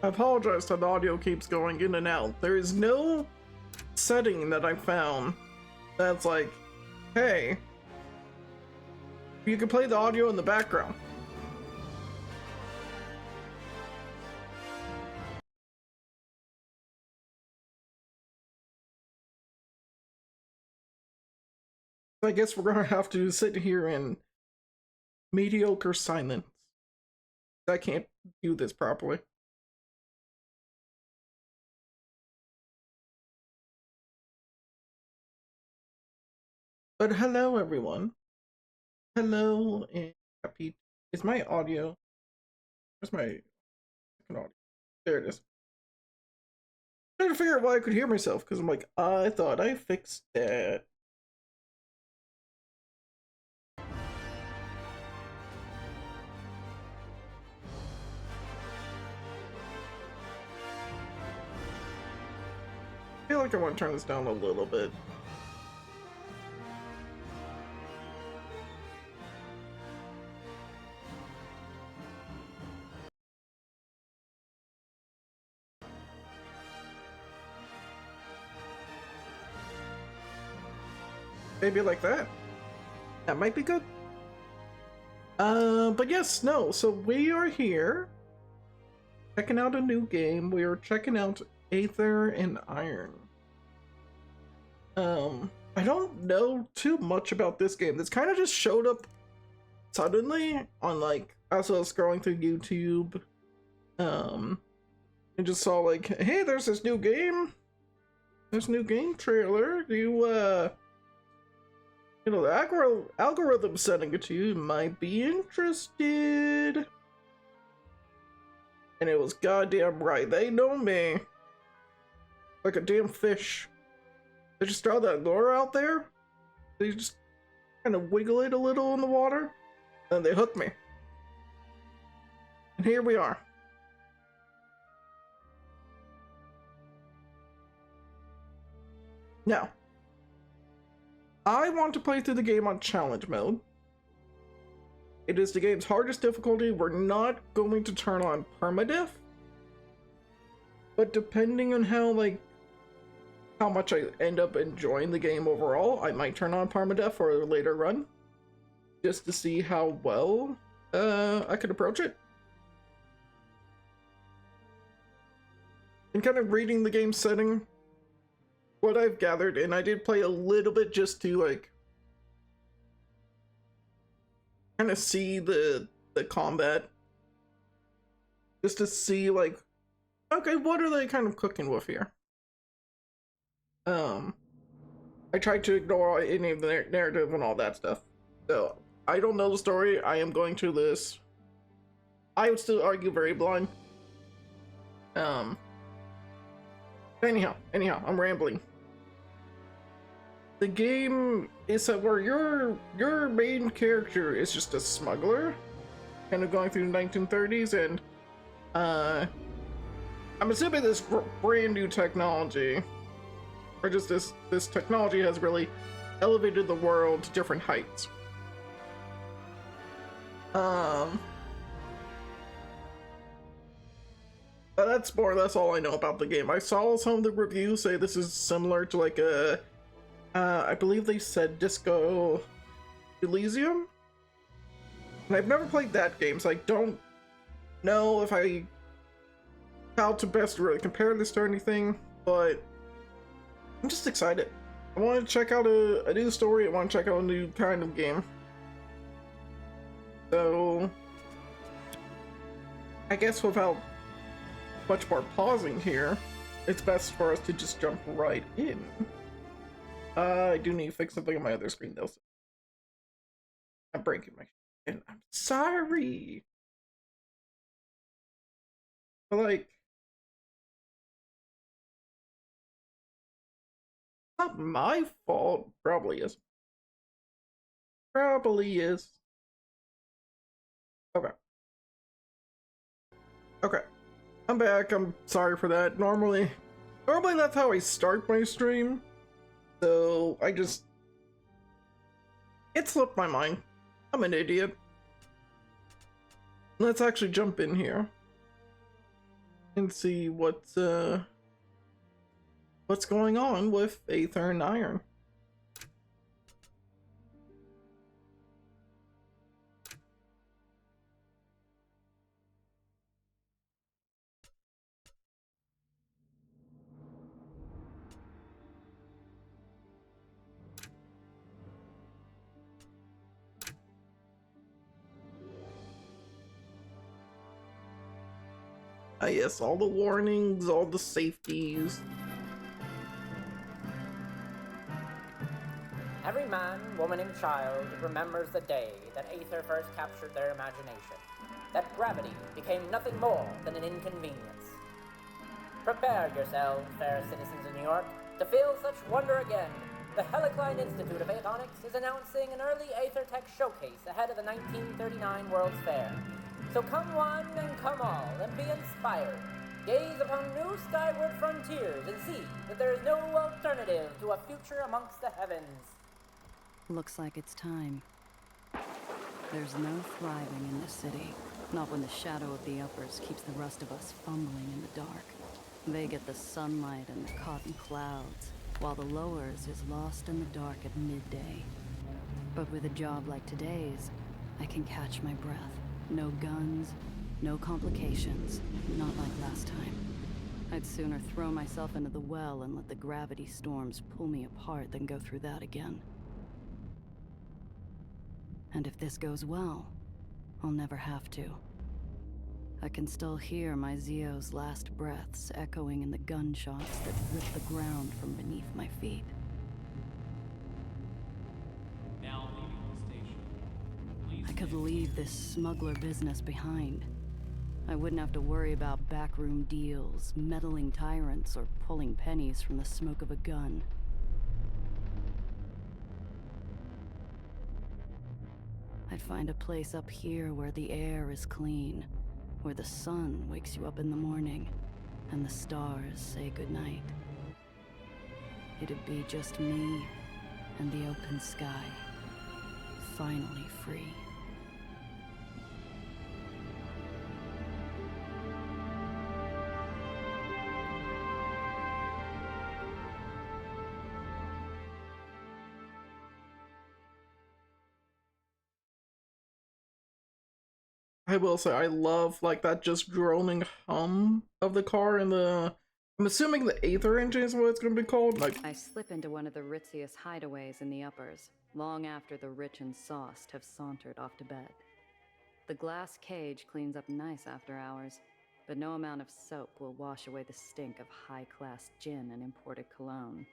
I apologize that the audio keeps going in and out. There is no setting that I found that's like, hey, you can play the audio in the background. I guess we're gonna have to sit here in mediocre silence. I can't do this properly. But hello, everyone. Hello, and happy. Is my audio? Where's my audio? There it is. I'm trying to figure out why I could hear myself because I'm like, I thought I fixed that. I feel like I want to turn this down a little bit. Maybe like that. That might be good. But yes, no. So we are here checking out a new game. We are checking out Aether Iron. I don't know too much about this game. This kind of just showed up suddenly on like as I was scrolling through YouTube. I just saw like, hey, there's this new game. There's a new game trailer. You know, the algorithm setting it to you might be interested. And it was goddamn right. They know me. Like a damn fish. They just throw that lure out there. They just kind of wiggle it a little in the water. And they hook me. And here we are. Now, I want to play through the game on challenge mode. It is the game's hardest difficulty. We're not going to turn on permadeath. But depending on how much I end up enjoying the game overall, I might turn on permadeath for a later run. Just to see how well I could approach it. And kind of reading the game setting, what I've gathered, and I did play a little bit just to like kind of see the combat, just to see like, okay, what are they kind of cooking with here? I tried to ignore any of the narrative and all that stuff, so I don't know the story. I am going to this, I would still argue, very blind. Anyhow, I'm rambling. The game is that where your main character is just a smuggler, kind of going through the 1930s, and I'm assuming this brand new technology, or just this technology has really elevated the world to different heights. But that's more or less all I know about the game. I saw some of the reviews say this is similar to like a I believe they said Disco Elysium, and I've never played that game, so I don't know if how to best really compare this to anything, but I'm just excited. I want to check out a new story. I want to check out a new kind of game. So I guess without much more pausing here, it's best for us to just jump right in. I do need to fix something on my other screen though. I'm breaking my shit, and I'm sorry. But like, not my fault. Probably is. Probably is. Okay. Okay. I'm back. I'm sorry for that. Normally that's how I start my stream. So it slipped my mind. I'm an idiot. Let's actually jump in here. and see what's going on with Aether and Iron. Yes, all the warnings, all the safeties. Every man, woman, and child remembers the day that Aether first captured their imagination, that gravity became nothing more than an inconvenience. Prepare yourselves, fair citizens of New York, to feel such wonder again. The Helicline Institute of Aetonics is announcing an early Aether Tech showcase ahead of the 1939 World's Fair. So come one and come all, and be inspired. Gaze upon new skyward frontiers and see that there is no alternative to a future amongst the heavens. Looks like it's time. There's no thriving in this city. Not when the shadow of the uppers keeps the rest of us fumbling in the dark. They get the sunlight and the cotton clouds, while the lowers is lost in the dark at midday. But with a job like today's, I can catch my breath. No guns, no complications, not like last time. I'd sooner throw myself into the well and let the gravity storms pull me apart than go through that again. And if this goes well, I'll never have to. I can still hear my Zio's last breaths echoing in the gunshots that rip the ground from beneath my feet. Now leaving the station. Please I could leave this smuggler business behind. I wouldn't have to worry about backroom deals, meddling tyrants, or pulling pennies from the smoke of a gun. I'd find a place up here where the air is clean, where the sun wakes you up in the morning, and the stars say goodnight. It'd be just me and the open sky, finally free. I will say I love like that just droning hum of the car and the I'm assuming the Aether engine is what it's gonna be called. Like I slip into one of the ritziest hideaways in the uppers, long after the rich and sauced have sauntered off to bed. The glass cage cleans up nice after hours, but no amount of soap will wash away the stink of high-class gin and imported cologne.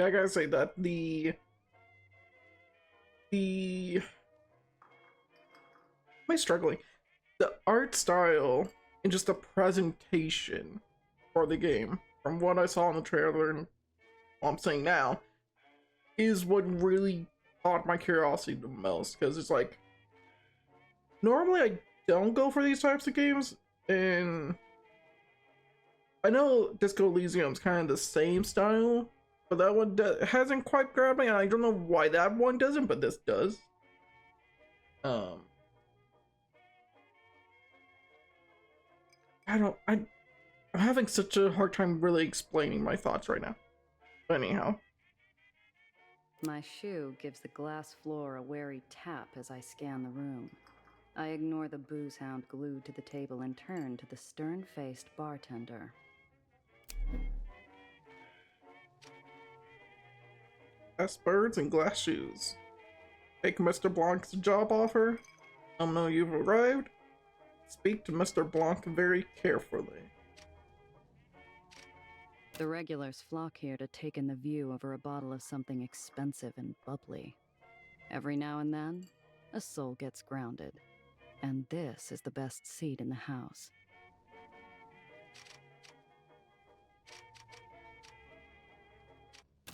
I gotta say that the am I struggling? The art style and just the presentation for the game, from what I saw in the trailer and what I'm saying now, is what really caught my curiosity the most. Because it's like, normally I don't go for these types of games, and I know Disco Elysium's kind of the same style, but that one hasn't quite grabbed me, and I don't know why that one doesn't, but this does. I'm having such a hard time really explaining my thoughts right now. Anyhow. My shoe gives the glass floor a wary tap as I scan the room. I ignore the booze hound glued to the table and turn to the stern-faced bartender. Glass birds and glass shoes. Take Mr. Blanc's job offer. Know you've arrived. Speak to Mr. Blanc very carefully. The regulars flock here to take in the view over a bottle of something expensive and bubbly. Every now and then, a soul gets grounded. And this is the best seat in the house.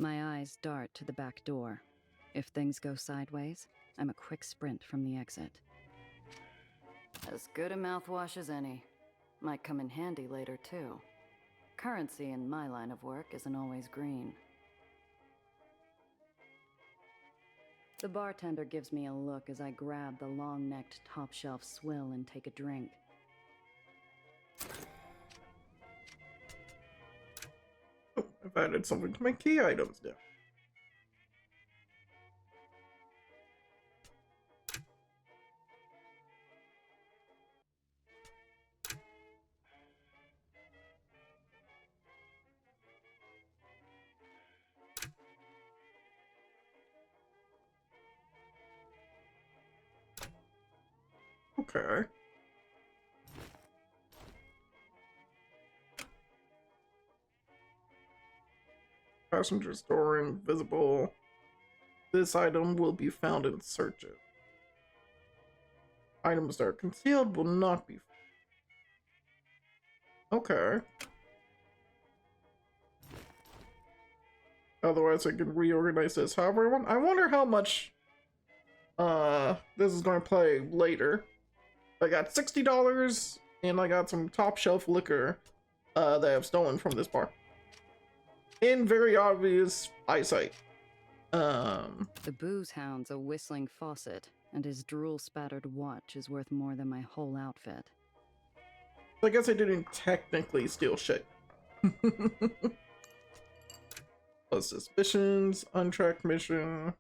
My eyes dart to the back door. If things go sideways, I'm a quick sprint from the exit. As good a mouthwash as any. Might come in handy later, too. Currency in my line of work isn't always green. The bartender gives me a look as I grab the long-necked top-shelf swill and take a drink. Oh, I've added something to my key items now. Okay. Passengers door invisible. This item will be found in searches. Items that are concealed will not be. Okay. Otherwise, I can reorganize this however I want. I wonder how much this is going to play later. I got $60 and I got some top shelf liquor that I've stolen from this bar. In very obvious eyesight. The booze hound's a whistling faucet, and his drool-spattered watch is worth more than my whole outfit. I guess I didn't technically steal shit. Plus suspicions, untracked mission.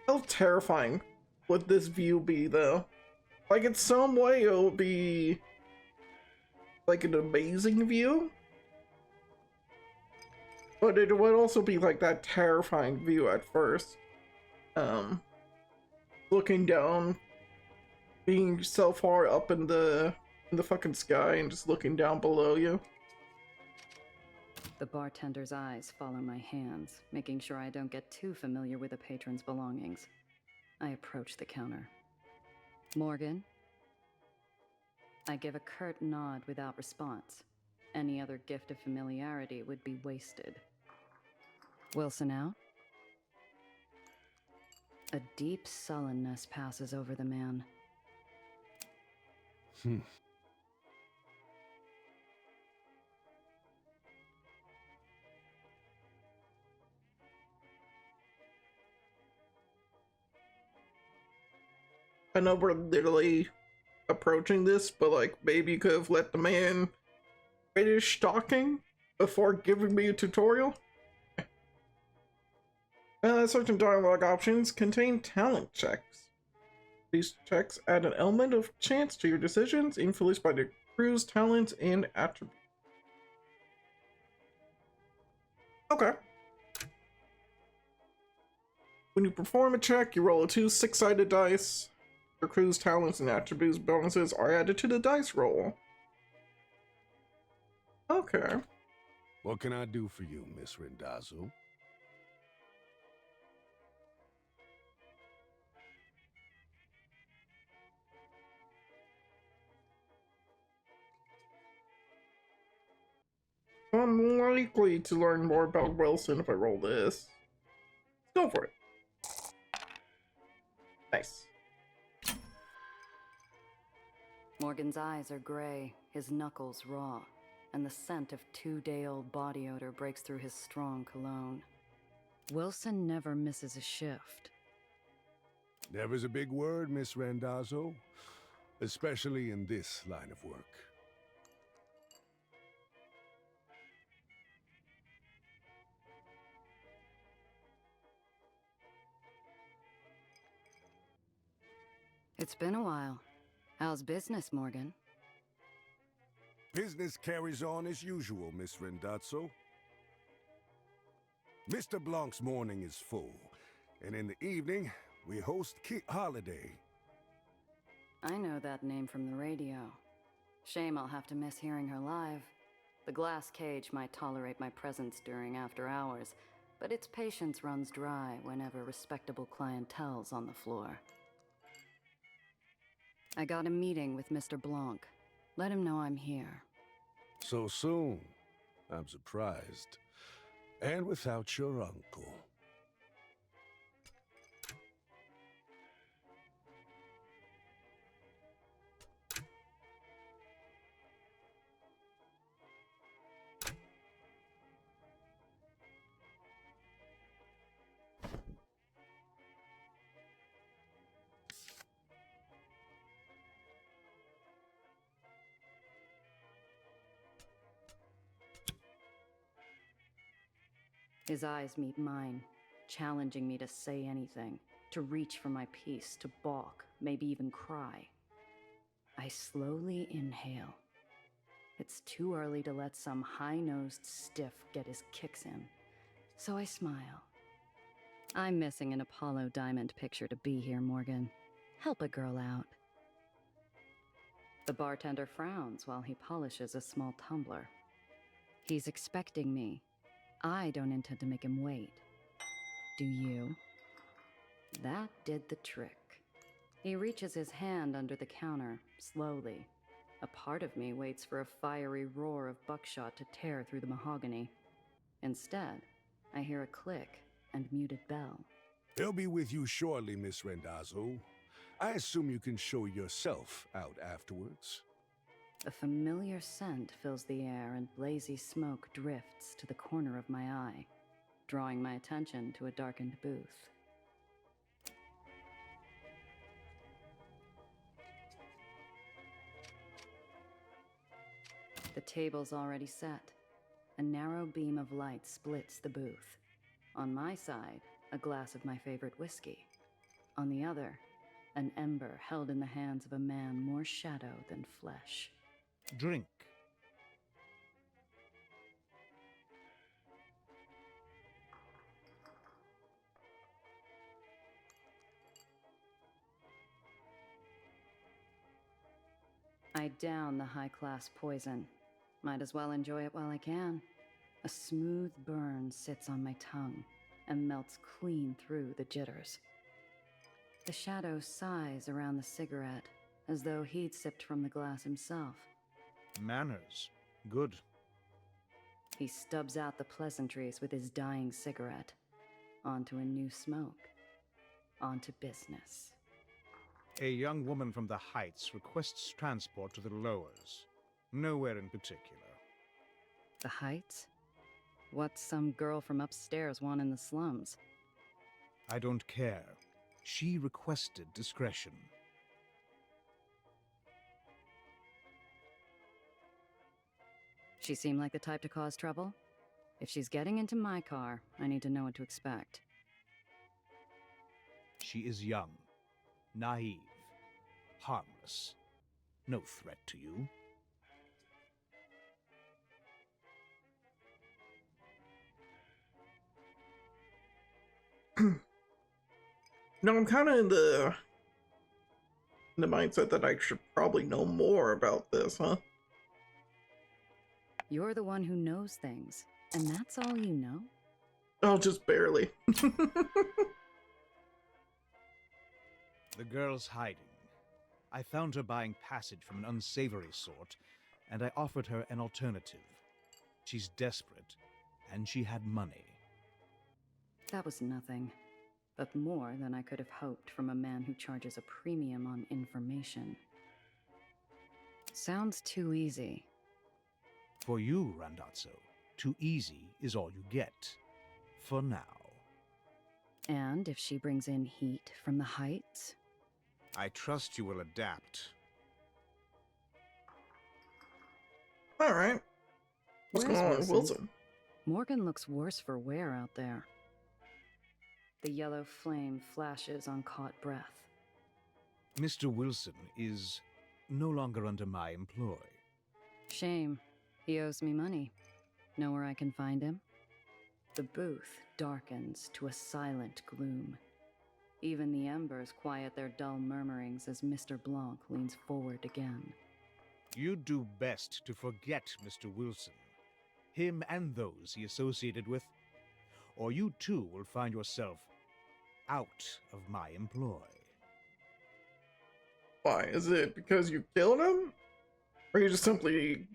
How terrifying would this view be, though? Like, in some way, it would be like an amazing view, but it would also be like that terrifying view at first. Looking down, being so far up in the fucking sky and just looking down below you. The bartender's eyes follow my hands, making sure I don't get too familiar with the patron's belongings. I approach the counter. Morgan? I give a curt nod without response. Any other gift of familiarity would be wasted. Wilson out? A deep sullenness passes over the man. I know we're literally approaching this, but like maybe you could have let the man finish talking before giving me a tutorial. Certain dialogue options contain talent checks. These checks add an element of chance to your decisions, influenced by the crew's talents and attributes. Okay. When you perform a check, you roll a 2 6-sided dice. Your crew's talents and attributes bonuses are added to the dice roll. Okay. What can I do for you, Miss Rendazzo? I'm likely to learn more about Wilson if I roll this. Go for it. Nice. Morgan's eyes are gray, his knuckles raw, and the scent of 2-day-old body odor breaks through his strong cologne. Wilson never misses a shift. Never's a big word, Miss Rendazzo, especially in this line of work. It's been a while. How's business, Morgan? Business carries on as usual, Miss Rendazzo. Mr. Blanc's morning is full, and in the evening, we host Holiday. I know that name from the radio. Shame I'll have to miss hearing her live. The glass cage might tolerate my presence during after hours, but its patience runs dry whenever respectable clientele's on the floor. I got a meeting with Mr. Blanc. Let him know I'm here. So soon? I'm surprised. And without your uncle. His eyes meet mine, challenging me to say anything, to reach for my piece, to balk, maybe even cry. I slowly inhale. It's too early to let some high-nosed stiff get his kicks in, so I smile. I'm missing an Apollo Diamond picture to be here, Morgan. Help a girl out. The bartender frowns while he polishes a small tumbler. He's expecting me. I don't intend to make him wait. Do you? That did the trick. He reaches his hand under the counter, slowly. A part of me waits for a fiery roar of buckshot to tear through the mahogany. Instead, I hear a click and muted bell. He'll be with you shortly, Miss Rendazzo. I assume you can show yourself out afterwards. A familiar scent fills the air and blazy smoke drifts to the corner of my eye, drawing my attention to a darkened booth. The table's already set. A narrow beam of light splits the booth. On my side, a glass of my favorite whiskey. On the other, an ember held in the hands of a man more shadow than flesh. Drink. I down the high-class poison. Might as well enjoy it while I can. A smooth burn sits on my tongue and melts clean through the jitters. The shadow sighs around the cigarette, as though he'd sipped from the glass himself. Manners. Good. He stubs out the pleasantries with his dying cigarette. Onto a new smoke. Onto business. A young woman from the Heights requests transport to the Lowers. Nowhere in particular. The Heights? What's some girl from upstairs want in the slums? I don't care. She requested discretion. She seemed like the type to cause trouble? If she's getting into my car, I need to know what to expect. She is young, naive, harmless. No threat to you. No, I'm kind of in the mindset that I should probably know more about this, huh? You're the one who knows things, and that's all you know? Oh, just barely. The girl's hiding. I found her buying passage from an unsavory sort, and I offered her an alternative. She's desperate, and she had money. That was nothing, but more than I could have hoped from a man who charges a premium on information. Sounds too easy. For you, Randazzo, too easy is all you get. For now. And if she brings in heat from the Heights? I trust you will adapt. Alright. What's Where's going on with Wilson? Wilson? Morgan looks worse for wear out there. The yellow flame flashes on caught breath. Mr. Wilson is no longer under my employ. Shame. He owes me money. Know where I can find him? The booth darkens to a silent gloom. Even the embers quiet their dull murmurings as Mr. Blanc leans forward again. You'd do best to forget Mr. Wilson. Him and those he associated with. Or you too will find yourself out of my employ. Why? Is it because you killed him? Or you just simply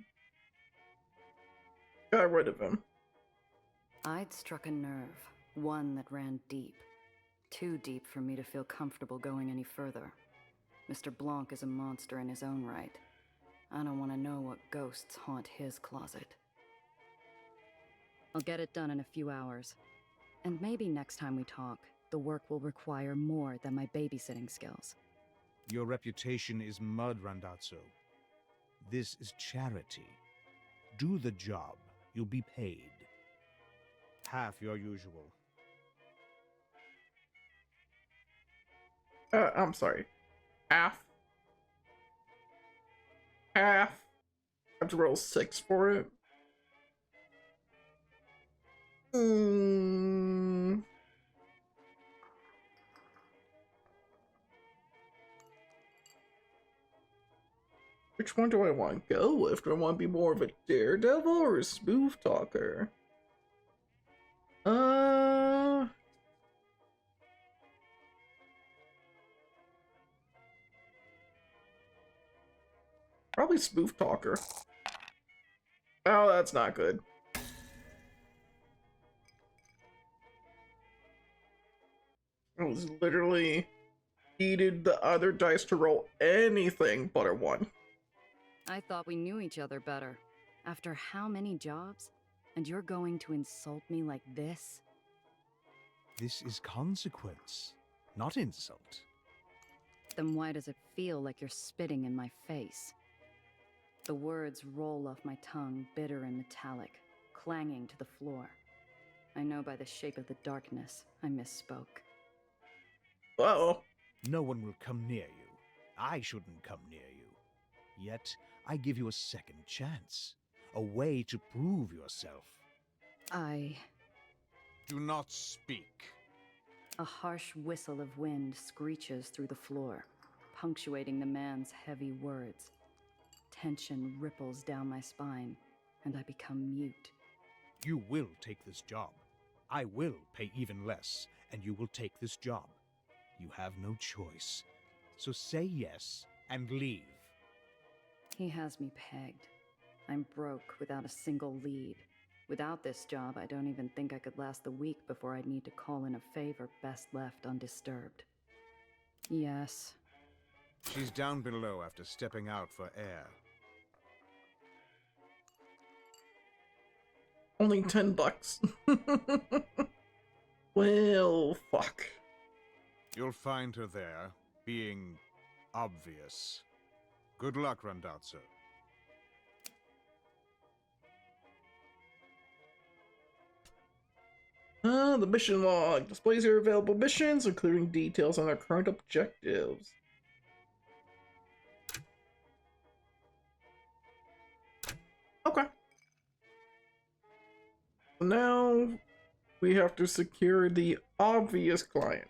got rid of him? I'd struck a nerve, one that ran deep. Too deep for me to feel comfortable going any further. Mr. Blanc is a monster in his own right. I don't want to know what ghosts haunt his closet. I'll get it done in a few hours. And maybe next time we talk, the work will require more than my babysitting skills. Your reputation is mud, Randazzo. This is charity. Do the job. You'll be paid. half your usual. I'm sorry. Half. Half. I have to roll 6 for it. Which one do I want to go with? Do I want to be more of a daredevil or a smooth talker? Probably smooth talker. Oh, that's not good. I was literally needed the other dice to roll anything but a 1. I thought we knew each other better. After how many jobs? And you're going to insult me like this? This is consequence, not insult. Then why does it feel like you're spitting in my face? The words roll off my tongue, bitter and metallic, clanging to the floor. I know by the shape of the darkness I misspoke. Uh-oh. No one will come near you. I shouldn't come near you. Yet, I give you a second chance. A way to prove yourself. Do not speak. A harsh whistle of wind screeches through the floor, punctuating the man's heavy words. Tension ripples down my spine, and I become mute. You will take this job. I will pay even less, and you will take this job. You have no choice. So say yes and leave. He has me pegged. I'm broke without a single lead. Without this job, I don't even think I could last the week before I'd need to call in a favor best left undisturbed. Yes. She's down below after stepping out for air. Only $10. Well, fuck. You'll find her there, being obvious. Good luck, Randazzo. The mission log displays your available missions, including details on their current objectives. Okay. Now we have to secure the obvious client.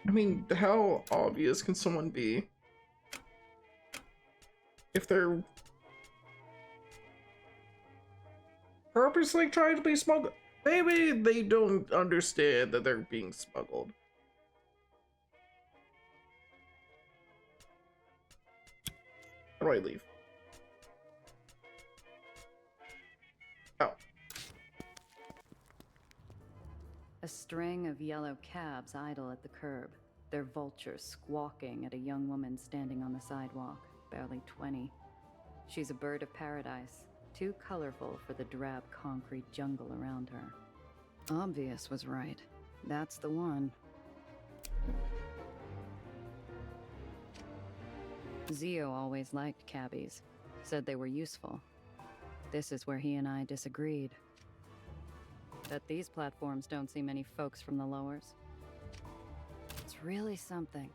I mean, how obvious can someone be? If they're purposely trying to be smuggled? Maybe they don't understand that they're being smuggled. How do I leave? Oh. A string of yellow cabs idle at the curb, their vultures squawking at a young woman standing on the sidewalk, barely 20. She's a bird of paradise, too colorful for the drab concrete jungle around her. Obvious was right. That's the one. Zio always liked cabbies, said they were useful. This is where he and I disagreed. Bet these platforms don't see many folks from the lowers. It's really something.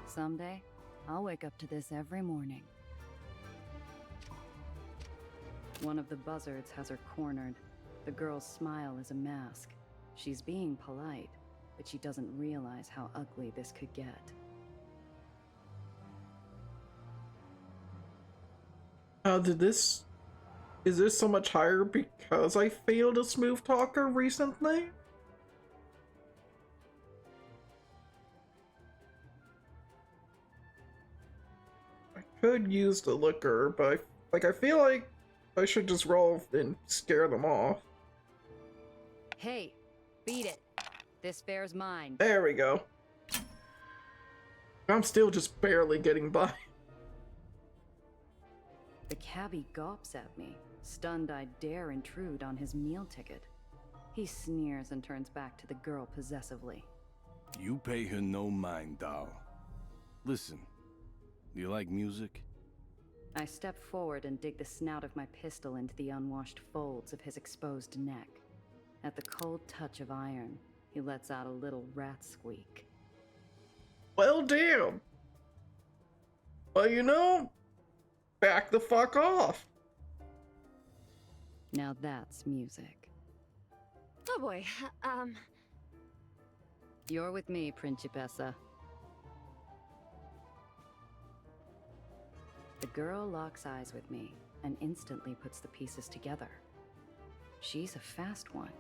Someday, I'll wake up to this every morning. One of the buzzards has her cornered. The girl's smile is a mask. She's being polite, but she doesn't realize how ugly this could get. Is this so much higher because I failed a smooth talker recently? I could use the liquor, but I feel like I should just roll and scare them off. Hey, beat it. This fare's mine. There we go. I'm still just barely getting by. The cabbie gawps at me, stunned I dare intrude on his meal ticket. He sneers and turns back to the girl possessively. You pay her no mind, doll. Listen, do you like music? I step forward and dig the snout of my pistol into the unwashed folds of his exposed neck. At the cold touch of iron, he lets out a little rat squeak. Well, damn. Well, you know, back the fuck off. Now that's music. Oh boy, You're with me, Principessa. The girl locks eyes with me and instantly puts the pieces together. She's a fast one.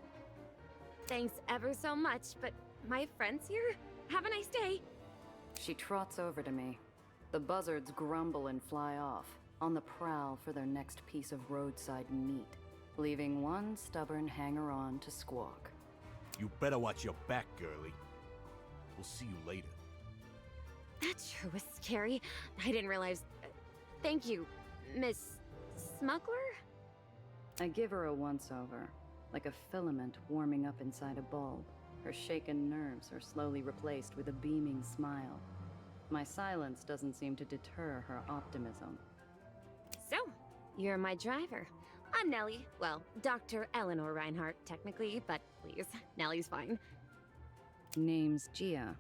thanks ever so much, but my friend's here? Have a nice day. She trots over to me. The buzzards grumble and fly off, on the prowl for their next piece of roadside meat, leaving one stubborn hanger-on to squawk. You better watch your back, girlie. We'll see you later. That sure was scary. I didn't realize... thank you, Miss... Smuggler? I give her a once-over, like a filament warming up inside a bulb. Her shaken nerves are slowly replaced with a beaming smile. My silence doesn't seem to deter her optimism. So, you're my driver. I'm Nellie. Well, Dr. Eleanor Reinhardt, technically, but please, Nellie's fine. Name's Gia.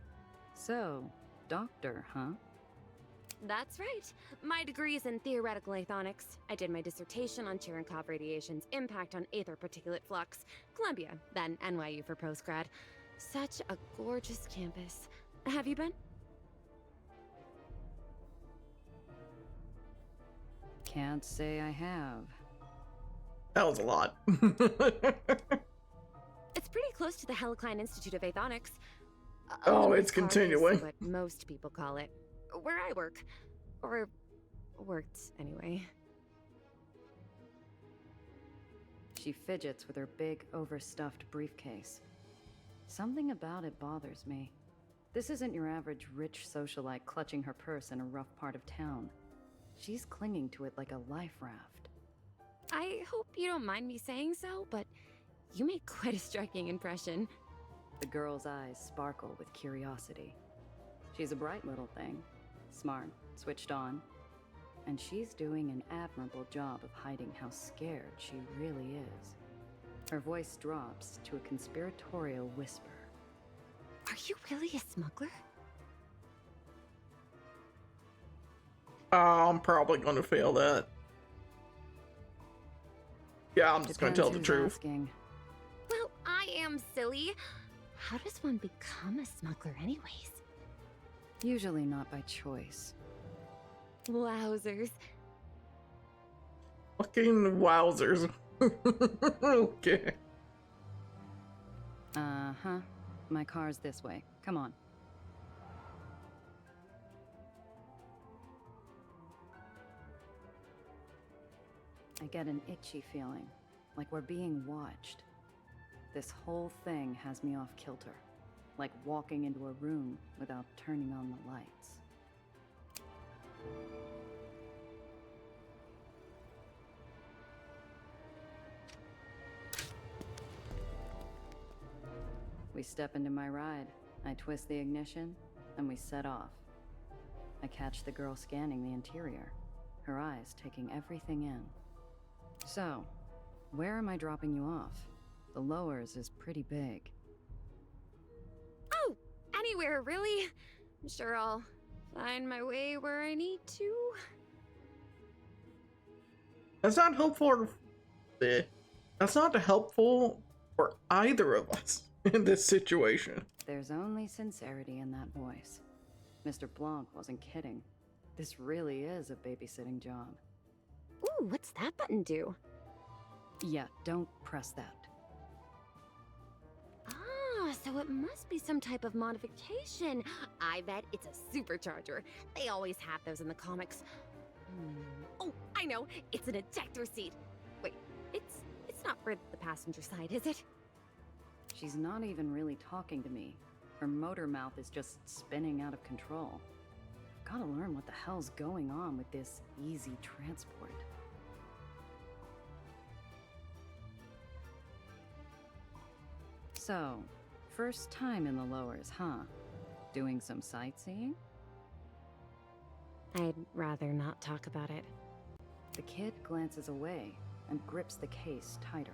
So, doctor, huh? That's right. My degree is in theoretical aethonics. I did my dissertation on Cherenkov radiation's impact on aether particulate flux. Columbia, then NYU for postgrad. Such a gorgeous campus. Have you been? Can't say I have. That was a lot. It's pretty close to the Helicline Institute of Aethonics. Oh, it's Olympus Park is continuing. what most people call it. Where I work. Or worked, anyway. She fidgets with her big, overstuffed briefcase. Something about it bothers me. This isn't your average rich socialite clutching her purse in a rough part of town. She's clinging to it like a life raft. I hope you don't mind me saying so, but you make quite a striking impression. The girl's eyes sparkle with curiosity. She's a bright little thing. Smart, switched on. And she's doing an admirable job of hiding how scared she really is. Her voice drops to a conspiratorial whisper. Are you really a smuggler? I'm probably going to fail that. Yeah, I'm just going to tell the Depends truth. who's asking. Well, I am silly. How does one become a smuggler anyways? Usually not by choice. Wowzers. Fucking wowzers. Okay. Uh-huh. My car's this way. Come on. I get an itchy feeling, like we're being watched. This whole thing has me off kilter, like walking into a room without turning on the lights. We step into my ride. I twist the ignition, and we set off. I catch the girl scanning the interior, her eyes taking everything in. So, where am I dropping you off? The lowers is pretty big. Oh, anywhere, really. I'm sure I'll find my way where I need to. That's not helpful. That's not helpful for either of us in this situation. There's only sincerity in that voice. Mr. Blanc wasn't kidding. This really is a babysitting job. Ooh, what's that button do? Yeah, don't press that. Ah, so it must be some type of modification. I bet it's a supercharger. They always have those in the comics. Oh, I know. It's an ejector seat. Wait, it's not for the passenger side, is it? She's not even really talking to me. Her motor mouth is just spinning out of control. I've gotta learn what the hell's going on with this easy transport. So, first time in the lowers, huh? Doing some sightseeing? I'd rather not talk about it. The kid glances away and grips the case tighter.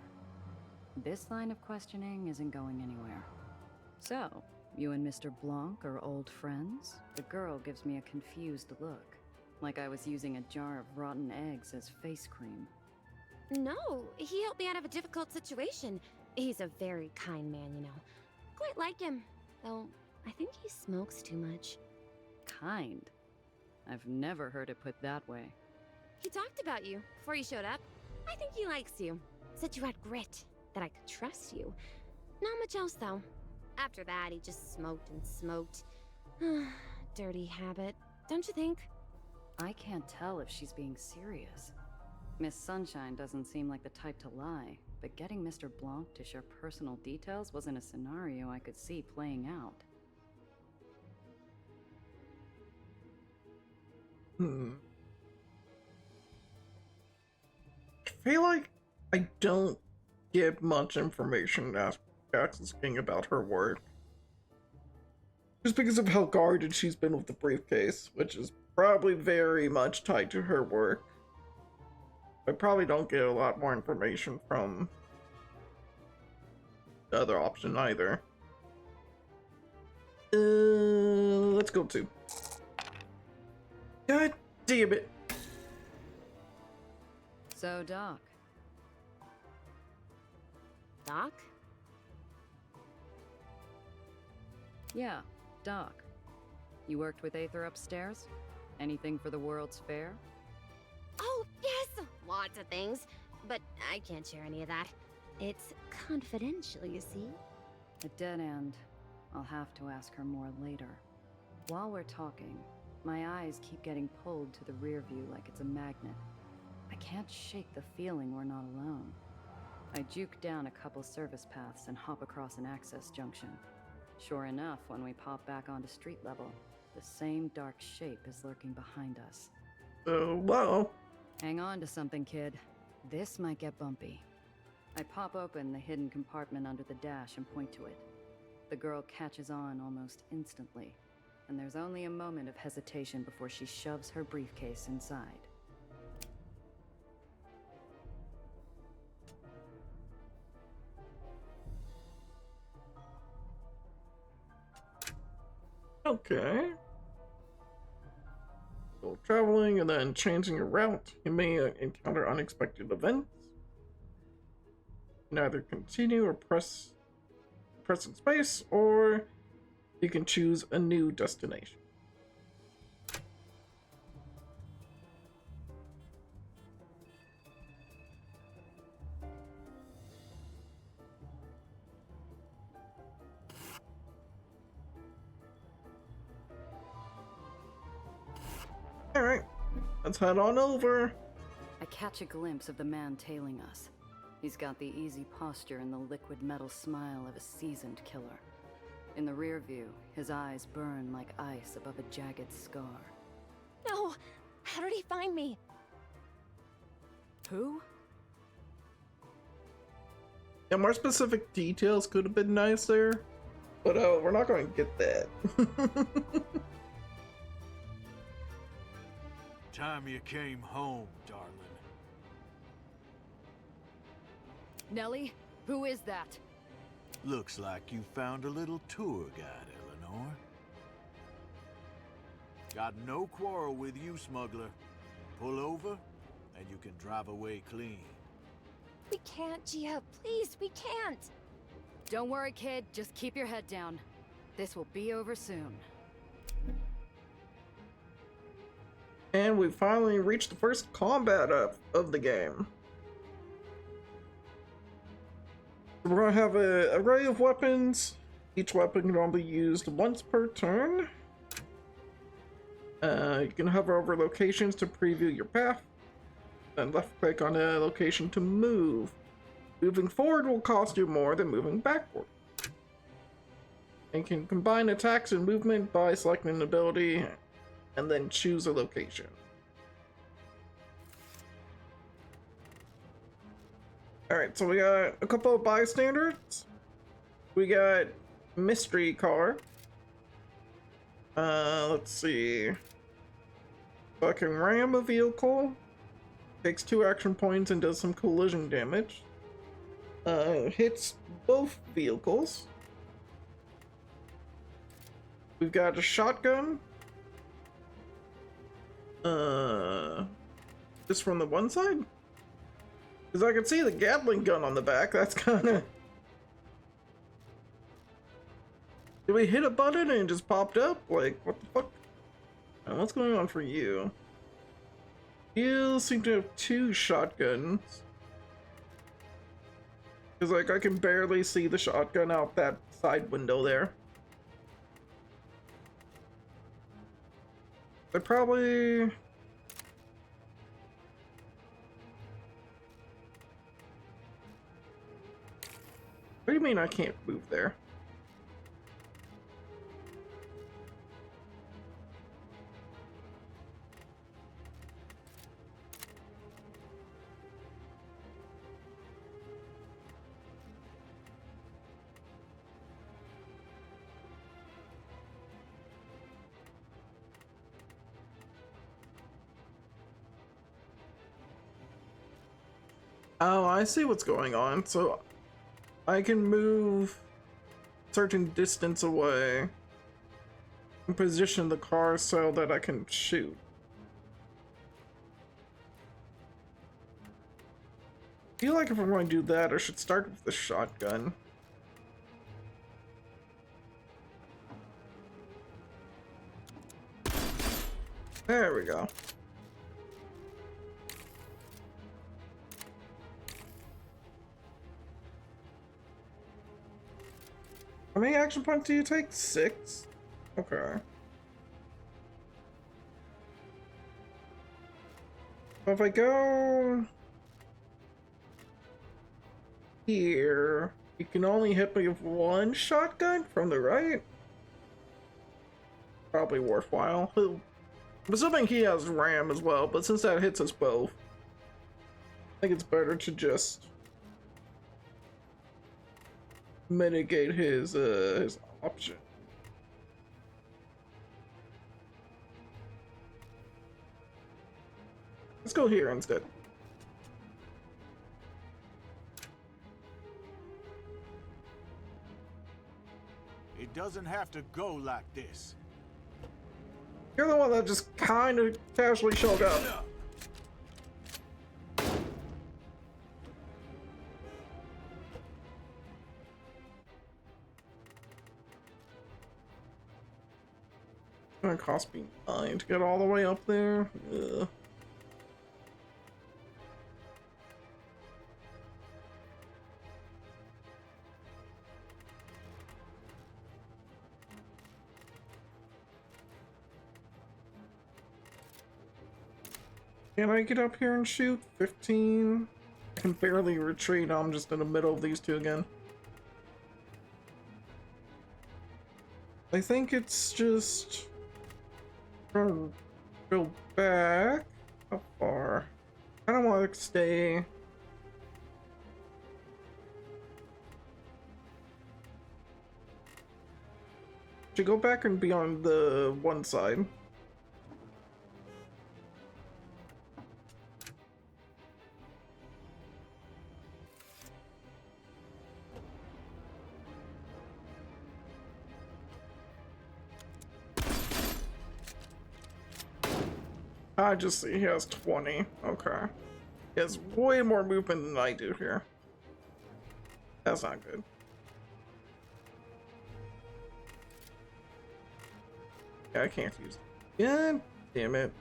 This line of questioning isn't going anywhere. So, you and Mr. Blanc are old friends? The girl gives me a confused look, like I was using a jar of rotten eggs as face cream. No, he helped me out of a difficult situation. He's a very kind man, you know. Quite like him, though I think he smokes too much. Kind? I've never heard it put that way. He talked about you before you showed up. I think he likes you. Said you had grit, that I could trust you. Not much else, though. After that, he just smoked and smoked. Dirty habit, don't you think? I can't tell if she's being serious. Miss Sunshine doesn't seem like the type to lie, but getting Mr. Blanc to share personal details wasn't a scenario I could see playing out. I feel like I don't get much information asking about her work. Just because of how guarded she's been with the briefcase, which is probably very much tied to her work. I probably don't get a lot more information from the other option either. Let's go to. God damn it. So, Doc. Doc? Yeah, Doc. You worked with Aether upstairs? Anything for the World's Fair? Oh, yes! Lots of things. But I can't share any of that. It's confidential, you see. A dead end. I'll have to ask her more later. While we're talking, my eyes keep getting pulled to the rear view like it's a magnet. I can't shake the feeling we're not alone. I juke down a couple service paths and hop across an access junction. Sure enough, when we pop back onto street level, the same dark shape is lurking behind us. Oh, wow. Hang on to something, kid. This might get bumpy. I pop open the hidden compartment under the dash and point to it. The girl catches on almost instantly, and there's only a moment of hesitation before she shoves her briefcase inside. Okay. While traveling and then changing your route, you may encounter unexpected events. You can either continue or press in space, or you can choose a new destination. Alright, let's head on over. I catch a glimpse of the man tailing us. He's got the easy posture and the liquid metal smile of a seasoned killer. In the rear view, his eyes burn like ice above a jagged scar. No! How did he find me? Who? Yeah, more specific details could have been nice there, but we're not going to get that. Time you came home, darling. Nellie? Who is that? Looks like you found a little tour guide, Eleanor. Got no quarrel with you, smuggler. Pull over, and you can drive away clean. We can't, Gia. Please, we can't. Don't worry, kid. Just keep your head down. This will be over soon. And we finally reached the first combat of the game. We're gonna have an array of weapons. Each weapon can only be used once per turn. You can hover over locations to preview your path. Then left click on a location to move. Moving forward will cost you more than moving backward. And you can combine attacks and movement by selecting an ability and then choose a location. Alright, so we got a couple of bystanders. We got Mystery Car. Let's see. So I can ram a vehicle. Takes 2 action points and does some collision damage. hits both vehicles. We've got a shotgun. Just from the one side? Because I can see the Gatling gun on the back. That's kind of... Did we hit a button and it just popped up? Like, what the fuck? What's going on for you? You seem to have 2 shotguns. Because, like, I can barely see the shotgun out that side window there. I probably... What do you mean I can't move there? Oh, I see what's going on. So I can move a certain distance away and position the car so that I can shoot. I feel like if I'm going to do that, I should start with the shotgun. There we go. How many action points do you take? 6? Okay. So if I go here, you can only hit me with 1 shotgun from the right? Probably worthwhile. I'm assuming he has RAM as well, but since that hits us both, I think it's better to just mitigate his option. Let's go here instead. It doesn't have to go like this. You're the one that just kind of casually showed up. It's gonna cost me 9 to get all the way up there. Ugh. Can I get up here and shoot? 15? I can barely retreat. I'm just in the middle of these two again. I think it's just... Go back. How far? I don't want to stay. Should go back and be on the one side. I just see he has 20. Okay. He has way more movement than I do here. That's not good. Yeah, I can't use it. God damn it.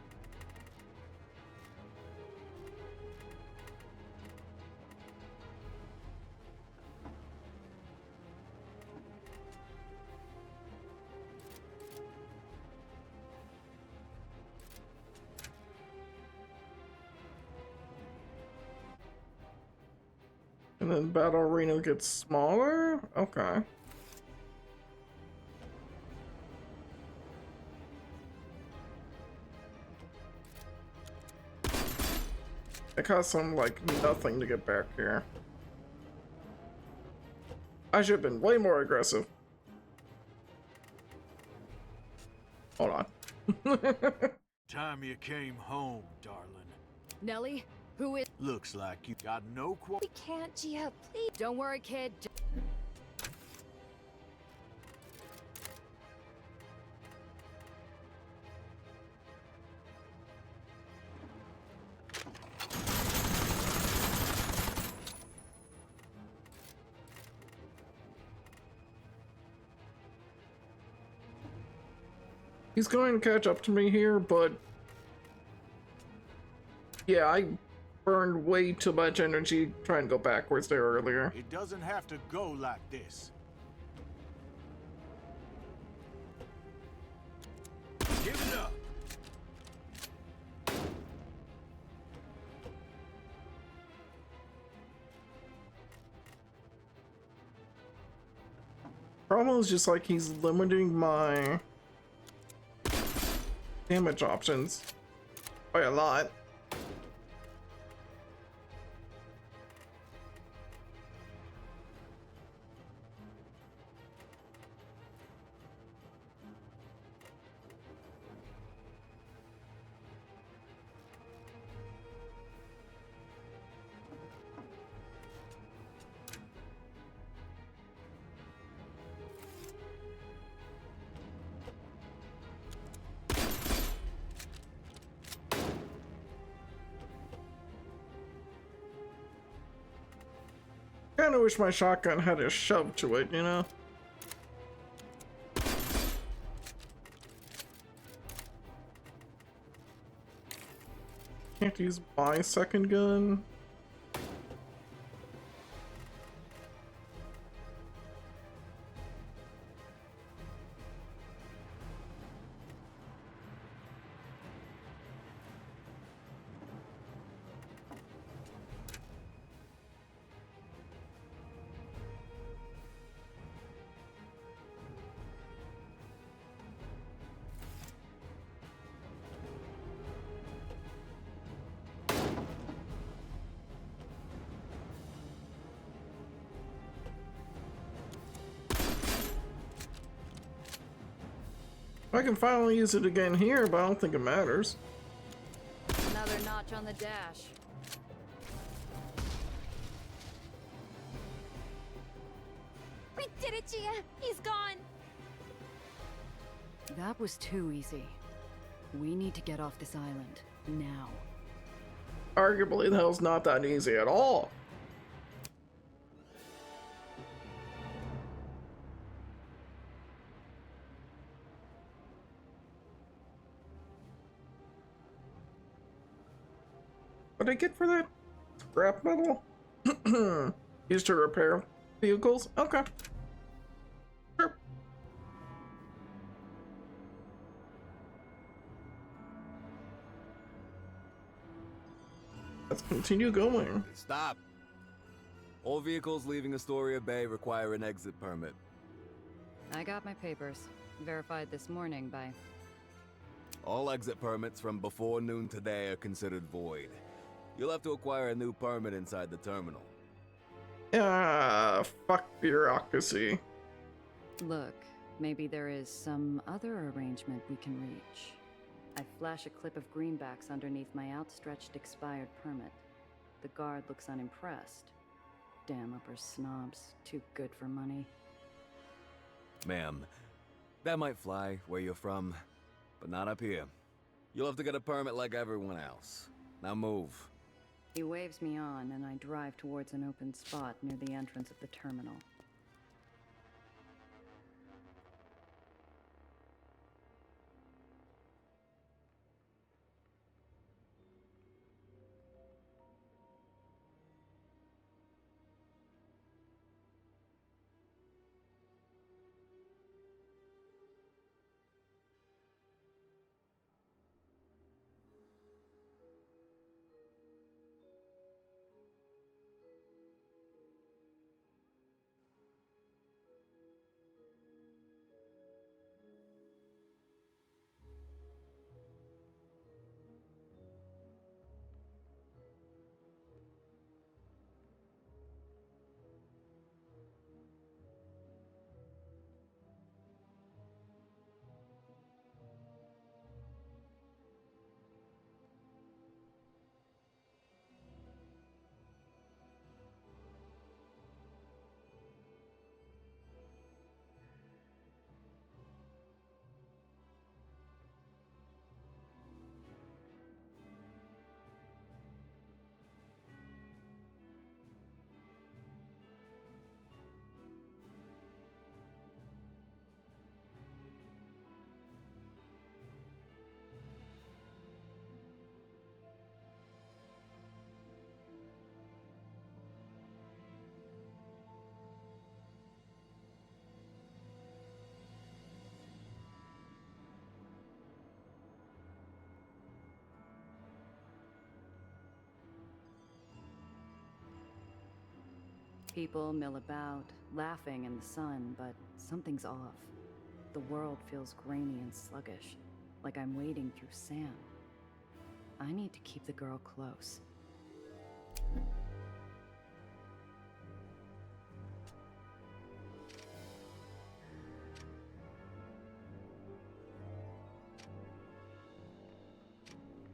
And then battle arena gets smaller? Okay. It costs them like nothing to get back here. I should have been way more aggressive. Hold on. Time you came home, darling. Nellie, who is... Looks like you got no We can't, Gia, please. Don't worry, kid. He's going to catch up to me here, but yeah, I burned way too much energy trying to go backwards there earlier. It doesn't have to go like this. Give it up! Problem is just like he's limiting my damage options by a lot. Kinda wish my shotgun had a shove to it, you know? Can't use my second gun. I can finally use it again here, but I don't think it matters. Another notch on the dash. We did it, Gia. He's gone. That was too easy. We need to get off this island. Now. Arguably, the hell's not that easy at all. What did I get for that? Scrap metal? Used to repair vehicles? Okay. Sure. Let's continue going. Stop. All vehicles leaving Astoria Bay require an exit permit. I got my papers. Verified this morning by... All exit permits from before noon today are considered void. You'll have to acquire a new permit inside the terminal. Ah, fuck bureaucracy. Look, maybe there is some other arrangement we can reach. I flash a clip of greenbacks underneath my outstretched expired permit. The guard looks unimpressed. Damn upper snobs, too good for money. Ma'am, that might fly where you're from, but not up here. You'll have to get a permit like everyone else. Now move. He waves me on, and I drive towards an open spot near the entrance of the terminal. People mill about, laughing in the sun, but something's off. The world feels grainy and sluggish, like I'm wading through sand. I need to keep the girl close.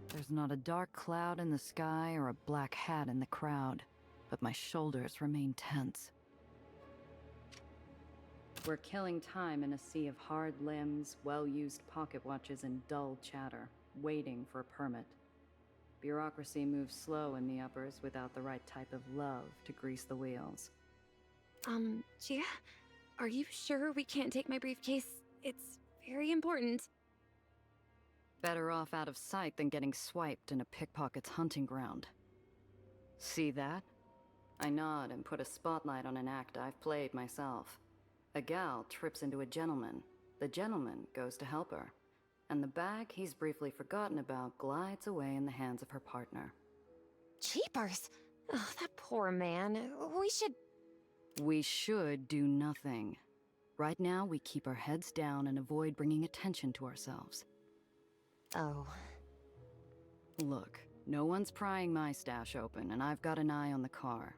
There's not a dark cloud in the sky or a black hat in the crowd, but my shoulders remain tense. We're killing time in a sea of hard limbs, well-used pocket watches, and dull chatter, waiting for a permit. Bureaucracy moves slow in the uppers without the right type of love to grease the wheels. Gia? Are you sure we can't take my briefcase? It's very important. Better off out of sight than getting swiped in a pickpocket's hunting ground. See that? I nod and put a spotlight on an act I've played myself. A gal trips into a gentleman. The gentleman goes to help her. And the bag he's briefly forgotten about glides away in the hands of her partner. Jeepers! Oh, that poor man. We should do nothing. Right now, we keep our heads down and avoid bringing attention to ourselves. Oh. Look, no one's prying my stash open, and I've got an eye on the car.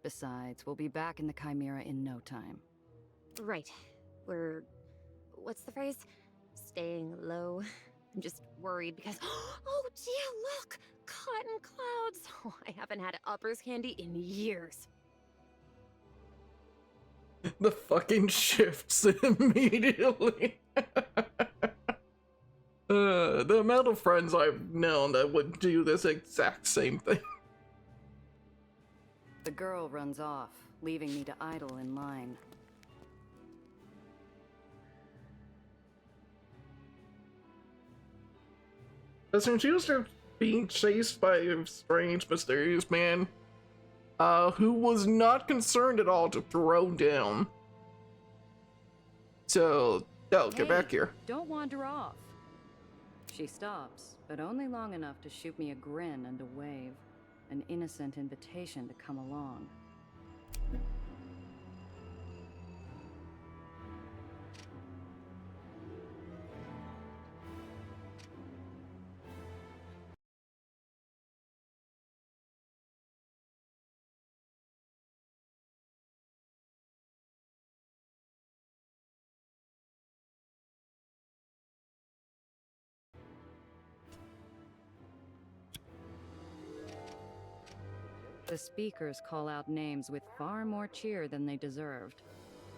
Besides, we'll be back in the Chimera in no time. Right. We're... what's the phrase? Staying low. I'm just worried because... Oh, Gia, look! Cotton clouds! Oh, I haven't had uppers candy in years. The fucking shifts immediately. The amount of friends I've known that would do this exact same thing. The girl runs off, leaving me to idle in line. Since she was being chased by a strange, mysterious man, who was not concerned at all to throw down. So, get back here. Don't wander off. She stops, but only long enough to shoot me a grin and a wave. An innocent invitation to come along. The speakers call out names with far more cheer than they deserved.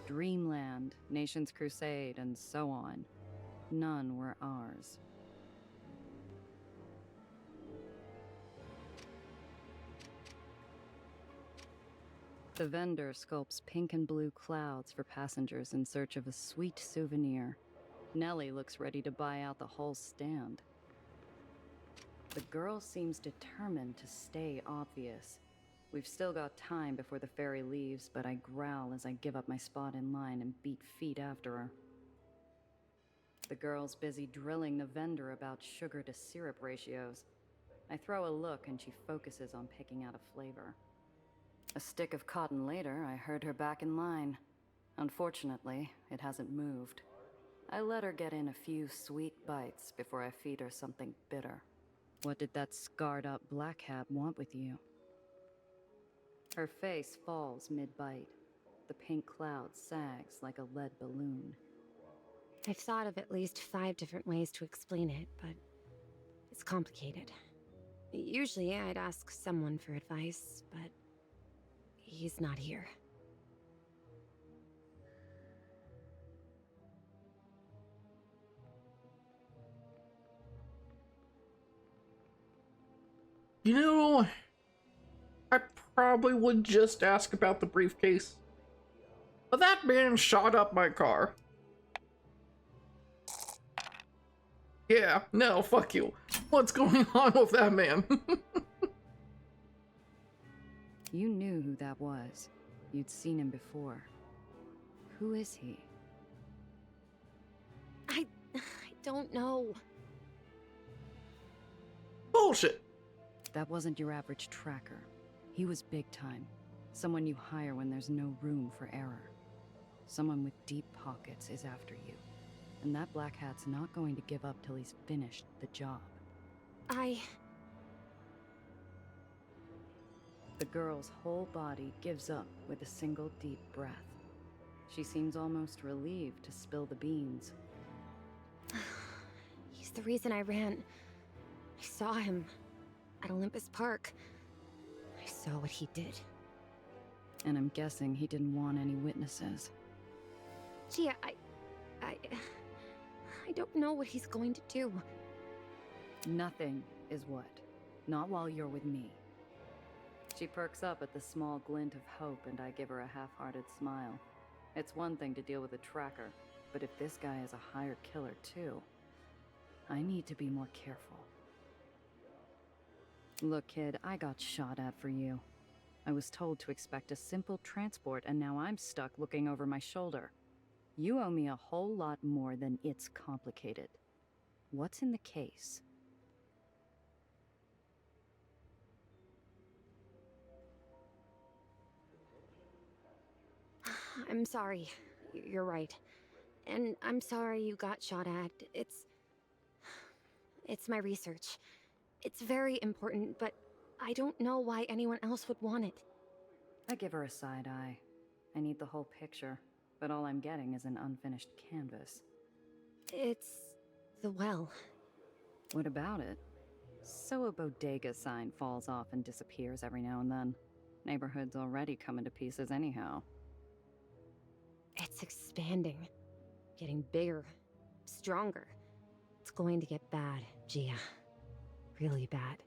Dreamland, Nation's Crusade, and so on. None were ours. The vendor sculpts pink and blue clouds for passengers in search of a sweet souvenir. Nellie looks ready to buy out the whole stand. The girl seems determined to stay obvious. We've still got time before the ferry leaves, but I growl as I give up my spot in line and beat feet after her. The girl's busy drilling the vendor about sugar to syrup ratios. I throw a look and she focuses on picking out a flavor. A stick of cotton later, I heard her back in line. Unfortunately, it hasn't moved. I let her get in a few sweet bites before I feed her something bitter. What did that scarred-up black hat want with you? Her face falls mid-bite. The pink cloud sags like a lead balloon. I've thought of at least 5 different ways to explain it, but it's complicated. Usually I'd ask someone for advice, but he's not here. You know, I probably would just ask about the briefcase. But that man shot up my car. Yeah, no, fuck you. What's going on with that man? You knew who that was. You'd seen him before. Who is he? I don't know. Bullshit. That wasn't your average tracker. He was big time. Someone you hire when there's no room for error. Someone with deep pockets is after you. And that Black Hat's not going to give up till he's finished the job. The girl's whole body gives up with a single deep breath. She seems almost relieved to spill the beans. He's the reason I ran. I saw him at Olympus Park. I saw what he did. And I'm guessing he didn't want any witnesses. Gia, I don't know what he's going to do. Nothing is what. Not while you're with me. She perks up at the small glint of hope, and I give her a half-hearted smile. It's one thing to deal with a tracker, but if this guy is a hired killer too, I need to be more careful. Look, kid, I got shot at for you. I was told to expect a simple transport, and now I'm stuck looking over my shoulder. You owe me a whole lot more than it's complicated. What's in the case? I'm sorry. You're right. And I'm sorry you got shot at. It's my research. It's very important, but I don't know why anyone else would want it. I give her a side eye. I need the whole picture, but all I'm getting is an unfinished canvas. It's the well. What about it? So a bodega sign falls off and disappears every now and then. Neighborhood's already coming to pieces anyhow. It's expanding. Getting bigger. Stronger. It's going to get bad, Gia. Really bad.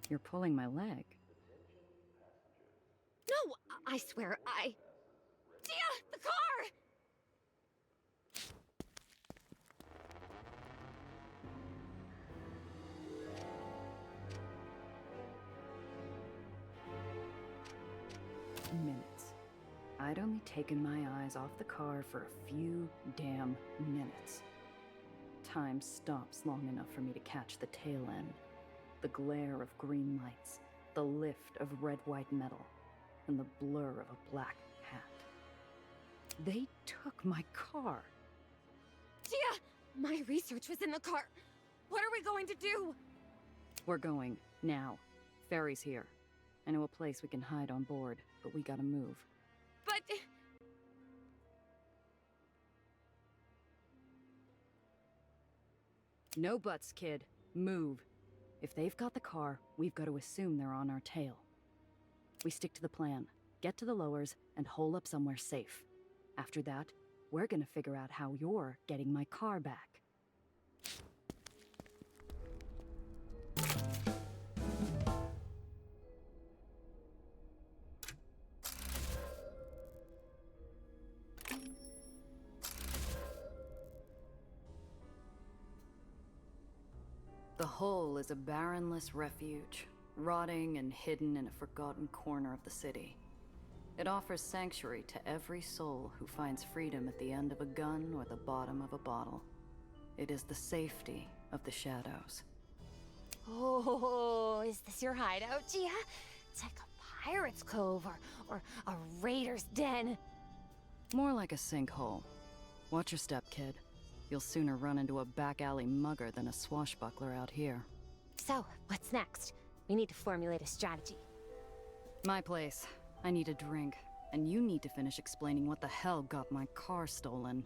You're pulling my leg. No! I swear, Gia! The car! Minutes. I'd only taken my eyes off the car for a few damn minutes. Time stops long enough for me to catch the tail end. The glare of green lights, the lift of red-white metal, and the blur of a black hat. They took my car. Gia! My research was in the car. What are we going to do? We're going, now. Ferry's here. I know a place we can hide on board, but we gotta move. But... No buts, kid. Move. If they've got the car, we've got to assume they're on our tail. We stick to the plan. Get to the lowers and hole up somewhere safe. After that, we're gonna figure out how you're getting my car back. The hole is a barrenless refuge, rotting and hidden in a forgotten corner of the city. It offers sanctuary to every soul who finds freedom at the end of a gun or the bottom of a bottle. It is the safety of the shadows. Oh, is this your hideout, Gia? It's like a pirate's cove or a raider's den. More like a sinkhole. Watch your step, kid. You'll sooner run into a back alley mugger than a swashbuckler out here. So, what's next? We need to formulate a strategy. My place. I need a drink. And you need to finish explaining what the hell got my car stolen.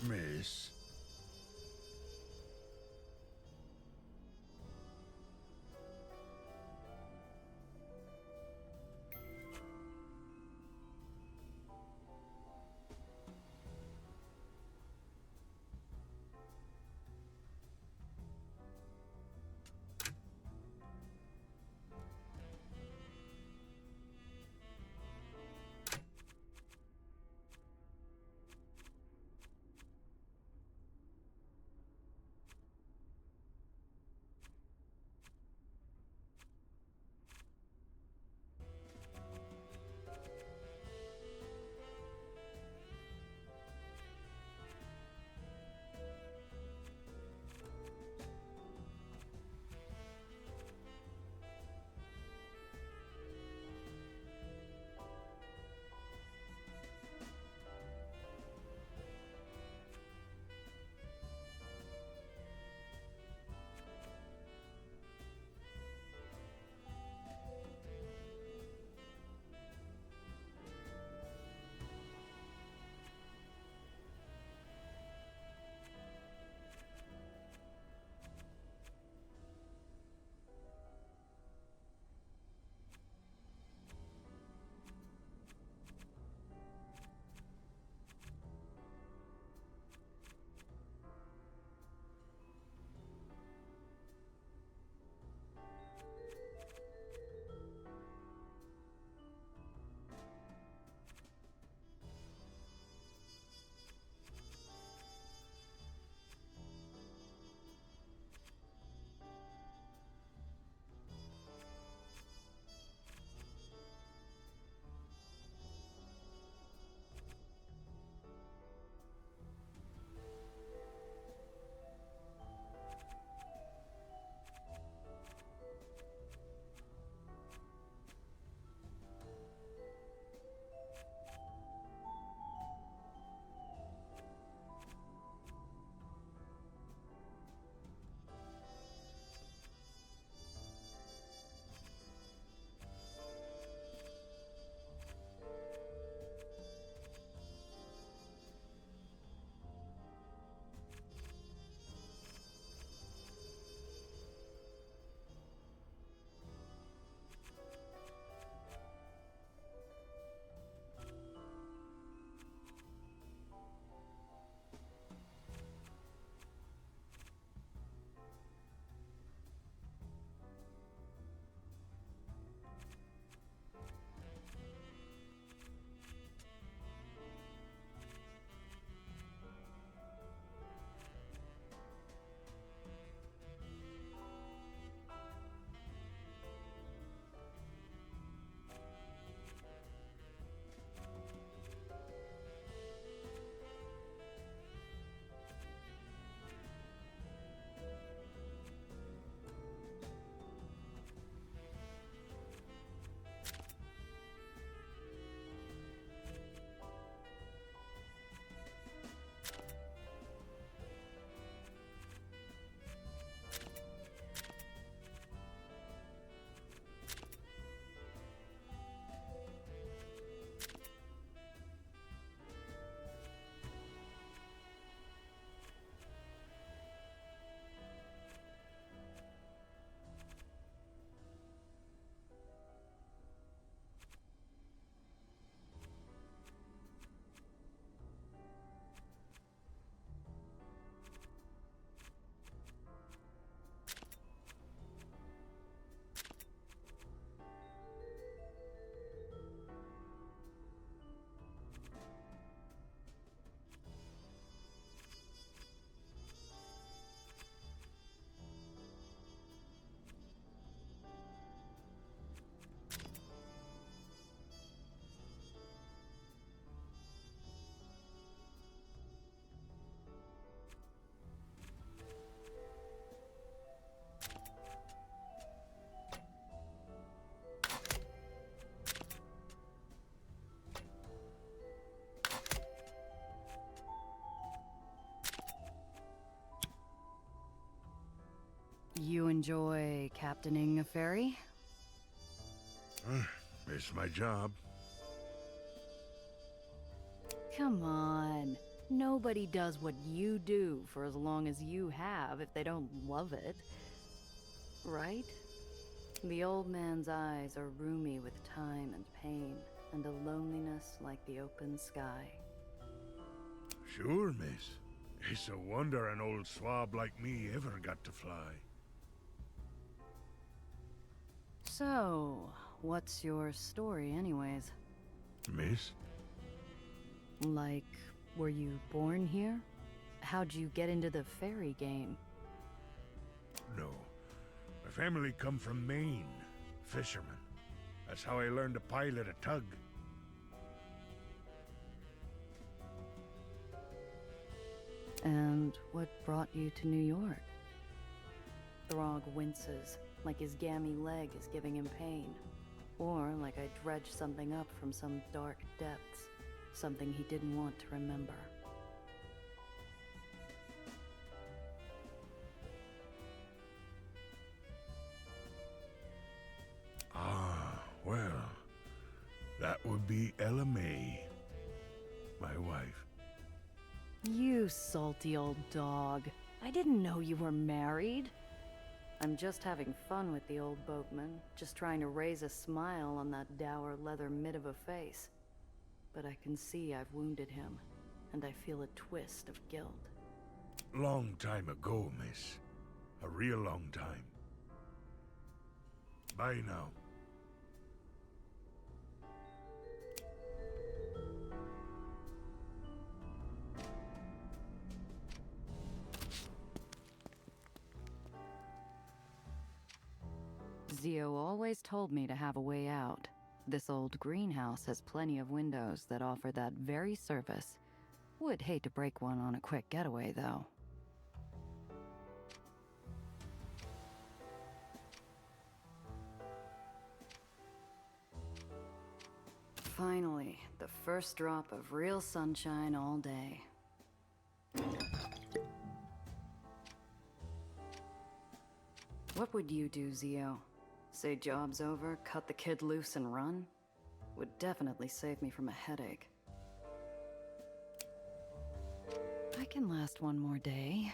Miss. You enjoy captaining a ferry? It's my job. Come on. Nobody nobody does what you do for as long as you have if they don't love it. Right? The old man's eyes are roomy with time and pain, and a loneliness like the open sky. Sure, miss. It's a wonder an old swab like me ever got to fly. So, what's your story anyways? Miss? Like, were you born here? How'd you get into the fairy game? No. My family come from Maine. Fishermen. That's how I learned to pilot a tug. And what brought you to New York? Throg winces, like his gammy leg is giving him pain. Or like I dredged something up from some dark depths. Something he didn't want to remember. Ah, well, that would be Ella May, my wife. You salty old dog. I didn't know you were married. I'm just having fun with the old boatman, just trying to raise a smile on that dour leather mid of a face. But I can see I've wounded him, and I feel a twist of guilt. Long time ago, miss. A real long time. Bye now. Zio always told me to have a way out. This old greenhouse has plenty of windows that offer that very service. Would hate to break one on a quick getaway, though. Finally, the first drop of real sunshine all day. What would you do, Zio? Say job's over, cut the kid loose and run? Would definitely save me from a headache. I can last one more day.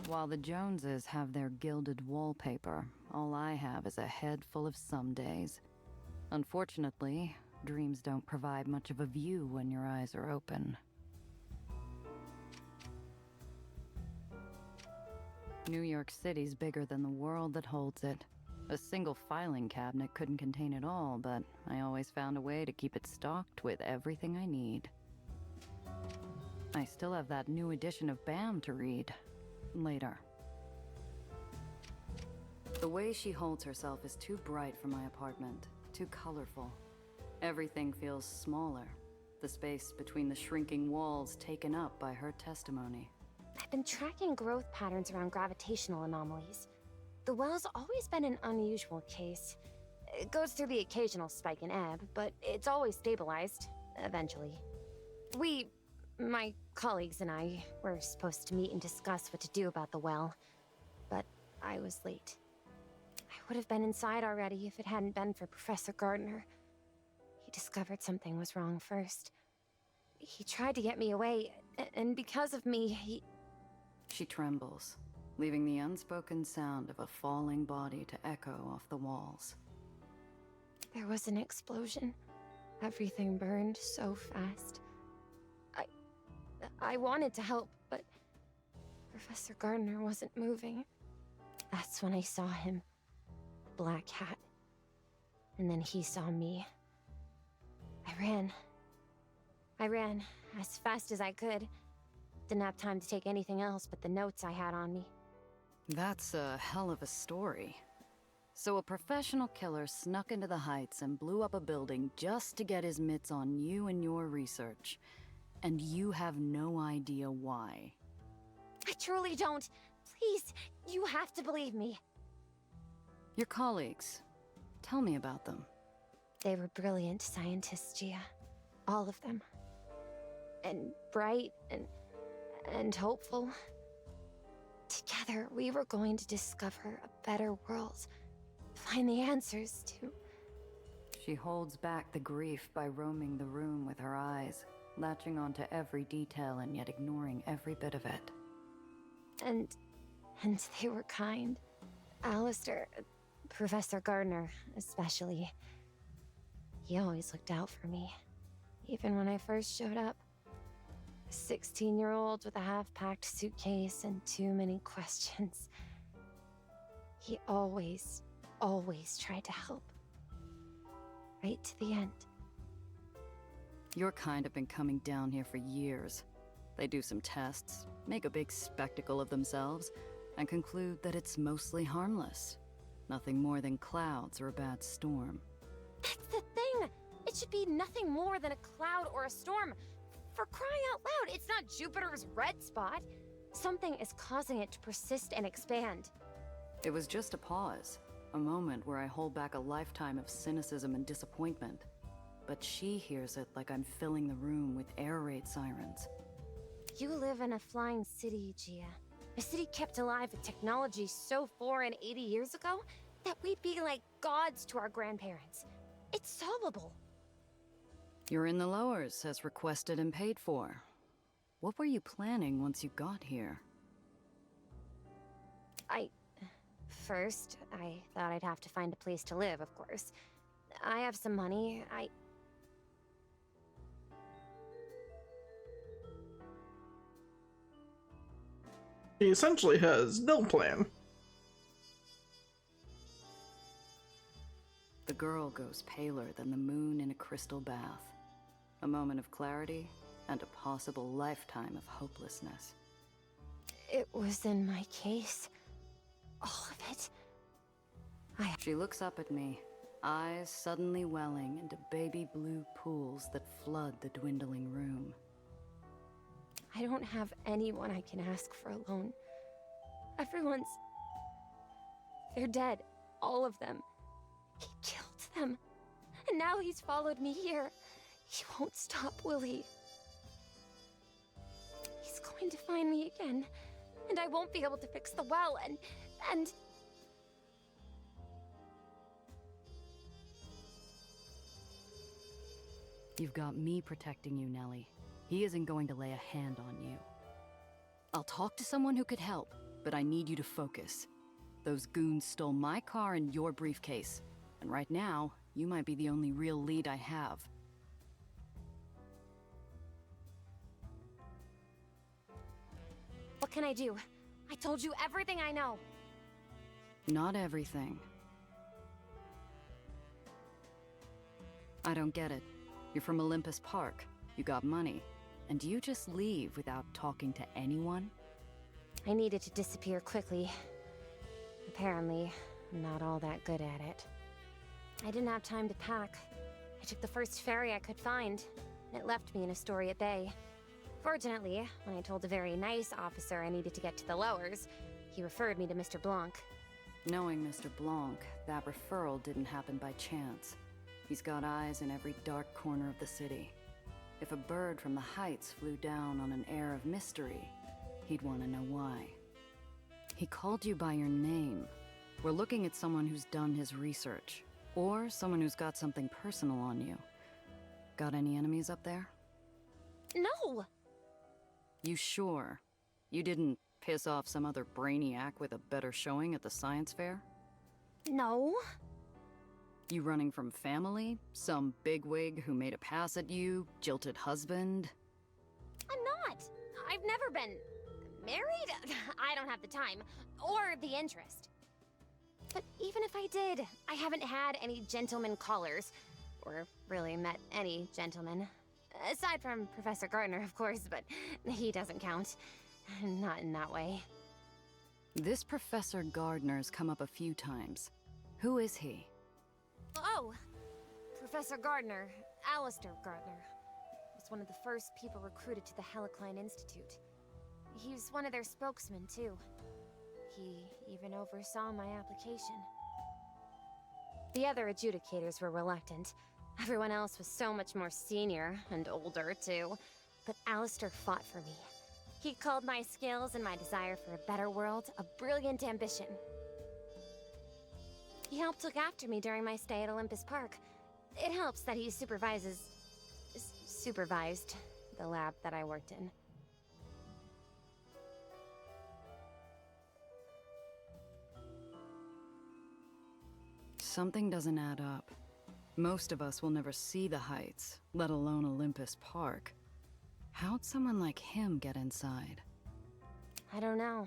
While the Joneses have their gilded wallpaper, all I have is a head full of some days. Unfortunately, dreams don't provide much of a view when your eyes are open. New York City's bigger than the world that holds it. A single filing cabinet couldn't contain it all, but I always found a way to keep it stocked with everything I need. I still have that new edition of BAM to read. Later. The way she holds herself is too bright for my apartment, too colorful. Everything feels smaller, the space between the shrinking walls taken up by her testimony. I've been tracking growth patterns around gravitational anomalies. The well's always been an unusual case. It goes through the occasional spike and ebb, but it's always stabilized, eventually. My colleagues and I were supposed to meet and discuss what to do about the well, but I was late. I would have been inside already if it hadn't been for Professor Gardner. He discovered something was wrong first. He tried to get me away, and because of me, She trembles, leaving the unspoken sound of a falling body to echo off the walls. There was an explosion. Everything burned so fast. I wanted to help, but Professor Gardner wasn't moving. That's when I saw him. The black hat. And then he saw me. I ran as fast as I could. Didn't have time to take anything else but the notes I had on me. That's a hell of a story. So a professional killer snuck into the Heights and blew up a building just to get his mitts on you and your research. And you have no idea why. I truly don't. Please, you have to believe me. Your colleagues. Tell me about them. They were brilliant scientists, Gia. All of them. and bright and hopeful. Together, we were going to discover a better world, find the answers to... She holds back the grief by roaming the room with her eyes, latching onto every detail and yet ignoring every bit of it. And they were kind. Alistair, Professor Gardner, especially. He always looked out for me, even when I first showed up. A 16-year-old with a half-packed suitcase and too many questions. He always tried to help. Right to the end. Your kind have been coming down here for years. They do some tests, make a big spectacle of themselves, and conclude that it's mostly harmless. Nothing more than clouds or a bad storm. That's the thing! It should be nothing more than a cloud or a storm. For crying out loud, it's not Jupiter's red spot. Something is causing it to persist and expand. It was just a pause. A moment where I hold back a lifetime of cynicism and disappointment. But she hears it like I'm filling the room with air raid sirens. You live in a flying city, Gia. A city kept alive with technology so foreign 80 years ago that we'd be like gods to our grandparents. It's solvable. You're in the lowers, as requested and paid for. What were you planning once you got here? First, I thought I'd have to find a place to live, of course. I have some money. He essentially has no plan. The girl goes paler than the moon in a crystal bath. A moment of clarity and a possible lifetime of hopelessness. It was in my case. All of it. She looks up at me, eyes suddenly welling into baby blue pools that flood the dwindling room. I don't have anyone I can ask for a loan. Everyone's... They're dead. All of them. He killed them. And now he's followed me here. He won't stop, will he? He's going to find me again. And I won't be able to fix the well, and... You've got me protecting you, Nellie. He isn't going to lay a hand on you. I'll talk to someone who could help, but I need you to focus. Those goons stole my car and your briefcase. And right now, you might be the only real lead I have. What can I do? I told you everything I know. Not everything. I don't get it. You're from Olympus Park. You got money. And you just leave without talking to anyone? I needed to disappear quickly. Apparently, I'm not all that good at it. I didn't have time to pack. I took the first ferry I could find, and it left me in Astoria Bay. Fortunately, when I told a very nice officer I needed to get to the lowers, he referred me to Mr. Blanc. Knowing Mr. Blanc, that referral didn't happen by chance. He's got eyes in every dark corner of the city. If a bird from the heights flew down on an air of mystery, he'd want to know why. He called you by your name. We're looking at someone who's done his research, or someone who's got something personal on you. Got any enemies up there? No! You sure? You didn't piss off some other brainiac with a better showing at the science fair? No. You running from family? Some bigwig who made a pass at you? Jilted husband? I'm not. I've never been... married? I don't have the time. Or the interest. But even if I did, I haven't had any gentleman callers. Or really met any gentleman. Aside from Professor Gardner, of course, but he doesn't count. Not in that way. This Professor Gardner's come up a few times. Who is he? Oh! Professor Gardner, Alistair Gardner, was one of the first people recruited to the Helicline Institute. He was one of their spokesmen, too. He even oversaw my application. The other adjudicators were reluctant. Everyone else was so much more senior, and older, too. but Alistair fought for me. He called my skills and my desire for a better world a brilliant ambition. He helped look after me during my stay at Olympus Park. It helps that he supervised the lab that I worked in. Something doesn't add up. Most of us will never see the Heights, let alone Olympus Park. How'd someone like him get inside? I don't know.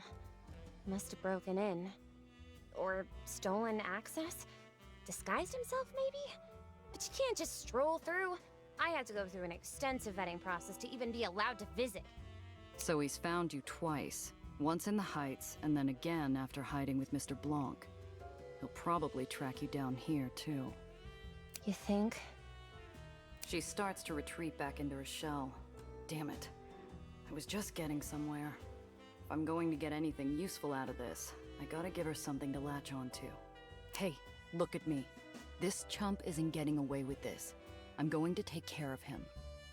Must have broken in. Or stolen access? Disguised himself, maybe? But you can't just stroll through. I had to go through an extensive vetting process to even be allowed to visit. So he's found you twice. Once in the Heights, and then again after hiding with Mr. Blanc. He'll probably track you down here, too. You think? She starts to retreat back into her shell. Damn it. I was just getting somewhere. If I'm going to get anything useful out of this, I gotta give her something to latch onto. Hey, look at me. This chump isn't getting away with this. I'm going to take care of him.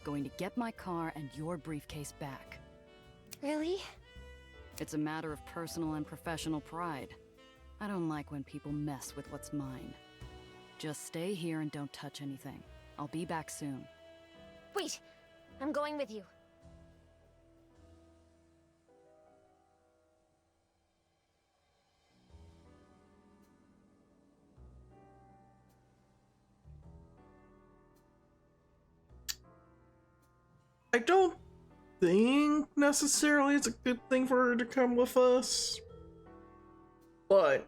Going to get my car and your briefcase back. Really? It's a matter of personal and professional pride. I don't like when people mess with what's mine. Just stay here and don't touch anything. I'll be back soon. Wait! I'm going with you. I don't think necessarily it's a good thing for her to come with us, but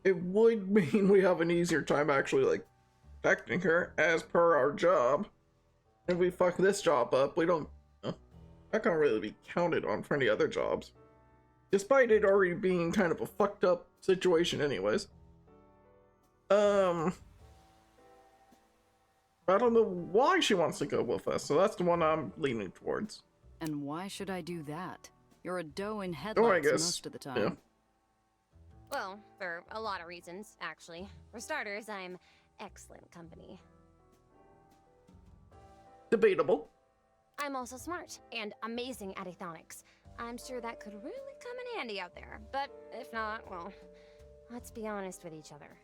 it would mean we have an easier time actually like protecting her as per our job. If we fuck this job up, we don't, that can't really be counted on for any other jobs, despite it already being kind of a fucked up situation anyways. I don't know why she wants to go with us, so that's the one I'm leaning towards. And why should I do that? You're a doe in headlights most of the time. Yeah. Well, for a lot of reasons, actually. For starters, I'm excellent company. Debatable. I'm also smart and amazing at aethonics. I'm sure that could really come in handy out there. But if not, well, let's be honest with each other.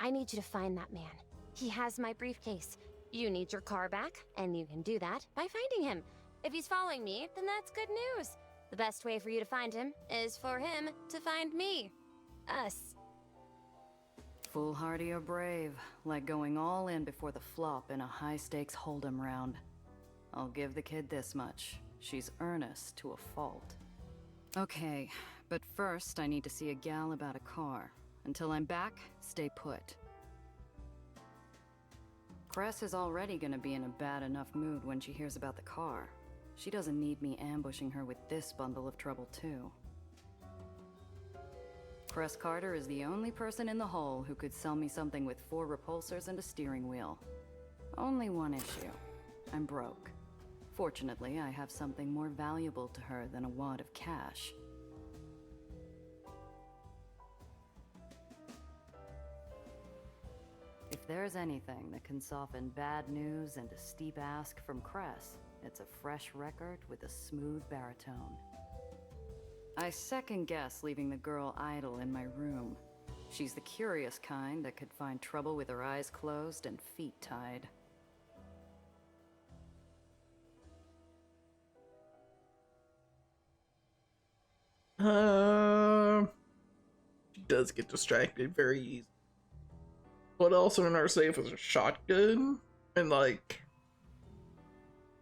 I need you to find that man. He has my briefcase. You need your car back, and you can do that by finding him. If he's following me, then that's good news. The best way for you to find him is for him to find me. Us. Foolhardy or brave, like going all in before the flop in a high-stakes hold'em round. I'll give the kid this much. She's earnest to a fault. Okay, but first I need to see a gal about a car. Until I'm back, stay put. Cress is already gonna be in a bad enough mood when she hears about the car. She doesn't need me ambushing her with this bundle of trouble, too. Cress Carter is the only person in the hole who could sell me something with 4 repulsors and a steering wheel. Only one issue. I'm broke. Fortunately, I have something more valuable to her than a wad of cash. If there's anything that can soften bad news and a steep ask from Cress, it's a fresh record with a smooth baritone. I second guess leaving the girl idle in my room. She's the curious kind that could find trouble with her eyes closed and feet tied. She does get distracted very easy. But also in our safe is a shotgun, and like,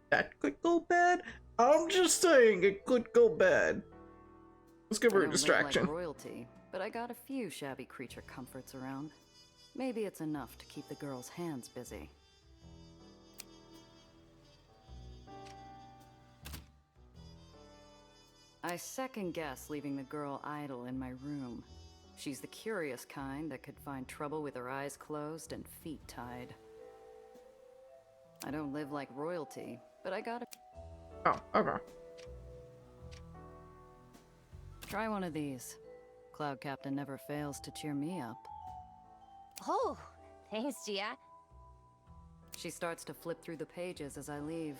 that could go bad. I'm just saying it could go bad. Let's give her a distraction. I don't live like royalty, but I got a few shabby creature comforts around. Maybe it's enough to keep the girl's hands busy. I second guess leaving the girl idle in my room. She's the curious kind that could find trouble with her eyes closed and feet tied. I don't live like royalty, but I got a... Oh, okay. Try one of these. Cloud Captain never fails to cheer me up. Oh, thanks, Gia. She starts to flip through the pages as I leave,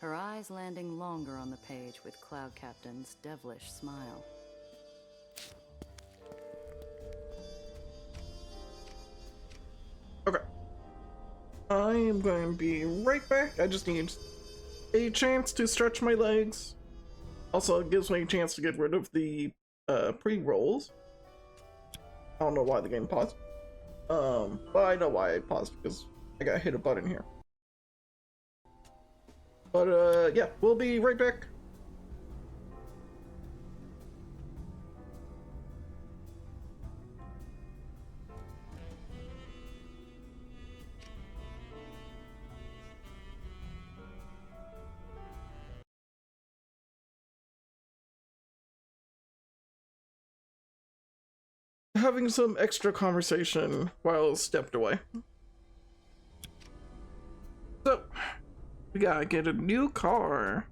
her eyes landing longer on the page with Cloud Captain's devilish smile. Okay. I am going to be right back. I just need a chance to stretch my legs. Also, it gives me a chance to get rid of the pre-rolls. I don't know why the game paused. But I know why I paused, because I gotta hit a button here. But yeah, we'll be right back. Having some extra conversation while stepped away. So, we gotta get a new car.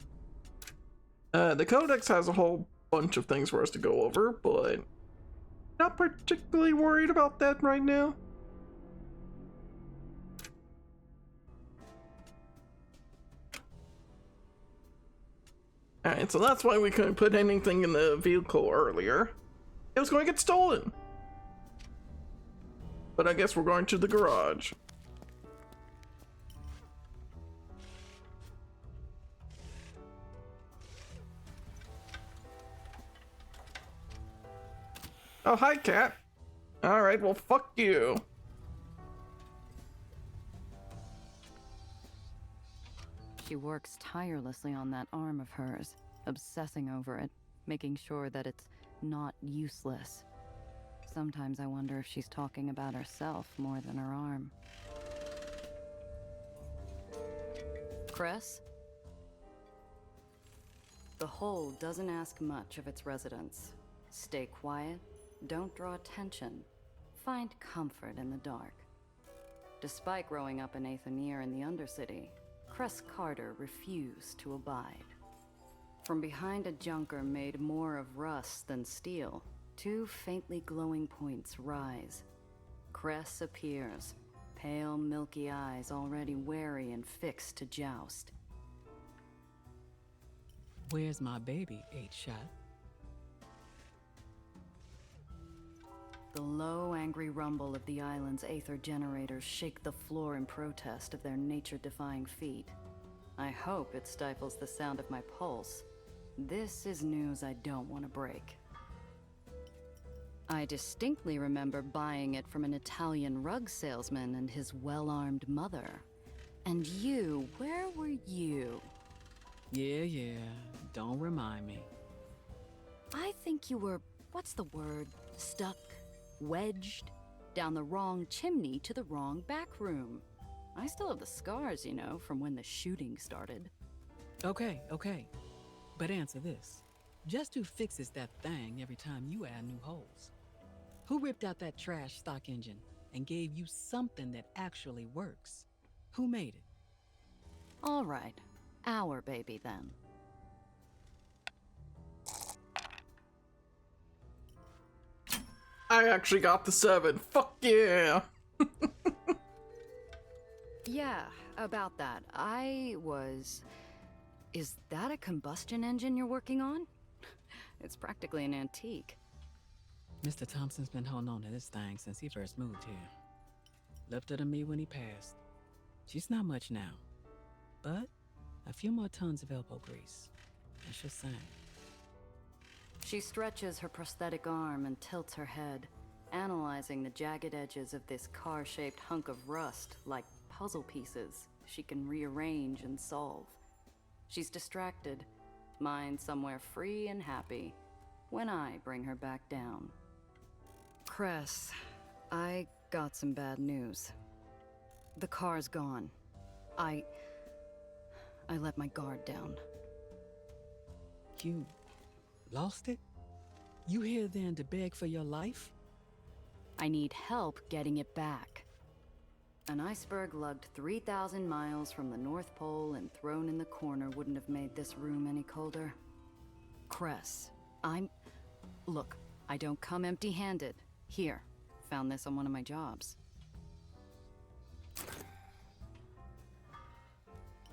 The Codex has a whole bunch of things for us to go over, but not particularly worried about that right now. Alright, so that's why we couldn't put anything in the vehicle earlier. It was going to get stolen. But I guess we're going to the garage. Oh, hi, cat. Alright, well, fuck you. She works tirelessly on that arm of hers, obsessing over it, making sure that it's not useless. Sometimes I wonder if she's talking about herself more than her arm. Chris? The hole doesn't ask much of its residents. Stay quiet, don't draw attention, find comfort in the dark. Despite growing up in Aether Iron in the Undercity, Cress Carter refused to abide. From behind a junker made more of rust than steel, two faintly glowing points rise. Cress appears, pale, milky eyes already wary and fixed to joust. Where's my baby, 8-Shot? The low, angry rumble of the island's Aether generators shake the floor in protest of their nature-defying feat. I hope it stifles the sound of my pulse. This is news I don't want to break. I distinctly remember buying it from an Italian rug salesman and his well-armed mother. And you, where were you? Yeah, don't remind me. I think you were, what's the word, stuck, wedged, down the wrong chimney to the wrong back room. I still have the scars, you know, from when the shooting started. Okay. But answer this. Just who fixes that thing every time you add new holes? Who ripped out that trash stock engine and gave you something that actually works? Who made it? All right, our baby then. I actually got the 7. Fuck yeah! Yeah, about that. Is that a combustion engine you're working on? It's practically an antique. Mr. Thompson's been holding on to this thing since he first moved here. Left her to me when he passed. She's not much now, but a few more tons of elbow grease, and she'll sing. She stretches her prosthetic arm and tilts her head, analyzing the jagged edges of this car-shaped hunk of rust like puzzle pieces she can rearrange and solve. She's distracted, mind somewhere free and happy, when I bring her back down. Cress, I got some bad news. The car's gone. I let my guard down. You lost it? You here then to beg for your life? I need help getting it back. An iceberg lugged 3,000 miles from the North Pole and thrown in the corner wouldn't have made this room any colder. Cress, Look, I don't come empty-handed. Here, found this on one of my jobs.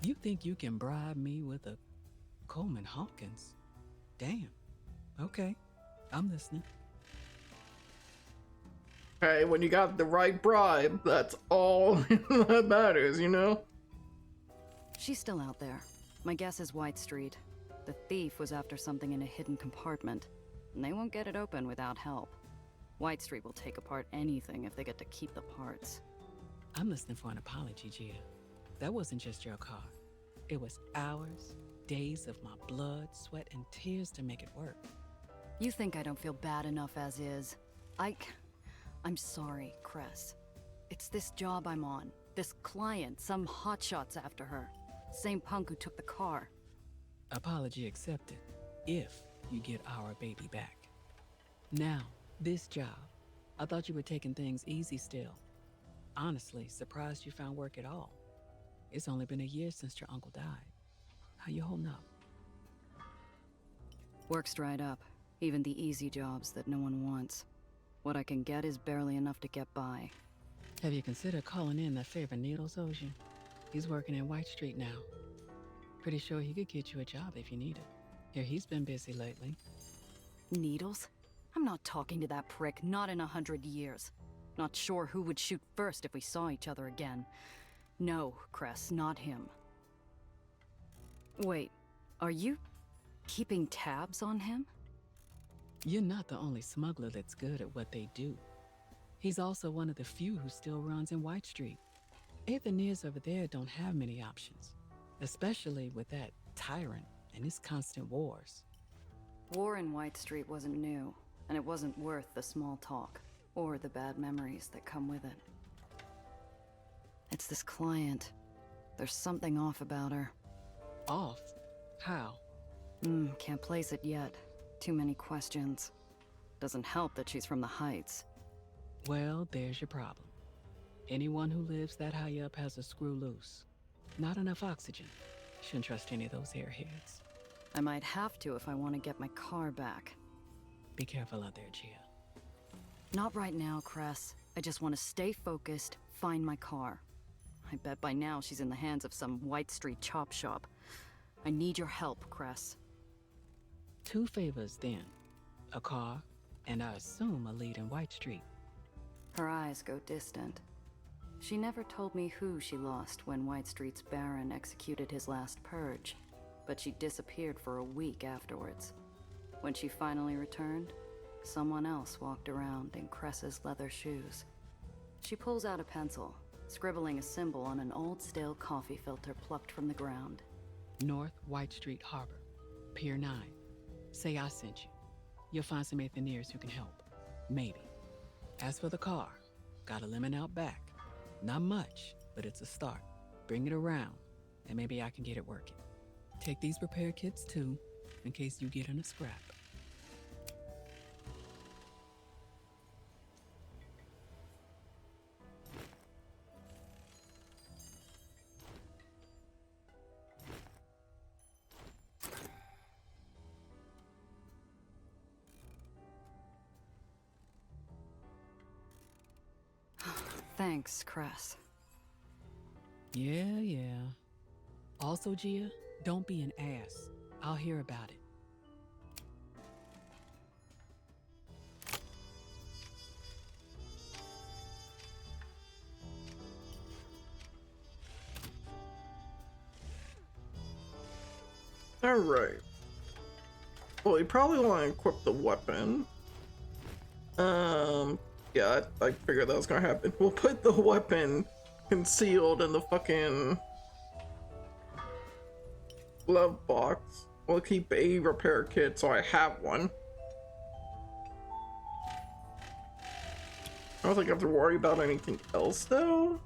You think you can bribe me with a Coleman Hawkins? Damn. Okay, I'm listening. Hey, when you got the right bribe, that's all that matters, you know? She's still out there. My guess is White Street. The thief was after something in a hidden compartment, and they won't get it open without help. White Street will take apart anything if they get to keep the parts. I'm listening for an apology, Gia. That wasn't just your car. It was hours, days of my blood, sweat, and tears to make it work. You think I don't feel bad enough as is? I'm sorry, Cress. It's this job I'm on. This client, some hotshot's after her. Same punk who took the car. Apology accepted, if you get our baby back. Now, this job. I thought you were taking things easy still. Honestly, surprised you found work at all. It's only been a year since your uncle died. How you holding up? Work's dried up. Even the easy jobs that no one wants. What I can get is barely enough to get by. Have you considered calling in that favor Needles owes you? He's working in White Street now. Pretty sure he could get you a job if you need it. Here, he's been busy lately. Needles? I'm not talking to that prick, not in 100 years. Not sure who would shoot first if we saw each other again. No, Cress, not him. Wait, are you keeping tabs on him? You're not the only smuggler that's good at what they do. He's also one of the few who still runs in White Street. Aether over there don't have many options, especially with that tyrant and his constant wars. War in White Street wasn't new, and it wasn't worth the small talk, or the bad memories that come with it. It's this client. There's something off about her. Off? How? Can't place it yet. Too many questions. Doesn't help that she's from the Heights. Well, there's your problem. Anyone who lives that high up has a screw loose. Not enough oxygen. Shouldn't trust any of those airheads. I might have to if I want to get my car back. Be careful out there, Gia. Not right now, Cress. I just want to stay focused, find my car. I bet by now she's in the hands of some White Street chop shop. I need your help, Cress. 2 favors, then. A car, and I assume a lead in White Street. Her eyes go distant. She never told me who she lost when White Street's Baron executed his last purge, but she disappeared for a week afterwards. When she finally returned, someone else walked around in Cress's leather shoes. She pulls out a pencil, scribbling a symbol on an old stale coffee filter plucked from the ground. North White Street Harbor, Pier 9. Say I sent you. You'll find some Aether who can help. Maybe. As for the car, got a lemon out back. Not much, but it's a start. Bring it around, and maybe I can get it working. Take these repair kits too, in case you get in a scrap. Thanks, Cress. Yeah. Also, Gia, don't be an ass. I'll hear about it. Alright. Well, you probably want to equip the weapon. Yeah, I figured that was gonna happen. We'll put the weapon concealed in the fucking glove box. We'll keep a repair kit so I have one. I don't think I have to worry about anything else though.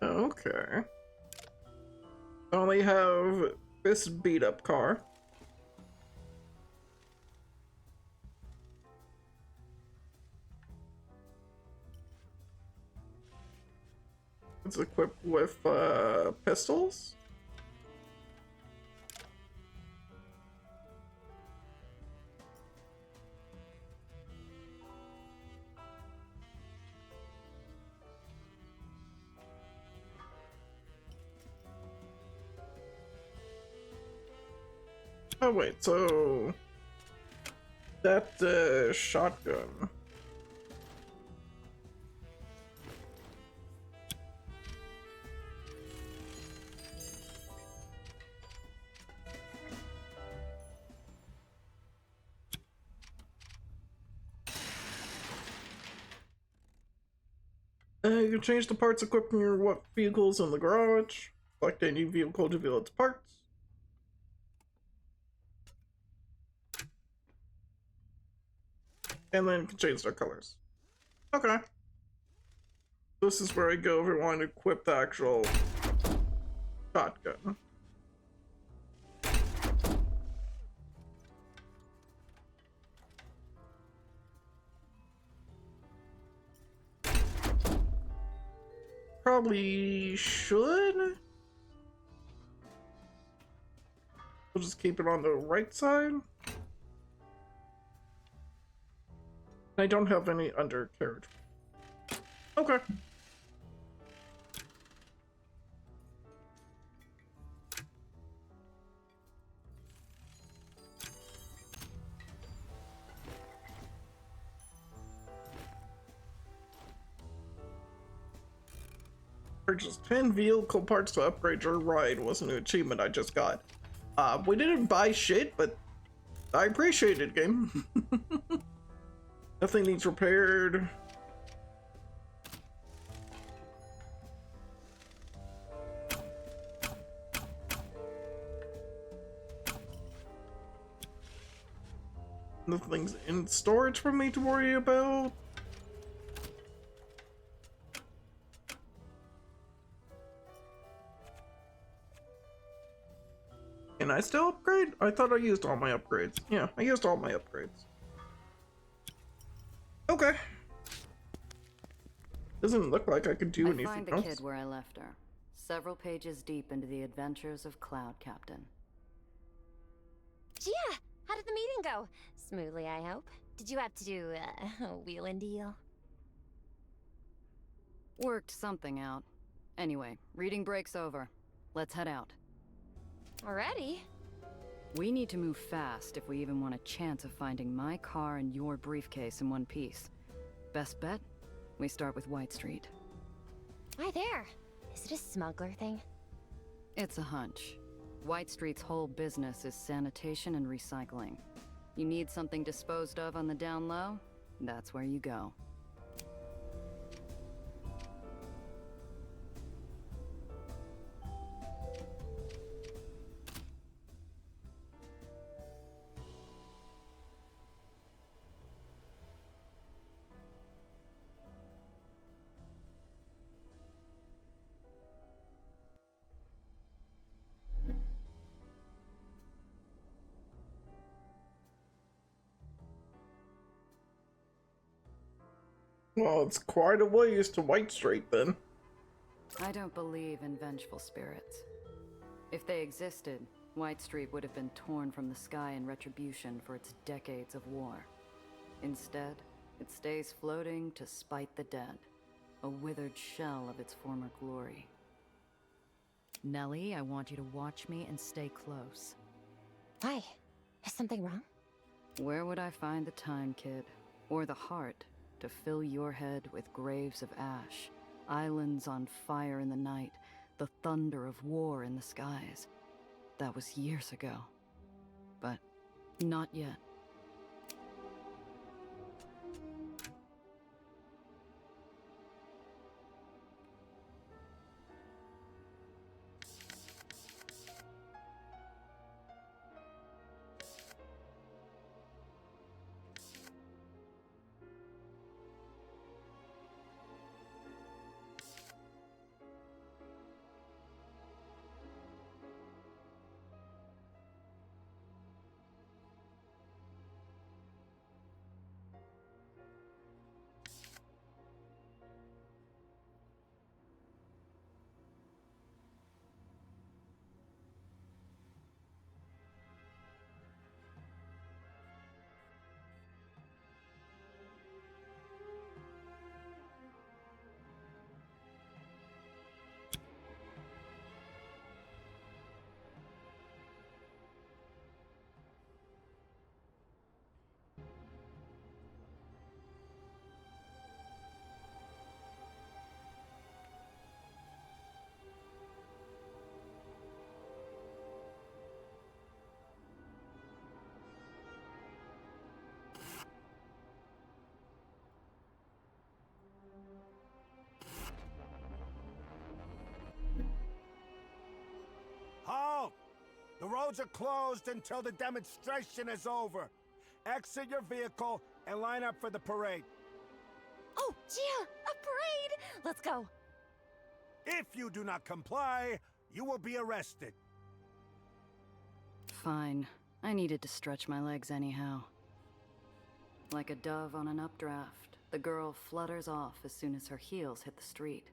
Okay. I only have this beat up car. It's equipped with pistols. Oh wait, so that shotgun. You can change the parts equipped in your vehicles in the garage. Select any vehicle to view its parts. And then you can change their colors. Okay. This is where I go if I want to equip the actual shotgun. Probably should. We'll just keep it on the right side. I don't have any undercarriage. Okay. Purchase 10 vehicle parts to upgrade your ride was a new achievement I just got. We didn't buy shit, but I appreciate it, game. Nothing needs repaired. Nothing's in storage for me to worry about. Can I still upgrade? I thought I used all my upgrades. Yeah, I used all my upgrades. Okay. Doesn't look like I could do anything else. I find the kid where I left her. Several pages deep into the adventures of Cloud Captain. Gia, how did the meeting go? Smoothly, I hope. Did you have to do a wheel and deal? Worked something out. Anyway, reading break's over. Let's head out. Already? We need to move fast if we even want a chance of finding my car and your briefcase in one piece. Best bet? We start with White Street. Why there? Is it a smuggler thing? It's a hunch. White Street's whole business is sanitation and recycling. You need something disposed of on the down low? That's where you go. Well, it's quite a ways to White Street then. I don't believe in vengeful spirits. If they existed, White Street would have been torn from the sky in retribution for its decades of war. Instead, it stays floating to spite the dead, a withered shell of its former glory. Nellie, I want you to watch me and stay close. Why? Is something wrong? Where would I find the time, kid? Or the heart to fill your head with graves of ash, islands on fire in the night, the thunder of war in the skies? That was years ago. But not yet. roads are closed until the demonstration is over. Exit your vehicle and line up for the parade. Oh, Gia, a parade! Let's go. If you do not comply, you will be arrested. Fine. I needed to stretch my legs anyhow. Like a dove on an updraft, the girl flutters off as soon as her heels hit the street,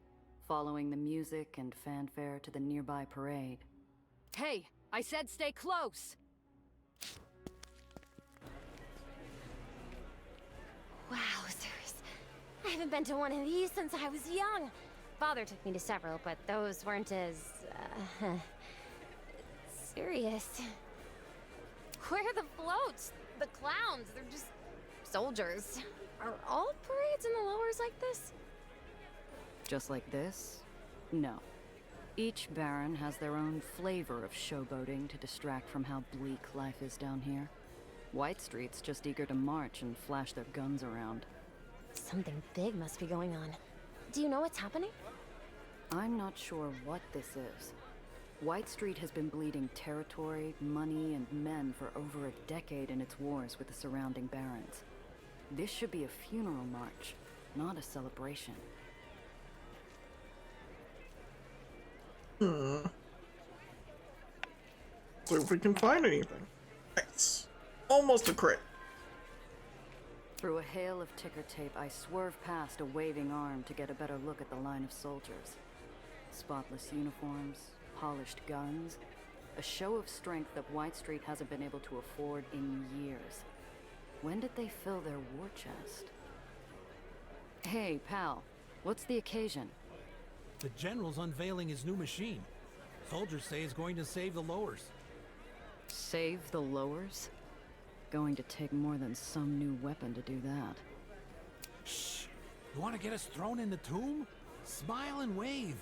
following the music and fanfare to the nearby parade. Hey, I said stay close! Wowzers. I haven't been to one of these since I was young. Father took me to several, but those weren't as, serious. Where are the floats? The clowns? They're just soldiers. Are all parades in the lowers like this? Just like this? No. Each Baron has their own flavor of showboating to distract from how bleak life is down here. White Street's just eager to march and flash their guns around. Something big must be going on. Do you know what's happening? I'm not sure what this is. White Street has been bleeding territory, money, and men for over a decade in its wars with the surrounding barons. This should be a funeral march, not a celebration. See if we can find anything. Nice. Almost a crit. Through a hail of ticker tape, I swerve past a waving arm to get a better look at the line of soldiers. Spotless uniforms, polished guns, a show of strength that White Street hasn't been able to afford in years. When did they fill their war chest? Hey, pal, what's the occasion? The General's unveiling his new machine. Soldiers say it's going to save the lowers. Save the lowers? Going to take more than some new weapon to do that. Shh! You want to get us thrown in the tomb? Smile and wave.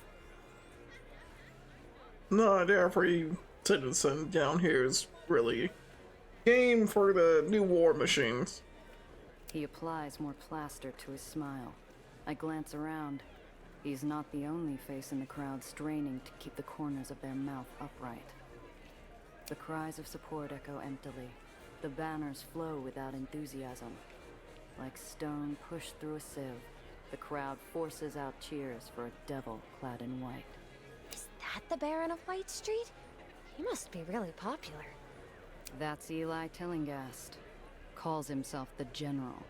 Not every citizen down here is really game for the new war machines. He applies more plaster to his smile. I glance around. He's not the only face in the crowd straining to keep the corners of their mouth upright. The cries of support echo emptily. The banners flow without enthusiasm. Like stone pushed through a sieve, the crowd forces out cheers for a devil clad in white. Is that the Baron of White Street? He must be really popular. That's Eli Tillingast. Calls himself the General.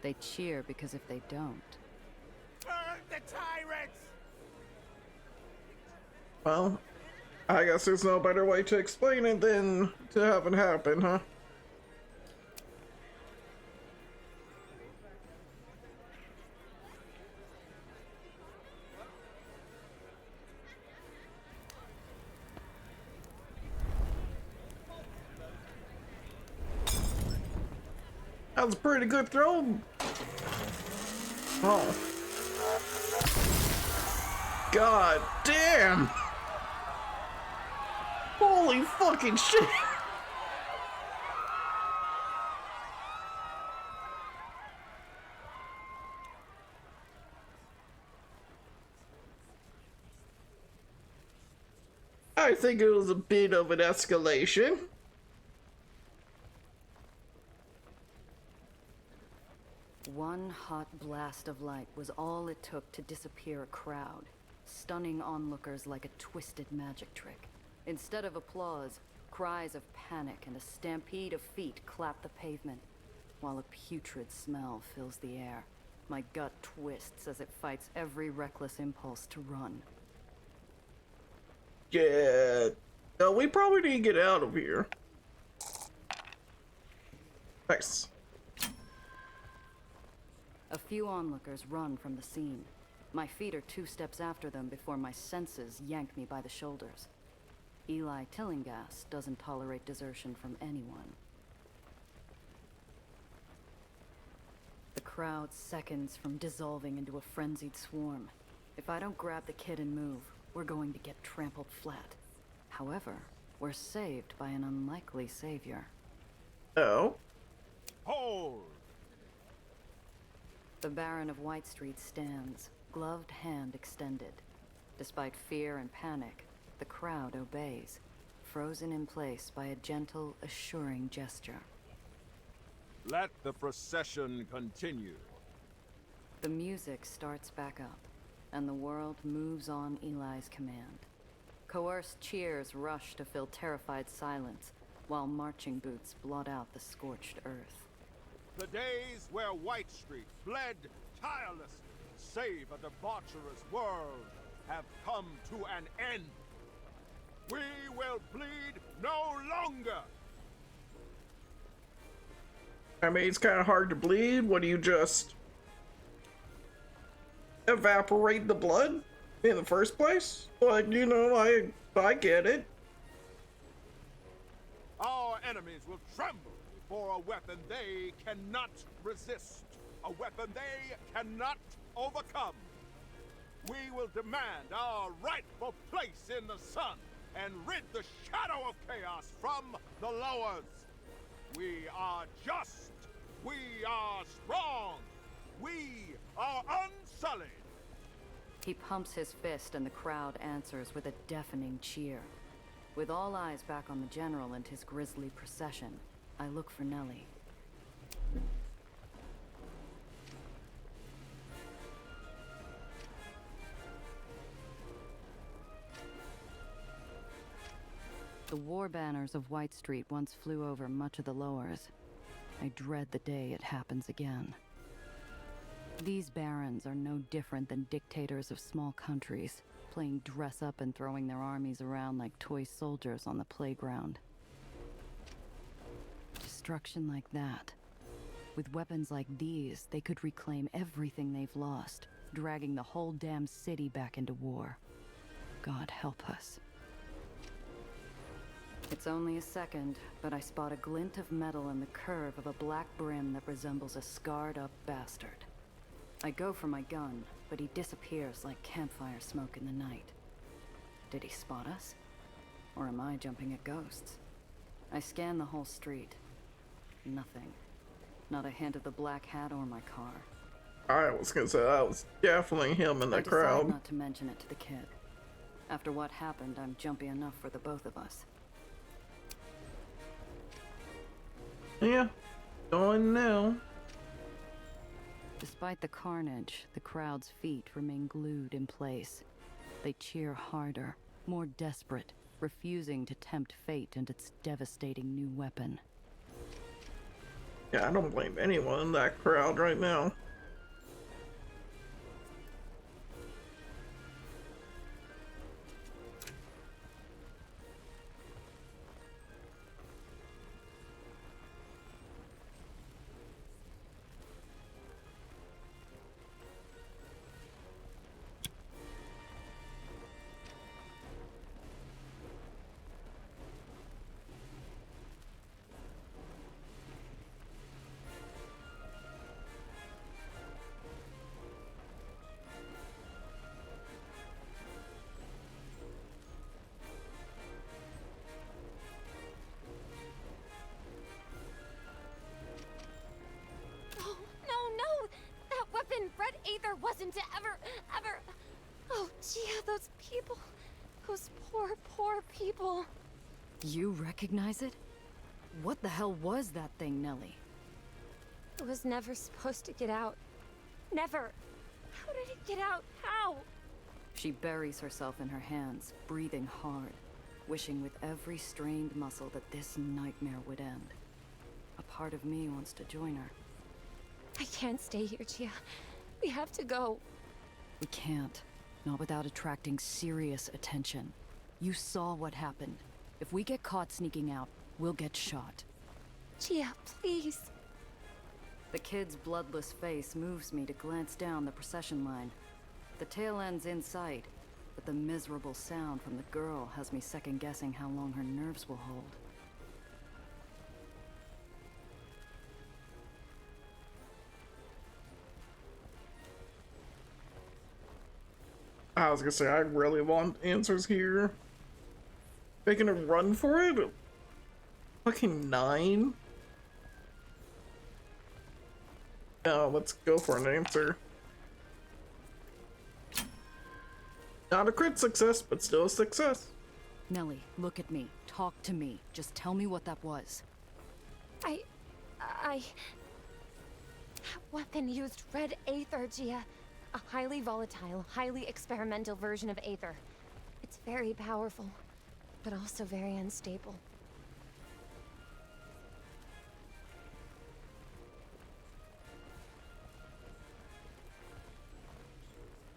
They cheer because if they don't... Burn the tyrants! Well, I guess there's no better way to explain it than to have it happen, huh? That was a pretty good throw. Oh. God damn. Holy fucking shit. I think it was a bit of an escalation. One hot blast of light was all it took to disappear a crowd, stunning onlookers like a twisted magic trick. Instead of applause, cries of panic and a stampede of feet clap the pavement, while a putrid smell fills the air. My gut twists as it fights every reckless impulse to run. Yeah, we probably need to get out of here. Nice. A few onlookers run from the scene. My feet are 2 steps after them before my senses yank me by the shoulders. Eli Tillingast doesn't tolerate desertion from anyone. The crowd seconds from dissolving into a frenzied swarm. If I don't grab the kid and move, we're going to get trampled flat. However, we're saved by an unlikely savior. Oh? Hold! The Baron of White Street stands, gloved hand extended. Despite fear and panic, the crowd obeys. frozen in place by a gentle, assuring gesture. Let the procession continue. The music starts back up, and the world moves on Eli's command. Coerced cheers rush to fill terrified silence, while marching boots blot out the scorched earth. The days where White Street bled tirelessly to save a debaucherous world have come to an end. We will bleed no longer! I mean, it's kind of hard to bleed. What do you just evaporate the blood in the first place? Like, you know, I get it. Our enemies will tremble before a weapon they cannot resist, a weapon they cannot overcome. We will demand our rightful place in the sun and rid the shadow of chaos from the lowers. We are just. We are strong. We are unsullied. He pumps his fist and the crowd answers with a deafening cheer. With all eyes back on the general and his grisly procession, I look for Nellie. The war banners of White Street once flew over much of the lowers. I dread the day it happens again. These barons are no different than dictators of small countries, playing dress-up and throwing their armies around like toy soldiers on the playground. Destruction like that. With weapons like these, they could reclaim everything they've lost, dragging the whole damn city back into war. God help us. It's only a second, but I spot a glint of metal in the curve of a black brim that resembles a scarred-up bastard. I go for my gun, but he disappears like campfire smoke in the night. Did he spot us? Or am I jumping at ghosts? I scan the whole street. Nothing. Not a hint of the black hat or my car. I was gonna say that was definitely him in the I decide crowd. not to mention it to the kid. After what happened, I'm jumpy enough for the both of us. Yeah, going now. Despite the carnage, the crowd's feet remain glued in place. They cheer harder, more desperate, refusing to tempt fate and its devastating new weapon. Yeah, I don't blame anyone in that crowd right now. Red Aether wasn't to ever... Oh, Gia, those people. Those poor people. You recognize it? What the hell was that thing, Nellie? It was never supposed to get out. Never. How did it get out? How? She buries herself in her hands, breathing hard, wishing with every strained muscle that this nightmare would end. A part of me wants to join her. I can't stay here, Gia. We have to go. We can't. Not without attracting serious attention. You saw what happened. If we get caught sneaking out, we'll get shot. Gia, please. The kid's bloodless face moves me to glance down the procession line. The tail end's in sight, but the miserable sound from the girl has me second-guessing how long her nerves will hold. I was gonna say, I really want answers here. Making a run for it? Fucking 9? No, let's go for an answer. Not a crit success, but still a success. Nellie, look at me. talk to me. Just tell me what that was. That weapon used red Aether, Gia. A highly volatile, highly experimental version of Aether. It's very powerful, but also very unstable.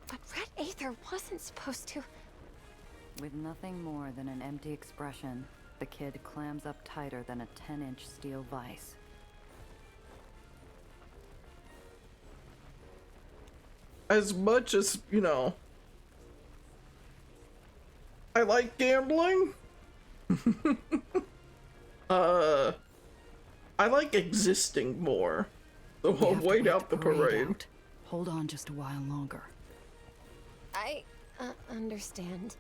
But red Aether wasn't supposed to... With nothing more than an empty expression, the kid clams up tighter than a 10-inch steel vise. As much as, you know, I like gambling, I like existing more. So I'll wait out the parade. Hold on just a while longer. I understand.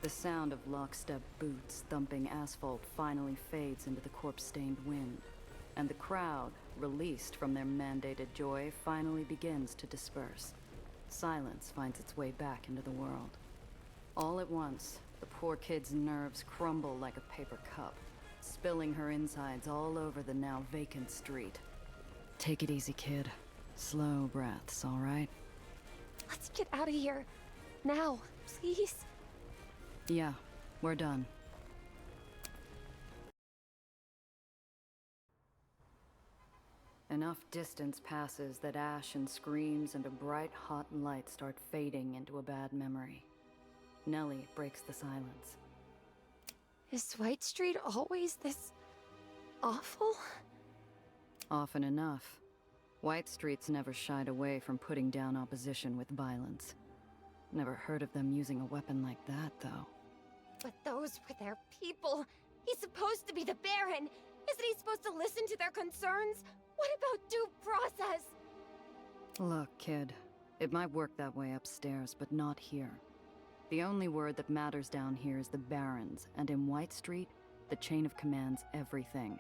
The sound of lockstep boots thumping asphalt finally fades into the corpse-stained wind, and the crowd, released from their mandated joy, finally begins to disperse. Silence finds its way back into the world. All at once, the poor kid's nerves crumble like a paper cup, spilling her insides all over the now vacant street. Take it easy, kid. Slow breaths, all right? Let's get out of here. Now, please. Yeah, we're done. Enough distance passes that ash and screams and a bright, hot light start fading into a bad memory. Nellie breaks the silence. Is White Street always this... awful? Often enough. White Street's never shied away from putting down opposition with violence. Never heard of them using a weapon like that, though. But those were their people. He's supposed to be the Baron. Isn't he supposed to listen to their concerns? What about due process? Look, kid. It might work that way upstairs, but not here. The only word that matters down here is the Barons, and in White Street, the chain of command's everything.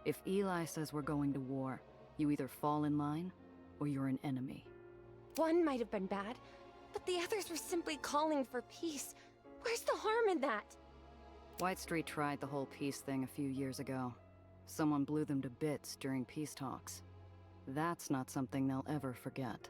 If Eli says we're going to war, you either fall in line, or you're an enemy. One might have been bad, but the others were simply calling for peace. Where's the harm in that? White Street tried the whole peace thing a few years ago. Someone blew them to bits during peace talks. That's not something they'll ever forget.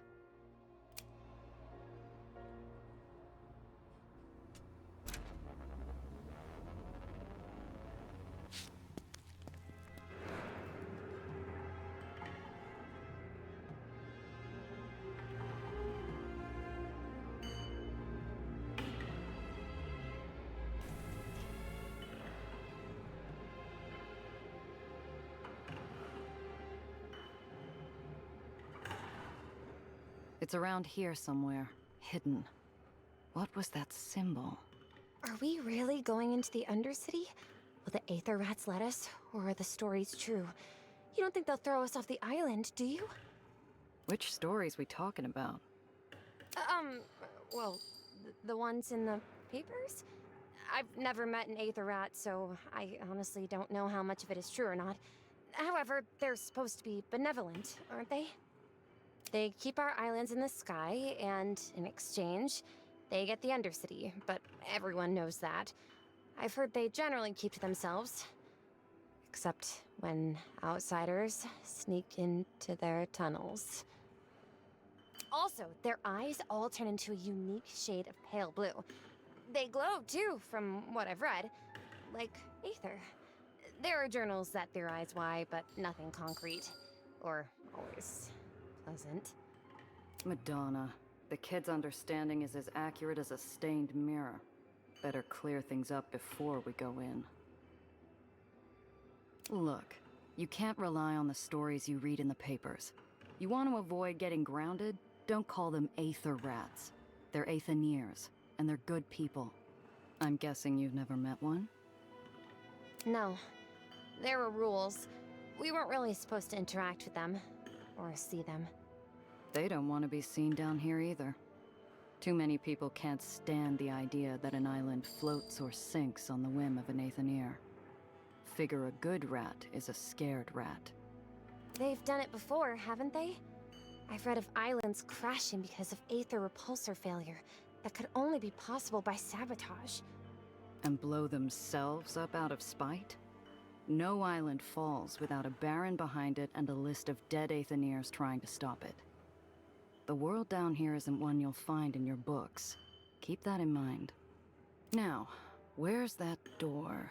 It's around here somewhere, hidden. What was that symbol? Are we really going into the Undercity? Will the Aether Rats let us, or are the stories true? You don't think they'll throw us off the island, do you? Which stories we talking about? Well, the ones in the papers? I've never met an Aether Rat, so I honestly don't know how much of it is true or not. However, they're supposed to be benevolent, aren't they? They keep our islands in the sky, and in exchange, they get the Undercity, but everyone knows that. I've heard they generally keep to themselves. Except when outsiders sneak into their tunnels. Also, their eyes all turn into a unique shade of pale blue. They glow, too, from what I've read. Like Aether. There are journals that theorize why, but nothing concrete. Or always pleasant. Madonna. The kid's understanding is as accurate as a stained mirror. Better clear things up before we go in. Look, you can't rely on the stories you read in the papers. You want to avoid getting grounded? Don't call them Aether Rats. They're Aethaniers, and they're good people. I'm guessing you've never met one? No. There were rules. We weren't really supposed to interact with them. Or see them. They don't want to be seen down here either. Too many people can't stand the idea that an island floats or sinks on the whim of an Aethanier. Figure a good rat is a scared rat. They've done it before, haven't they? I've read of islands crashing because of Aether repulsor failure that could only be possible by sabotage. And blow themselves up out of spite? No island falls without a baron behind it and a list of dead Aetherians trying to stop it. The world down here isn't one you'll find in your books. Keep that in mind. Now, where's that door?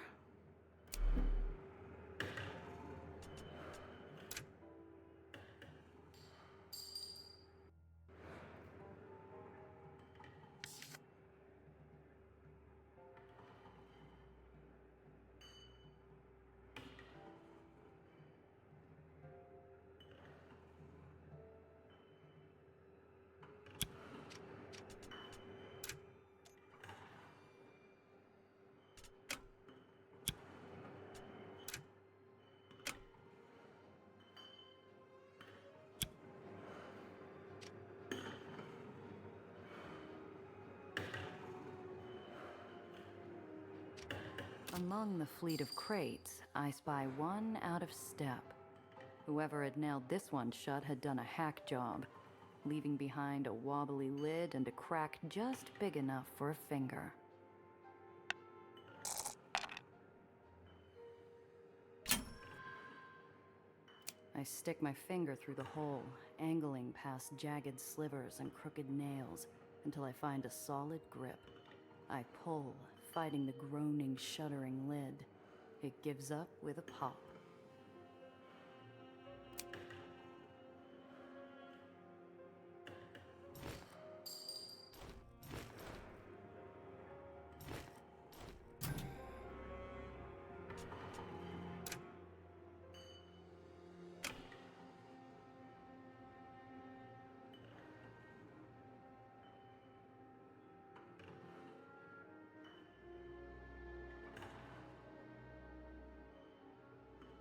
Among the fleet of crates, I spy one out of step. Whoever had nailed this one shut had done a hack job, leaving behind a wobbly lid and a crack just big enough for a finger. I stick my finger through the hole, angling past jagged slivers and crooked nails until I find a solid grip. I pull, fighting the groaning, shuddering lid. It gives up with a pop.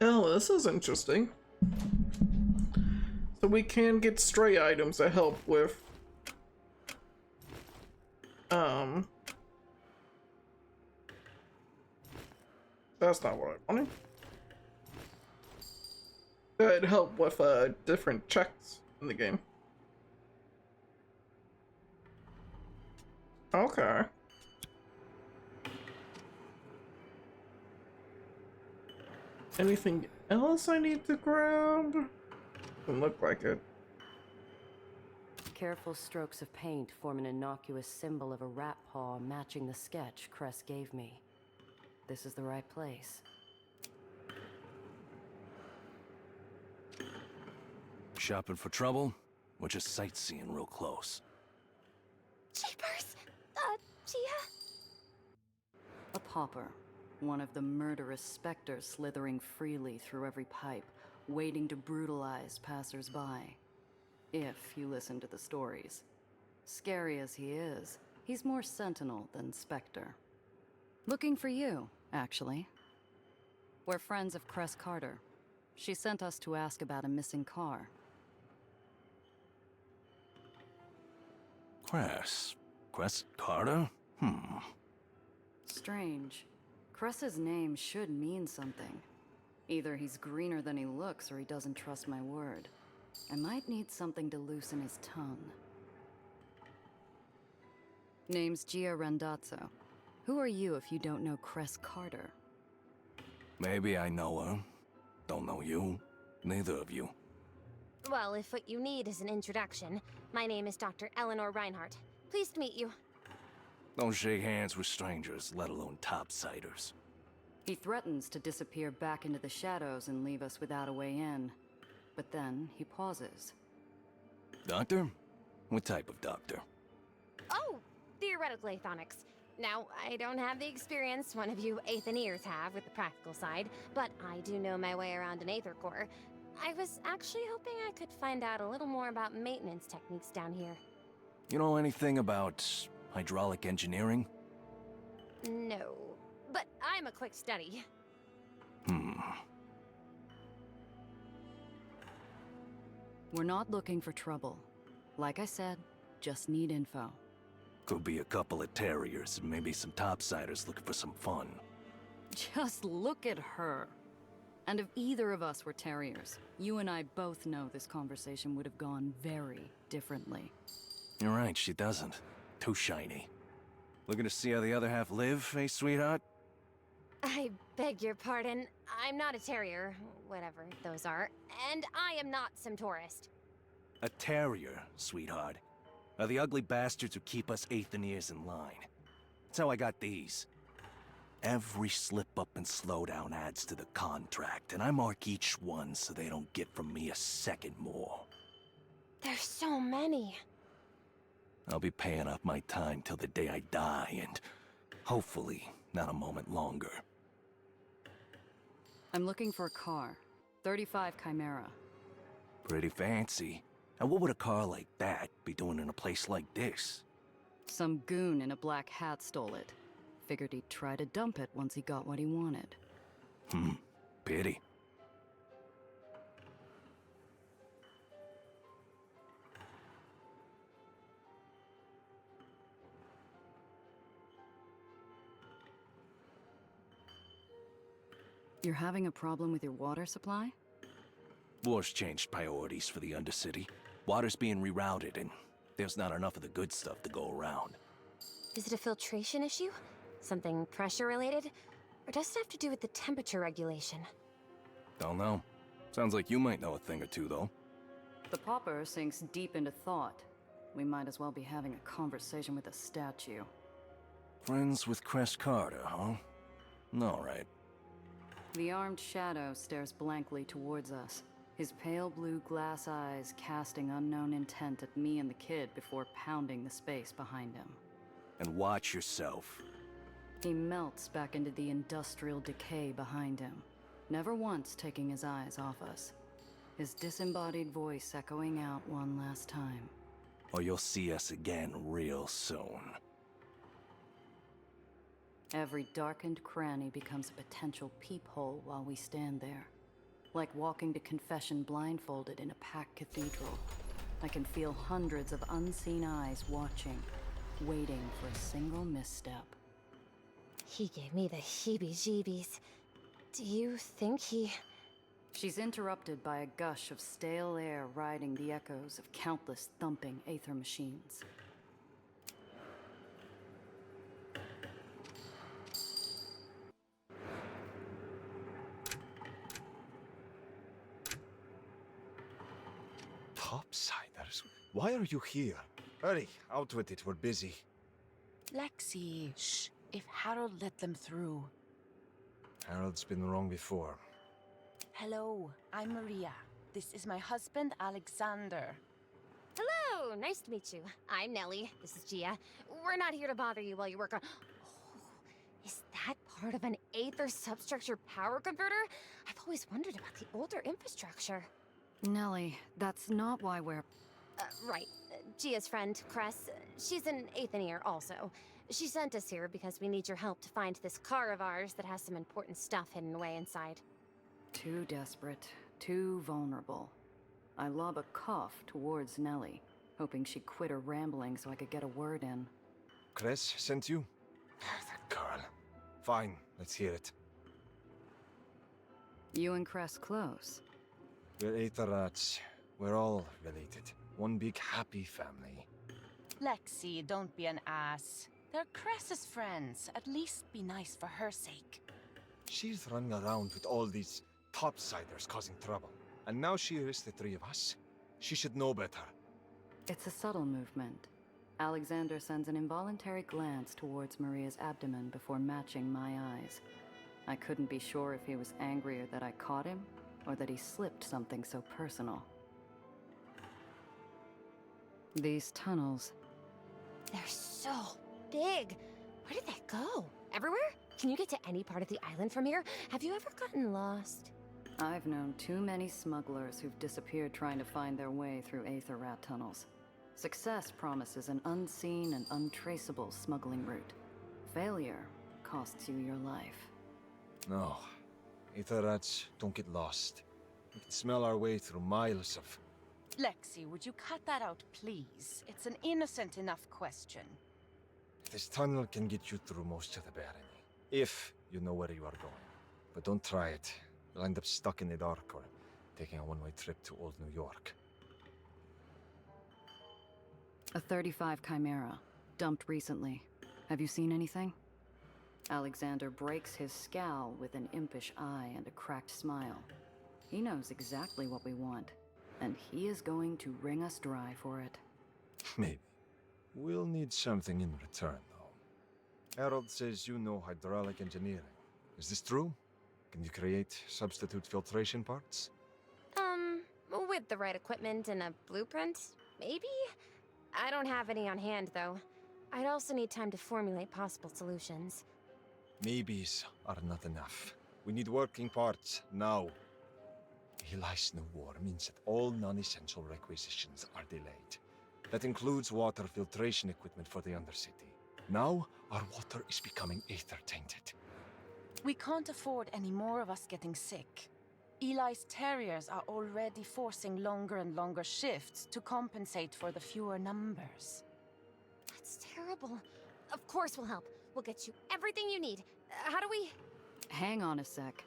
Oh, this is interesting. So we can get stray items that help with that's not what I wanted. That help with different checks in the game. Okay. Anything else I need to grab? Doesn't look like it. Careful strokes of paint form an innocuous symbol of a rat paw matching the sketch Cress gave me. This is the right place. Shopping for trouble? We're just sightseeing real close. Jeepers! Gia? A pauper. One of the murderous specters slithering freely through every pipe, waiting to brutalize passers-by. If you listen to the stories. Scary as he is, he's more sentinel than specter. Looking for you, actually. We're friends of Cress Carter. She sent us to ask about a missing car. Cress Carter? Strange. Cress's name should mean something. Either he's greener than he looks or he doesn't trust my word. I might need something to loosen his tongue. Name's Gia Randazzo. Who are you if you don't know Cress Carter? Maybe I know her. Don't know you. Neither of you. Well, if what you need is an introduction, my name is Dr. Eleanor Reinhardt. Pleased to meet you. Don't shake hands with strangers, let alone topsiders. He threatens to disappear back into the shadows and leave us without a way in. But then he pauses. Doctor? What type of doctor? Oh, theoretical aethonics. Now, I don't have the experience one of you Aethoniers have with the practical side, but I do know my way around an Aether core. I was actually hoping I could find out a little more about maintenance techniques down here. You know anything about hydraulic engineering? No, but I'm a quick study. We're not looking for trouble. Like I said, just need info. Could be a couple of terriers and maybe some topsiders looking for some fun. Just look at her. And if either of us were terriers, you and I both know this conversation would have gone very differently. You're right, she doesn't. Too shiny. Looking to see how the other half live, eh, sweetheart? I beg your pardon. I'm not a terrier, whatever those are, and I am not some tourist. A terrier, sweetheart. Are the ugly bastards who keep us Aetherians in line. That's how I got these. Every slip-up and slowdown adds to the contract, and I mark each one so they don't get from me a second more. There's so many. I'll be paying off my time till the day I die, and hopefully not a moment longer. I'm looking for a car. 35 Chimera. Pretty fancy. And what would a car like that be doing in a place like this? Some goon in a black hat stole it. Figured he'd try to dump it once he got what he wanted. Pity. You're having a problem with your water supply? War's changed priorities for the Undercity. Water's being rerouted, and there's not enough of the good stuff to go around. Is it a filtration issue? Something pressure-related? Or does it have to do with the temperature regulation? Don't know. Sounds like you might know a thing or two, though. The pauper sinks deep into thought. We might as well be having a conversation with a statue. Friends with Crest Carter, huh? All right. The armed shadow stares blankly towards us, his pale blue glass eyes casting unknown intent at me and the kid before pounding the space behind him. And watch yourself. He melts back into the industrial decay behind him, never once taking his eyes off us. His disembodied voice echoing out one last time. Or you'll see us again real soon. Every darkened cranny becomes a potential peephole while we stand there. Like walking to confession blindfolded in a packed cathedral. I can feel hundreds of unseen eyes watching, waiting for a single misstep. He gave me the heebie-jeebies. Do you think he... She's interrupted by a gush of stale air riding the echoes of countless thumping Aether machines. Topsiders? Why are you here? Hurry, out with it, we're busy. Lexi, shh. If Harold let them through. Harold's been wrong before. Hello, I'm Maria. This is my husband, Alexander. Hello, nice to meet you. I'm Nellie. This is Gia. We're not here to bother you while you work on... Oh, is that part of an Aether substructure power converter? I've always wondered about the older infrastructure. Nellie, that's not why we're... Right. Gia's friend, Cress, she's an Aetherian also. She sent us here because we need your help to find this car of ours that has some important stuff hidden away inside. Too desperate, too vulnerable. I lob a cough towards Nellie, hoping she'd quit her rambling so I could get a word in. Cress sent you? That girl. Fine, let's hear it. You and Cress close? We're Aetherians. We're all related. One big happy family. Lexi, don't be an ass. They're Cress's friends. At least be nice for her sake. She's running around with all these topsiders causing trouble. And now she risks the three of us. She should know better. It's a subtle movement. Alexander sends an involuntary glance towards Maria's abdomen before matching my eyes. I couldn't be sure if he was angrier that I caught him, or that he slipped something so personal. These tunnels... They're so big. Where did they go? Everywhere? Can you get to any part of the island from here? Have you ever gotten lost? I've known too many smugglers who've disappeared trying to find their way through Aether rat tunnels. Success promises an unseen and untraceable smuggling route. Failure costs you your life. No. Aetherians don't get lost. We can smell our way through miles of... Lexi, would you cut that out, please? It's an innocent enough question. This tunnel can get you through most of the barony. If you know where you are going. But don't try it. You'll end up stuck in the dark or taking a one-way trip to old New York. A 35 Chimera, dumped recently. Have you seen anything? Alexander breaks his scowl with an impish eye and a cracked smile. He knows exactly what we want, and he is going to wring us dry for it. Maybe. We'll need something in return, though. Harold says you know hydraulic engineering. Is this true? Can you create substitute filtration parts? With the right equipment and a blueprint, maybe? I don't have any on hand, though. I'd also need time to formulate possible solutions. Maybes are not enough. We need working parts, now. Eli's new war means that all non-essential requisitions are delayed. That includes water filtration equipment for the Undercity. Now, our water is becoming Aether-tainted. We can't afford any more of us getting sick. Eli's terriers are already forcing longer and longer shifts to compensate for the fewer numbers. That's terrible. Of course we'll help. We'll get you everything you need. How do we... Hang on a sec.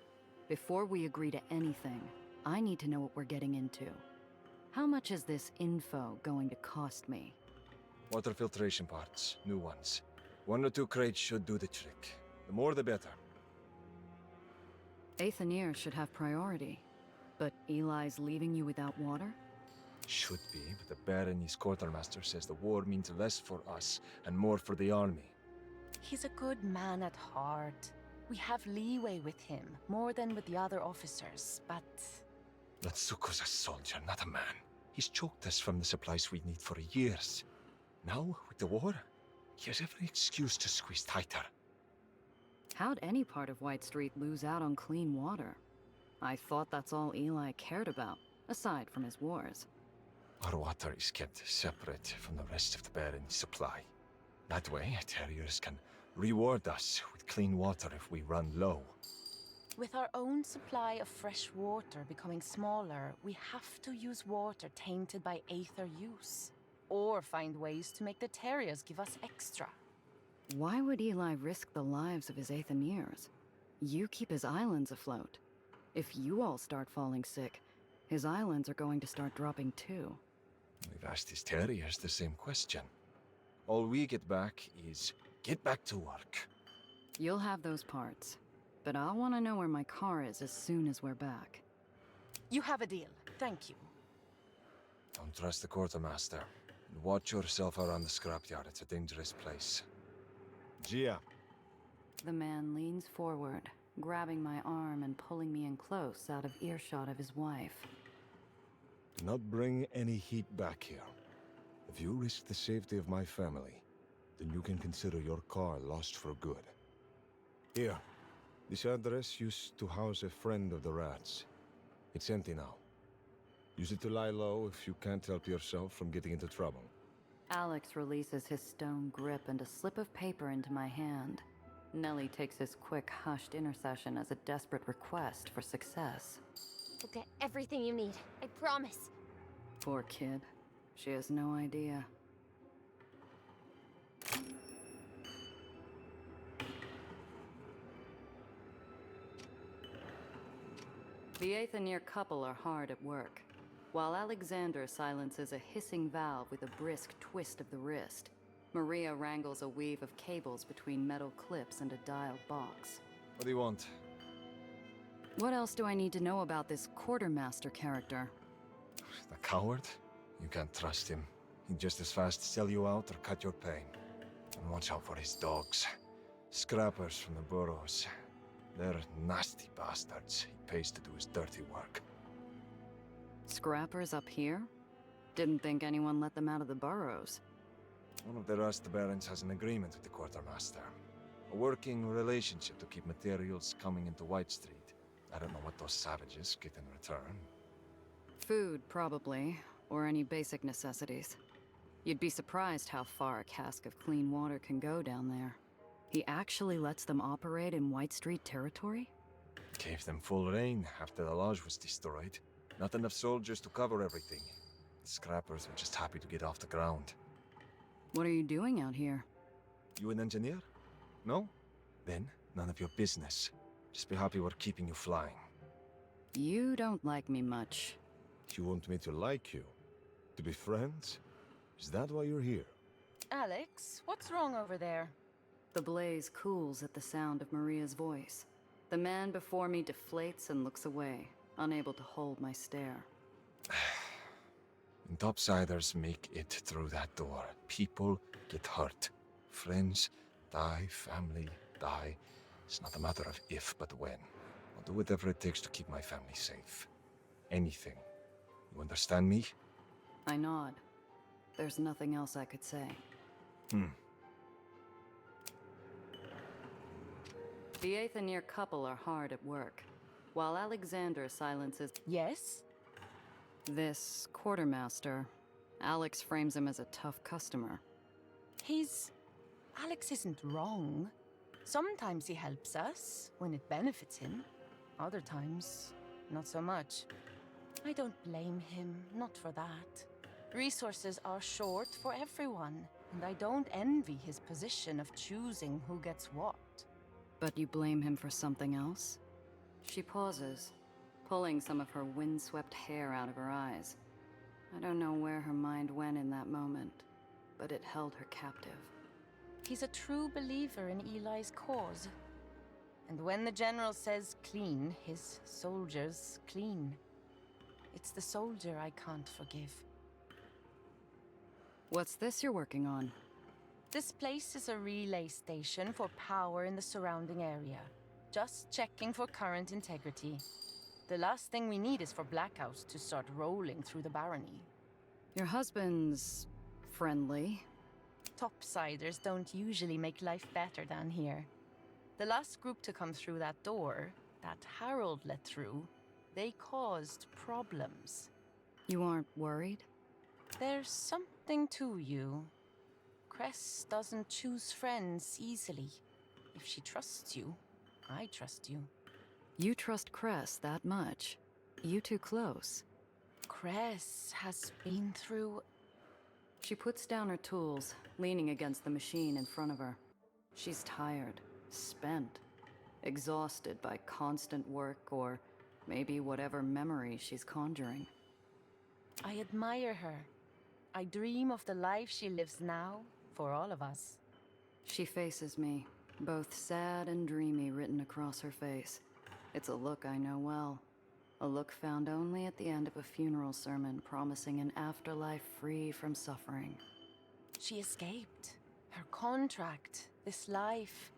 Before we agree to anything, I need to know what we're getting into. How much is this info going to cost me? Water filtration parts, new ones. 1 or 2 crates should do the trick. The more the better. Aether should have priority. But Eli's leaving you without water? Should be, but the Barony's quartermaster says the war means less for us and more for the army. He's a good man at heart. We have leeway with him, more than with the other officers, but... Natsuko's a soldier, not a man. He's choked us from the supplies we need for years. Now, with the war, he has every excuse to squeeze tighter. How'd any part of White Street lose out on clean water? I thought that's all Eli cared about, aside from his wars. Our water is kept separate from the rest of the Barony's supply. That way, terriers can reward us with clean water if we run low. With our own supply of fresh water becoming smaller, we have to use water tainted by Aether use. Or find ways to make the terriers give us extra. Why would Eli risk the lives of his Aethaniers? You keep his islands afloat. If you all start falling sick, his islands are going to start dropping too. We've asked his terriers the same question. All we get back is, get back to work. You'll have those parts. But I'll want to know where my car is as soon as we're back. You have a deal. Thank you. Don't trust the quartermaster. And watch yourself around the scrapyard. It's a dangerous place. Gia. The man leans forward, grabbing my arm and pulling me in close out of earshot of his wife. Do not bring any heat back here. If you risk the safety of my family, then you can consider your car lost for good. Here. This address used to house a friend of the rats. It's empty now. Use it to lie low if you can't help yourself from getting into trouble. Alex releases his stone grip and a slip of paper into my hand. Nellie takes his quick, hushed intercession as a desperate request for success. We'll get everything you need. I promise. Poor kid. She has no idea. The Aethanier couple are hard at work, while Alexander silences a hissing valve with a brisk twist of the wrist. Maria wrangles a weave of cables between metal clips and a dialed box. What do you want? What else do I need to know about this quartermaster character? The coward? You can't trust him. He'd just as fast sell you out or cut your pay. And watch out for his dogs. Scrappers from the burrows. They're nasty bastards. He pays to do his dirty work. Scrappers up here? Didn't think anyone let them out of the burrows. One of the Rust Barons has an agreement with the quartermaster. A working relationship to keep materials coming into White Street. I don't know what those savages get in return. Food, probably. Or any basic necessities. You'd be surprised how far a cask of clean water can go down there. He actually lets them operate in White Street territory? Gave them full reign after the lodge was destroyed. Not enough soldiers to cover everything. The scrappers were just happy to get off the ground. What are you doing out here? You an engineer? No? Then, none of your business. Just be happy we're keeping you flying. You don't like me much. You want me to like you? To be friends? Is that why you're here? Alex, what's wrong over there? The blaze cools at the sound of Maria's voice. The man before me deflates and looks away, unable to hold my stare. When topsiders make it through that door, people get hurt. Friends die, family die. It's not a matter of if, but when. I'll do whatever it takes to keep my family safe. Anything. You understand me? I nod. There's nothing else I could say. The Aether couple are hard at work, while Alexander silences... Yes? This quartermaster. Alex frames him as a tough customer. Alex isn't wrong. Sometimes he helps us, when it benefits him. Other times, not so much. I don't blame him, not for that. Resources are short for everyone, and I don't envy his position of choosing who gets what. But you blame him for something else? She pauses, pulling some of her windswept hair out of her eyes. I don't know where her mind went in that moment, but it held her captive. He's a true believer in Eli's cause. And when the general says clean, his soldiers clean. It's the soldier I can't forgive. What's this you're working on? This place is a relay station for power in the surrounding area. Just checking for current integrity. The last thing we need is for blackouts to start rolling through the barony. Your husband's... friendly? Topsiders don't usually make life better down here. The last group to come through that door, that Harold let through, they caused problems. You aren't worried? There's something to you. Cress doesn't choose friends easily. If she trusts you, I trust you. You trust Cress that much? You too close? Cress has been through... She puts down her tools, leaning against the machine in front of her. She's tired, spent, exhausted by constant work or maybe whatever memory she's conjuring. I admire her. I dream of the life she lives now for all of us. She faces me, both sad and dreamy written across her face. It's a look I know well. A look found only at the end of a funeral sermon promising an afterlife free from suffering. She escaped. Her contract, this life.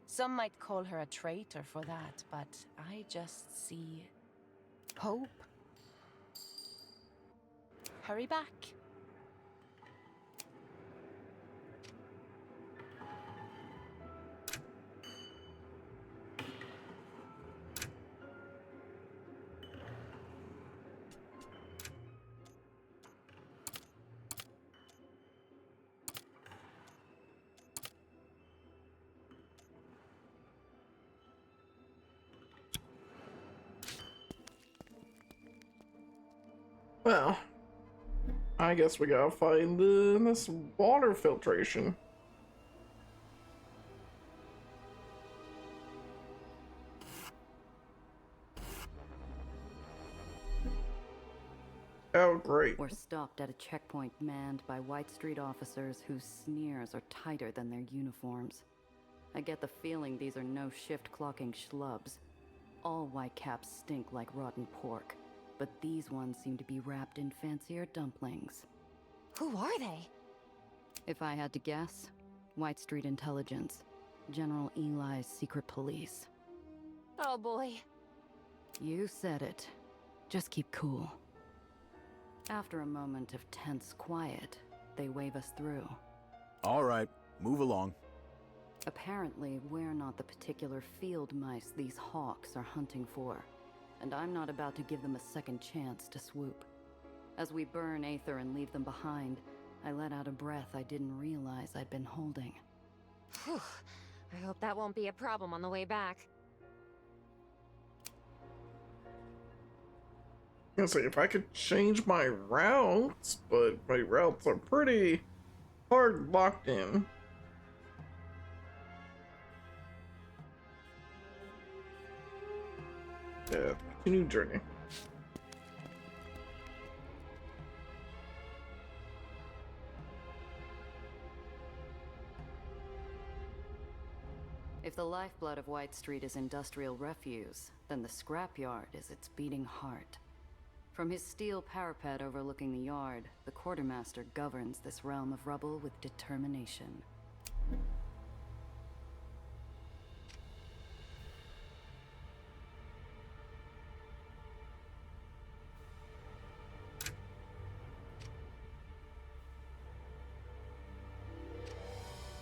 Some might call her a traitor for that, but I just see... hope. Hurry back. Well, I guess we gotta find this water filtration. Oh, great. We're stopped at a checkpoint manned by White Street officers whose sneers are tighter than their uniforms. I get the feeling these are no shift-clocking schlubs. All whitecaps stink like rotten pork, but these ones seem to be wrapped in fancier dumplings. Who are they? If I had to guess, White Street Intelligence. General Eli's secret police. Oh boy. You said it. Just keep cool. After a moment of tense quiet, they wave us through. All right, move along. Apparently, we're not the particular field mice these hawks are hunting for, and I'm not about to give them a second chance to swoop. As we burn Aether and leave them behind, I let out a breath I didn't realize I'd been holding. Whew. I hope that won't be a problem on the way back. Let's see if I could change my routes, but my routes are pretty hard locked in. Yeah, continue journey. If the lifeblood of White Street is industrial refuse, then the scrapyard is its beating heart. From his steel parapet overlooking the yard, the quartermaster governs this realm of rubble with determination.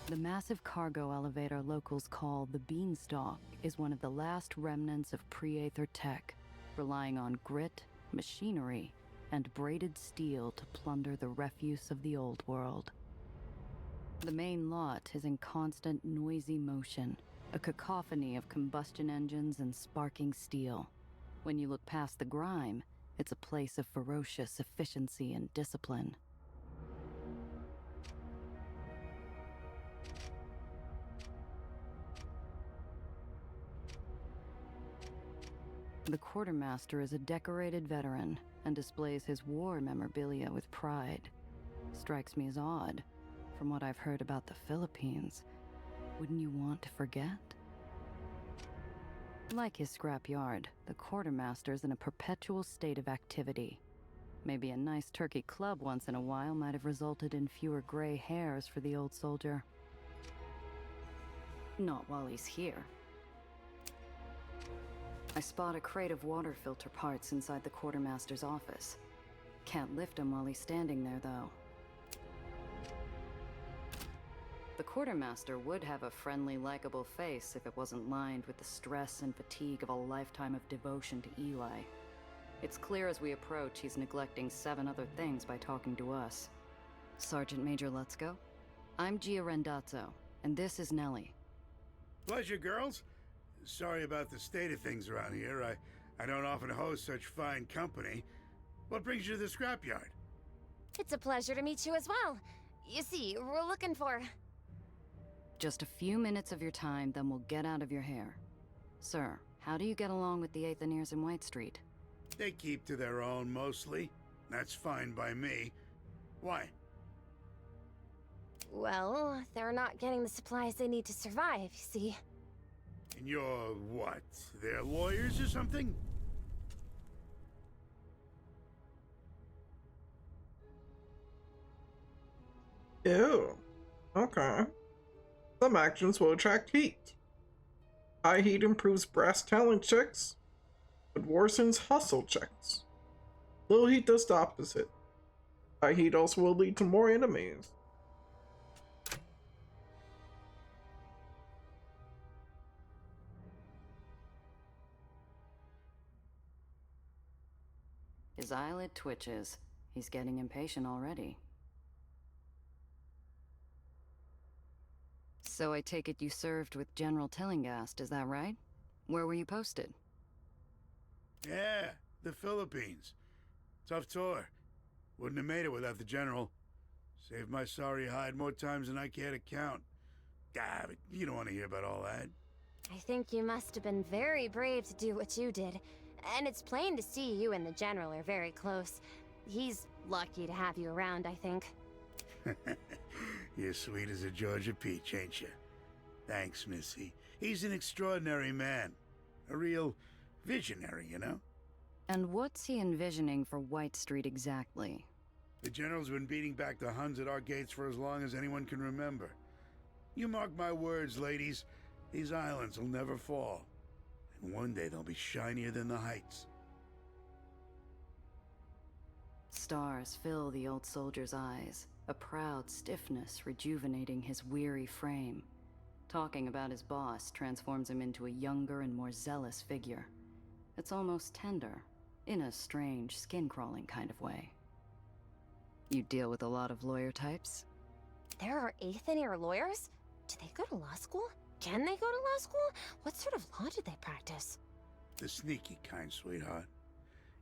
The massive cargo elevator locals call the Beanstalk is one of the last remnants of pre-Aether tech, relying on grit, machinery, and braided steel to plunder the refuse of the old world. The main lot is in constant noisy motion, a cacophony of combustion engines and sparking steel. When you look past the grime, it's a place of ferocious efficiency and discipline. The quartermaster is a decorated veteran and displays his war memorabilia with pride. Strikes me as odd. From what I've heard about the Philippines, wouldn't you want to forget? Like his scrapyard, the quartermaster's in a perpetual state of activity. Maybe a nice turkey club once in a while might have resulted in fewer gray hairs for the old soldier. Not while he's here. I spot a crate of water filter parts inside the quartermaster's office. Can't lift him while he's standing there, though. The quartermaster would have a friendly, likable face if it wasn't lined with the stress and fatigue of a lifetime of devotion to Eli. It's clear as we approach he's neglecting 7 other things by talking to us. Sergeant Major Lutzko? I'm Gia Rendazzo, and this is Nellie. Pleasure, girls. Sorry about the state of things around here. I don't often host such fine company. What brings you to the scrapyard? It's a pleasure to meet you as well. You see, we're looking for... Just a few minutes of your time, then we'll get out of your hair. Sir, how do you get along with the Aethoniers in White Street? They keep to their own, mostly. That's fine by me. Why? Well, they're not getting the supplies they need to survive, you see. And you're what? Their lawyers or something? Ew. Okay. Some actions will attract heat. High heat improves brass talent checks, but worsens hustle checks. Low heat does the opposite. High heat also will lead to more enemies. His eyelid twitches. He's getting impatient already. So I take it you served with General Tillinghast, is that right? Where were you posted? Yeah, the Philippines. Tough tour. Wouldn't have made it without the General. Saved my sorry hide more times than I care to count. Ah, but you don't want to hear about all that. I think you must have been very brave to do what you did. And it's plain to see you and the General are very close. He's lucky to have you around, I think. You're sweet as a Georgia peach, ain't you? Thanks, Missy. He's an extraordinary man. A real visionary, you know? And what's he envisioning for White Street exactly? The General's been beating back the Huns at our gates for as long as anyone can remember. You mark my words, ladies. These islands will never fall. And one day they'll be shinier than the heights. Stars fill the old soldier's eyes, a proud stiffness rejuvenating his weary frame. Talking about his boss transforms him into a younger and more zealous figure. It's almost tender, in a strange, skin-crawling kind of way. You deal with a lot of lawyer types? There are Aethonier lawyers? Do they go to law school? Can they go to law school? What sort of law do they practice? The sneaky kind, sweetheart.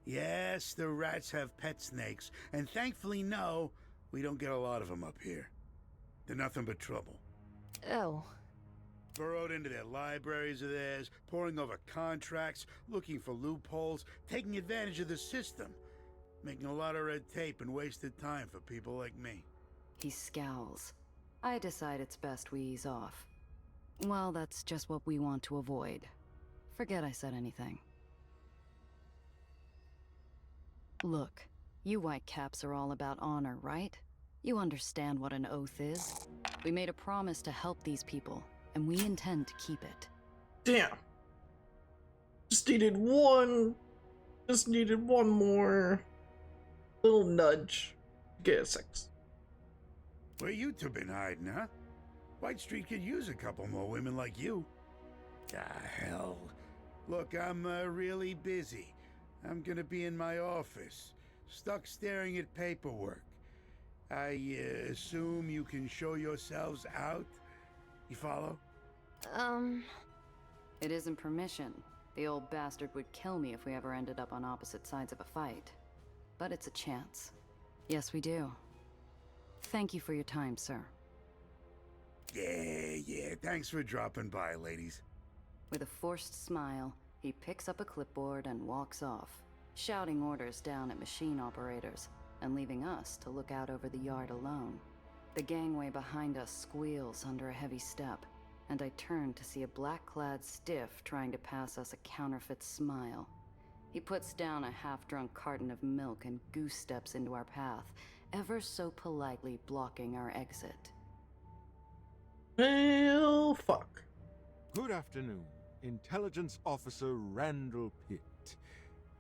Yes, the rats have pet snakes, and thankfully, no, we don't get a lot of them up here. They're nothing but trouble. Oh. Burrowed into their libraries of theirs, poring over contracts, looking for loopholes, taking advantage of the system, making a lot of red tape and wasted time for people like me. He scowls. I decide it's best we ease off. Well, that's just what we want to avoid. Forget I said anything. Look, you Whitecaps are all about honor, right? You understand what an oath is. We made a promise to help these people, and we intend to keep it. Damn. Just needed one more little nudge to get a 6. Where you two been hiding, huh? White Street could use a couple more women like you. Ah, hell. Look, I'm really busy. I'm gonna be in my office, stuck staring at paperwork. I assume you can show yourselves out? You follow? It isn't permission. The old bastard would kill me if we ever ended up on opposite sides of a fight. But it's a chance. Yes, we do. Thank you for your time, sir. Yeah, thanks for dropping by, ladies. With a forced smile, he picks up a clipboard and walks off, shouting orders down at machine operators, and leaving us to look out over the yard alone. The gangway behind us squeals under a heavy step, and I turn to see a black-clad stiff trying to pass us a counterfeit smile. He puts down a half-drunk carton of milk and goose steps into our path, ever so politely blocking our exit. Well, fuck. Good afternoon. Intelligence Officer Randall Pitt.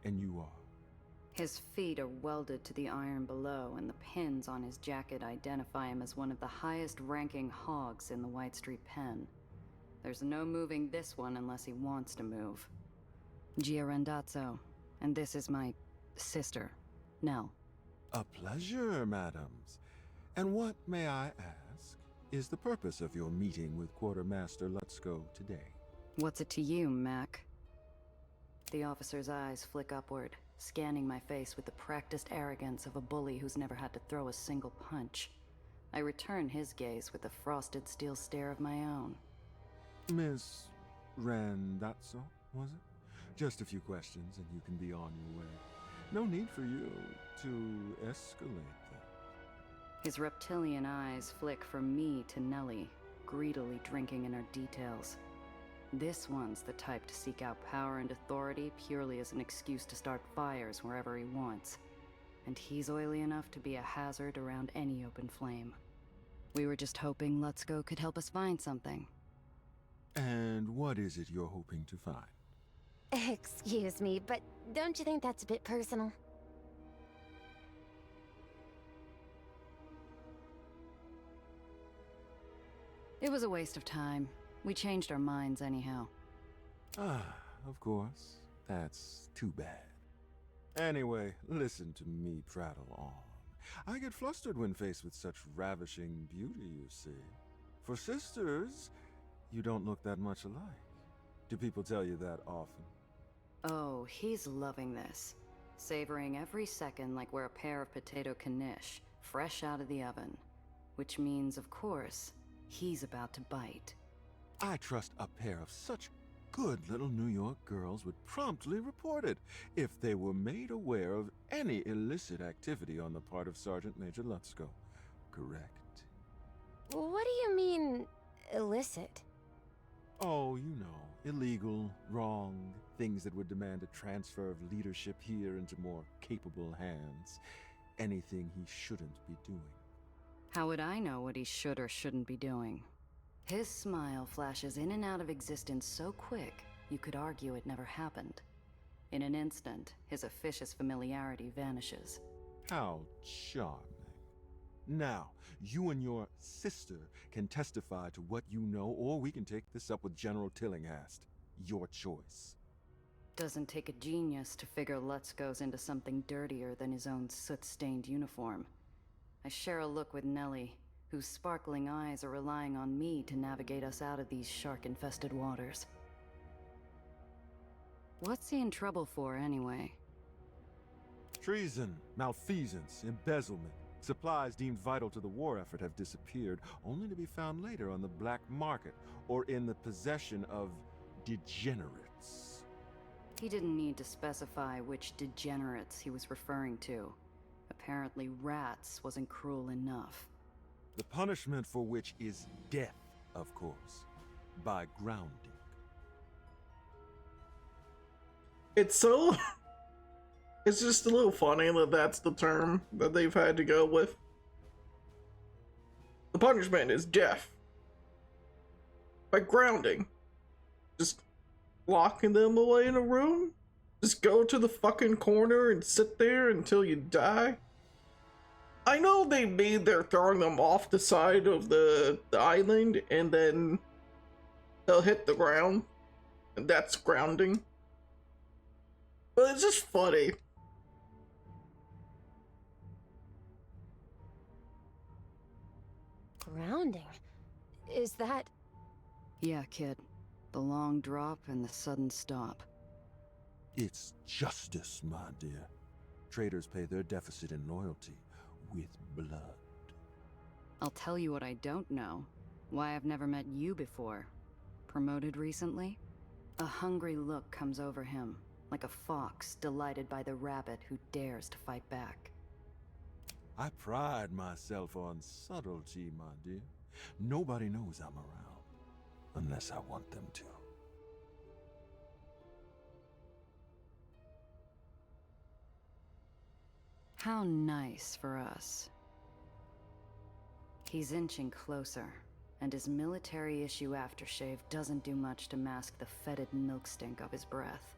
And you are? His feet are welded to the iron below, and the pins on his jacket identify him as one of the highest-ranking hogs in the White Street Pen. There's no moving this one unless he wants to move. Gia Randazzo, and this is my sister, Nell. A pleasure, madams. And what, may I ask, is the purpose of your meeting with Quartermaster Lutzko today? What's it to you, Mac? The officer's eyes flick upward, scanning my face with the practiced arrogance of a bully who's never had to throw a single punch. I return his gaze with a frosted steel stare of my own. Miss Randazzo, was it? Just a few questions and you can be on your way. No need for you to escalate them. His reptilian eyes flick from me to Nellie, greedily drinking in her details. This one's the type to seek out power and authority purely as an excuse to start fires wherever he wants. And he's oily enough to be a hazard around any open flame. We were just hoping Lutzko could help us find something. And what is it you're hoping to find? Excuse me, but don't you think that's a bit personal? It was a waste of time. We changed our minds anyhow. Ah, of course. That's too bad. Anyway, listen to me prattle on. I get flustered when faced with such ravishing beauty, you see. For sisters, you don't look that much alike. Do people tell you that often? Oh, he's loving this. Savoring every second like we're a pair of potato knish, fresh out of the oven. Which means, of course, he's about to bite. I trust a pair of such good little New York girls would promptly report it if they were made aware of any illicit activity on the part of Sergeant Major Lutzko. Correct? What do you mean, illicit? Oh, you know, illegal, wrong, things that would demand a transfer of leadership here into more capable hands. Anything he shouldn't be doing. How would I know what he should or shouldn't be doing? His smile flashes in and out of existence so quick, you could argue it never happened. In an instant, his officious familiarity vanishes. How charming. Now, you and your sister can testify to what you know, or we can take this up with General Tillinghast. Your choice. Doesn't take a genius to figure Lutzko's into something dirtier than his own soot-stained uniform. I share a look with Nellie, whose sparkling eyes are relying on me to navigate us out of these shark-infested waters. What's he in trouble for, anyway? Treason, malfeasance, embezzlement. Supplies deemed vital to the war effort have disappeared, only to be found later on the black market, or in the possession of degenerates. He didn't need to specify which degenerates he was referring to. Apparently rats wasn't cruel enough. The punishment for which is death, of course. by grounding. It's so... It's just a little funny that that's the term that they've had to go with. The punishment is death. By grounding. Just locking them away in a room? Just go to the fucking corner and sit there until you die? I know they mean they're throwing them off the side of the island and then they'll hit the ground. And that's grounding. But it's just funny. Grounding? Is that... Yeah, kid. The long drop and the sudden stop. It's justice, my dear. Traders pay their deficit in loyalty with blood. I'll tell you what I don't know. Why I've never met you before. Promoted recently? A hungry look comes over him, like a fox delighted by the rabbit who dares to fight back. I pride myself on subtlety, my dear. Nobody knows I'm around, unless I want them to. How nice for us. He's inching closer, and his military-issue aftershave doesn't do much to mask the fetid milk stink of his breath.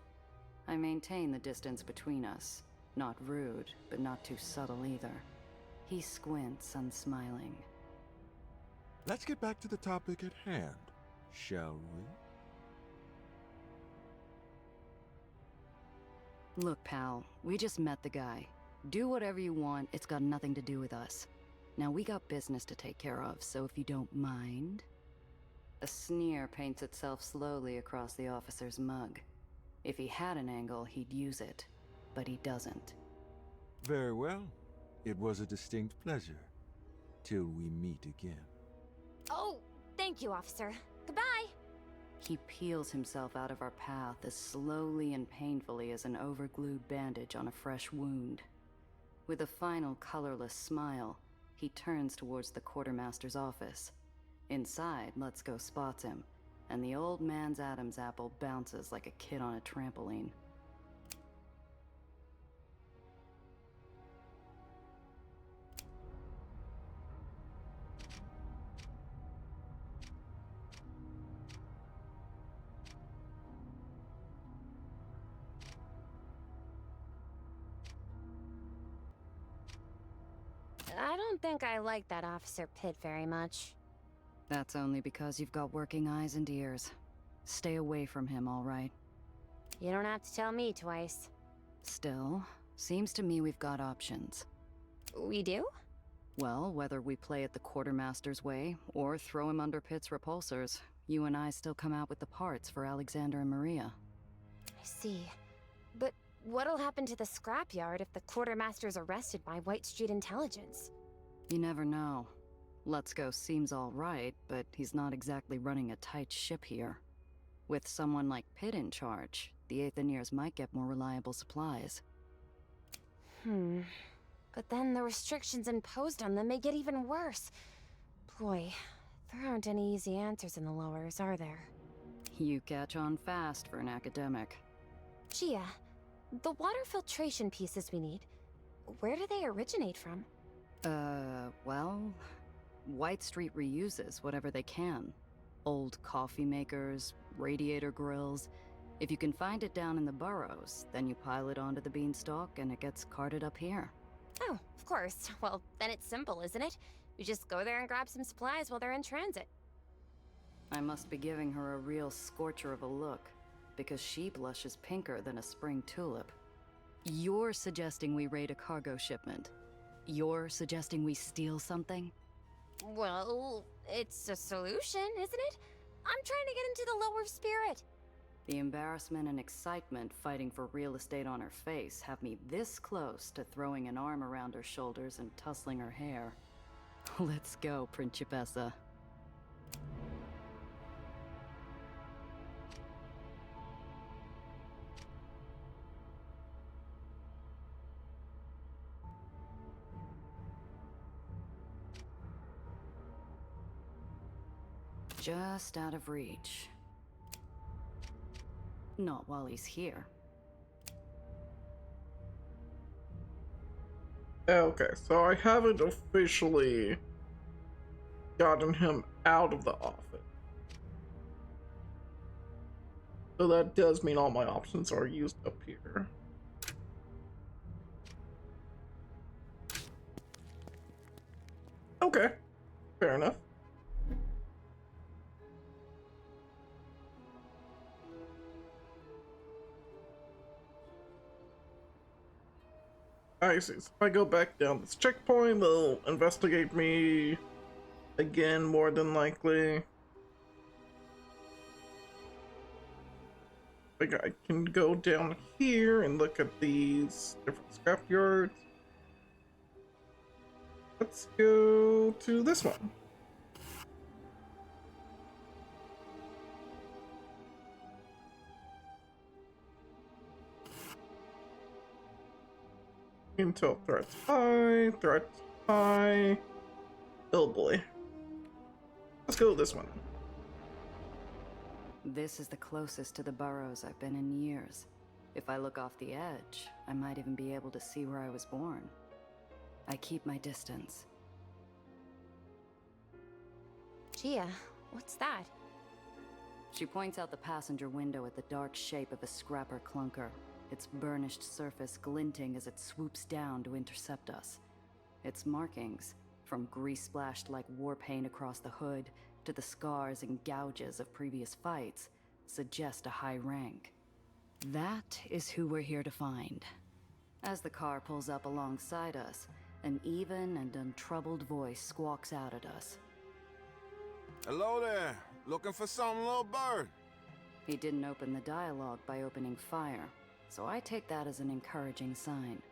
I maintain the distance between us. Not rude, but not too subtle either. He squints, unsmiling. Let's get back to the topic at hand, shall we? Look, pal, we just met the guy. Do whatever you want, it's got nothing to do with us. Now we got business to take care of, so if you don't mind... A sneer paints itself slowly across the officer's mug. If he had an angle, he'd use it. But he doesn't. Very well. It was a distinct pleasure. Till we meet again. Oh, thank you, officer. Goodbye. He peels himself out of our path as slowly and painfully as an overglued bandage on a fresh wound. With a final colorless smile, he turns towards the quartermaster's office. Inside, Let's Go spots him, and the old man's Adam's apple bounces like a kid on a trampoline. I don't think I like that Officer Pitt very much. That's only because you've got working eyes and ears. Stay away from him, all right? You don't have to tell me twice. Still, seems to me we've got options. We do? Well, whether we play it the quartermaster's way, or throw him under Pitt's repulsors, you and I still come out with the parts for Alexander and Maria. I see. But what'll happen to the scrapyard if the quartermaster's arrested by White Street Intelligence? You never know. Let's Go seems all right, but he's not exactly running a tight ship here. With someone like Pitt in charge, the Aetherians might get more reliable supplies. But then the restrictions imposed on them may get even worse. Boy, there aren't any easy answers in the lowers, are there? You catch on fast for an academic. Gia, the water filtration pieces we need, where do they originate from? Well... White Street reuses whatever they can. Old coffee makers, radiator grills. If you can find it down in the burrows, then you pile it onto the beanstalk and it gets carted up here. Oh, of course. Well, then it's simple, isn't it? We just go there and grab some supplies while they're in transit. I must be giving her a real scorcher of a look, because she blushes pinker than a spring tulip. You're suggesting we raid a cargo shipment. You're suggesting we steal something? Well, it's a solution, isn't it? I'm trying to get into the lower spirit. The embarrassment and excitement fighting for real estate on her face have me this close to throwing an arm around her shoulders and tussling her hair. Let's go, Principessa. just out of reach. Not while he's here. Okay, so I haven't officially gotten him out of the office. So that does mean all my options are used up here. Okay, fair enough. I see. So if I go back down this checkpoint, they'll investigate me again, more than likely. I think I can go down here and look at these different scrapyards. Let's go to this one. Intel threats high. Oh boy. Let's go with this one. This is the closest to the burrows I've been in years. If I look off the edge, I might even be able to see where I was born. I keep my distance. Gia, what's that? She points out the passenger window at the dark shape of a scrapper clunker, its burnished surface glinting as it swoops down to intercept us. Its markings, from grease-splashed like war paint across the hood to the scars and gouges of previous fights, suggest a high rank. That is who we're here to find. As the car pulls up alongside us, an even and untroubled voice squawks out at us. Hello there. Looking for something, little bird? He didn't open the dialogue by opening fire, so I take that as an encouraging sign.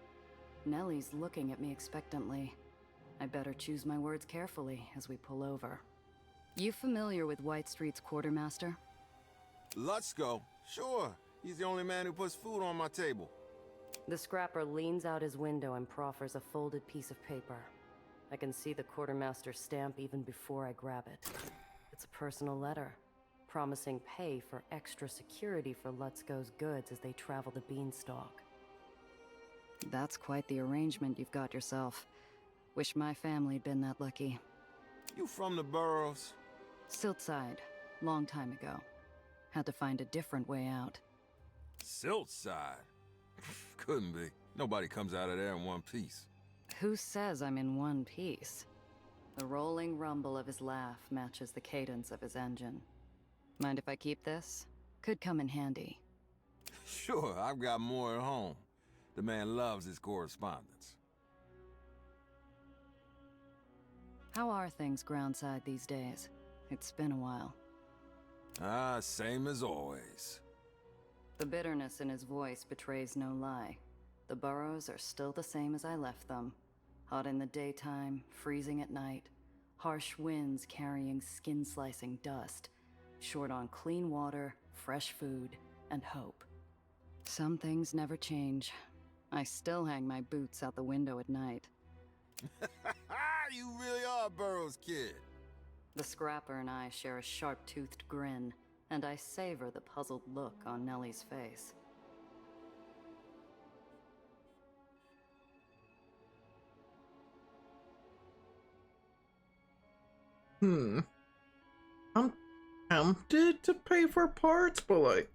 Nellie's looking at me expectantly. I better choose my words carefully as we pull over. You familiar with White Street's quartermaster? Let's go. Sure. He's the only man who puts food on my table. The scrapper leans out his window and proffers a folded piece of paper. I can see the quartermaster's stamp even before I grab it. It's a personal letter, promising pay for extra security for Lutzko's goods as they travel the beanstalk. That's quite the arrangement you've got yourself. Wish my family'd been that lucky. You from the Burrows? Siltside, long time ago. Had to find a different way out. Siltside? Couldn't be. Nobody comes out of there in one piece. Who says I'm in one piece? The rolling rumble of his laugh matches the cadence of his engine. Mind if I keep this? Could come in handy. Sure, I've got more at home. The man loves his correspondence. How are things groundside these days? It's been a while. Same as always. The bitterness in his voice betrays no lie. The burrows are still the same as I left them. Hot in the daytime, freezing at night. Harsh winds carrying skin-slicing dust. Short on clean water, fresh food, and hope. Some things never change. I still hang my boots out the window at night. You really are a Burrows kid. The scrapper and I share a sharp-toothed grin, and I savor the puzzled look on Nellie's face. I'm tempted to pay for parts, but like,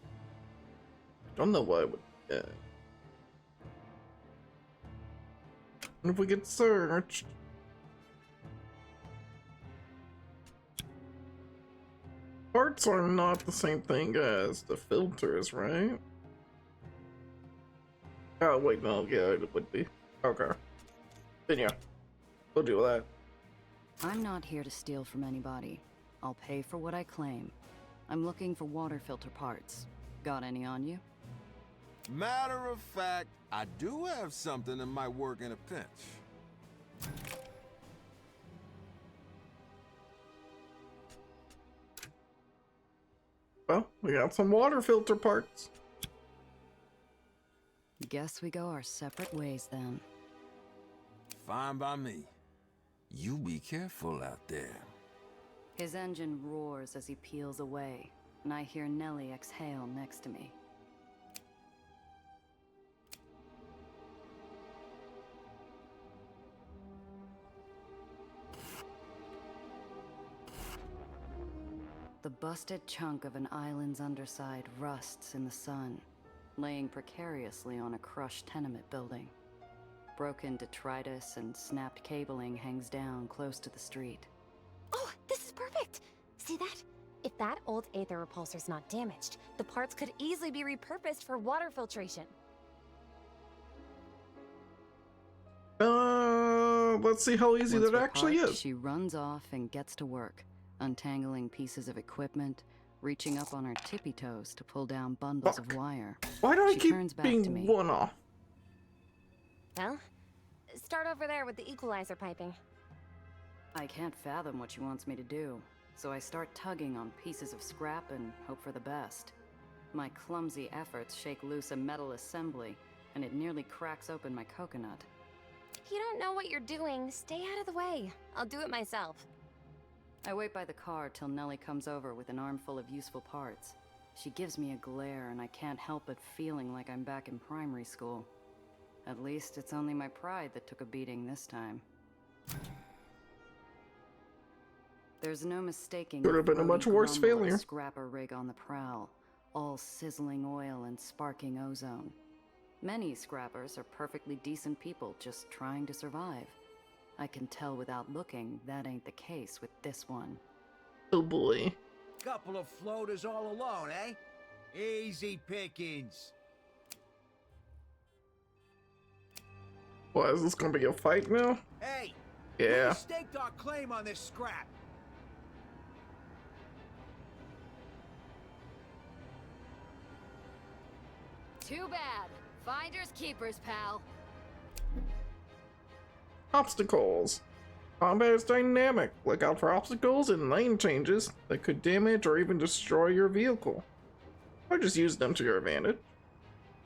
I don't know what I would get. What if we get searched? Parts are not the same thing as the filters, right? Oh wait, no, yeah, it would be. Okay. Then yeah, we'll do that. I'm not here to steal from anybody. I'll pay for what I claim. I'm looking for water filter parts. Got any on you? Matter of fact, I do have something that might work in a pinch. Well, we got some water filter parts. Guess we go our separate ways then. Fine by me. You be careful out there. His engine roars as he peels away, and I hear Nellie exhale next to me. The busted chunk of an island's underside rusts in the sun, laying precariously on a crushed tenement building. Broken detritus and snapped cabling hangs down close to the street. Oh, this is perfect! See that? If that old Aether repulsor's not damaged, the parts could easily be repurposed for water filtration. Let's see how easy Once that actually reparked, is. She runs off and gets to work, untangling pieces of equipment, reaching up on her tippy toes to pull down bundles of wire. Why do I She keep turns back to me. being one off? Well, start over there with the equalizer piping. I can't fathom what she wants me to do, so I start tugging on pieces of scrap and hope for the best. My clumsy efforts shake loose a metal assembly, and it nearly cracks open my coconut. If you don't know what you're doing, stay out of the way. I'll do it myself. I wait by the car till Nellie comes over with an armful of useful parts. She gives me a glare, and I can't help but feeling like I'm back in primary school. At least it's only my pride that took a beating this time. There's no mistaking Could have been a much worse failure. Scrapper rig on the prowl, all sizzling oil and sparking ozone. Many scrappers are perfectly decent people just trying to survive. I can tell without looking that ain't the case with this one. Oh boy. Couple of floaters all alone, eh? Easy pickings. What, is this gonna be a fight now? Hey! Yeah. We staked our claim on this scrap. Too bad. Finders keepers, pal. Obstacles. Combat is dynamic. Look out for obstacles and lane changes that could damage or even destroy your vehicle. Or just use them to your advantage.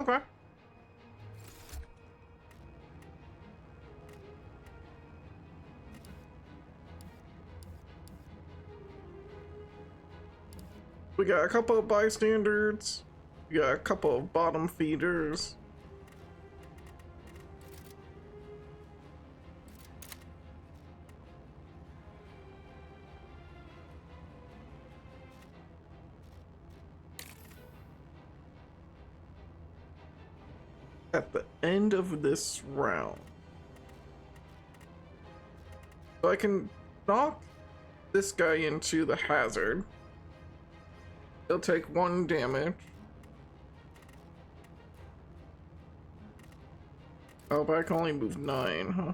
Okay. We got a couple of bystanders. We got a couple of bottom feeders. At the end of this round, so I can knock this guy into the hazard. He'll take 1 damage. Oh, but I can only move 9, huh?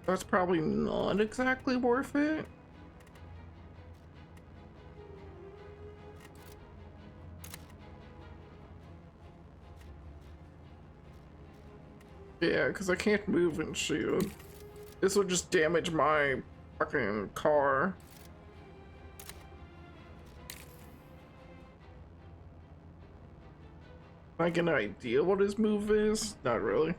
That's probably not exactly worth it. Yeah, because I can't move and shoot. This will just damage my fucking car. Can I get an idea what his move is? Not really.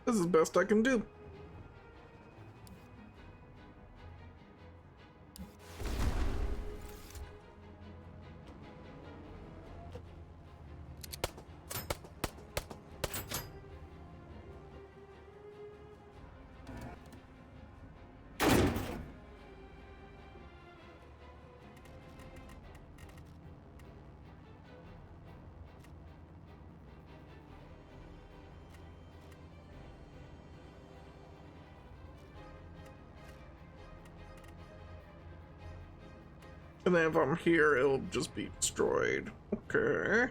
This is the best I can do. And then if I'm here, it'll just be destroyed. Okay.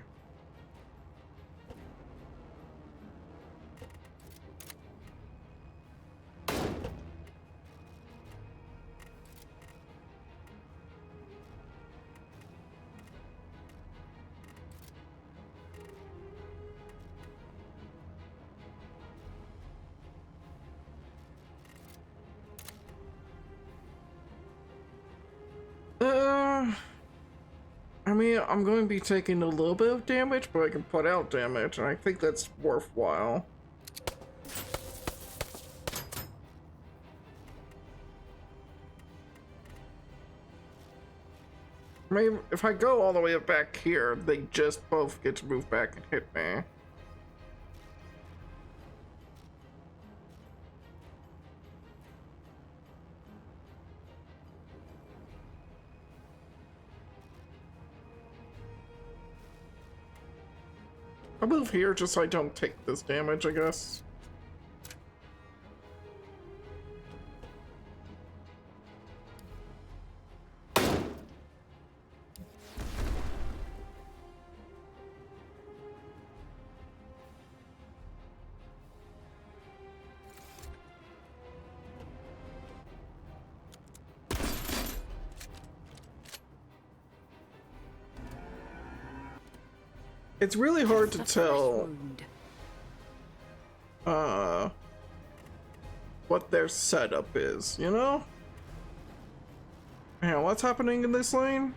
I mean, I'm going to be taking a little bit of damage, but I can put out damage, and I think that's worthwhile. I mean, if I go all the way back here, they just both get to move back and hit me. I'll move here just so I don't take this damage, I guess. It's really hard to tell what their setup is, you know? Man, what's happening in this lane?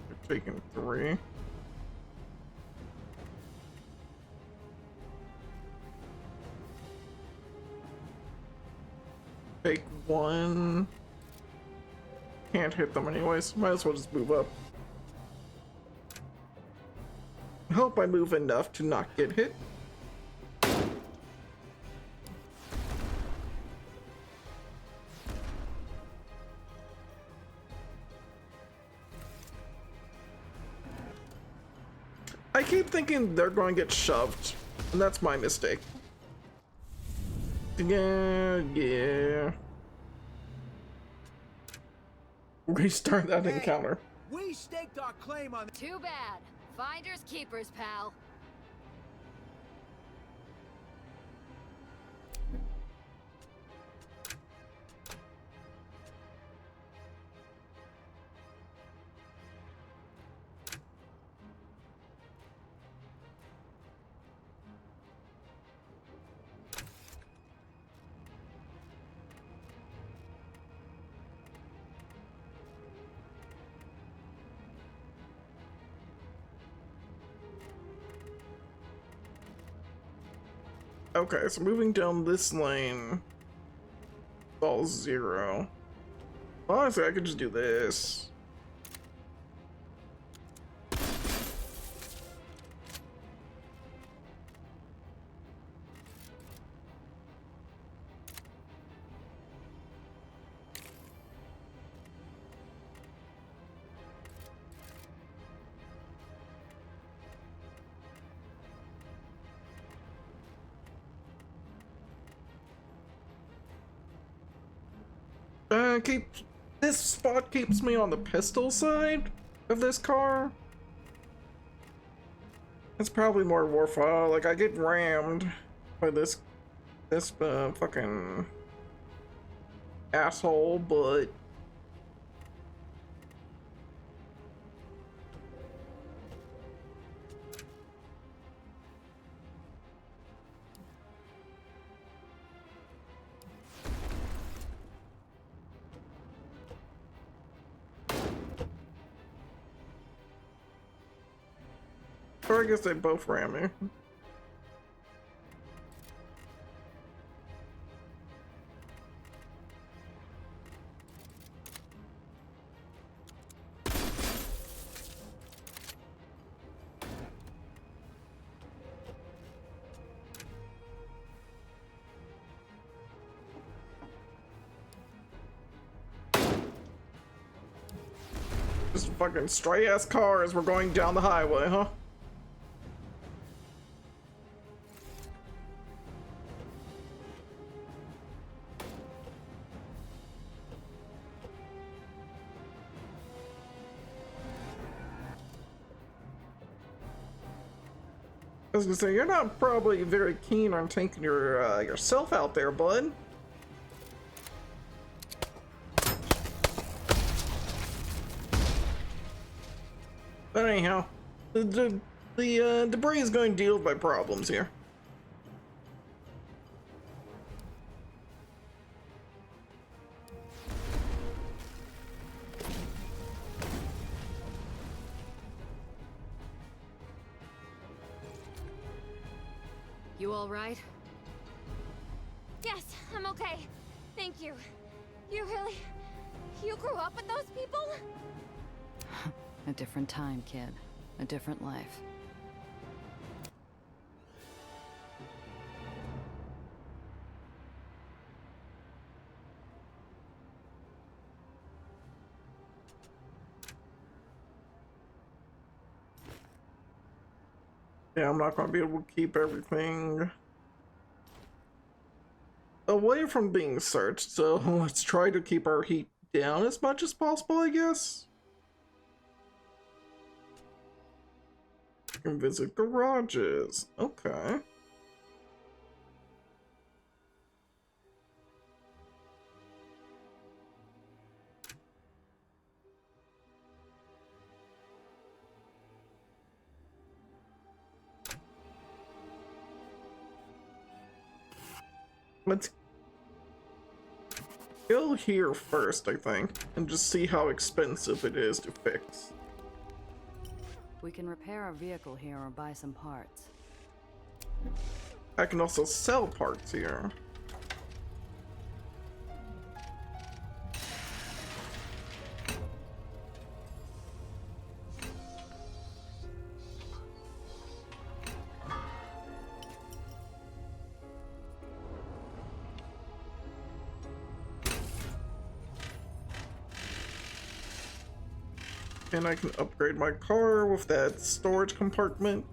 They're taking 3. Take 1. Can't hit them anyways. Might as well just move up. I hope I move enough to not get hit. I keep thinking they're going to get shoved, and that's my mistake. Yeah. Restart that encounter. We staked our claim on. Too bad. Finders keepers, pal. Okay, so moving down this lane, it's all 0. Honestly, I could just do this. This spot keeps me on the pistol side of this car. It's probably more worthwhile. Like, I get rammed by this fucking asshole, but or I guess they both ram me. Just fucking stray ass cars. We're going down the highway, huh? I was gonna say, you're not probably very keen on taking your yourself out there, bud. But anyhow, the debris is going to deal with my problems here. You all right? Yes, I'm okay. Thank you. You grew up with those people? A different time, kid. A different life. Yeah, I'm not going to be able to keep everything away from being searched, so let's try to keep our heat down as much as possible, I guess. And visit garages. Okay. Let's go here first, I think, and just see how expensive it is to fix. We can repair our vehicle here or buy some parts. I can also sell parts here. And I can upgrade my car with that storage compartment.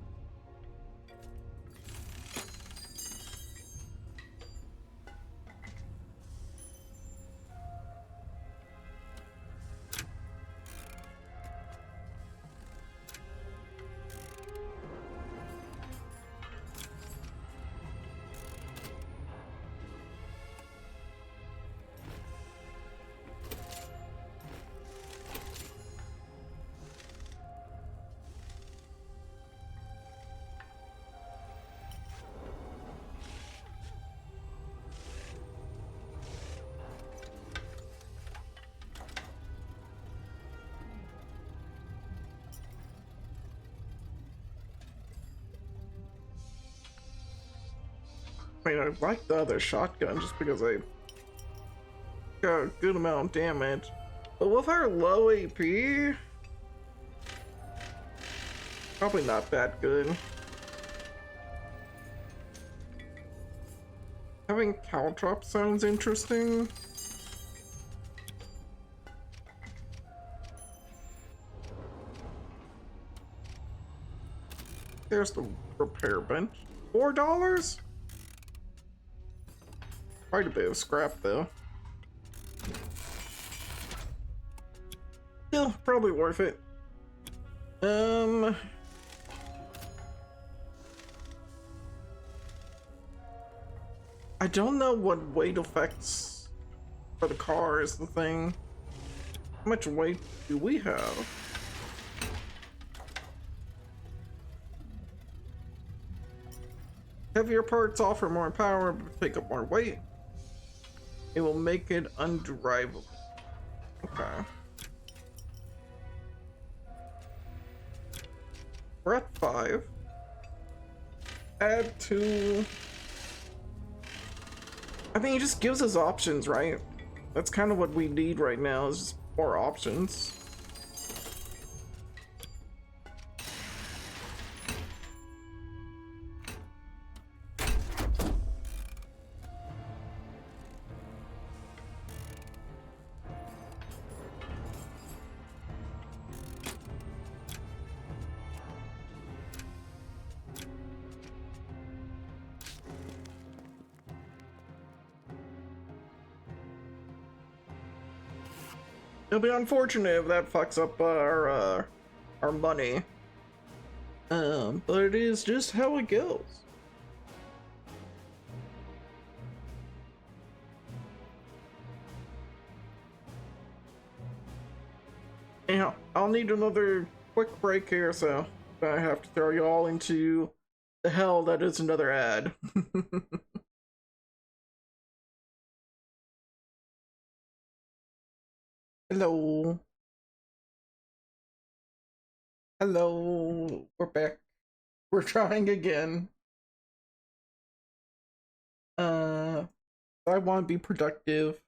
I mean, I like the other shotgun just because I got a good amount of damage. But with our low AP, probably not that good. Having caltrop sounds interesting. There's the repair bench. $4? Quite a bit of scrap though. Still, probably worth it. I don't know what weight effects for the car is the thing. How much weight do we have? Heavier parts offer more power but take up more weight. It will make it undrivable. Okay. We're at 5. Add 2. I mean, it just gives us options, right? That's kind of what we need right now, is just more options. It'll be unfortunate if that fucks up our money. But it is just how it goes. Anyhow, I'll need another quick break here, so I have to throw you all into the hell that is another ad. Hello. Hello. We're back. We're trying again. I want to be productive.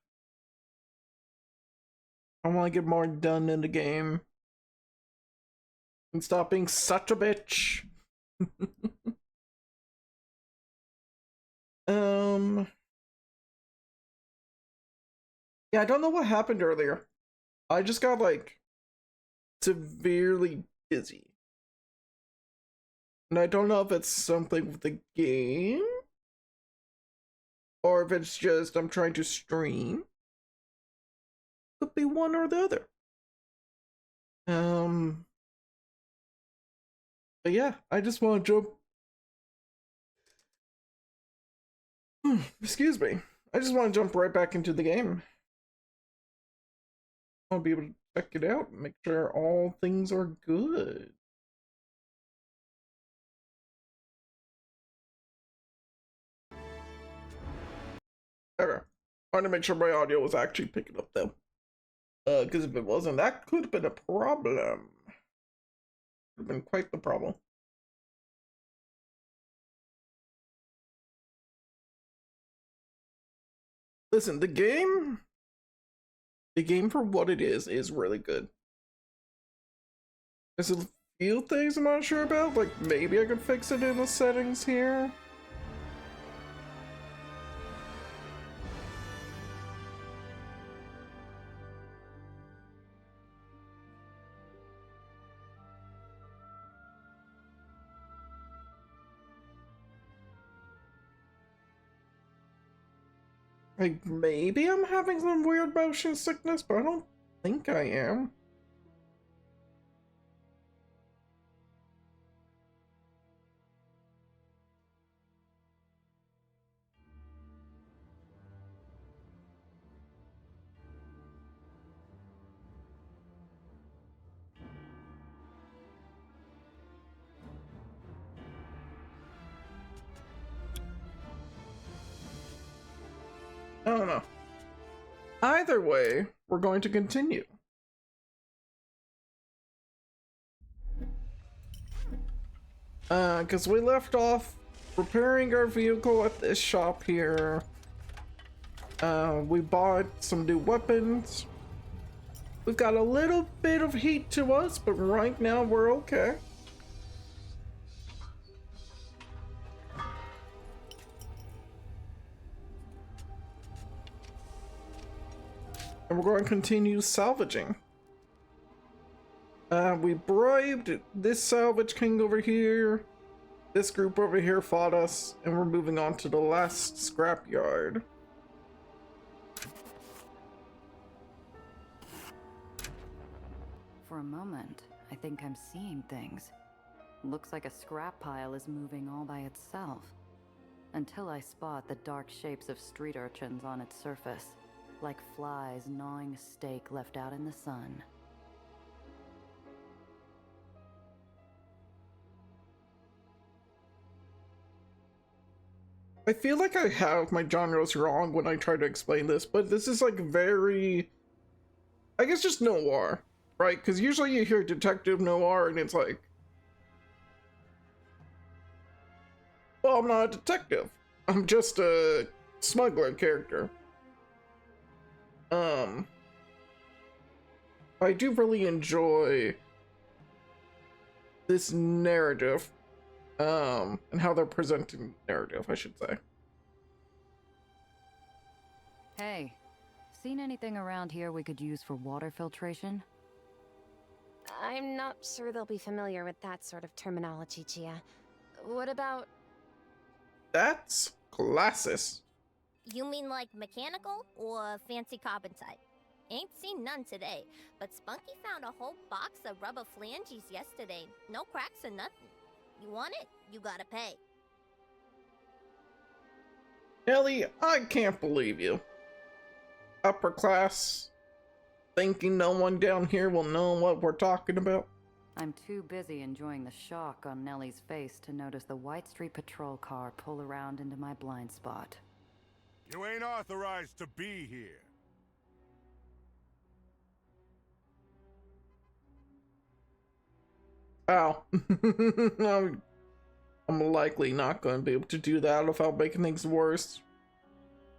I want to get more done in the game. And stop being such a bitch. Yeah, I don't know what happened earlier. I just got like severely busy. And I don't know if it's something with the game or if it's just I'm trying to stream. Could be one or the other. But yeah, I just want to jump. Excuse me. I just want to jump right back into the game. I'll be able to check it out and make sure all things are good. Okay. I want to make sure my audio was actually picking up though. Because if it wasn't, that could have been a problem. Could have been quite the problem. Listen, the game for what it is really good. There's a few things I'm not sure about, like maybe I could fix it in the settings here. Like, maybe I'm having some weird motion sickness, but I don't think I am. I don't know. Either way, we're going to continue. Because we left off repairing our vehicle at this shop here. We bought some new weapons. We've got a little bit of heat to us, but right now we're okay. And we're going to continue salvaging. We bribed this salvage king over here. This group over here fought us, and we're moving on to the last scrapyard. For a moment, I think I'm seeing things. Looks like a scrap pile is moving all by itself. Until I spot the dark shapes of street urchins on its surface, like flies gnawing a steak left out in the sun. I feel like I have my genres wrong when I try to explain this, but this is like very, I guess, just noir, right? Because usually you hear detective noir and it's like, well, I'm not a detective. I'm just a smuggler character. I do really enjoy this narrative, and how they're presenting narrative, I should say. Hey, seen anything around here we could use for water filtration? I'm not sure they'll be familiar with that sort of terminology, Gia. What about... That's classes. You mean like mechanical or fancy carbon type? Ain't seen none today, but Spunky found a whole box of rubber flanges yesterday. No cracks or nothing. You want it? You gotta pay. Ellie, I can't believe you. Upper class, thinking no one down here will know what we're talking about. I'm too busy enjoying the shock on Nellie's face to notice the White Street Patrol car pull around into my blind spot. You ain't authorized to be here. Ow. I'm likely not going to be able to do that without making things worse.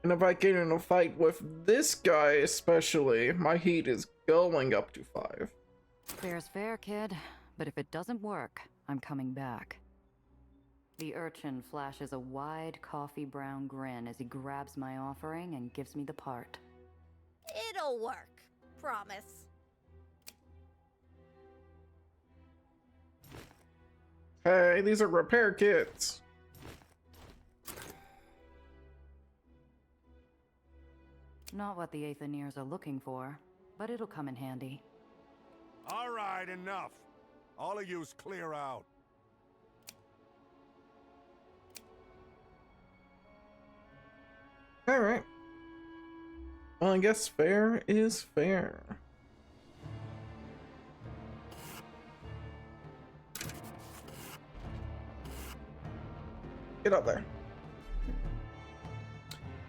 And if I get in a fight with this guy especially, my heat is going up to 5. Fair's fair, kid. But if it doesn't work, I'm coming back. The urchin flashes a wide coffee brown grin as he grabs my offering and gives me the part. It'll work. Promise. Hey, these are repair kits. Not what the Aetherians are looking for, but it'll come in handy. All right, enough. All of yous clear out. Alright. Well, I guess fair is fair. Get up there.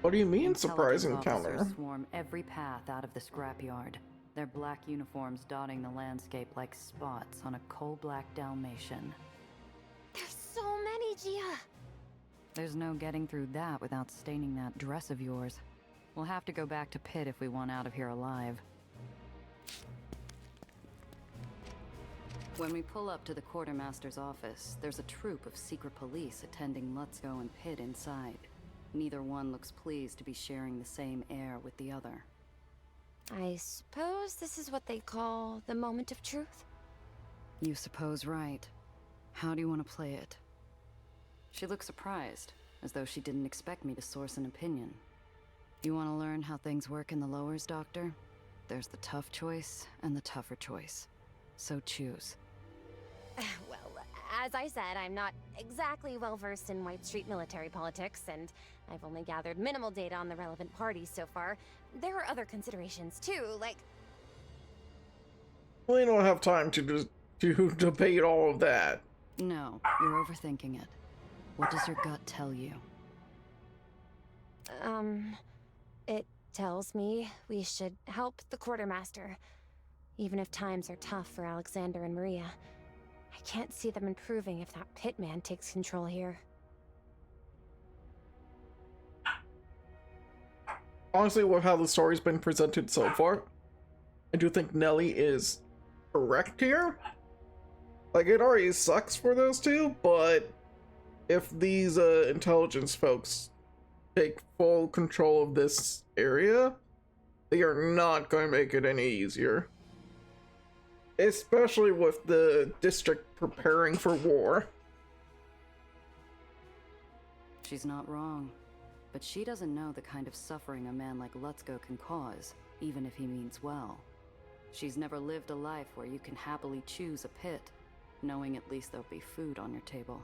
What do you mean, surprise encounter? Officers swarm every path out of the scrapyard, their black uniforms dotting the landscape like spots on a coal-black Dalmatian. There's so many, Gia. There's no getting through that without staining that dress of yours. We'll have to go back to Pitt if we want out of here alive. When we pull up to the quartermaster's office, there's a troop of secret police attending Lutzko and Pitt inside. Neither one looks pleased to be sharing the same air with the other. I suppose this is what they call the moment of truth? You suppose right. How do you want to play it? She looks surprised, as though she didn't expect me to source an opinion. You want to learn how things work in the lowers, Doctor? There's the tough choice and the tougher choice. So choose. Well, as I said, I'm not exactly well-versed in White Street military politics, and I've only gathered minimal data on the relevant parties so far. There are other considerations, too, like... We don't have time to debate all of that. No, you're overthinking it. What does your gut tell you? It tells me we should help the quartermaster. Even if times are tough for Alexander and Maria. I can't see them improving if that pitman takes control here. Honestly, with how the story's been presented so far, I do think Nellie is correct here. Like, it already sucks for those two, but if these intelligence folks take full control of this area, they are not going to make it any easier. Especially with the district preparing for war. She's not wrong. But she doesn't know the kind of suffering a man like Lutzko can cause, even if he means well. She's never lived a life where you can happily choose a pit, knowing at least there'll be food on your table.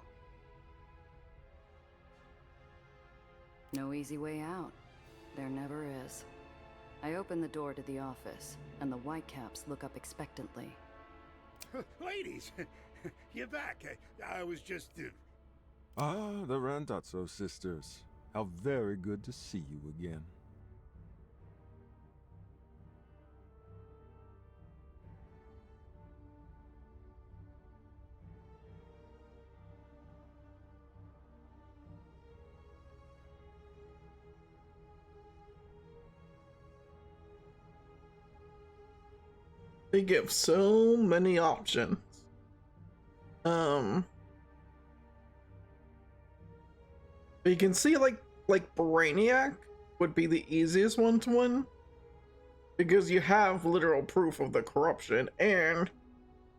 No easy way out. There never is. I open the door to the office, and the Whitecaps look up expectantly. Ladies, you're back. I was just... Ah, the Randazzo sisters. How very good to see you again. They give so many options. But you can see like Brainiac would be the easiest one to win, because you have literal proof of the corruption, and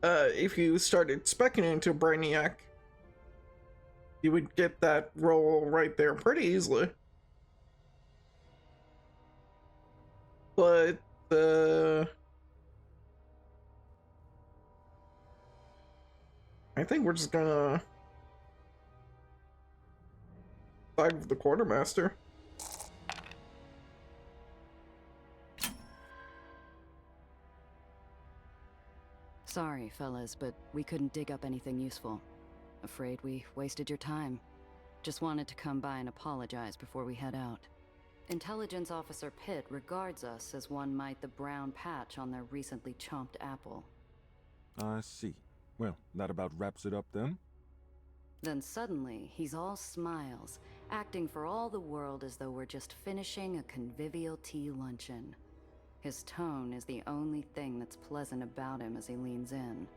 if you started specking into Brainiac, you would get that role right there pretty easily. But I think we're just gonna side with the quartermaster. Sorry, fellas, but we couldn't dig up anything useful. Afraid we wasted your time. Just wanted to come by and apologize before we head out. Intelligence Officer Pitt regards us as one might the brown patch on their recently chomped apple. I see. Well, that about wraps it up then. Then suddenly, he's all smiles, acting for all the world as though we're just finishing a convivial tea luncheon. His tone is the only thing that's pleasant about him as he leans in.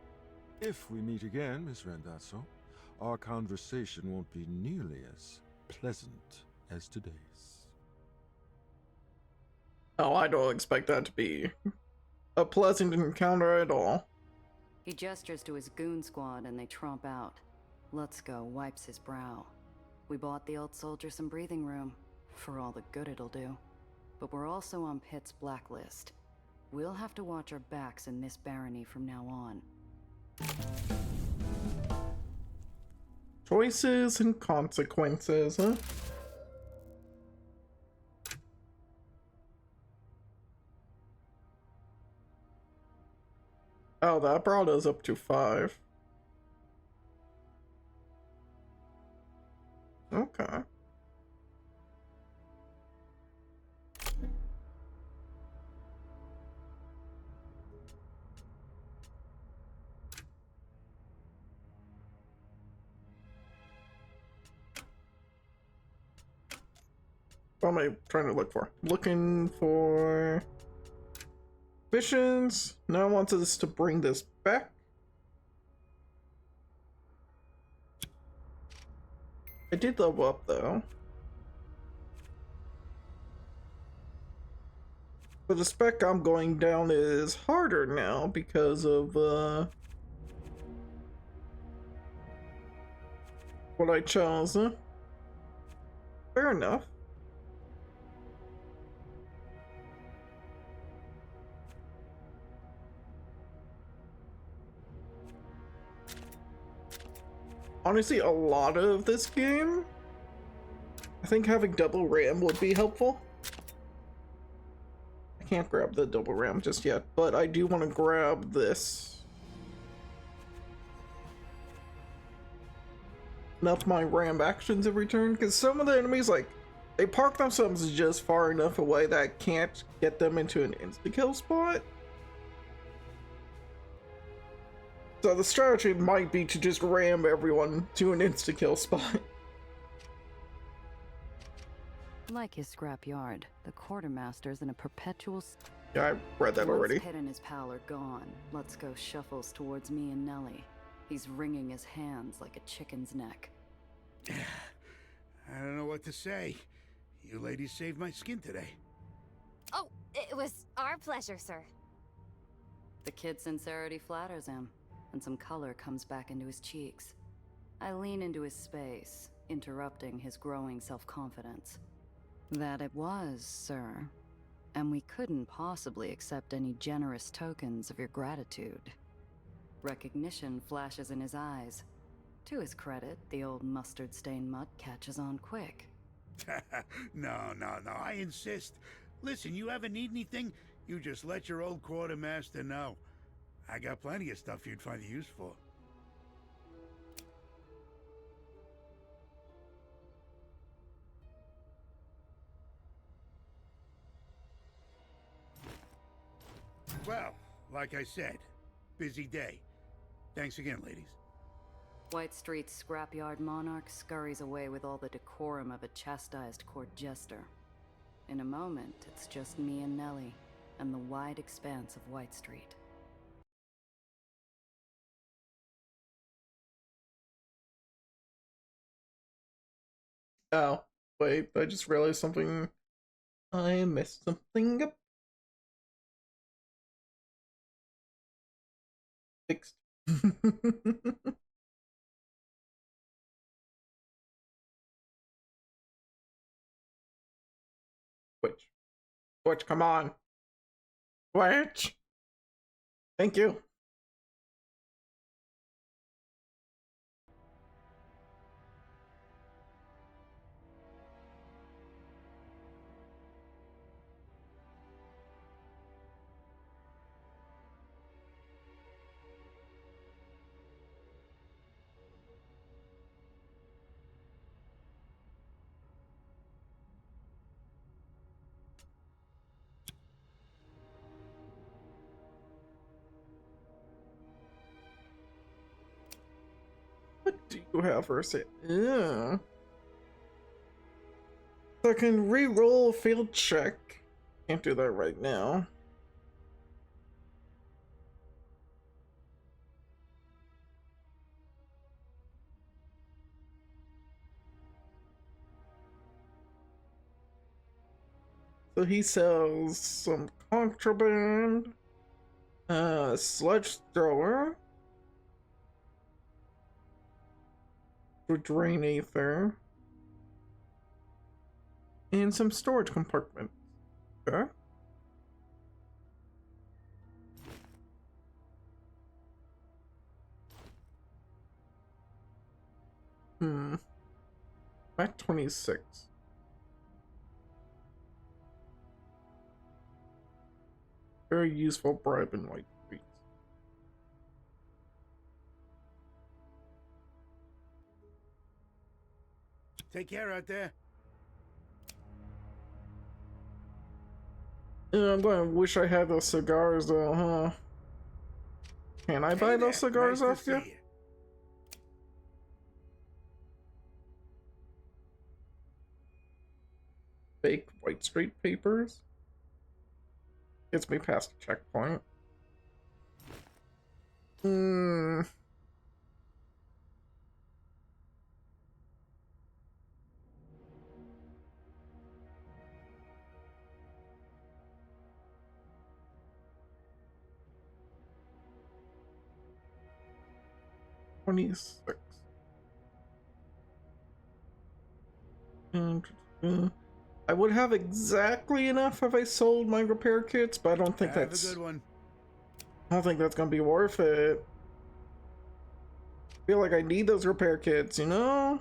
If we meet again, Miss Randazzo, our conversation won't be nearly as pleasant as today's. Oh, I don't expect that to be a pleasant encounter at all. He gestures to his goon squad and they tromp out. Lutzko wipes his brow. We bought the old soldier some breathing room, for all the good it'll do. But we're also on Pitt's blacklist. We'll have to watch our backs in this barony from now on. Choices and consequences, huh? Oh, that brought us up to 5. Okay. What am I trying to look for? Looking for missions. Now it wants us to bring this back. I did level up though. But the spec I'm going down is harder now because of what I chose. Huh? Fair enough. Honestly, a lot of this game, I think having double RAM would be helpful. I can't grab the double RAM just yet, but I do want to grab this. Not my RAM actions every turn, because some of the enemies, like, they park themselves just far enough away that I can't get them into an insta-kill spot. So the strategy might be to just ram everyone to an insta-kill spot. Like his scrapyard, the quartermaster's in a perpetual... Yeah, I read that already. Once Pitt and his pal are gone, Lutzko shuffles towards me and Nellie. He's wringing his hands like a chicken's neck. I don't know what to say. You ladies saved my skin today. Oh, it was our pleasure, sir. The kid's sincerity flatters him, and some color comes back into his cheeks. I lean into his space, interrupting his growing self-confidence. That it was, sir. And we couldn't possibly accept any generous tokens of your gratitude. Recognition flashes in his eyes. To his credit, the old mustard-stained mutt catches on quick. No, I insist. Listen, you ever need anything, you just let your old quartermaster know. I got plenty of stuff you'd find use for. Well, like I said, busy day. Thanks again, ladies. White Street's scrapyard monarch scurries away with all the decorum of a chastised court jester. In a moment, it's just me and Nellie, and the wide expanse of White Street. Oh, wait, I just realized something. I messed something up. Fixed. Twitch, come on. Twitch. Thank you. do you have first aid? Yeah. So I can re-roll a field check. Can't do that right now. So he sells some contraband, sludge thrower to drain Aether, and some storage compartments. Okay. At 26. Very useful bribe in White Streets. Take care out there. Yeah, I'm gonna wish I had those cigars though, huh? Can I buy those cigars off you? Fake White Street papers? Gets me past the checkpoint. Hmm. $26. And I would have exactly enough if I sold my repair kits, but I don't think that's a good one. I don't think that's gonna be worth it. I feel like I need those repair kits, you know?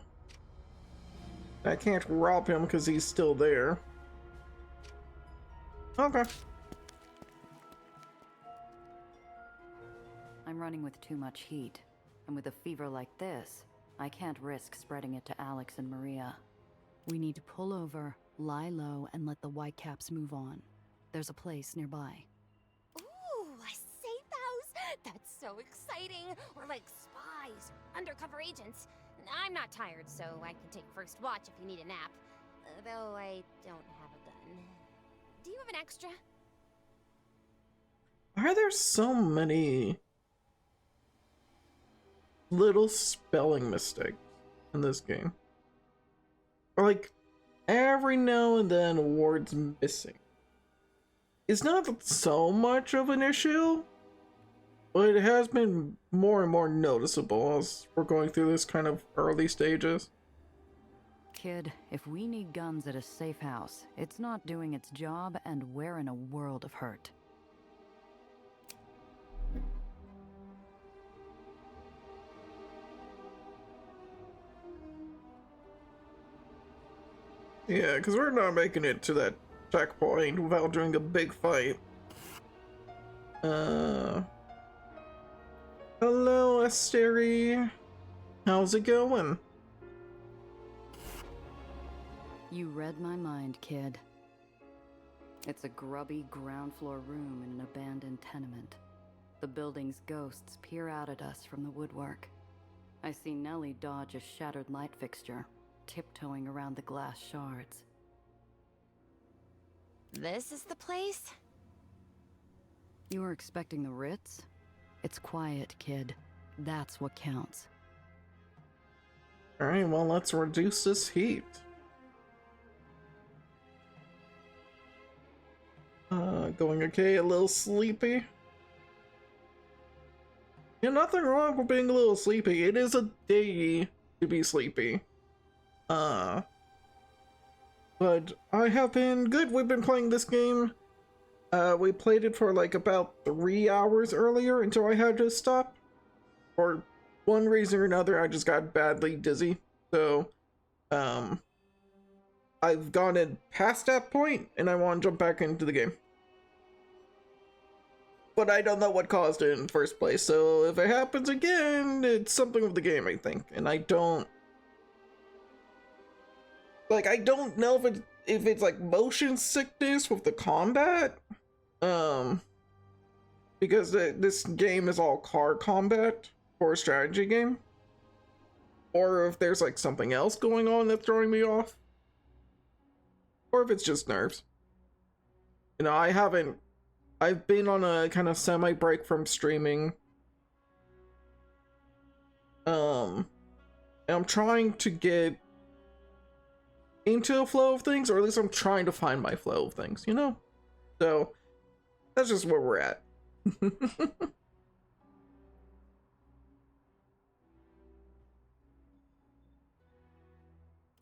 I can't rob him because he's still there. Okay. I'm running with too much heat, and with a fever like this, I can't risk spreading it to Alex and Maria. We need to pull over, lie low, and let the Whitecaps move on. There's a place nearby. Ooh, a safe house? That's so exciting! We're like spies, undercover agents. I'm not tired, so I can take first watch if you need a nap. Though I don't have a gun. Do you have an extra? Why are there so many little spelling mistakes in this game? Or like, every now and then a word's missing. It's not so much of an issue, but it has been more and more noticeable as we're going through this kind of early stages. Kid, if we need guns at a safe house, it's not doing its job, and we're in a world of hurt. Yeah, because we're not making it to that checkpoint without doing a big fight. Hello, Asteri. How's it going? You read my mind, kid. It's a grubby ground floor room in an abandoned tenement. The building's ghosts peer out at us from the woodwork. I see Nellie dodge a shattered light fixture, tiptoeing around the glass shards. This is the place? You were expecting the Ritz? It's quiet, kid. That's what counts. Alright, well, let's reduce this heat. Going okay, a little sleepy. Yeah, nothing wrong with being a little sleepy. It is a day to be sleepy. But I have been good. We've been playing this game. We played it for like about 3 hours earlier until I had to stop. For one reason or another, I just got badly dizzy. So, I've gone in past that point and I want to jump back into the game. But I don't know what caused it in the first place, so if it happens again, it's something with the game, I think. And I don't... Like, I don't know if it's like motion sickness with the combat. Because this game is all car combat for a strategy game. or if there's like something else going on that's throwing me off, or if it's just nerves. You know, I've been on a kind of semi-break from streaming. And I'm trying to get into a flow of things, or at least I'm trying to find my flow of things, you know? So, that's just where we're at.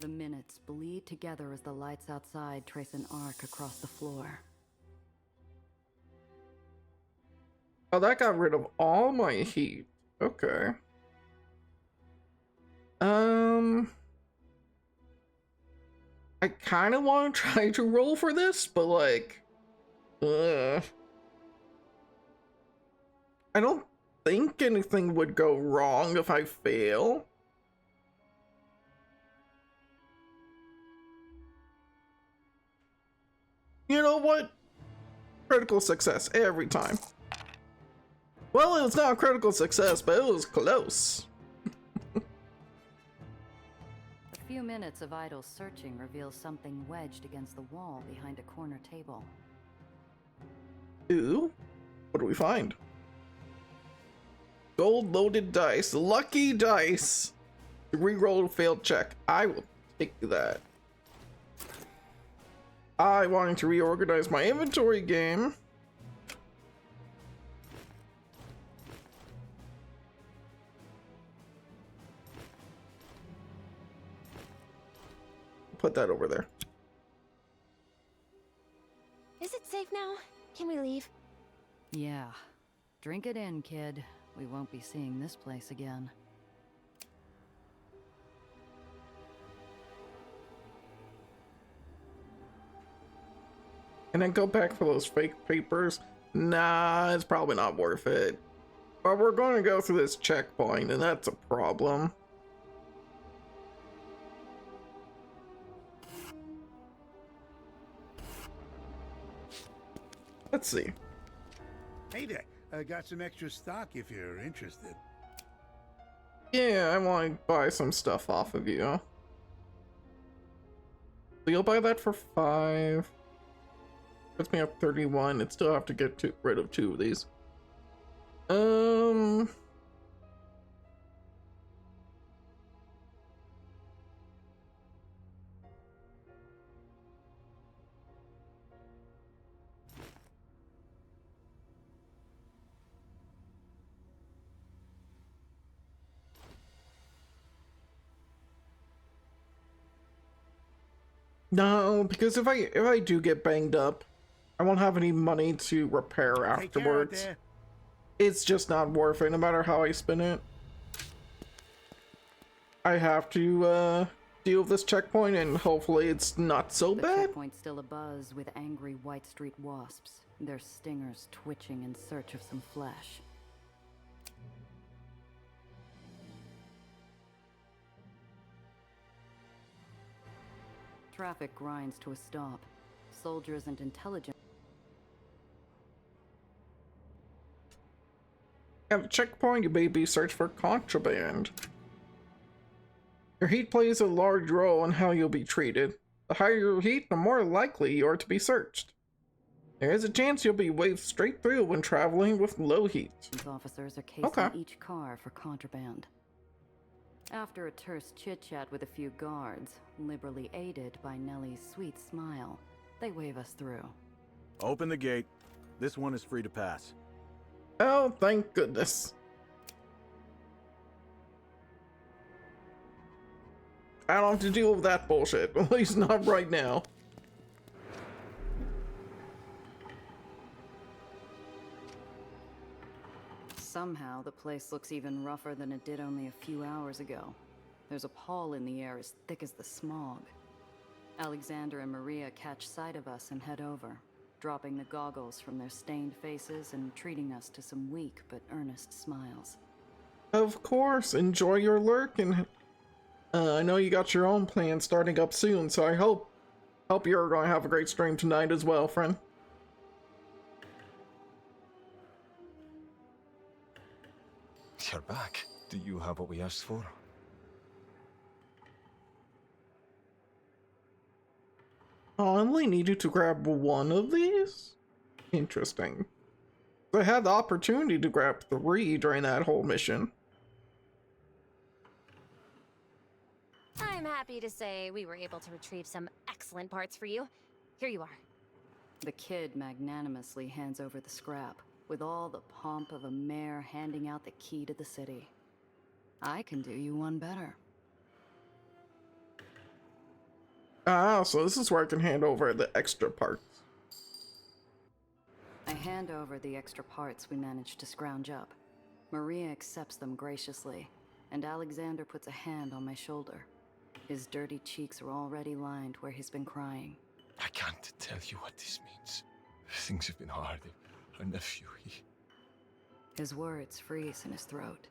The minutes bleed together as the lights outside trace an arc across the floor. Oh, that got rid of all my heat. Okay. I kind of want to try to roll for this, but like, I don't think anything would go wrong if I fail. You know what? Critical success every time. Well, it was not a critical success, but it was close. A few minutes of idle searching reveals something wedged against the wall behind a corner table. Ooh, what do we find? Gold-loaded dice. Lucky dice. Reroll a failed check. I will take that. I wanted to reorganize my inventory game. Put that over there. Is it safe now? Can we leave? Yeah. Drink it in, kid. We won't be seeing this place again. And then go back for those fake papers. Nah, it's probably not worth it. But we're going to go through this checkpoint, and that's a problem. Let's see. Hey there, I got some extra stock if you're interested. Yeah, I want to buy some stuff off of you. So you'll buy that for 5. Puts me up 31. It still have to get rid of 2 of these. No, because if I do get banged up, I won't have any money to repair afterwards. It's just not worth it, no matter how I spin it. I have to deal with this checkpoint, and hopefully it's not so bad. The checkpoint's still abuzz with angry White Street wasps, their stingers twitching in search of some flesh. Traffic grinds to a stop. Soldiers and intelligence. At the checkpoint, you may be searched for contraband. Your heat plays a large role in how you'll be treated. The higher your heat, the more likely you are to be searched. There is a chance you'll be waved straight through when traveling with low heat. Officers are casing each car for contraband. After a terse chit-chat with a few guards, liberally aided by Nellie's sweet smile, they wave us through. Open the gate. This one is free to pass. Oh, thank goodness. I don't have to deal with that bullshit, at least not right now. Somehow, the place looks even rougher than it did only a few hours ago. There's a pall in the air as thick as the smog. Alexander and Maria catch sight of us and head over, dropping the goggles from their stained faces and treating us to some weak but earnest smiles. Of course, enjoy your lurk, and I know you got your own plan starting up soon, so I hope you're going to have a great stream tonight as well, friend. You're back. Do you have what we asked for? I only needed to grab one of these? Interesting. I had the opportunity to grab 3 during that whole mission. I'm happy to say we were able to retrieve some excellent parts for you. Here you are. The kid magnanimously hands over the scrap, with all the pomp of a mayor handing out the key to the city. I can do you one better. Ah, so this is where I can hand over the extra parts. I hand over the extra parts we managed to scrounge up. Maria accepts them graciously, and Alexander puts a hand on my shoulder. His dirty cheeks are already lined where he's been crying. I can't tell you what this means. Things have been hard. Our nephew, His words freeze in his throat,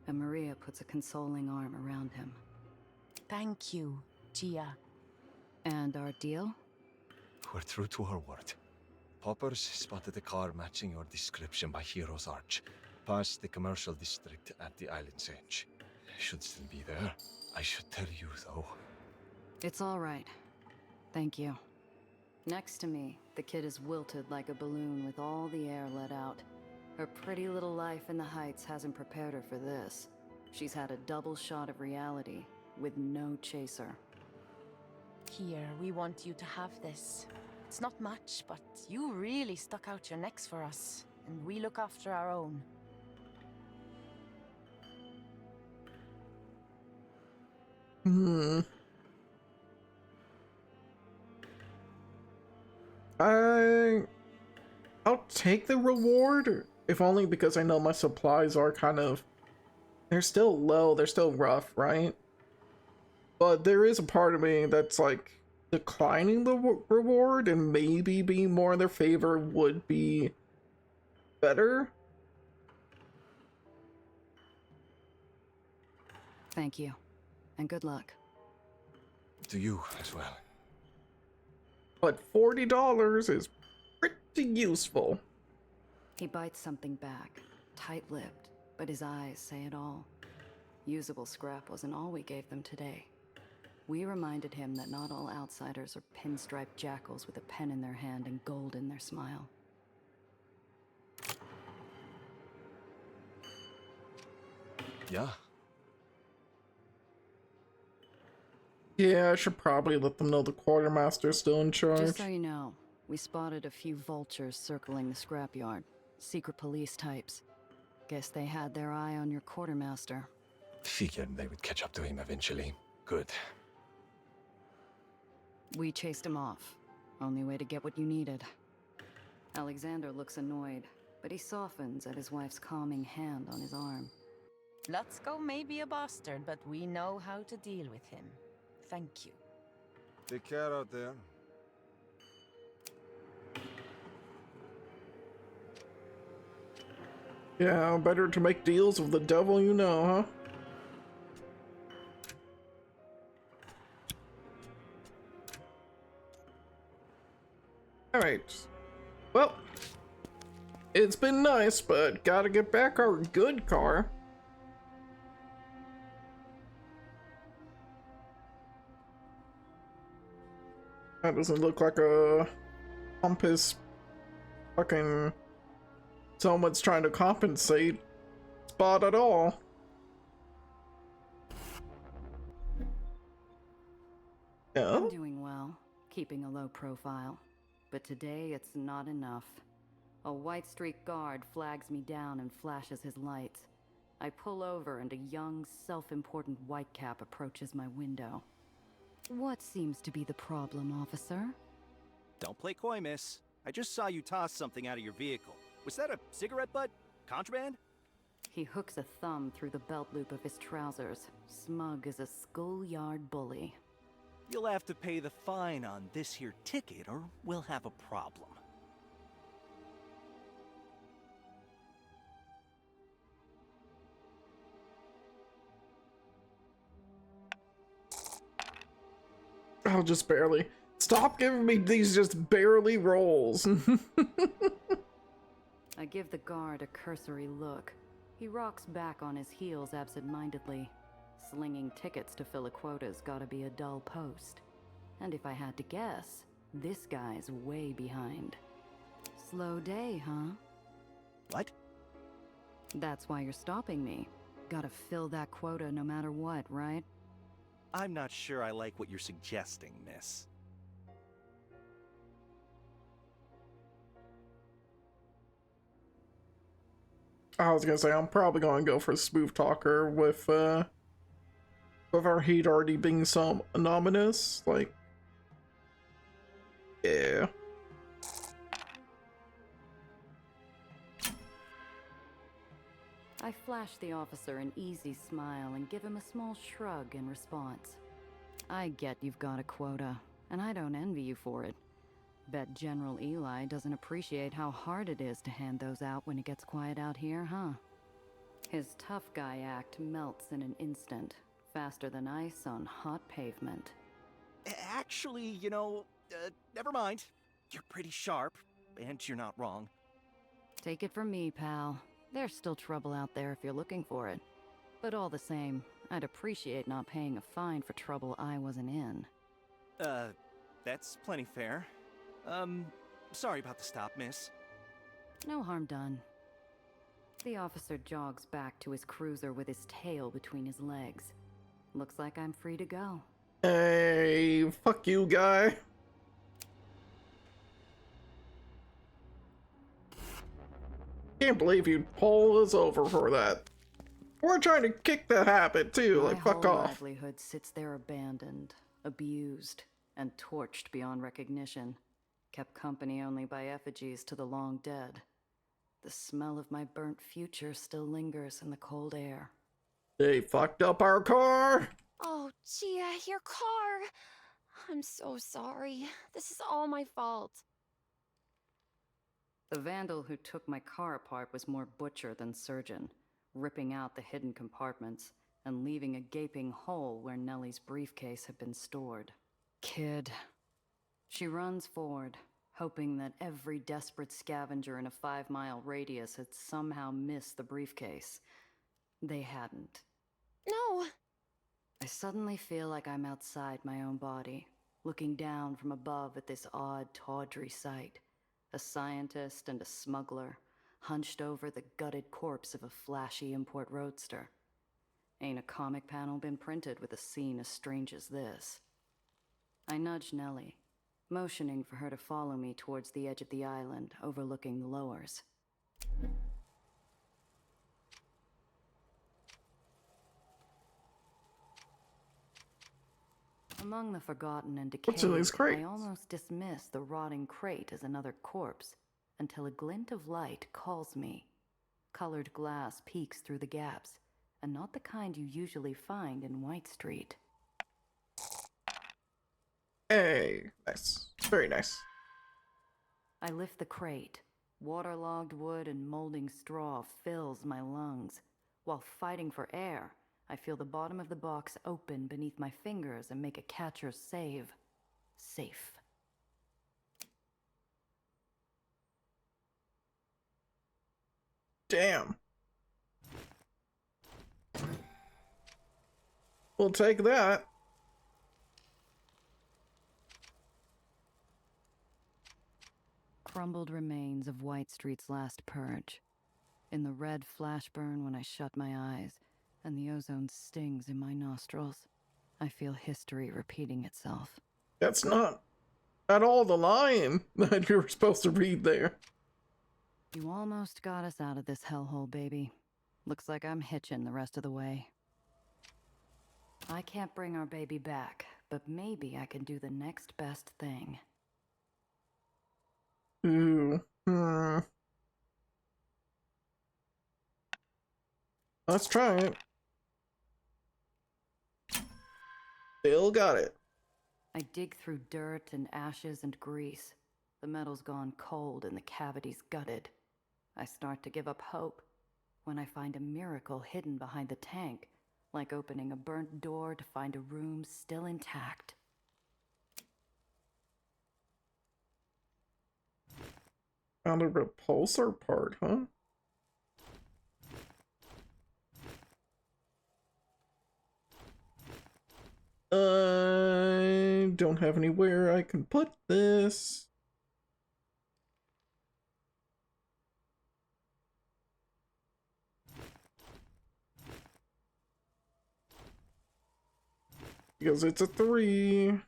and Maria puts a consoling arm around him. Thank you, Gia. And our deal? We're true to our word. Poppers spotted a car matching your description by Hero's Arch, past the commercial district at the island's edge. Should still be there. I should tell you, though. It's all right. Thank you. Next to me, the kid is wilted like a balloon with all the air let out. Her pretty little life in the Heights hasn't prepared her for this. She's had a double shot of reality, with no chaser. Here, we want you to have this. It's not much, but you really stuck out your necks for us, and we look after our own. I'll take the reward, if only because I know my supplies are kind of... They're still low, they're still rough, right? But there is a part of me that's like, declining the reward and maybe being more in their favor would be better. Thank you, and good luck. To you as well. But $40 is pretty useful. He bites something back, tight-lipped, but his eyes say it all. Usable scrap wasn't all we gave them today. We reminded him that not all outsiders are pinstriped jackals with a pen in their hand and gold in their smile. Yeah. Yeah, I should probably let them know the quartermaster's still in charge. Just so you know, we spotted a few vultures circling the scrapyard. Secret police types. Guess they had their eye on your quartermaster. Figured they would catch up to him eventually. Good. We chased him off. Only way to get what you needed. Alexander looks annoyed, but he softens at his wife's calming hand on his arm. Lutzko may be a bastard, but we know how to deal with him. Thank you. Take care out there. Yeah, better to make deals with the devil you know, huh? Alright. Well, it's been nice, but gotta get back our good car. That doesn't look like a pompous fucking someone's trying to compensate spot at all. Yeah. I'm doing well, keeping a low profile. But today it's not enough. A White Streak guard flags me down and flashes his lights. I pull over and a young, self-important whitecap approaches my window. What seems to be the problem, officer? Don't play coy, miss. I just saw you toss something out of your vehicle. Was that a cigarette butt? Contraband? He hooks a thumb through the belt loop of his trousers, smug as a schoolyard bully. You'll have to pay the fine on this here ticket or we'll have a problem. I'll just barely. Stop giving me these just barely rolls. I give the guard a cursory look. He rocks back on his heels absent-mindedly. Slinging tickets to fill a quota's gotta be a dull post. And if I had to guess, This guy's way behind. Slow day, huh? What? That's why you're stopping me. Gotta fill that quota no matter what, right? I'm not sure I like what you're suggesting, miss. I was gonna say, I'm probably gonna go for Smooth Talker with our heat already being so anonymous. Like, yeah. I flash the officer an easy smile and give him a small shrug in response. I get you've got a quota, and I don't envy you for it. Bet General Eli doesn't appreciate how hard it is to hand those out when it gets quiet out here, huh? His tough guy act melts in an instant, faster than ice on hot pavement. Actually, you know, never mind. You're pretty sharp, and you're not wrong. Take it from me, pal. There's still trouble out there if you're looking for it. But all the same, I'd appreciate not paying a fine for trouble I wasn't in. That's plenty fair. Sorry about the stop, miss. No harm done. The officer jogs back to his cruiser with his tail between his legs. Looks like I'm free to go. Hey, fuck you, guy. Can't believe you'd pull us over for that. We're trying to kick that habit too, like fuck My whole off. livelihood sits there abandoned, abused, and torched beyond recognition. Kept company only by effigies to the long dead. The smell of my burnt future still lingers in the cold air. They fucked up our car! Oh, Gia, your car! I'm so sorry. This is all my fault. The vandal who took my car apart was more butcher than surgeon, ripping out the hidden compartments and leaving a gaping hole where Nellie's briefcase had been stored. Kid. She runs forward, hoping that every desperate scavenger in a 5-mile radius had somehow missed the briefcase. They hadn't. No! I suddenly feel like I'm outside my own body, looking down from above at this odd, tawdry sight. A scientist and a smuggler, hunched over the gutted corpse of a flashy import roadster. Ain't a comic panel been printed with a scene as strange as this. I nudge Nellie, motioning for her to follow me towards the edge of the island, overlooking the lowers. Among the forgotten and What's in these decayed, crates? I almost dismiss the rotting crate as another corpse, until a glint of light calls me. Colored glass peeks through the gaps, and not the kind you usually find in White Street. Hey, nice. Very nice. I lift the crate. Waterlogged wood and molding straw fills my lungs. While fighting for air, I feel the bottom of the box open beneath my fingers and make a catcher's save. Safe. Damn. We'll take that. Crumbled remains of White Street's last purge. In the red flash burn when I shut my eyes, and the ozone stings in my nostrils, I feel history repeating itself. That's not at all the line that you were supposed to read there. You almost got us out of this hellhole, baby. Looks like I'm hitching the rest of the way. I can't bring our baby back, but maybe I can do the next best thing. Ooh. Let's try it. Still got it. I dig through dirt and ashes and grease. The metal's gone cold and the cavity's gutted. I start to give up hope when I find a miracle hidden behind the tank, like opening a burnt door to find a room still intact. Found a repulsor part, huh? don't have anywhere I can put this. Because it's a 3.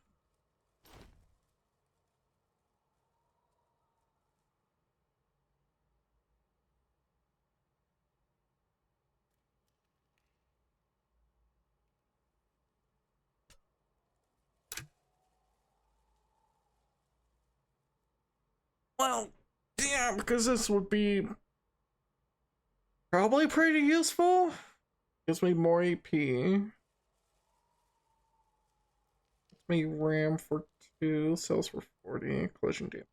Well, yeah, because this would be probably pretty useful. Gives me more AP. Gives me RAM for 2, cells for 40, collision damage.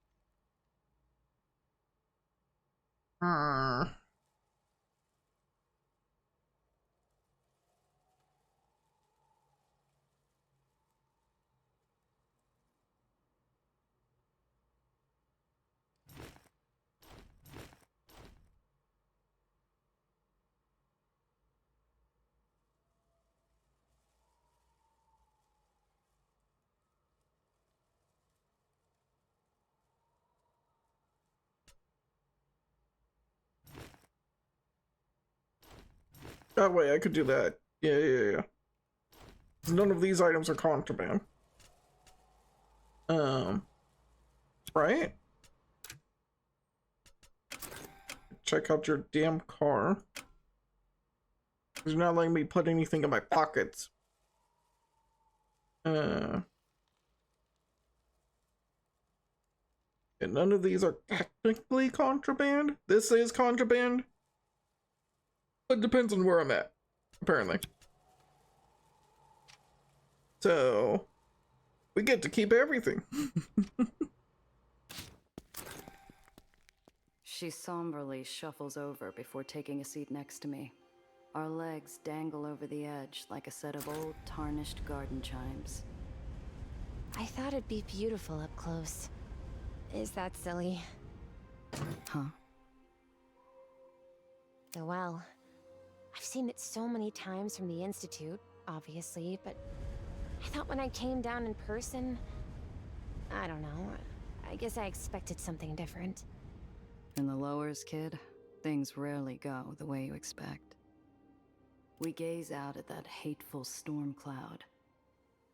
That way I could do that. Yeah. None of these items are contraband. Right? Check out your damn car. You're not letting me put anything in my pockets. And none of these are technically contraband. This is contraband. But it depends on where I'm at, apparently. So, we get to keep everything. She somberly shuffles over before taking a seat next to me. Our legs dangle over the edge like a set of old, tarnished garden chimes. I thought it'd be beautiful up close. Is that silly? Huh? The well. I've seen it so many times from the Institute, obviously, but I thought when I came down in person... I don't know. I guess I expected something different. In the lowers, kid, things rarely go the way you expect. We gaze out at that hateful storm cloud,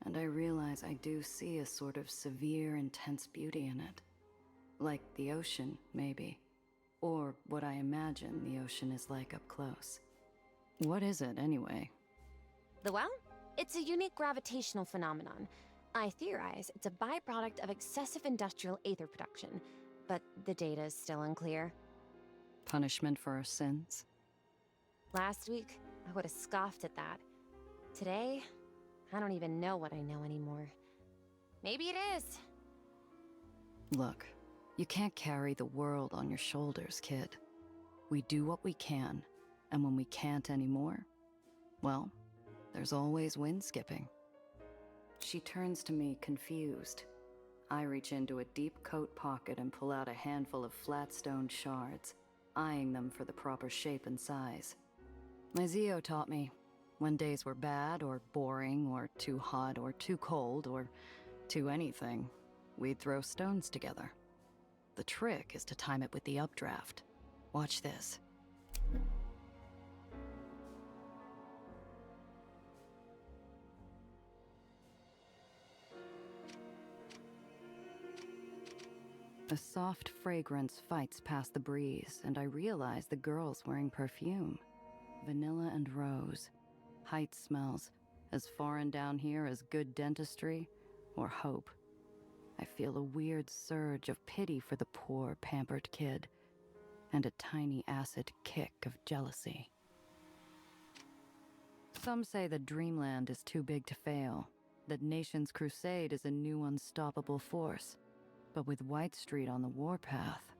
and I realize I do see a sort of severe, intense beauty in it. Like the ocean, maybe. Or what I imagine the ocean is like up close. What is it, anyway? The well? It's a unique gravitational phenomenon. I theorize it's a byproduct of excessive industrial aether production, but the data is still unclear. Punishment for our sins? Last week, I would have scoffed at that. Today, I don't even know what I know anymore. Maybe it is. Look, you can't carry the world on your shoulders, kid. We do what we can, and when we can't anymore, well, there's always wind skipping. She turns to me, confused. I reach into a deep coat pocket and pull out a handful of flat stone shards, eyeing them for the proper shape and size. My Zio taught me, when days were bad or boring or too hot or too cold or too anything, we'd throw stones together. The trick is to time it with the updraft. Watch this. A soft fragrance fights past the breeze, and I realize the girl's wearing perfume. Vanilla and rose. Height smells, as foreign down here as good dentistry or hope. I feel a weird surge of pity for the poor, pampered kid, and a tiny acid kick of jealousy. Some say that Dreamland is too big to fail, that Nation's Crusade is a new unstoppable force. But with White Street on the warpath...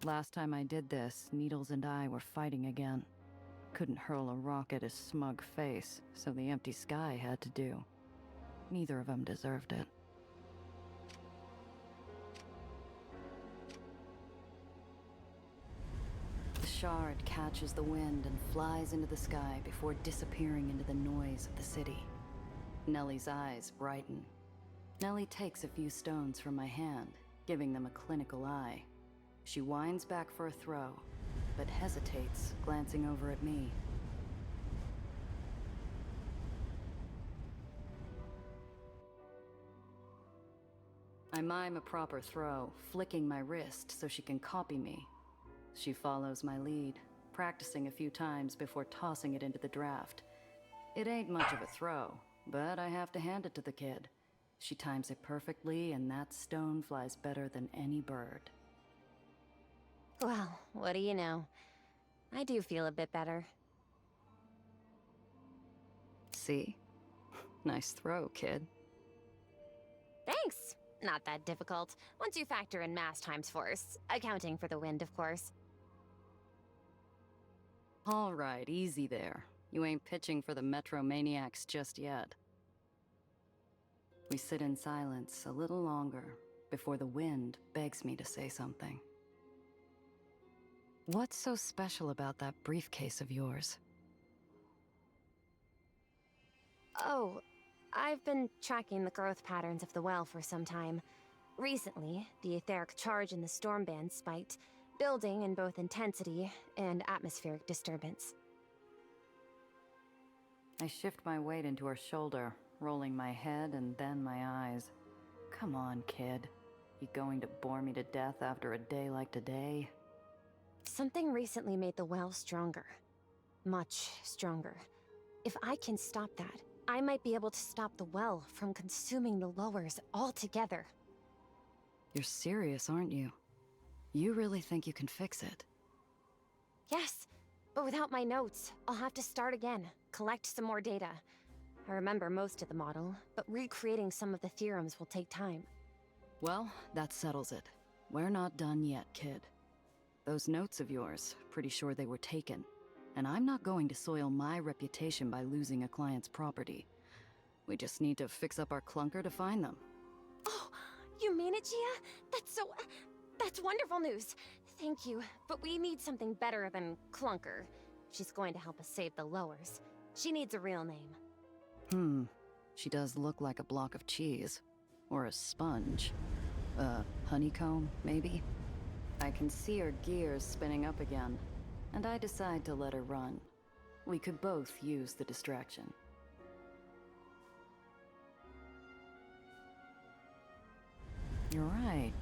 Last time I did this, Needles and I were fighting again. Couldn't hurl a rock at his smug face, so the empty sky had to do. Neither of them deserved it. The shard catches the wind and flies into the sky before disappearing into the noise of the city. Nellie's eyes brighten. Nellie takes a few stones from my hand, giving them a clinical eye. She winds back for a throw, but hesitates, glancing over at me. I mime a proper throw, flicking my wrist so she can copy me. She follows my lead, practicing a few times before tossing it into the draft. It ain't much of a throw, but I have to hand it to the kid. She times it perfectly, and that stone flies better than any bird. Well, what do you know? I do feel a bit better. See? Nice throw, kid. Thanks! Not that difficult, once you factor in mass times force. Accounting for the wind, of course. All right, easy there. You ain't pitching for the Metromaniacs just yet. We sit in silence a little longer before the wind begs me to say something. What's so special about that briefcase of yours? Oh, I've been tracking the growth patterns of the well for some time. Recently, the etheric charge in the storm band spiked, building in both intensity and atmospheric disturbance. I shift my weight into her shoulder, rolling my head and then my eyes. Come on, kid. You going to bore me to death after a day like today? Something recently made the well stronger. Much stronger. If I can stop that, I might be able to stop the well from consuming the lowers altogether. You're serious, aren't you? You really think you can fix it? Yes, but without my notes, I'll have to start again, collect some more data. I remember most of the model, but recreating some of the theorems will take time. Well, that settles it. We're not done yet, kid. Those notes of yours, pretty sure they were taken. And I'm not going to soil my reputation by losing a client's property. We just need to fix up our clunker to find them. Oh, you mean it, Gia? That's wonderful news. Thank you, but we need something better than clunker. She's going to help us save the lowers. She needs a real name. She does look like a block of cheese. Or a sponge. Honeycomb, maybe? I can see her gears spinning up again, and I decide to let her run. We could both use the distraction. You're right.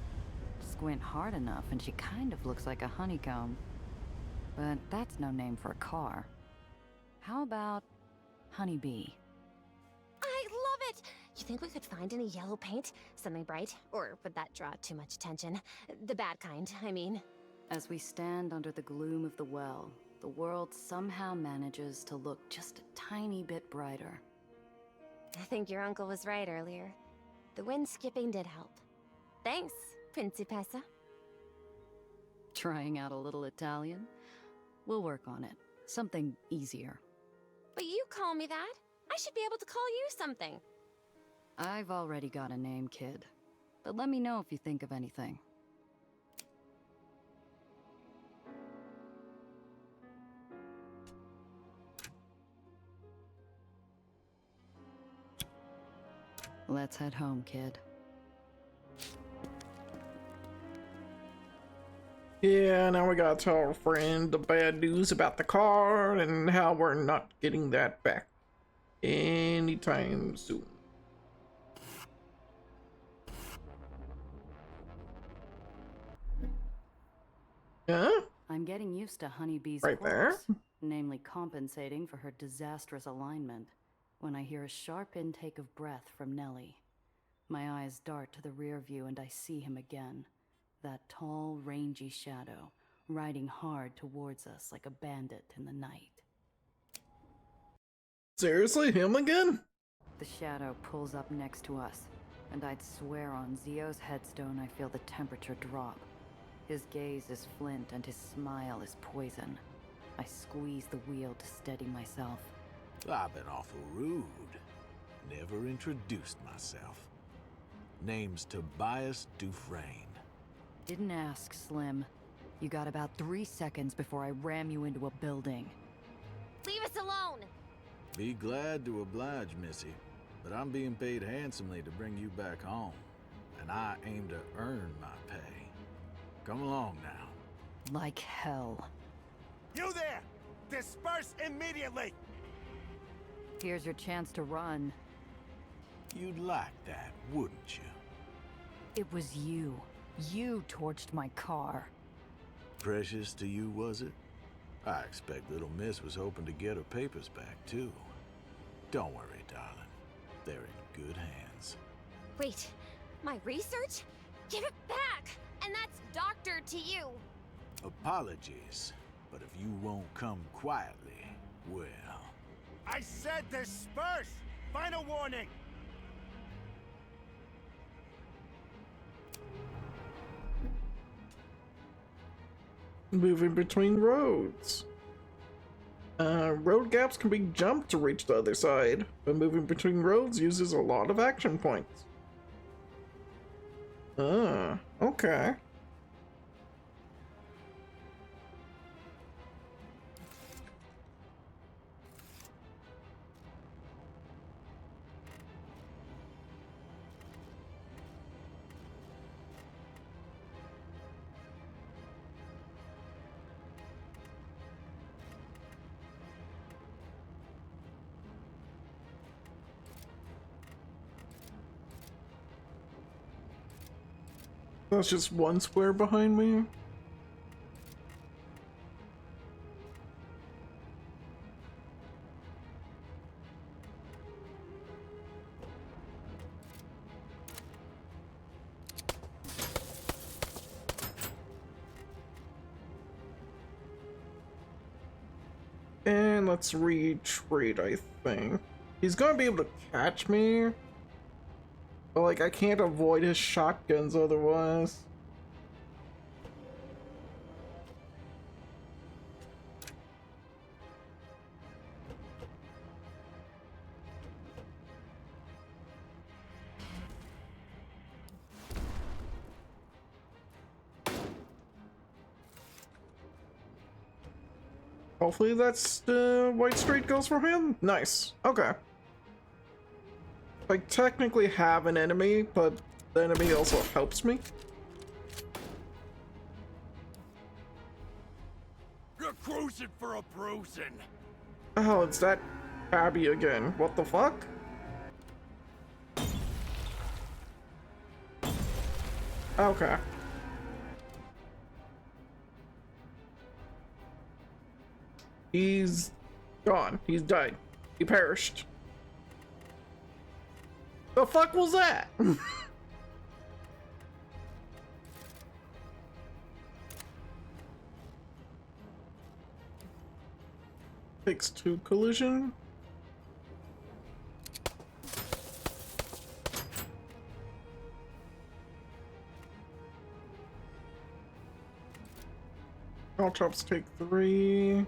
Squint hard enough and she kind of looks like a honeycomb. But that's no name for a car. How about Honeybee? I love it! You think we could find any yellow paint? Something bright? Or would that draw too much attention? The bad kind, I mean. As we stand under the gloom of the well, the world somehow manages to look just a tiny bit brighter. I think your uncle was right earlier. The wind skipping did help. Thanks, Principessa. Trying out a little Italian? We'll work on it. Something easier. But you call me that? I should be able to call you something. I've already got a name, kid. But let me know if you think of anything. Let's head home, kid. Yeah, now we gotta tell our friend the bad news about the car and how we're not getting that back anytime soon. Yeah? I'm getting used to Honeybee's Right there. quirks, namely compensating for her disastrous alignment, when I hear a sharp intake of breath from Nellie. My eyes dart to the rear view and I see him again. That tall, rangy shadow, riding hard towards us like a bandit in the night. Seriously, him again? The shadow pulls up next to us, and I'd swear on Zio's headstone I feel the temperature drop. His gaze is flint and his smile is poison. I squeeze the wheel to steady myself. I've been awful rude. Never introduced myself. Name's Tobias Dufresne. Didn't ask, Slim. You got about 3 seconds before I ram you into a building. Leave us alone! Be glad to oblige, Missy. but I'm being paid handsomely to bring you back home, and I aim to earn my pay. Come along now. Like hell. You there! Disperse immediately! Here's your chance to run. You'd like that, wouldn't you? It was you. You torched my car. Precious to you, was it? I expect little miss was hoping to get her papers back, too. Don't worry, darling. They're in good hands. Wait, my research? Give it back! And that's doctor to you! Apologies, but if you won't come quietly, well... I said disperse! Final warning! Moving between roads. Road gaps can be jumped to reach the other side, but moving between roads uses a lot of action points. Okay. That's just one square behind me. And let's retreat, I think. He's gonna be able to catch me. But, like, I can't avoid his shotguns otherwise. Hopefully that's White Street goes for him. Nice. Okay. I technically have an enemy, but the enemy also helps me. You're cruising for a bruising! Oh, it's that Abby again. What the fuck? Okay. He's gone. He's died. He perished. The fuck was that? Takes 2 collision. All chops take 3.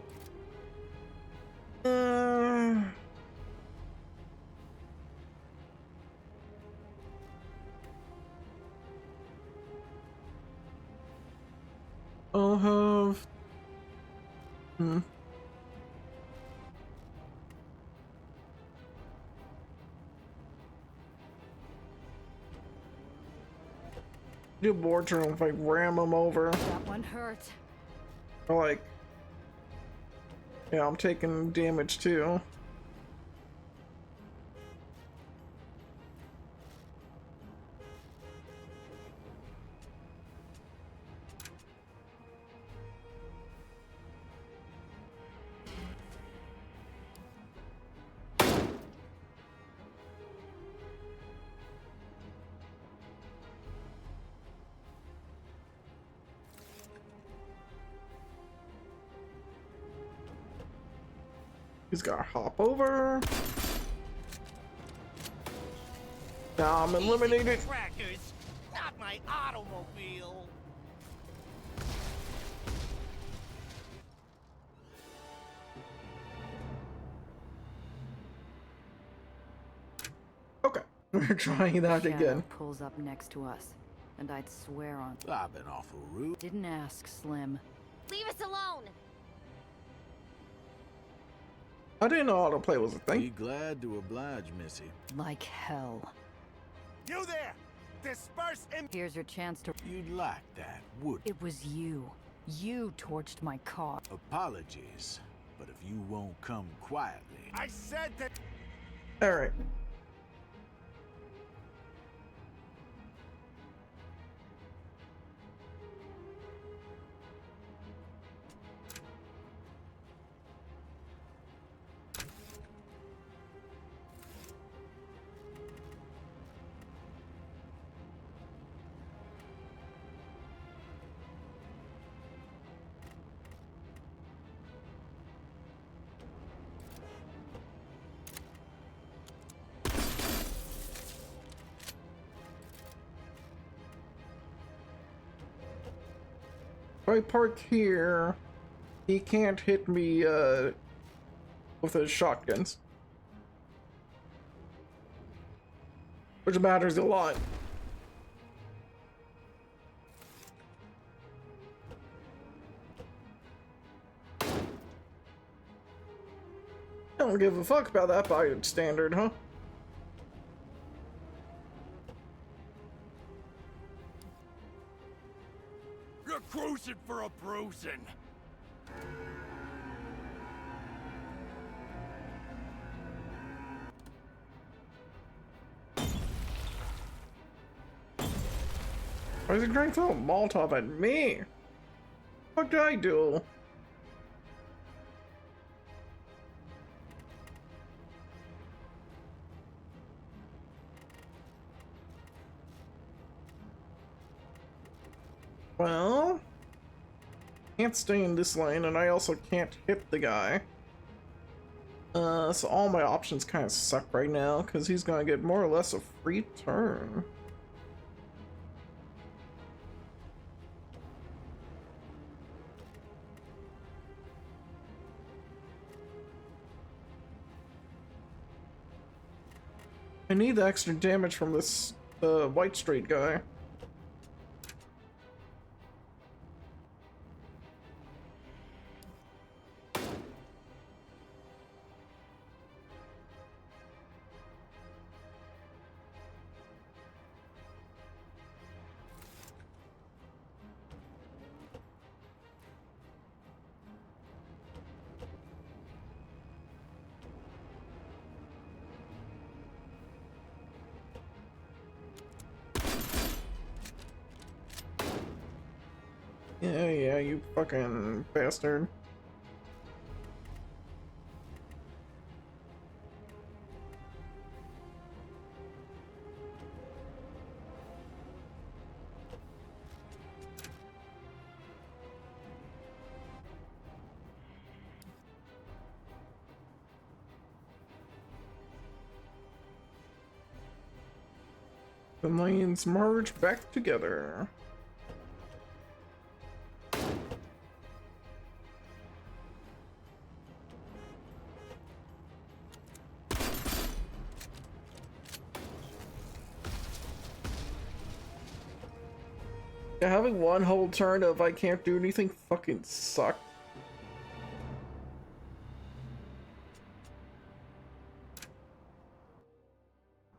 I'll have... Do more turn if I ram him over. That one hurt. Or like... Yeah, I'm taking damage too. He's gotta hop over. Now I'm eliminated. Trackers, not my automobile. Okay, we're trying that Shadow again. Pulls up next to us, and I'd swear on. I've been awful rude. Didn't ask, Slim. Leave us alone! I didn't know autoplay was a thing. Be glad to oblige, Missy. Like hell. You there! Disperse in. Here's your chance to. You'd like that, wouldn't It was you. You torched my car. Apologies, but if you won't come quietly. I said that. Alright. If I park here, he can't hit me with his shotguns. Which matters a lot. I don't give a fuck about that by standard, huh? You're cruising for a bruising. Why is he trying to throw a Molotov at me? What did I do? Well, can't stay in this lane, and I also can't hit the guy. So all my options kind of suck right now, because he's gonna get more or less a free turn. I need the extra damage from this white straight guy. Yeah, you fucking bastard. The lanes merge back together. Yeah, having one whole turn of I can't do anything fucking sucks.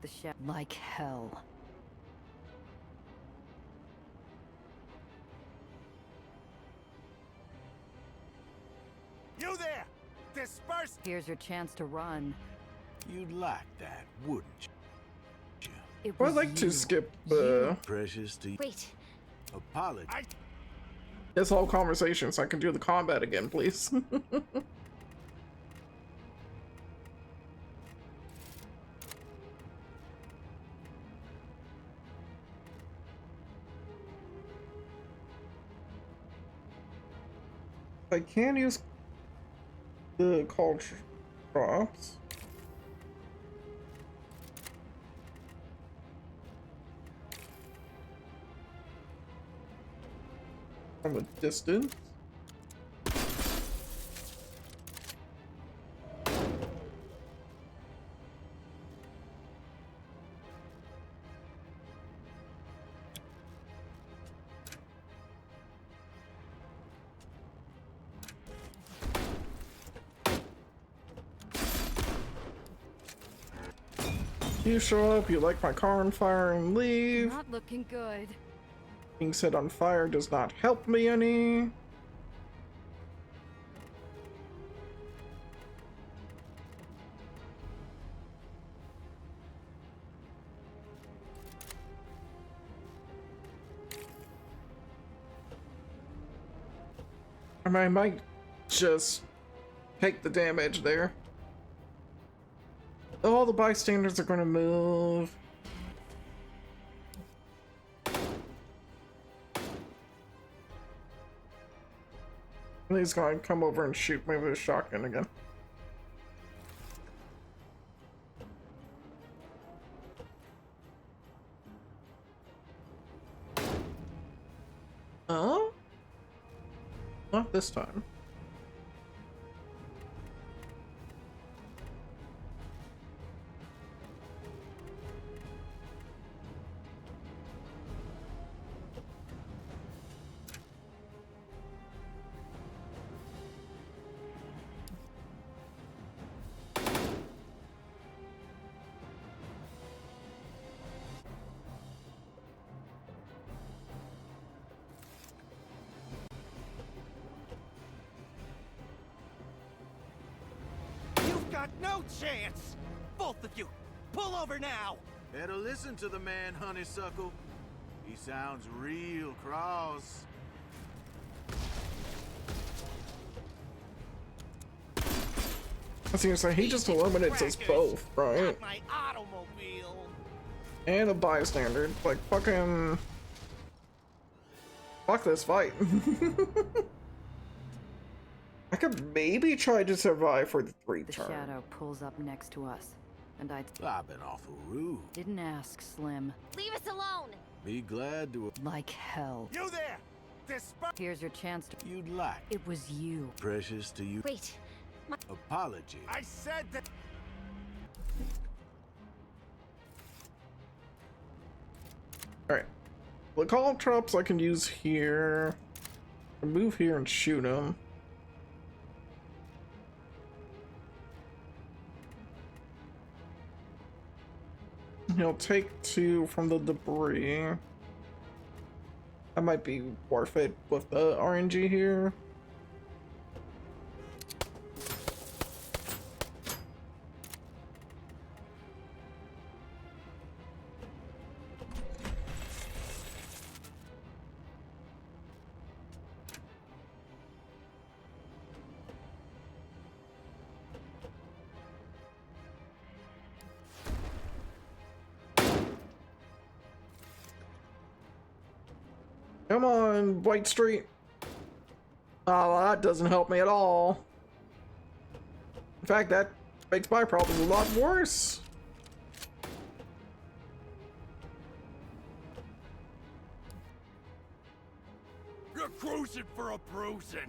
The ship like hell. You there! Disperse! Here's your chance to run. You'd like that, wouldn't you? It I'd like to skip Precious to you. Wait. Apology. this whole conversation so I can do the combat again, please. I can use the culture drops. From a distance. You show up, you light my car on fire and leave. Not looking good. Being set on fire does not help me any. I mean, I might just take the damage there. All the bystanders are going to move. And he's going to come over and shoot me with a shotgun again. Oh? Not this time. Got no chance! Both of you, pull over now! Better listen to the man, honeysuckle. He sounds real cross. I was gonna say, he just eliminates us both, right? My automobile. And a bystander. Like, fucking... Fuck this fight. I could maybe try to survive for the 3 The turn. shadow pulls up next to us, and I've been awful rude. didn't ask, Slim. Leave us alone! Be glad to... Like hell. You there! Here's your chance to... You'd like. It was you. Precious to you. Wait. Apology. I said that... Alright. The call traps I can use here. Move here and shoot him. He'll take 2 from the debris. That might be worth it with the RNG here. Come on, White Street. Oh, that doesn't help me at all. In fact, that makes my problems a lot worse. You're cruising for a bruising.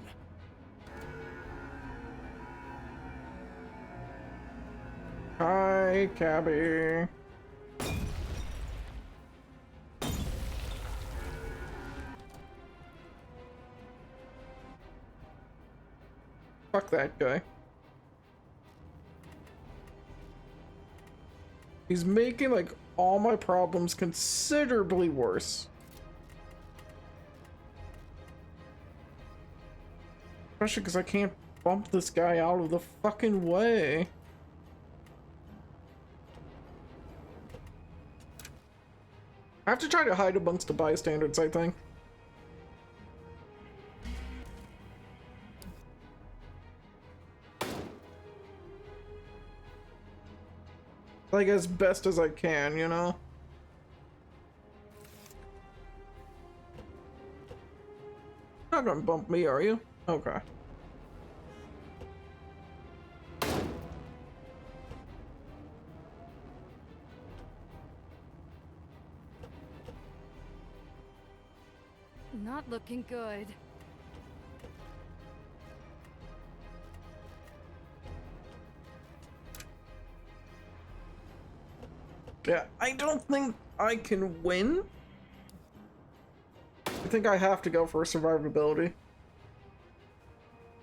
Hi, Cabby. Fuck that guy. He's making, like, all my problems considerably worse. Especially because I can't bump this guy out of the fucking way. I have to try to hide amongst the bystanders, I think. Like, as best as I can, you know? Not gonna bump me, are you? Okay. Not looking good. Yeah, I don't think I can win. I think I have to go for survivability.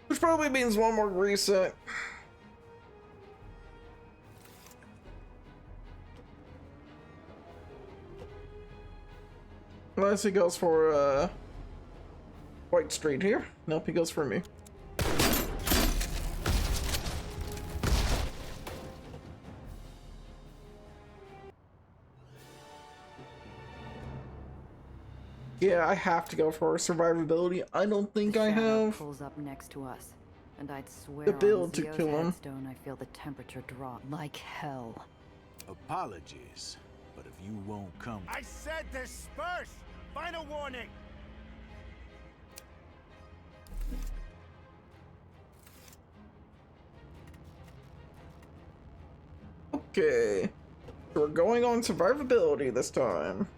Which probably means one more reset. Unless he goes for White Street here. Nope, he goes for me. Yeah, I have to go for survivability. I don't think I have Pulls up next to us, and I'd swear the on build to Zio's kill him. headstone I feel the temperature drop like hell. Apologies, but if you won't come... I said disperse! Final warning! Okay. So we're going on survivability this time.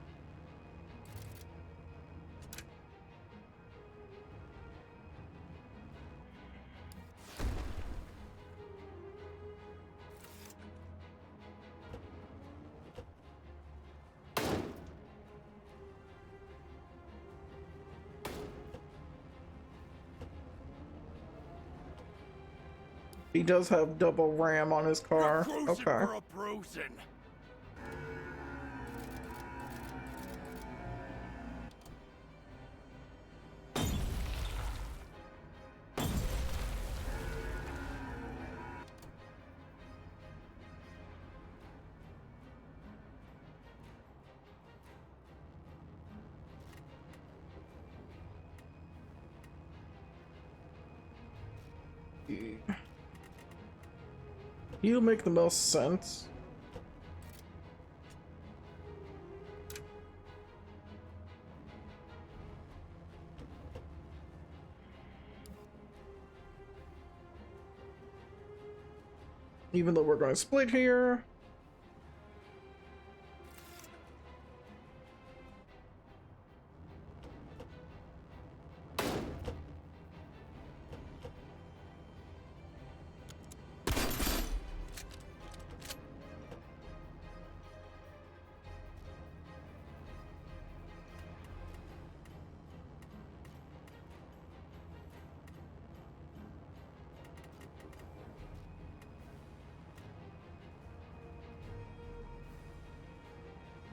He does have double RAM on his car. Okay. For a bruising. You make the most sense. Even though we're going to split here.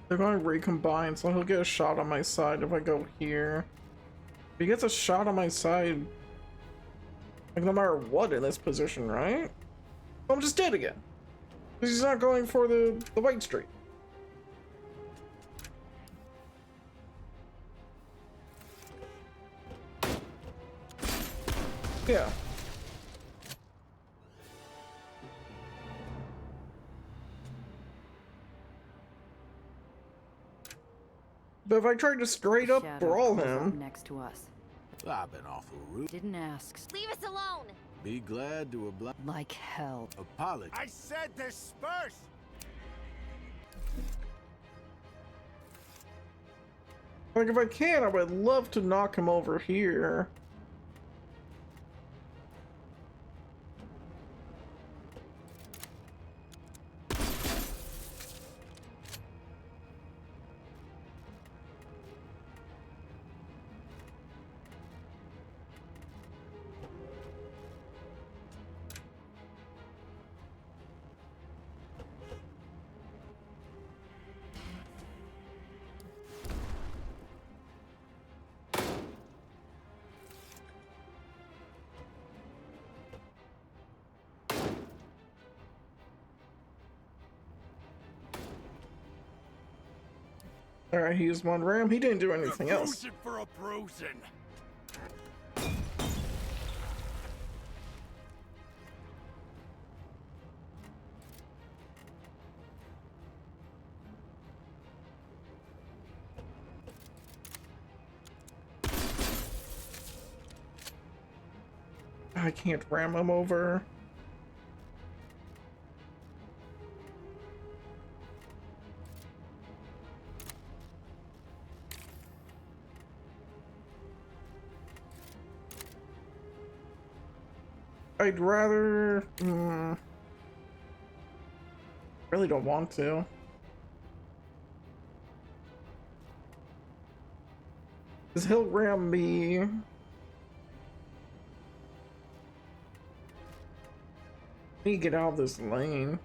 They're going to recombine, so he'll get a shot on my side if I go here. If he gets a shot on my side, like no matter what in this position, right? I'm just dead again. Because he's not going for the White Street. Yeah. But if I tried to straight up brawl him, next to us. I've been awful rude. Didn't ask. Leave us alone! Be glad to oblige. Like hell. Apologize. I said disperse! like if I can, I would love to knock him over here. Alright, he used one ram. He didn't do anything else. For a bruising. I can't ram him over. I'd rather... really don't want to. Because he'll ram me. I need to get out of this lane.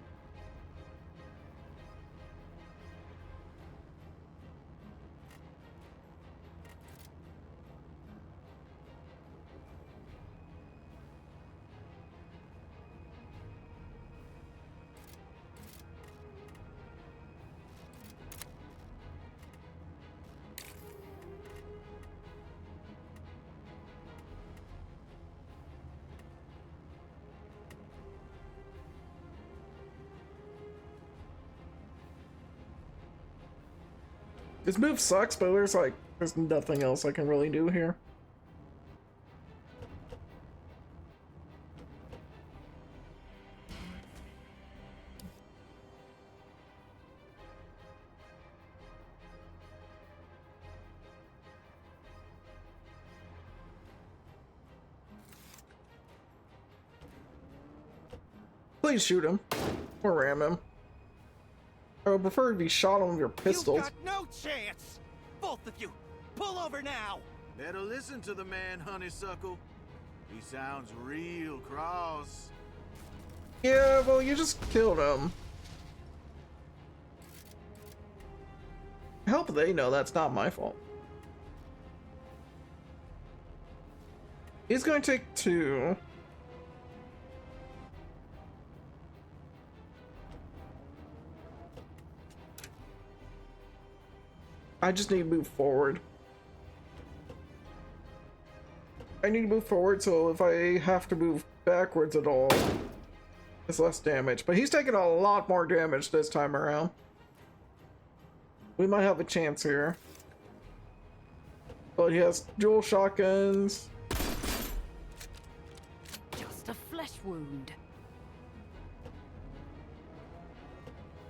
This move sucks, but there's nothing else I can really do here. Please shoot him. Or ram him. I would prefer if you shot him with your pistols. You've got no chance! Both of you, pull over now! Better listen to the man, honeysuckle. He sounds real cross. Yeah, well, you just killed him. I hope they know that's not my fault. He's going to take 2. I just need to move forward. I need to move forward, so if I have to move backwards at all, it's less damage. But he's taking a lot more damage this time around. We might have a chance here. But he has dual shotguns. Just a flesh wound.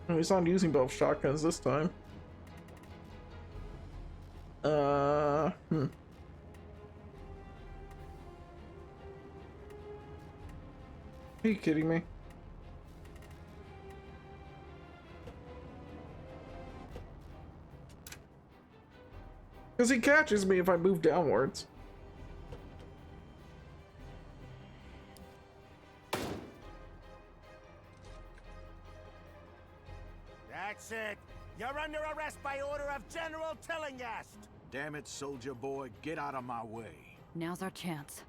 Oh, he's not using both shotguns this time. Are you kidding me? Because he catches me if I move downwards. That's it! You're under arrest by order of General Tillinghast! Damn it, soldier boy, get out of my way. Now's our chance.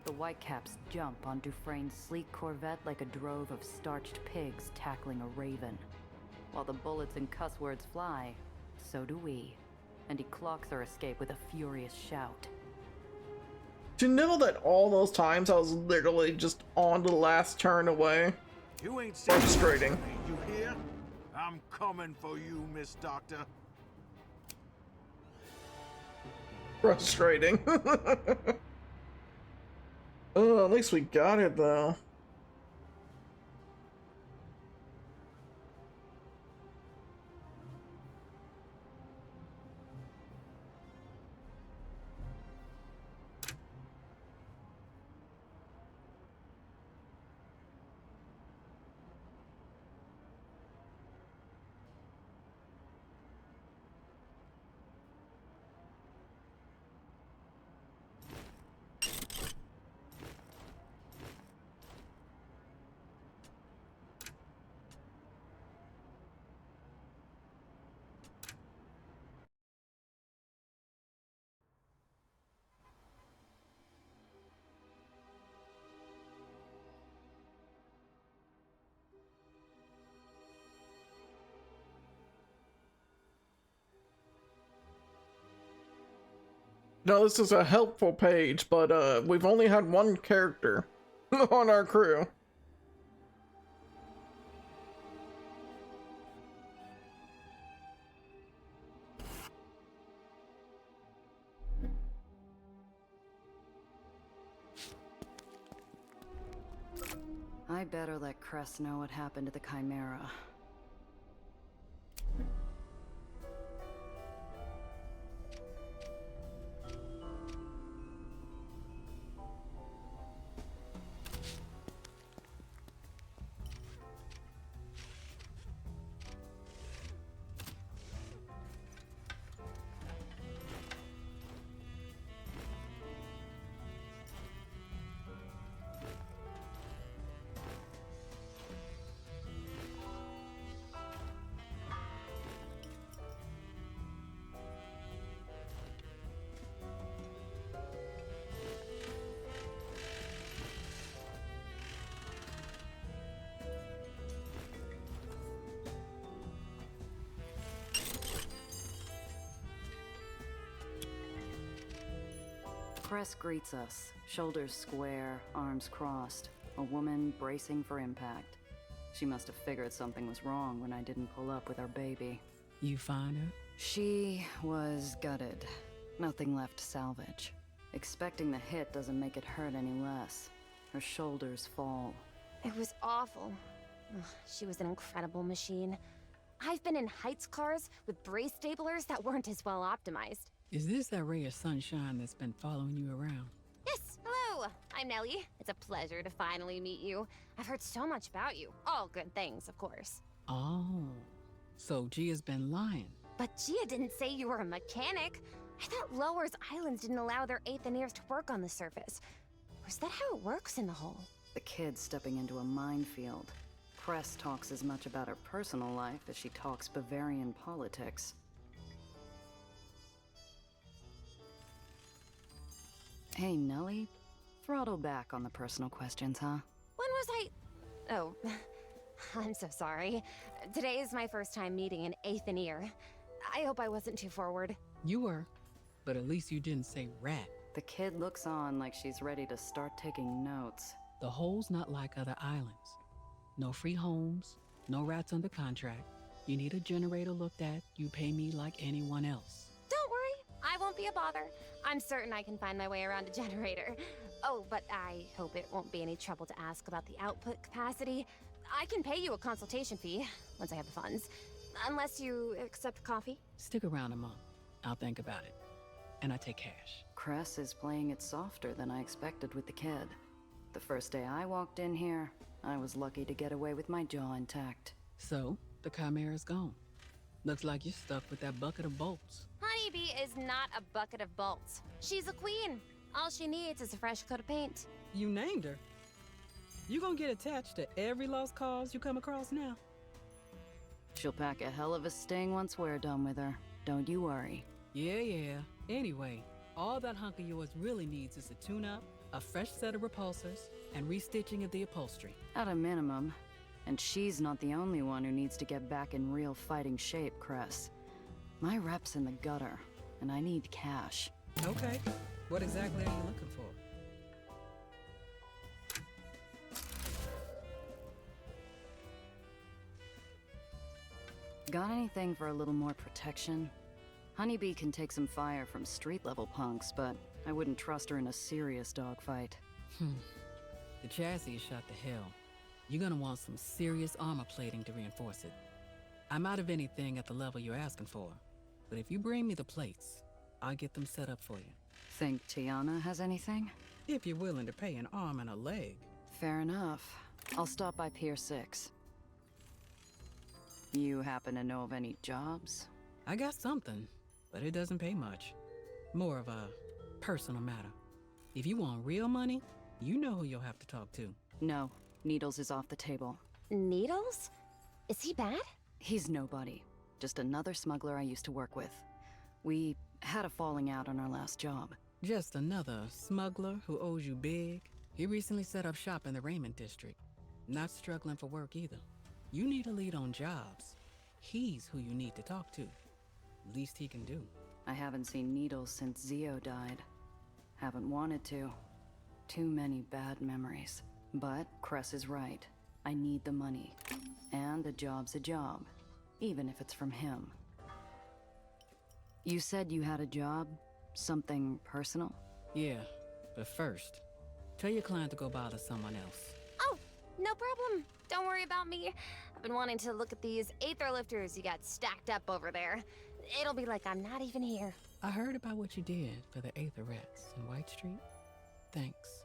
The Whitecaps jump on Dufresne's sleek Corvette like a drove of starched pigs tackling a raven. While the bullets and cuss words fly, so do we. And he clocks our escape with a furious shout. Do you know that all those times I was literally just on the last turn away? You ain't frustrating. You hear? I'm coming for you, Miss Doctor. Frustrating. Oh, at least we got it though. No, this is a helpful page, but we've only had one character on our crew. I better let Cress know what happened to the Chimera. Cress greets us, shoulders square, arms crossed, a woman bracing for impact. She must have figured something was wrong when I didn't pull up with our baby. You find her? She was gutted. Nothing left to salvage. Expecting the hit doesn't make it hurt any less. Her shoulders fall. It was awful. Ugh, she was an incredible machine. I've been in Heights cars with brace staplers that weren't as well optimized. Is this that ray of sunshine that's been following you around? Yes, hello! I'm Nellie. It's a pleasure to finally meet you. I've heard so much about you. All good things, of course. Oh, so Gia's been lying. But Gia didn't say you were a mechanic. I thought Lowers Islands didn't allow their Aethaniers to work on the surface. Was that how it works in the hull? The kid stepping into a minefield. Cress talks as much about her personal life as she talks Bavarian politics. Hey, Nellie. Throttle back on the personal questions, huh? When was I... Oh, I'm so sorry. Today is my first time meeting an Aethanier. I hope I wasn't too forward. You were, but at least you didn't say rat. The kid looks on like she's ready to start taking notes. The hole's not like other islands. No free homes, no rats under contract. You need a generator looked at, you pay me like anyone else. Don't worry, I won't be a bother. I'm certain I can find my way around a generator. Oh, but I hope it won't be any trouble to ask about the output capacity. I can pay you a consultation fee once I have the funds. Unless you accept coffee? Stick around a month. I'll think about it. And I take cash. Cress is playing it softer than I expected with the kid. The first day I walked in here, I was lucky to get away with my jaw intact. So, the Chimera's gone. Looks like you're stuck with that bucket of bolts. Honeybee is not a bucket of bolts. She's a queen. All she needs is a fresh coat of paint. You named her. You gonna get attached to every lost cause you come across now? She'll pack a hell of a sting once we're done with her. Don't you worry. Yeah. Anyway, all that hunk of yours really needs is a tune-up, a fresh set of repulsors, and restitching of the upholstery. At a minimum. And she's not the only one who needs to get back in real fighting shape, Cress. My rep's in the gutter, and I need cash. Okay. What exactly are you looking for? Got anything for a little more protection? Honeybee can take some fire from street-level punks, but I wouldn't trust her in a serious dogfight. The chassis is shot to hell. You're gonna want some serious armor plating to reinforce it. I'm out of anything at the level you're asking for, but if you bring me the plates, I'll get them set up for you. Think Tiana has anything? If you're willing to pay an arm and a leg. Fair enough. I'll stop by Pier 6. You happen to know of any jobs? I got something, but it doesn't pay much. More of a personal matter. If you want real money, you know who you'll have to talk to. No, Needles is off the table. Needles? Is he bad? He's nobody. Just another smuggler I used to work with. We had a falling out on our last job. Just another smuggler who owes you big? He recently set up shop in the Raymond district. Not struggling for work either. You need a lead on jobs. He's who you need to talk to. Least he can do. I haven't seen Needles since Zio died. Haven't wanted to. Too many bad memories. But Cress is right. I need the money. And a job's a job. Even if it's from him. You said you had a job? Something personal? Yeah, but first, tell your client to go bother someone else. Oh, no problem. Don't worry about me. I've been wanting to look at these Aether lifters you got stacked up over there. It'll be like I'm not even here. I heard about what you did for the Aether Rats in White Street. Thanks.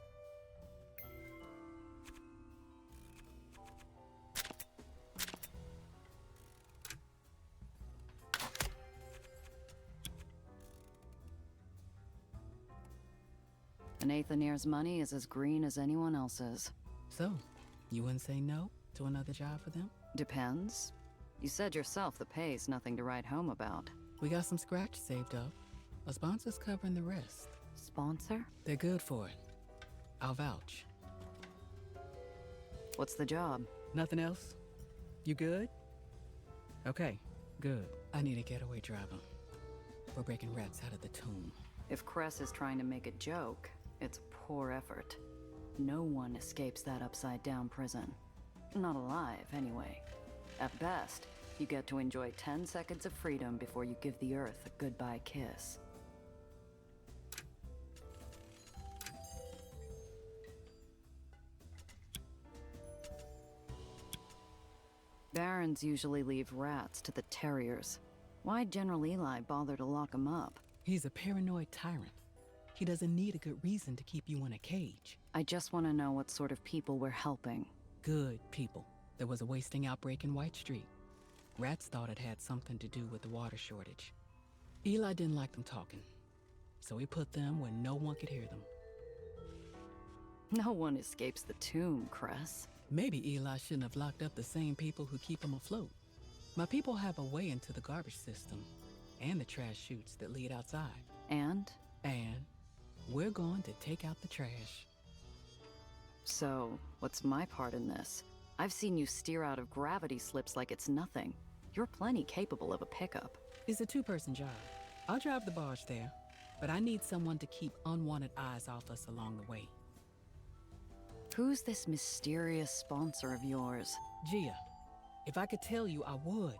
An Aethanir's money is as green as anyone else's. So, you wouldn't say no to another job for them? Depends. You said yourself the pay's nothing to write home about. We got some scratch saved up. A sponsor's covering the rest. Sponsor? They're good for it. I'll vouch. What's the job? Nothing else? You good? Okay, good. I need a getaway driver. We're breaking rats out of the tomb. If Cress is trying to make a joke, it's a poor effort. No one escapes that upside-down prison. Not alive, anyway. At best, you get to enjoy 10 seconds of freedom before you give the Earth a goodbye kiss. Barons usually leave rats to the terriers. Why'd General Eli bother to lock him up? He's a paranoid tyrant. He doesn't need a good reason to keep you in a cage. I just want to know what sort of people we're helping. Good people. There was a wasting outbreak in White Street. Rats thought it had something to do with the water shortage. Eli didn't like them talking, so he put them where no one could hear them. No one escapes the tomb, Cress. Maybe Eli shouldn't have locked up the same people who keep him afloat. My people have a way into the garbage system, and the trash chutes that lead outside. And we're going to take out the trash. So, what's my part in this? I've seen you steer out of gravity slips like it's nothing. You're plenty capable of a pickup. It's a two-person job. I'll drive the barge there, but I need someone to keep unwanted eyes off us along the way. Who's this mysterious sponsor of yours? Gia. If I could tell you, I would.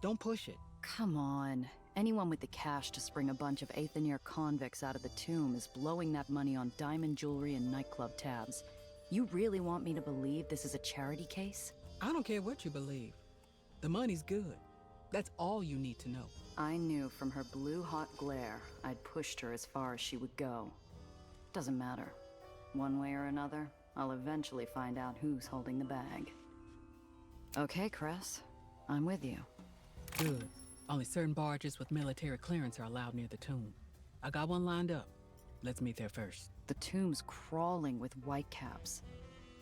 Don't push it. Come on. Anyone with the cash to spring a bunch of Aether convicts out of the tomb is blowing that money on diamond jewelry and nightclub tabs. You really want me to believe this is a charity case? I don't care what you believe. The money's good. That's all you need to know. I knew from her blue-hot glare I'd pushed her as far as she would go. Doesn't matter. One way or another, I'll eventually find out who's holding the bag. Okay, Cress. I'm with you. Good. Only certain barges with military clearance are allowed near the tomb. I got one lined up. Let's meet there first. The tomb's crawling with whitecaps.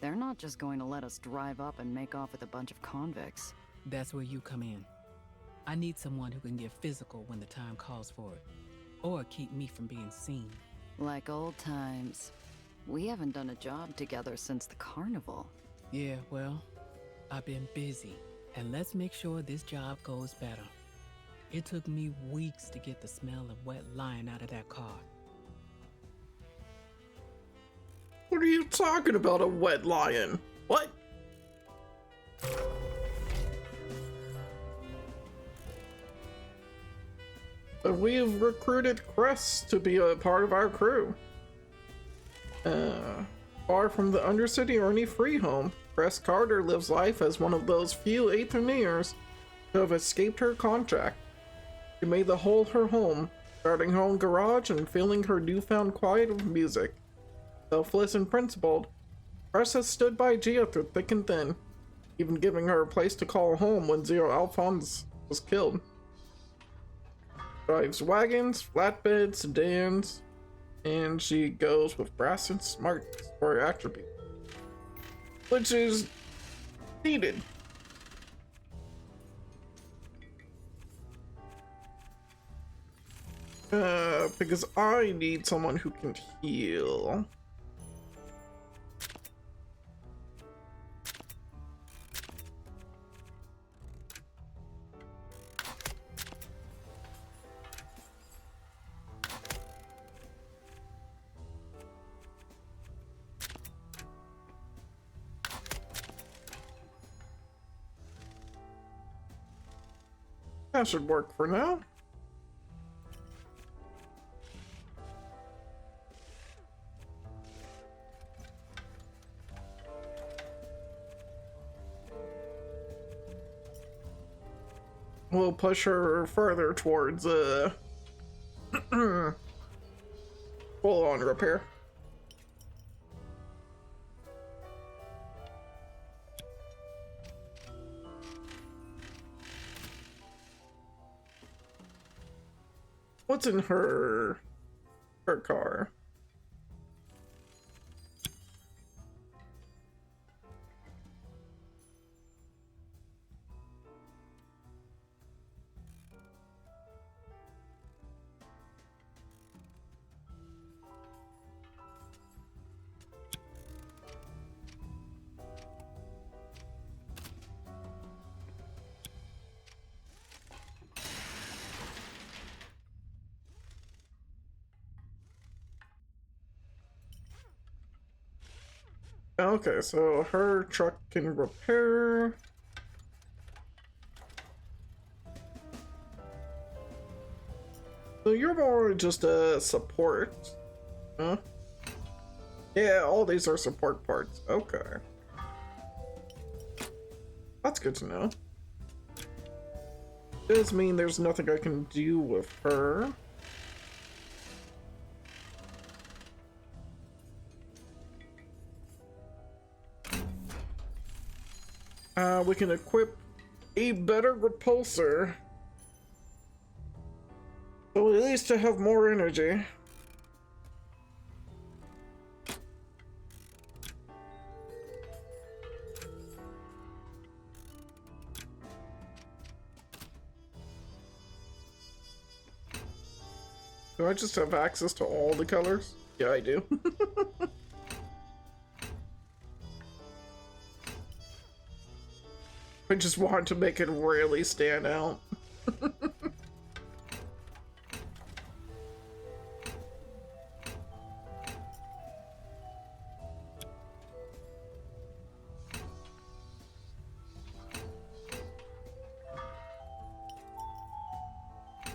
They're not just going to let us drive up and make off with a bunch of convicts. That's where you come in. I need someone who can get physical when the time calls for it. Or keep me from being seen. Like old times. We haven't done a job together since the carnival. Yeah, well, I've been busy. And let's make sure this job goes better. It took me weeks to get the smell of wet lime out of that car. What are you talking about, a wet lion? What? We've recruited Cress to be a part of our crew. Far from the Undercity or any free home, Cress Carter lives life as one of those few Aetherneers who have escaped her contract. She made the hole her home, starting her own garage and filling her newfound quiet with music. Selfless and principled, Cress has stood by Gia through thick and thin, even giving her a place to call home when Zero Alphonse was killed. Drives wagons, flatbeds, sedans, and she goes with brass and smart for her attribute, which is needed. Because I need someone who can heal. That should work for now. We'll push her further towards full-on repair. What's in her car? Okay, so her truck can repair. So you're more just a support, huh? Yeah, all these are support parts. Okay. That's good to know. Does mean there's nothing I can do with her. We can equip a better repulsor. So at least to have more energy. Do I just have access to all the colors? Yeah, I do. I just want to make it really stand out.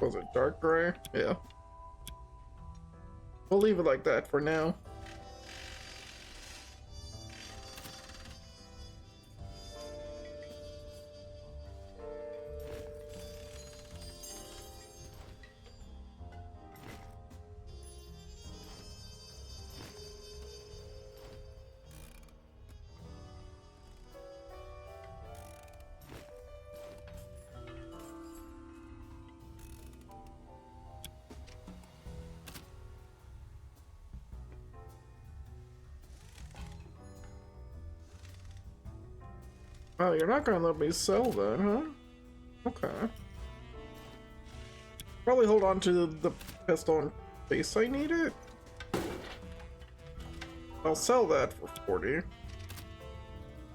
Was it dark gray? Yeah. We'll leave it like that for now. Oh, you're not gonna let me sell that, huh? Okay. Probably hold on to the pistol in case I need it. I'll sell that for 40.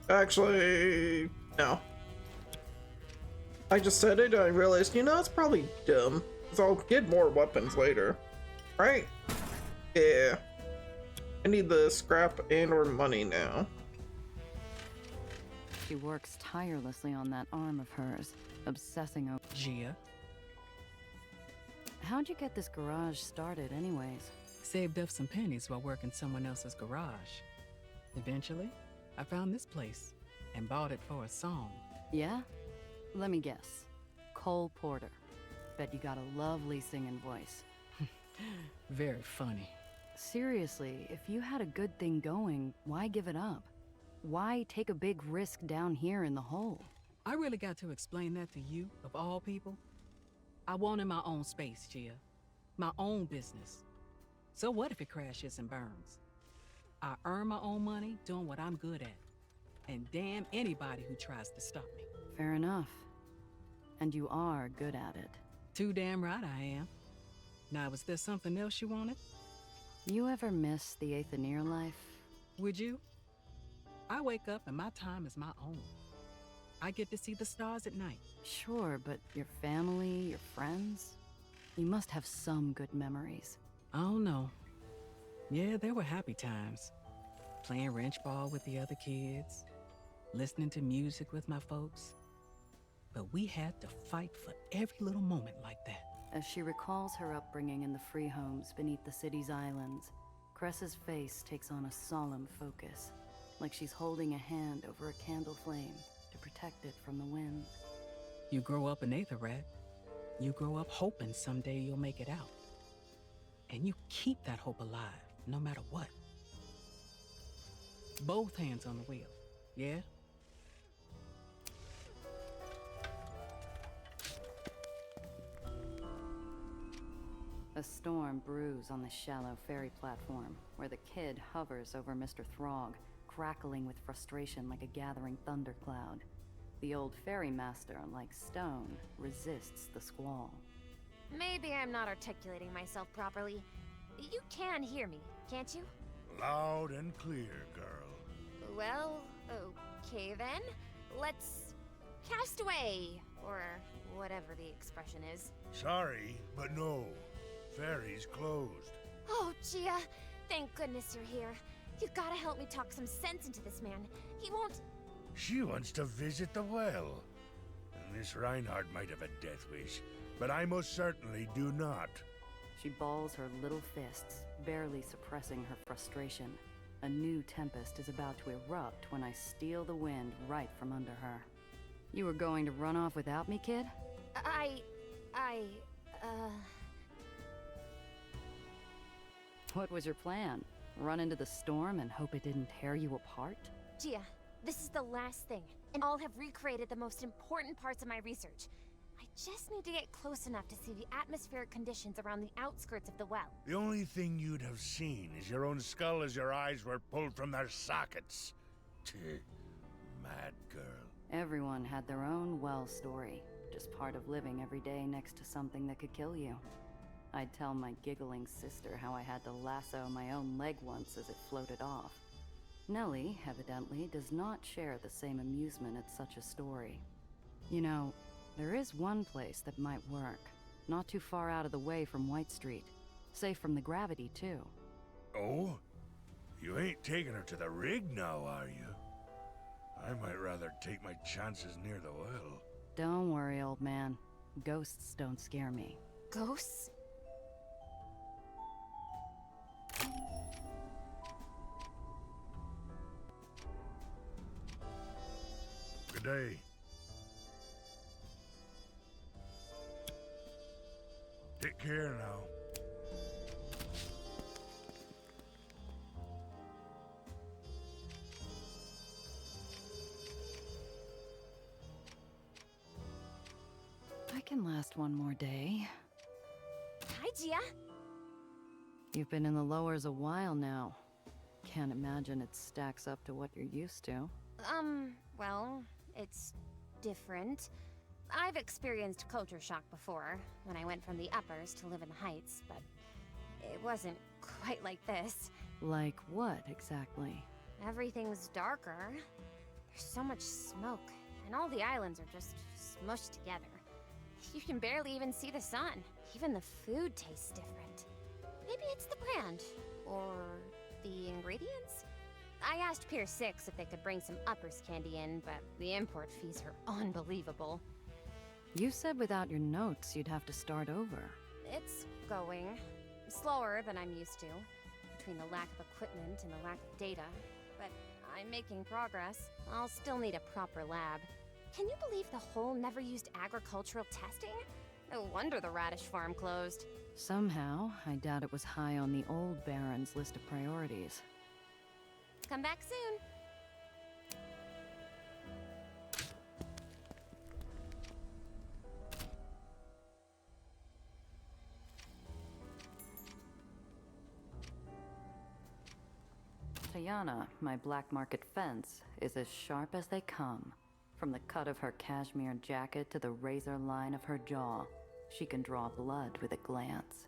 Actually, no. I just said it and I realized, you know, it's probably dumb. Because I'll get more weapons later. Right? Yeah. I need the scrap and or money now. She works tirelessly on that arm of hers, obsessing over Gia. How'd you get this garage started anyways? Saved up some pennies while working someone else's garage. Eventually, I found this place and bought it for a song. Yeah? Let me guess. Cole Porter. Bet you got a lovely singing voice. Very funny. Seriously, if you had a good thing going, why give it up? Why take a big risk down here in the hole? I really got to explain that to you, of all people? I wanted my own space, Gia. My own business. So what if it crashes and burns? I earn my own money doing what I'm good at. And damn anybody who tries to stop me. Fair enough. And you are good at it. Too damn right I am. Now, was there something else you wanted? You ever miss the Aether life? Would you? I wake up and my time is my own. I get to see the stars at night. Sure, but your family, your friends? You must have some good memories. I don't know. Yeah, there were happy times. Playing wrench ball with the other kids. Listening to music with my folks. But we had to fight for every little moment like that. As she recalls her upbringing in the free homes beneath the city's islands, Cress's face takes on a solemn focus, like she's holding a hand over a candle flame to protect it from the wind. You grow up an Aether rat. You grow up hoping someday you'll make it out. And you keep that hope alive, no matter what. Both hands on the wheel, yeah? A storm brews on the shallow ferry platform, where the kid hovers over Mr. Throg, crackling with frustration like a gathering thundercloud. The old ferry master, like stone, resists the squall. Maybe I'm not articulating myself properly. You can hear me, can't you? Loud and clear, girl. Well, okay then. Let's cast away, or whatever the expression is. Sorry, but no. Ferry's closed. Oh, Gia, thank goodness you're here. You gotta help me talk some sense into this man. He won't. She wants to visit the well. And Miss Reinhardt might have a death wish, but I most certainly do not. She balls her little fists, barely suppressing her frustration. A new tempest is about to erupt when I steal the wind right from under her. You were going to run off without me, kid? What was your plan? Run into the storm and hope it didn't tear you apart? Gia, this is the last thing, and I'll have recreated the most important parts of my research. I just need to get close enough to see the atmospheric conditions around the outskirts of the well. The only thing you'd have seen is your own skull as your eyes were pulled from their sockets. Mad girl. Everyone had their own well story, just part of living every day next to something that could kill you. I'd tell my giggling sister how I had to lasso my own leg once as it floated off. Nellie, evidently, does not share the same amusement at such a story. You know, there is one place that might work, not too far out of the way from White Street. Safe from the gravity, too. Oh? You ain't taking her to the rig now, are you? I might rather take my chances near the well. Don't worry, old man. Ghosts don't scare me. Ghosts? Good day. Take care now. I can last one more day. Hi, Gia. You've been in the lowers a while now. Can't imagine it stacks up to what you're used to. Well, it's different. I've experienced culture shock before, when I went from the uppers to live in the heights, but it wasn't quite like this. Like what, exactly? Everything's darker. There's so much smoke, and all the islands are just smushed together. You can barely even see the sun. Even the food tastes different. Maybe it's the brand, or the ingredients? I asked Pier 6 if they could bring some uppers candy in, but the import fees are unbelievable. You said without your notes you'd have to start over. It's going. Slower than I'm used to, between the lack of equipment and the lack of data. But I'm making progress. I'll still need a proper lab. Can you believe the whole never used agricultural testing? No wonder the radish farm closed. Somehow, I doubt it was high on the old Baron's list of priorities. Come back soon. Tiana, my black market fence, is as sharp as they come. From the cut of her cashmere jacket to the razor line of her jaw, she can draw blood with a glance.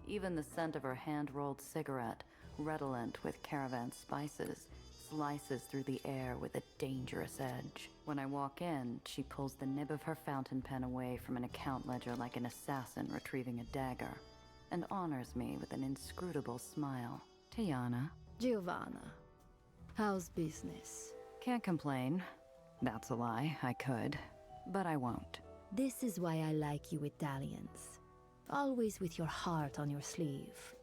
Even the scent of her hand-rolled cigarette, redolent with caravan spices, slices through the air with a dangerous edge. When I walk in, she pulls the nib of her fountain pen away from an account ledger like an assassin retrieving a dagger, and honors me with an inscrutable smile. Tiana. Giovanna, how's business? Can't complain. That's a lie, I could, but I won't. This is why I like you Italians. Always with your heart on your sleeve.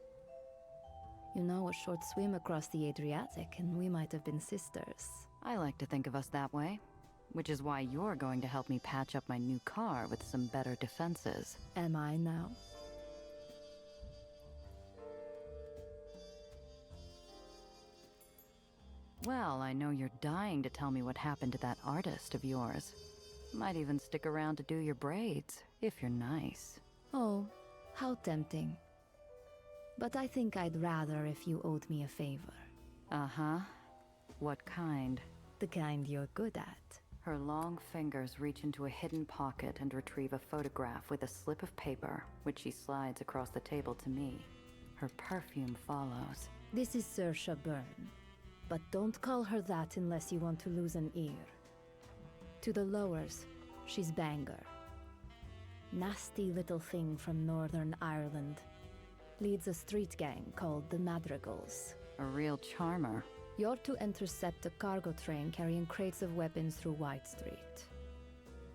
You know, a short swim across the Adriatic and we might have been sisters. I like to think of us that way, which is why you're going to help me patch up my new car with some better defenses. Am I now? Well, I know you're dying to tell me what happened to that artist of yours. Might even stick around to do your braids, if you're nice. Oh, how tempting. But I think I'd rather if you owed me a favor. Uh-huh. What kind? The kind you're good at. Her long fingers reach into a hidden pocket and retrieve a photograph with a slip of paper, which she slides across the table to me. Her perfume follows. This is Saoirse Byrne. But don't call her that unless you want to lose an ear. To the lowers, she's Bangor. Nasty little thing from Northern Ireland. Leads a street gang called the Madrigals. A real charmer. You're to intercept a cargo train carrying crates of weapons through White Street.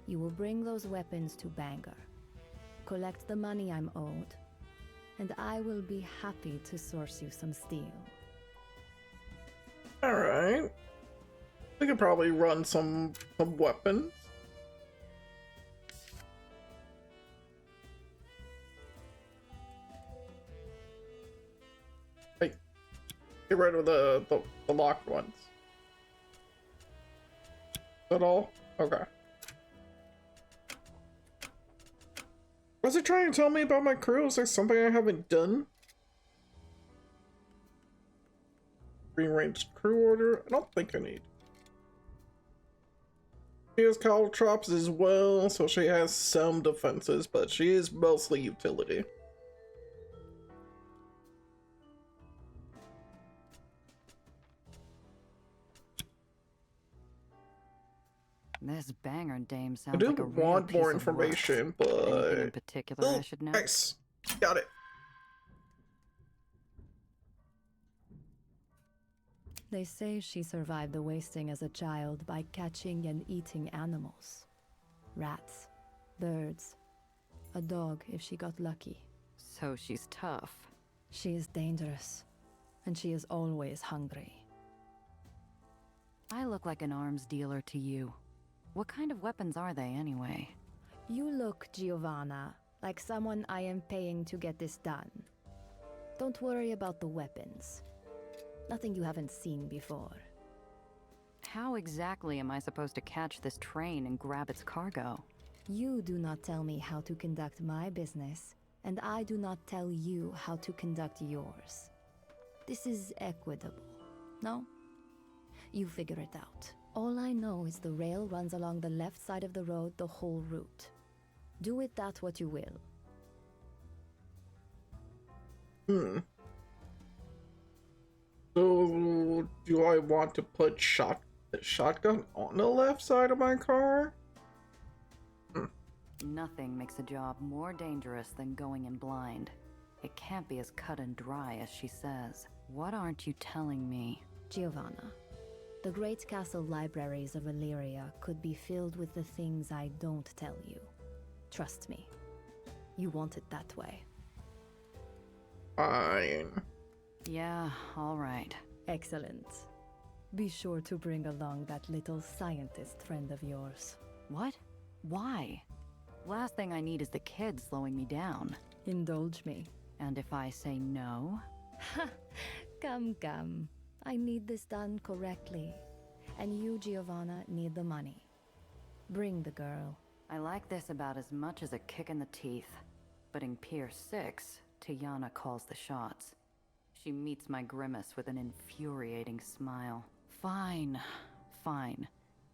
You will bring those weapons to Bangor, collect the money I'm owed, and I will be happy to source you some steel. Alright. We could probably run some weapons. Hey, get rid of the locked ones. Is that all? Okay. Was it trying to tell me about my crew? Is there something I haven't done? Rearranged crew order? I don't think I need. She has caltrops as well, so she has some defenses, but she is mostly utility. This banger dame I sounds do like a real want piece more of information, work. but... Anything in particular I should know? Nice. Got it. They say she survived the wasting as a child by catching and eating animals. Rats, birds, a dog if she got lucky. So she's tough. She is dangerous, and she is always hungry. I look like an arms dealer to you. What kind of weapons are they anyway? You look, Giovanna, like someone I am paying to get this done. Don't worry about the weapons. Nothing you haven't seen before. How exactly am I supposed to catch this train and grab its cargo? You do not tell me how to conduct my business, and I do not tell you how to conduct yours. This is equitable, no? You figure it out. All I know is the rail runs along the left side of the road the whole route. Do with that what you will. So, do I want to put shotgun on the left side of my car? Nothing makes a job more dangerous than going in blind. It can't be as cut and dry as she says. What aren't you telling me? Giovanna, the great castle libraries of Illyria could be filled with the things I don't tell you. Trust me. You want it that way. Fine. Yeah, all right. Excellent. Be sure to bring along that little scientist friend of yours. What? Why? Last thing I need is the kid slowing me down. Indulge me. And if I say no? Ha! Come. I need this done correctly. And you, Giovanna, need the money. Bring the girl. I like this about as much as a kick in the teeth. But in Pier 6, Tiana calls the shots. She meets my grimace with an infuriating smile. Fine.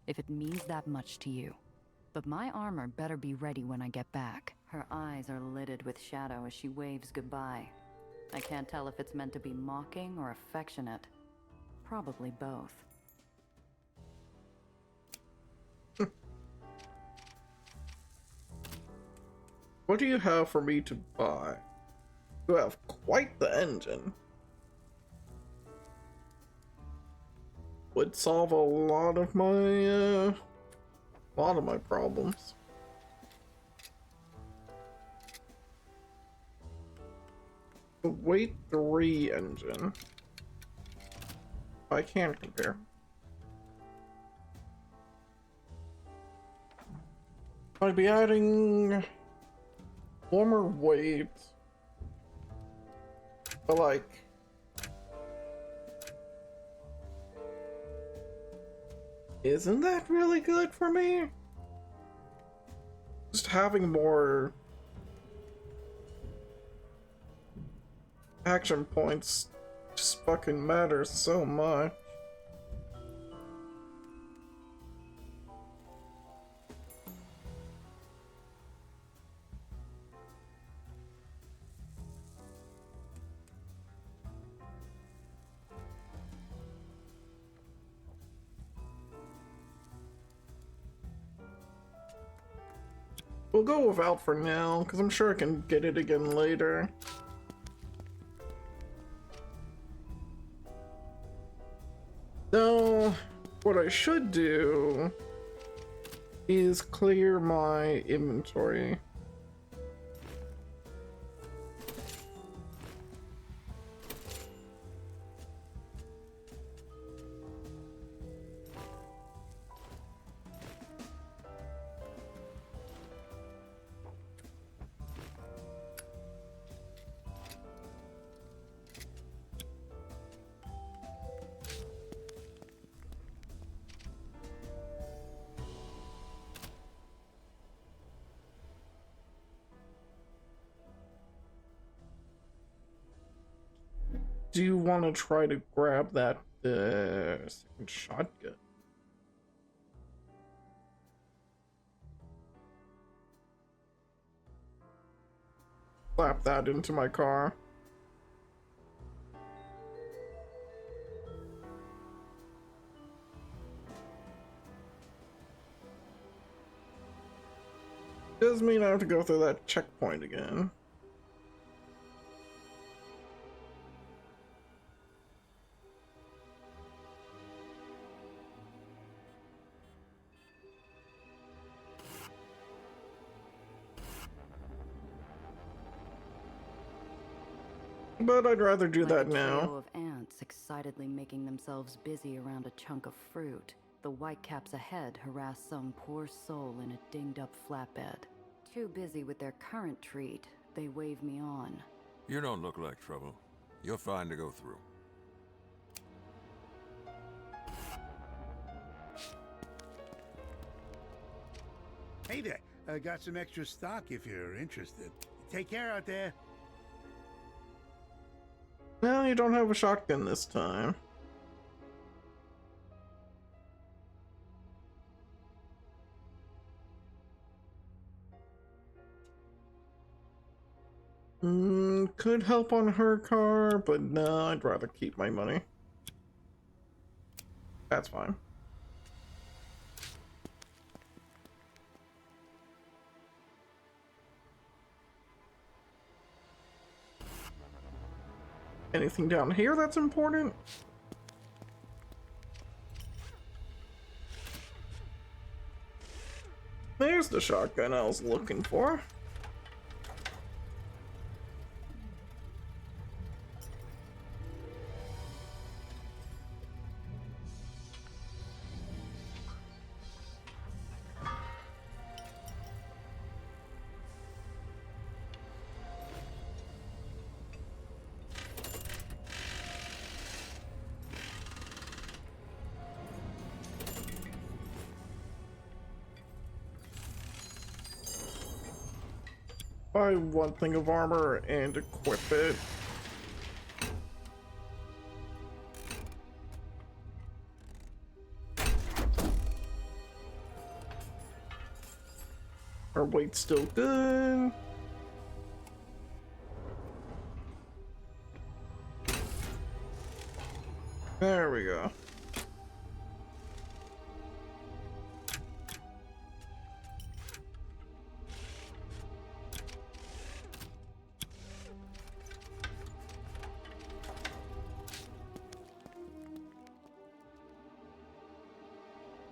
If it means that much to you. But my armor better be ready when I get back. Her eyes are lidded with shadow as she waves goodbye. I can't tell if it's meant to be mocking or affectionate. Probably both. What do you have for me to buy? You have quite the engine. Would solve a lot of my problems. The Weight 3 engine. I can't compare. I'd be adding warmer weight, but like isn't that really good for me? Just having more action points just fucking matters so much. We'll go without for now, because I'm sure I can get it again later. So, what I should do is clear my inventory. Do you want to try to grab that second shotgun? Slap that into my car. Does mean I have to go through that checkpoint again. But I'd rather do that now. A trio of ants excitedly making themselves busy around a chunk of fruit. The whitecaps ahead harass some poor soul in a dinged-up flatbed. Too busy with their current treat, they wave me on. You don't look like trouble. You're fine to go through. Hey there, I got some extra stock if you're interested. Take care out there. No, you don't have a shotgun this time. Could help on her car, but no, I'd rather keep my money. That's fine. Anything down here that's important? There's the shotgun I was looking for. Buy one thing of armor and equip it. Our weight's still good. There we go.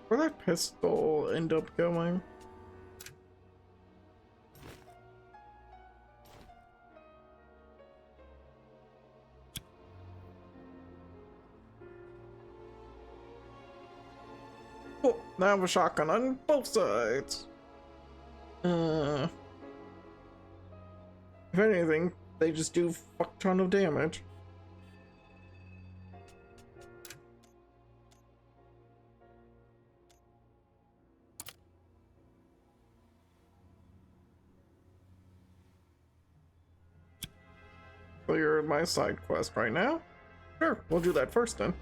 Where'd that pistol end up going? Oh, now I have a shotgun on both sides. If anything, they just do a fuck ton of damage. Clear my side quest right now? Sure, we'll do that first then.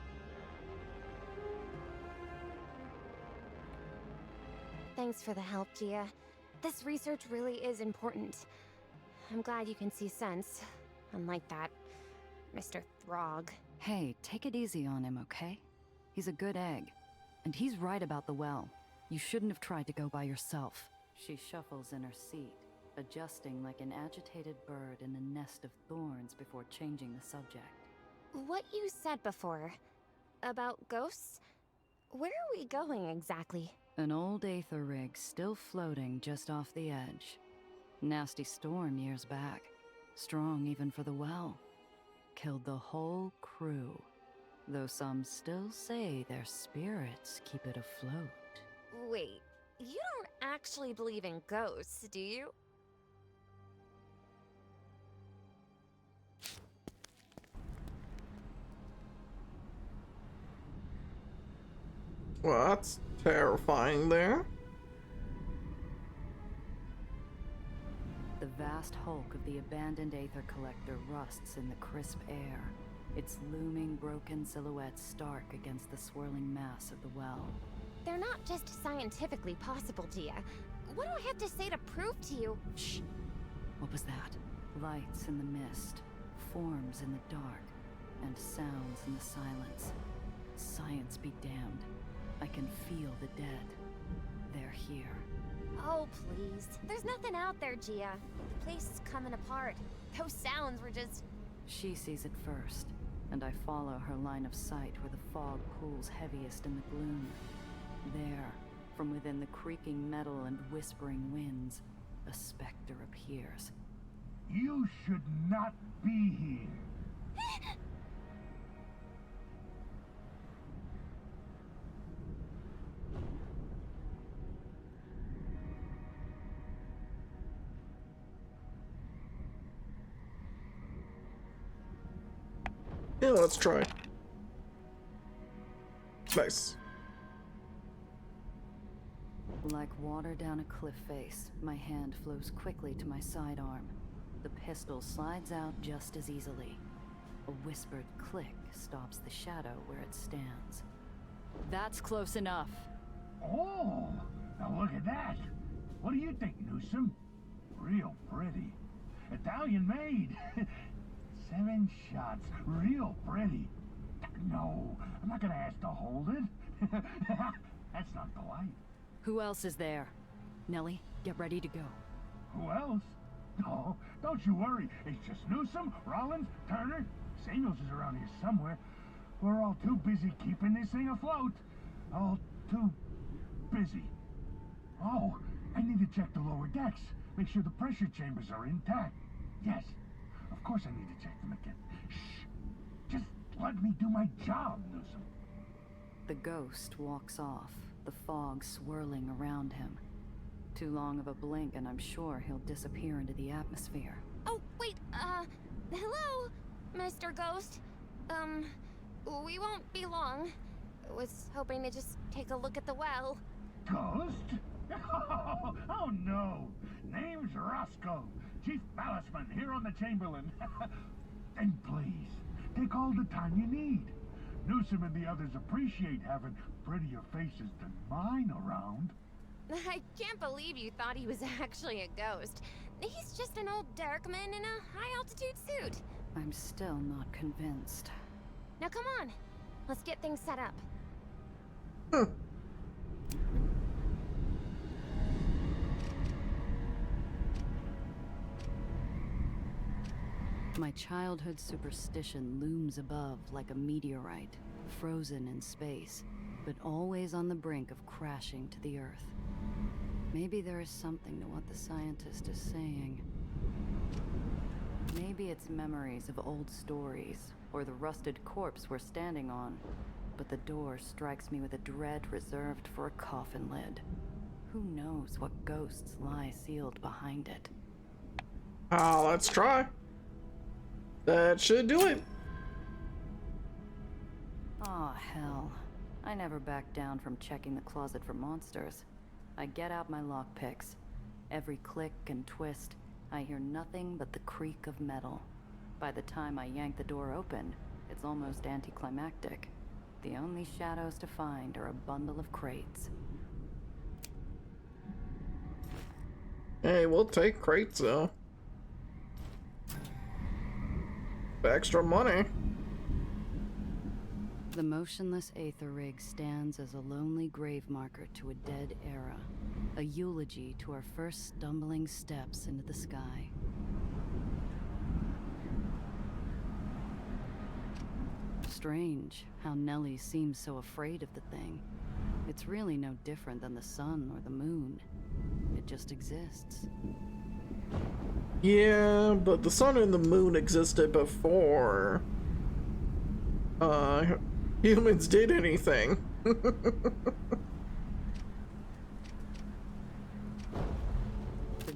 Thanks for the help, Gia. This research really is important. I'm glad you can see sense, unlike that Mr. Throg. Hey, take it easy on him, okay? He's a good egg. And he's right about the well. You shouldn't have tried to go by yourself. She shuffles in her seat, adjusting like an agitated bird in a nest of thorns before changing the subject. What you said before, about ghosts? Where are we going exactly? An old Aether rig still floating just off the edge. Nasty storm years back. Strong even for the well. Killed the whole crew. Though some still say their spirits keep it afloat. Wait, you don't actually believe in ghosts, do you? Well, that's terrifying there. The vast hulk of the abandoned Aether Collector rusts in the crisp air, its looming broken silhouette stark against the swirling mass of the well. They're not just scientifically possible, Gia. What do I have to say to prove to you? Shh! What was that? Lights in the mist, forms in the dark, and sounds in the silence. Science be damned. I can feel the dead. They're here. Oh, please. There's nothing out there, Gia. The place is coming apart. Those sounds were just... She sees it first, and I follow her line of sight where the fog pools heaviest in the gloom. There, from within the creaking metal and whispering winds, a specter appears. You should not be here. Yeah, let's try. Nice. Like water down a cliff face, my hand flows quickly to my sidearm. The pistol slides out just as easily. A whispered click stops the shadow where it stands. That's close enough. Oh, now look at that. What do you think, Newsom? Real pretty. Italian made. 7 shots. Real pretty. No, I'm not gonna ask to hold it. That's not polite. Who else is there? Nellie, get ready to go. Who else? No, don't you worry. It's just Newsom, Rollins, Turner. Samuels is around here somewhere. We're all too busy keeping this thing afloat. All too busy. Oh, I need to check the lower decks. Make sure the pressure chambers are intact. Yes, of course I need to check them again. Shh. Just let me do my job, Newsom. The ghost walks off, the fog swirling around him. Too long of a blink and I'm sure he'll disappear into the atmosphere. Oh, wait, hello, Mr. Ghost. We won't be long. Was hoping to just take a look at the well. Ghost? Oh no! Name's Roscoe, Chief Ballasman here on the Chamberlain. And please, take all the time you need. Newsom and the others appreciate having prettier faces than mine around. I can't believe you thought he was actually a ghost. He's just an old Darkman in a high-altitude suit. I'm still not convinced. Now come on, let's get things set up. My childhood superstition looms above like a meteorite, frozen in space, but always on the brink of crashing to the Earth. Maybe there is something to what the scientist is saying. Maybe it's memories of old stories, or the rusted corpse we're standing on. But the door strikes me with a dread reserved for a coffin lid. Who knows what ghosts lie sealed behind it? Let's try. That should do it. Aw, hell. I never back down from checking the closet for monsters. I get out my lockpicks. Every click and twist, I hear nothing but the creak of metal. By the time I yank the door open, it's almost anticlimactic. The only shadows to find are a bundle of crates. Hey, we'll take crates though. Extra money. The motionless Aether rig stands as a lonely grave marker to a dead era. A eulogy to our first stumbling steps into the sky. Strange how Nellie seems so afraid of the thing. It's really no different than the sun or the moon. It just exists. Yeah, but the sun and the moon existed before humans did anything. The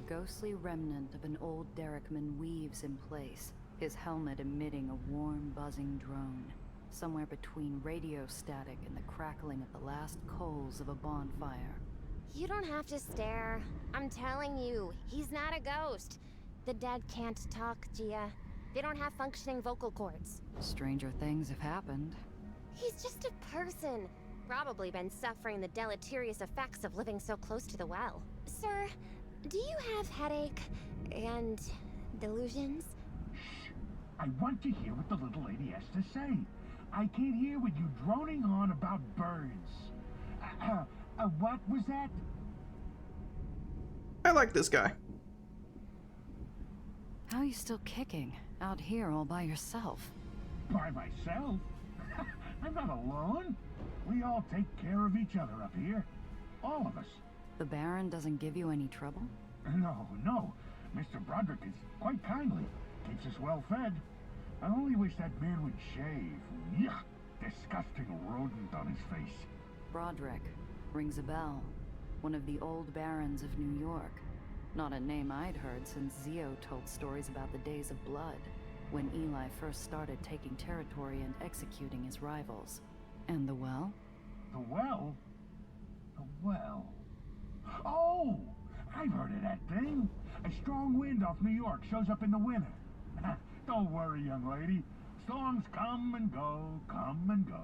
ghostly remnant of an old derrickman weaves in place, his helmet emitting a warm, buzzing drone, somewhere between radio static and the crackling of the last coals of a bonfire. You don't have to stare. I'm telling you, he's not a ghost. The dead can't talk, Gia. They don't have functioning vocal cords. Stranger things have happened. He's just a person. Probably been suffering the deleterious effects of living so close to the well. Sir, do you have headache and delusions? Shh! I want to hear what the little lady has to say. I can't hear with you droning on about birds. What was that? I like this guy. How are you still kicking out here all by yourself? By myself? I'm not alone. We all take care of each other up here. All of us. The Baron doesn't give you any trouble? No. Mr. Broderick is quite kindly. Keeps us well fed. I only wish that man would shave. Yuck! Disgusting rodent on his face. Broderick. Rings a bell. One of the old barons of New York. Not a name I'd heard since Zio told stories about the days of blood, when Eli first started taking territory and executing his rivals. And the well? The well? The well? Oh! I've heard of that thing. A strong wind off New York shows up in the winter. Don't worry, young lady. Storms come and go, come and go.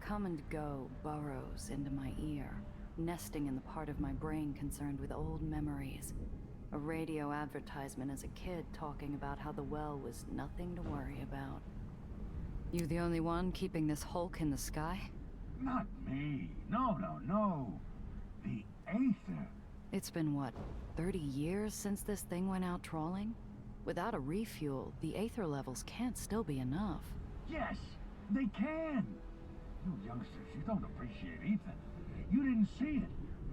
Come and go burrows into my ear, nesting in the part of my brain concerned with old memories. A radio advertisement as a kid talking about how the well was nothing to worry about. You the only one keeping this hulk in the sky? Not me. No. The Aether. It's been, what, 30 years since this thing went out trawling? Without a refuel, the Aether levels can't still be enough. Yes, they can. You youngsters, you don't appreciate Ethan. You didn't see it.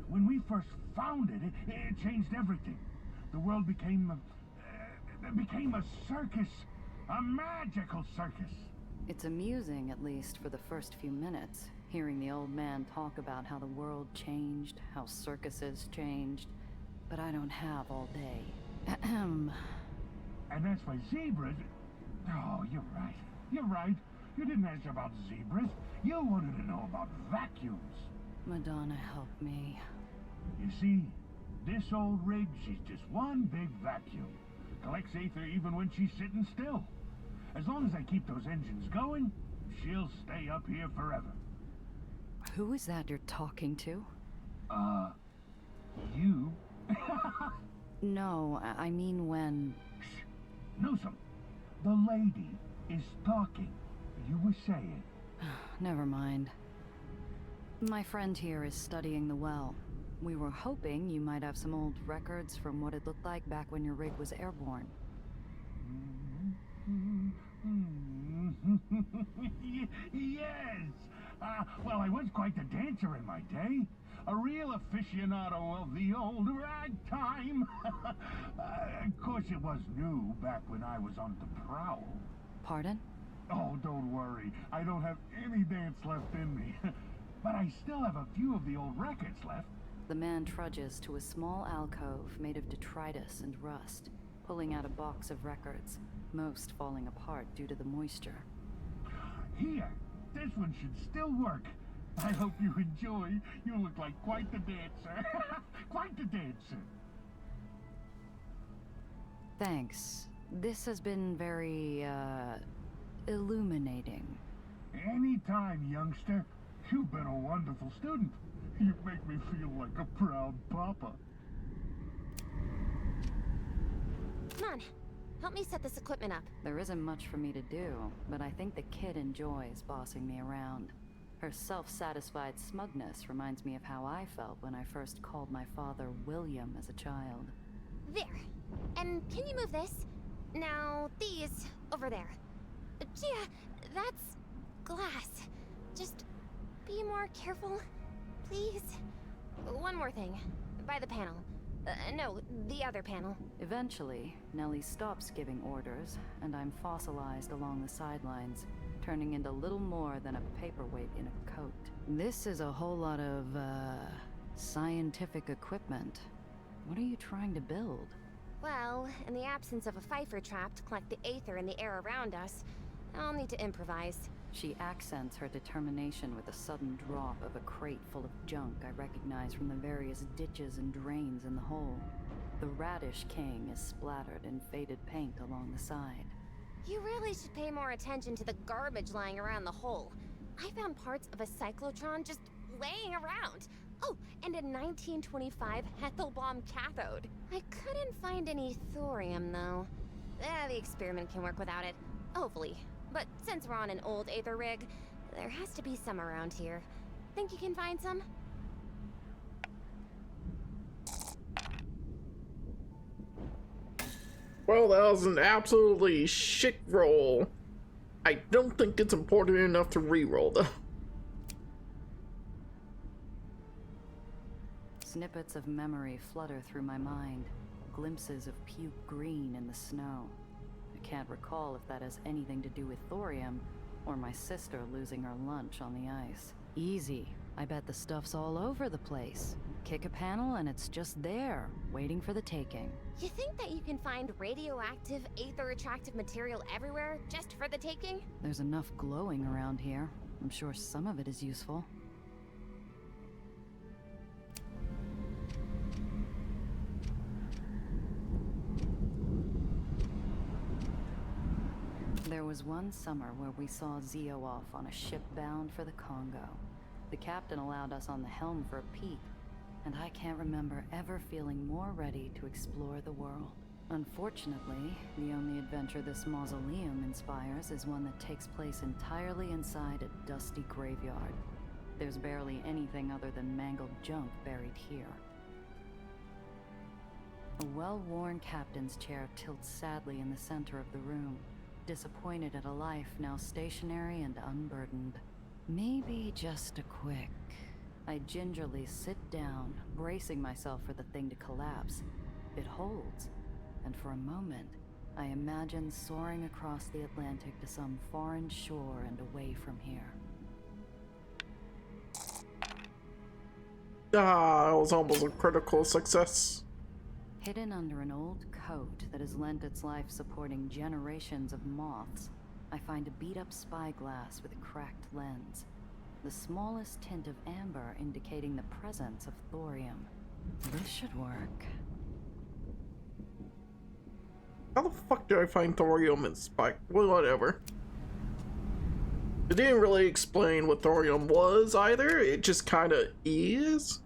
When we first found it, it changed everything. The world became a circus. A magical circus. It's amusing, at least for the first few minutes, hearing the old man talk about how the world changed, how circuses changed. But I don't have all day. Ahem. And as for zebras... Oh, you're right. You didn't ask about zebras. You wanted to know about vacuums. Madonna help me. You see, this old rig, she's just one big vacuum. Collects Aether even when she's sitting still. As long as I keep those engines going, she'll stay up here forever. Who is that you're talking to? You? No, I mean when... Shh! Newsom, the lady is talking. You were saying. Never mind. My friend here is studying the well. We were hoping you might have some old records from what it looked like back when your rig was airborne. Yes! Well, I was quite the dancer in my day. A real aficionado of the old ragtime. Of course, it was new back when I was on the prowl. Pardon? Oh, don't worry. I don't have any dance left in me. But I still have a few of the old records left. The man trudges to a small alcove made of detritus and rust, pulling out a box of records, most falling apart due to the moisture. Here, this one should still work. I hope you enjoy. You look like quite the dancer. Quite the dancer. Thanks. This has been very, illuminating. Anytime, youngster. You've been a wonderful student. You make me feel like a proud papa. Come on, help me set this equipment up. There isn't much for me to do, but I think the kid enjoys bossing me around. Her self-satisfied smugness reminds me of how I felt when I first called my father William as a child. There. And can you move this? Now, these over there. Gia, that's... glass. Just be more careful, please. One more thing. By the panel. No, the other panel. Eventually, Nellie stops giving orders, and I'm fossilized along the sidelines, turning into little more than a paperweight in a coat. This is a whole lot of, scientific equipment. What are you trying to build? Well, in the absence of a Pfeiffer trap to collect the Aether in the air around us, I'll need to improvise. She accents her determination with a sudden drop of a crate full of junk I recognize from the various ditches and drains in the hole. The Radish King is splattered in faded paint along the side. You really should pay more attention to the garbage lying around the hole. I found parts of a cyclotron just laying around. Oh, and a 1925 Hethelbaum cathode. I couldn't find any thorium, though. The experiment can work without it. Hopefully. But since we're on an old Aether rig, there has to be some around here. Think you can find some? Well, that was an absolutely shit roll. I don't think it's important enough to re-roll, though. Snippets of memory flutter through my mind, glimpses of puke green in the snow. I can't recall if that has anything to do with thorium, or my sister losing her lunch on the ice. Easy. I bet the stuff's all over the place. Kick a panel and it's just there, waiting for the taking. You think that you can find radioactive, Aether-attractive material everywhere, just for the taking? There's enough glowing around here. I'm sure some of it is useful. There was one summer where we saw Zio off on a ship bound for the Congo. The captain allowed us on the helm for a peek, and I can't remember ever feeling more ready to explore the world. Unfortunately, the only adventure this mausoleum inspires is one that takes place entirely inside a dusty graveyard. There's barely anything other than mangled junk buried here. A well-worn captain's chair tilts sadly in the center of the room, disappointed at a life now stationary and unburdened. Maybe just a quick... I gingerly sit down, bracing myself for the thing to collapse. It holds, and for a moment, I imagine soaring across the Atlantic to some foreign shore and away from here. Ah, it was almost a critical success. Hidden under an old coat that has lent its life supporting generations of moths, I find a beat-up spyglass with a cracked lens. The smallest tint of amber indicating the presence of thorium. This should work. How the fuck do I find thorium in spike? Well, whatever. It didn't really explain what thorium was either. It just kind of is.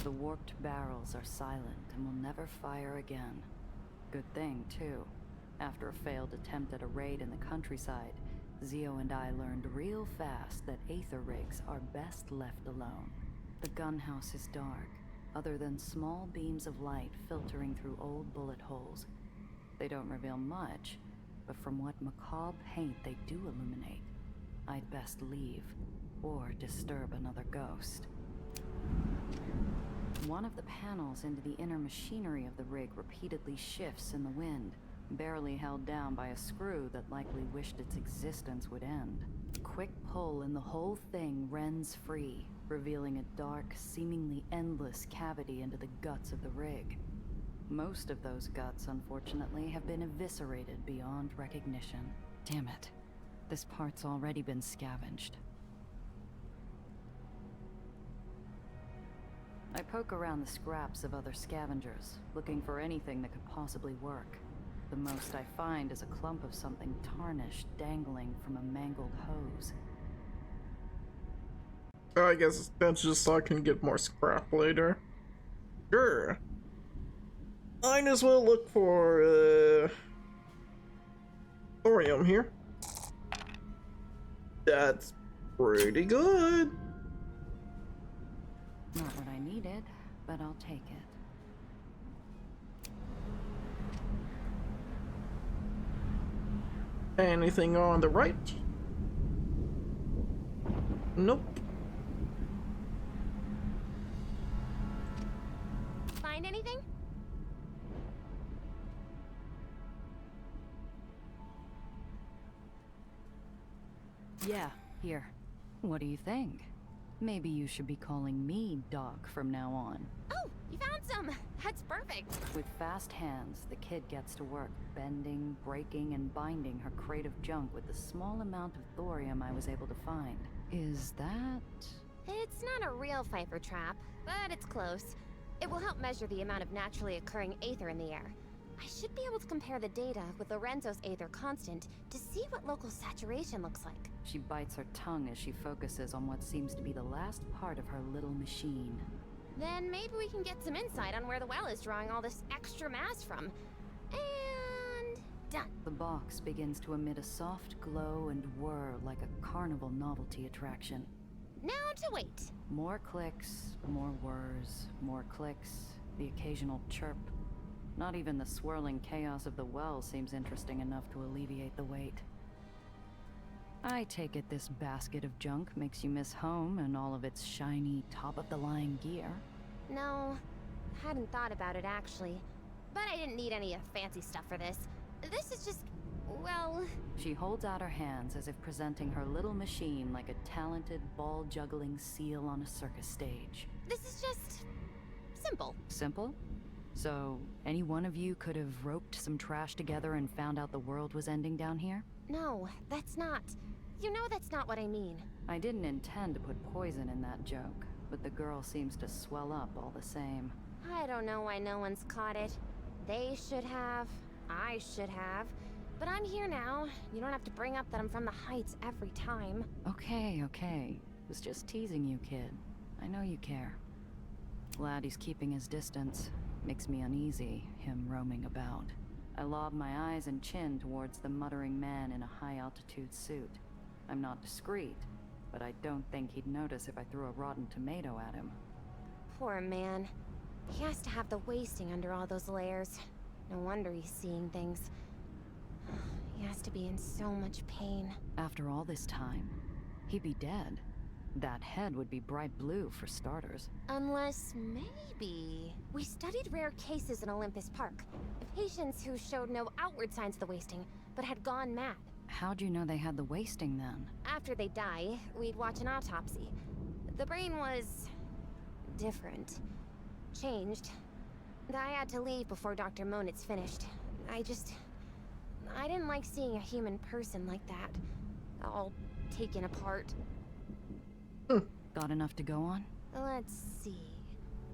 The warped barrels are silent and will never fire again. Good thing, too. After a failed attempt at a raid in the countryside, Zio and I learned real fast that Aether rigs are best left alone. The gunhouse is dark, other than small beams of light filtering through old bullet holes. They don't reveal much, but from what macabre paint they do illuminate, I'd best leave, or disturb another ghost. One of the panels into the inner machinery of the rig repeatedly shifts in the wind, barely held down by a screw that likely wished its existence would end. Quick pull and the whole thing rends free, revealing a dark, seemingly endless cavity into the guts of the rig. Most of those guts, unfortunately, have been eviscerated beyond recognition. Damn it. This part's already been scavenged. I poke around the scraps of other scavengers, looking for anything that could possibly work. The most I find is a clump of something tarnished dangling from a mangled hose. I guess that's just so I can get more scrap later. Sure. Might as well look for, thorium here. That's pretty good. Not what I needed, but I'll take it. Anything on the right? Nope. Find anything? Yeah, here. What do you think? Maybe you should be calling me Doc from now on. Oh, you found some! That's perfect! With fast hands, the kid gets to work, bending, breaking, and binding her crate of junk with the small amount of thorium I was able to find. Is that... It's not a real Pfeiffer trap, but it's close. It will help measure the amount of naturally occurring Aether in the air. I should be able to compare the data with Lorenzo's Aether constant to see what local saturation looks like. She bites her tongue as she focuses on what seems to be the last part of her little machine. Then maybe we can get some insight on where the well is drawing all this extra mass from. And... done. The box begins to emit a soft glow and whir like a carnival novelty attraction. Now to wait. More clicks, more whirs, more clicks, the occasional chirp. Not even the swirling chaos of the well seems interesting enough to alleviate the wait. I take it this basket of junk makes you miss home and all of its shiny, top-of-the-line gear? No, hadn't thought about it actually. But I didn't need any fancy stuff for this. This is just, well... She holds out her hands as if presenting her little machine like a talented, ball-juggling seal on a circus stage. This is just... simple. Simple? So, any one of you could have roped some trash together and found out the world was ending down here? No, that's not... You know that's not what I mean. I didn't intend to put poison in that joke, but the girl seems to swell up all the same. I don't know why no one's caught it. They should have. I should have. But I'm here now. You don't have to bring up that I'm from the Heights every time. Okay. Was just teasing you, kid. I know you care. Glad he's keeping his distance. Makes me uneasy, him roaming about. I lob my eyes and chin towards the muttering man in a high-altitude suit. I'm not discreet, but I don't think he'd notice if I threw a rotten tomato at him. Poor man. He has to have the wasting under all those layers. No wonder he's seeing things. He has to be in so much pain. After all this time, he'd be dead. That head would be bright blue, for starters. Unless, maybe... We studied rare cases in Olympus Park. Patients who showed no outward signs of the wasting, but had gone mad. How'd you know they had the wasting, then? After they die, we'd watch an autopsy. The brain was... different. Changed. I had to leave before Dr. Monitz finished. I didn't like seeing a human person like that. All taken apart. Got enough to go on? Let's see...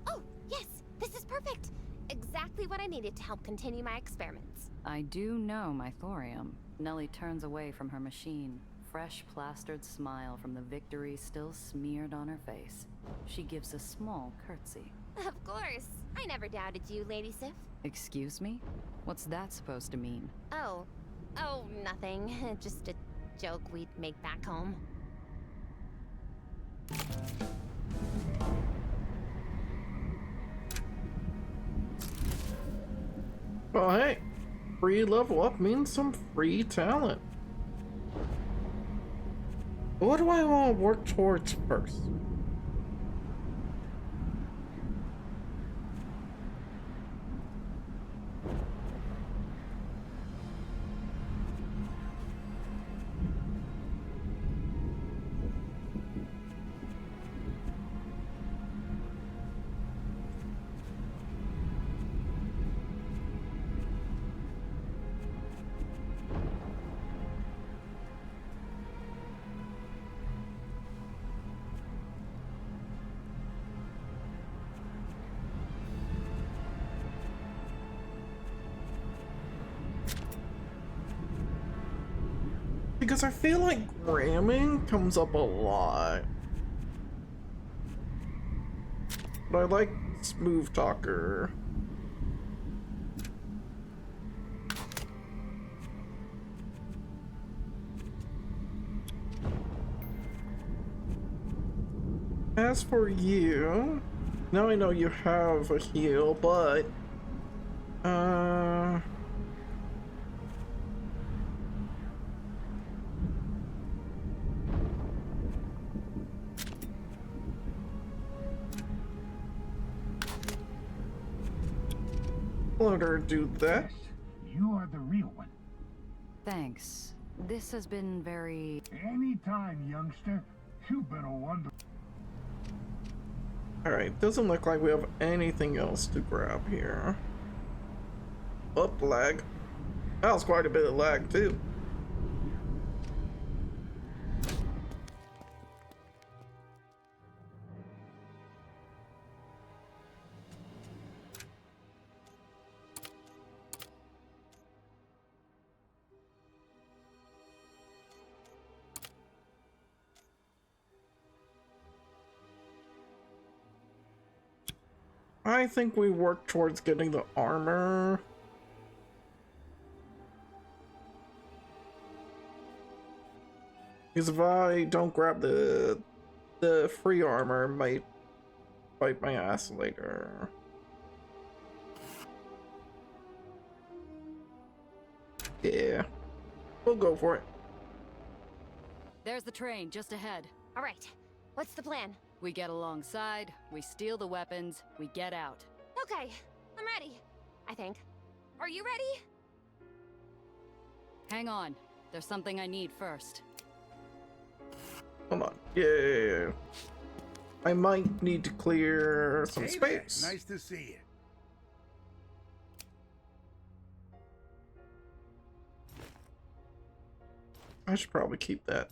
Oh, yes! This is perfect! Exactly what I needed to help continue my experiments. I do know my thorium. Nellie turns away from her machine. Fresh plastered smile from the victory still smeared on her face. She gives a small curtsy. Of course! I never doubted you, Lady Sif. Excuse me? What's that supposed to mean? Oh, nothing. Just a joke we'd make back home. Well, hey, free level up means some free talent. What do I want to work towards first? Because I feel like ramming comes up a lot. But I like Smooth Talker. As for you, now I know you have a heal, but tell her to do that. You are the real one. Thanks. This has been very... Anytime, youngster. You've been a wonder. Alright, doesn't look like we have anything else to grab here. Up, lag. That was quite a bit of lag, too. I think we work towards getting the armor. Because if I don't grab the free armor, it might bite my ass later. Yeah, we'll go for it. There's the train, just ahead. All right, what's the plan? We get alongside, we steal the weapons, we get out. Okay, I'm ready. I think. Are you ready? Hang on, there's something I need first. Hold on. Yeah. I might need to clear some Hey space. there. Nice to see you. I should probably keep that.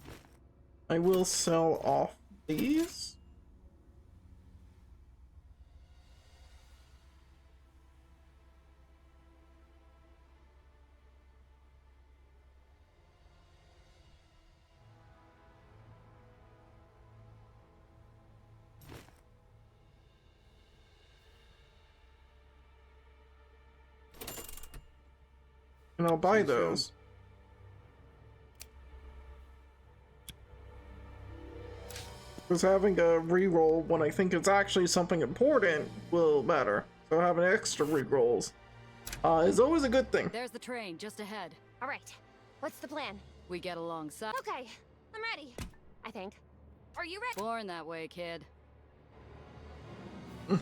I will sell off these. And I'll buy those. Because having a reroll when I think it's actually something important will matter. So having extra rerolls is always a good thing. There's the train, just ahead. All right, what's the plan? We get alongside. Okay, I'm ready. I think. Are you ready? Born that way, kid.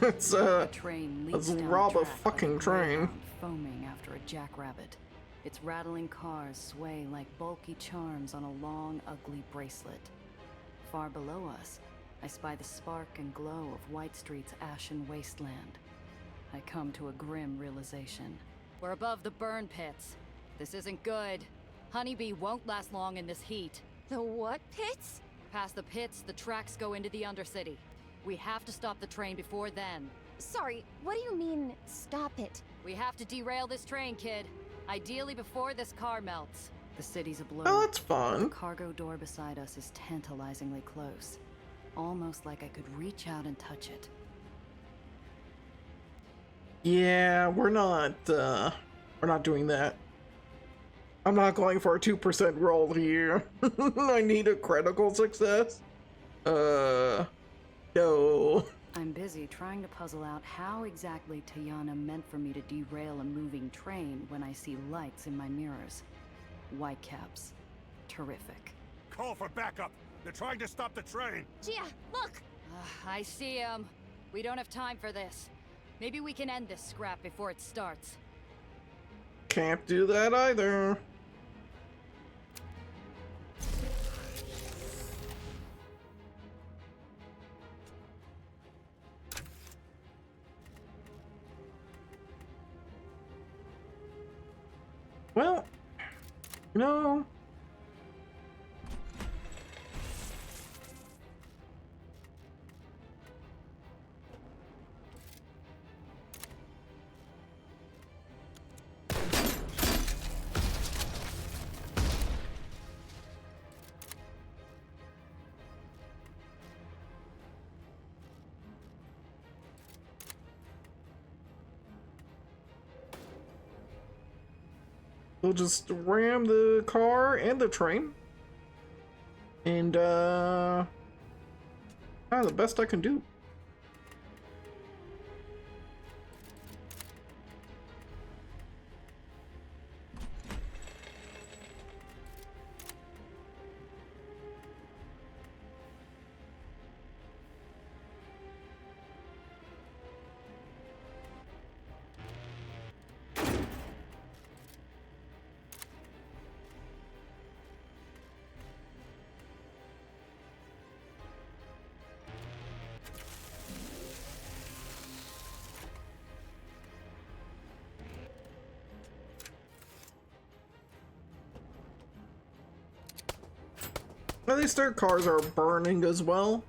Let's train let's leaps down rob the a track fucking like a train. greyhound foaming after a jackrabbit. Its rattling cars sway like bulky charms on a long, ugly bracelet. Far below us, I spy the spark and glow of White Street's ashen wasteland. I come to a grim realization. We're above the burn pits. This isn't good. Honeybee won't last long in this heat. The what pits? Past the pits, the tracks go into the Undercity. We have to stop the train before then. Sorry, what do you mean, stop it? We have to derail this train, kid. Ideally before this car melts. The city's a blur. Oh, that's fun. The cargo door beside us is tantalizingly close. Almost like I could reach out and touch it. Yeah, we're not doing that. I'm not going for a 2% roll here. I need a critical success. No. I'm busy trying to puzzle out how exactly Tayana meant for me to derail a moving train when I see lights in my mirrors. Whitecaps. Terrific. Call for backup! They're trying to stop the train! Gia, look! I see him. We don't have time for this. Maybe we can end this scrap before it starts. Can't do that either. Well, no. We'll just ram the car and the train. And, the best I can do. At least their cars are burning as well.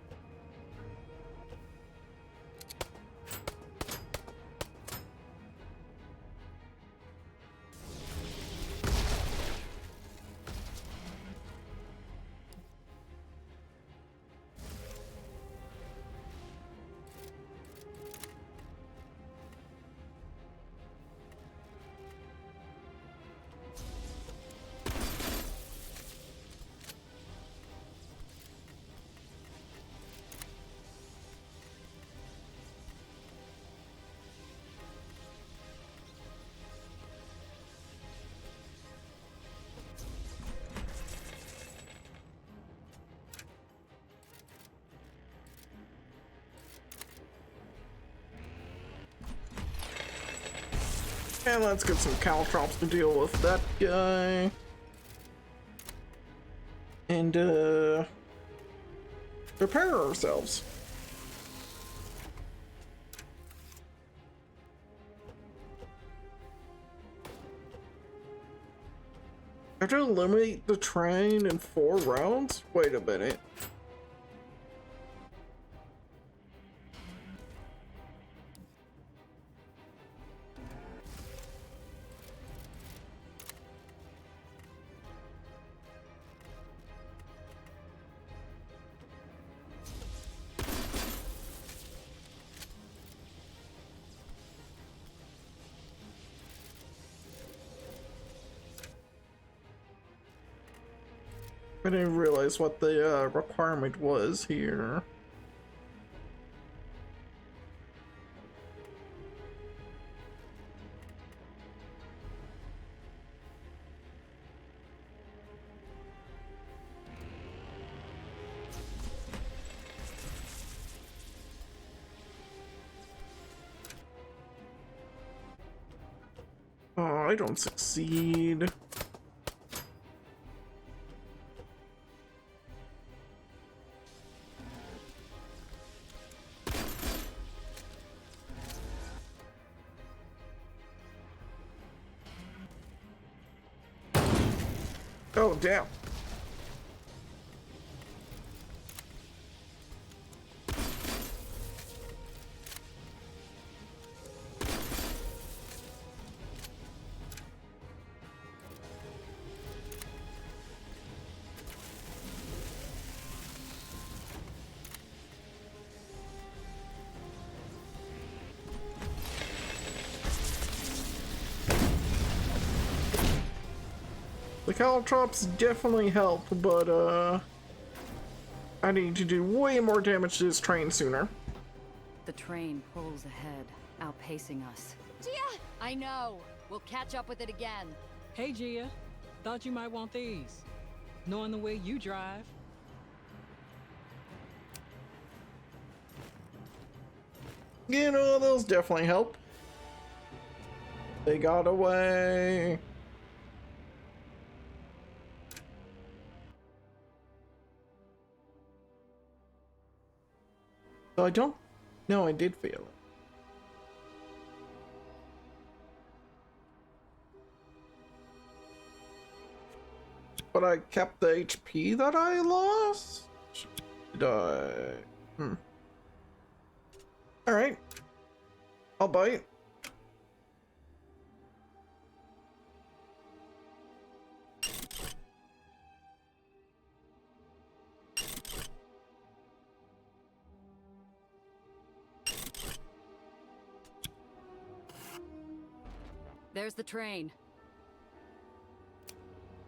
And let's get some caltrops to deal with that guy. And, prepare ourselves. I have to eliminate the train in 4 rounds? Wait a minute. I didn't realize what the requirement was here. Oh, I don't succeed. Oh, damn. The caltrops definitely help, but I need to do way more damage to this train sooner. The train pulls ahead, outpacing us. Gia! I know. We'll catch up with it again. Hey, Gia. Thought you might want these. Knowing the way you drive. You know, those definitely help. They got away. So I don't know, I did feel it. But I kept the HP that I lost? Did I? Alright. I'll bite. There's the train.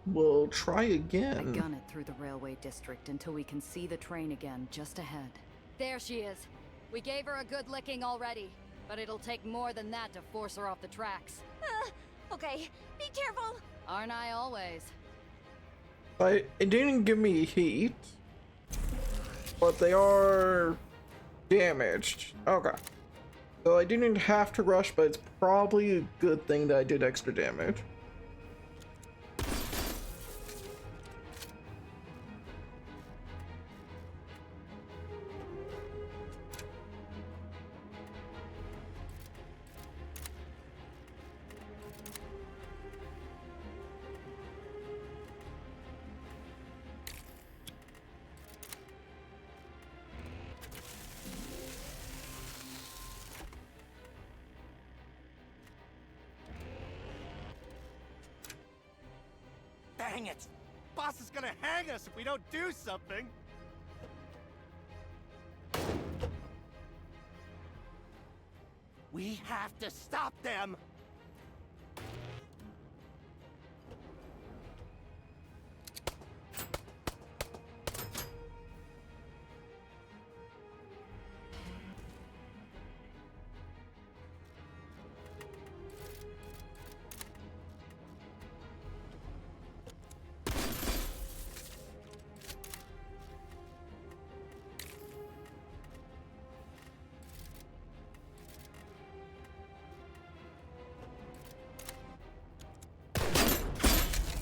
We'll try again. I gun it through the railway district until we can see the train again just ahead. There she is. We gave her a good licking already, but it'll take more than that to force her off the tracks. Okay, be careful. Aren't I always? It didn't give me heat, but they are damaged. Okay. So I didn't have to rush, but it's probably a good thing that I did extra damage. Dang it! Boss is gonna hang us if we don't do something! We have to stop them!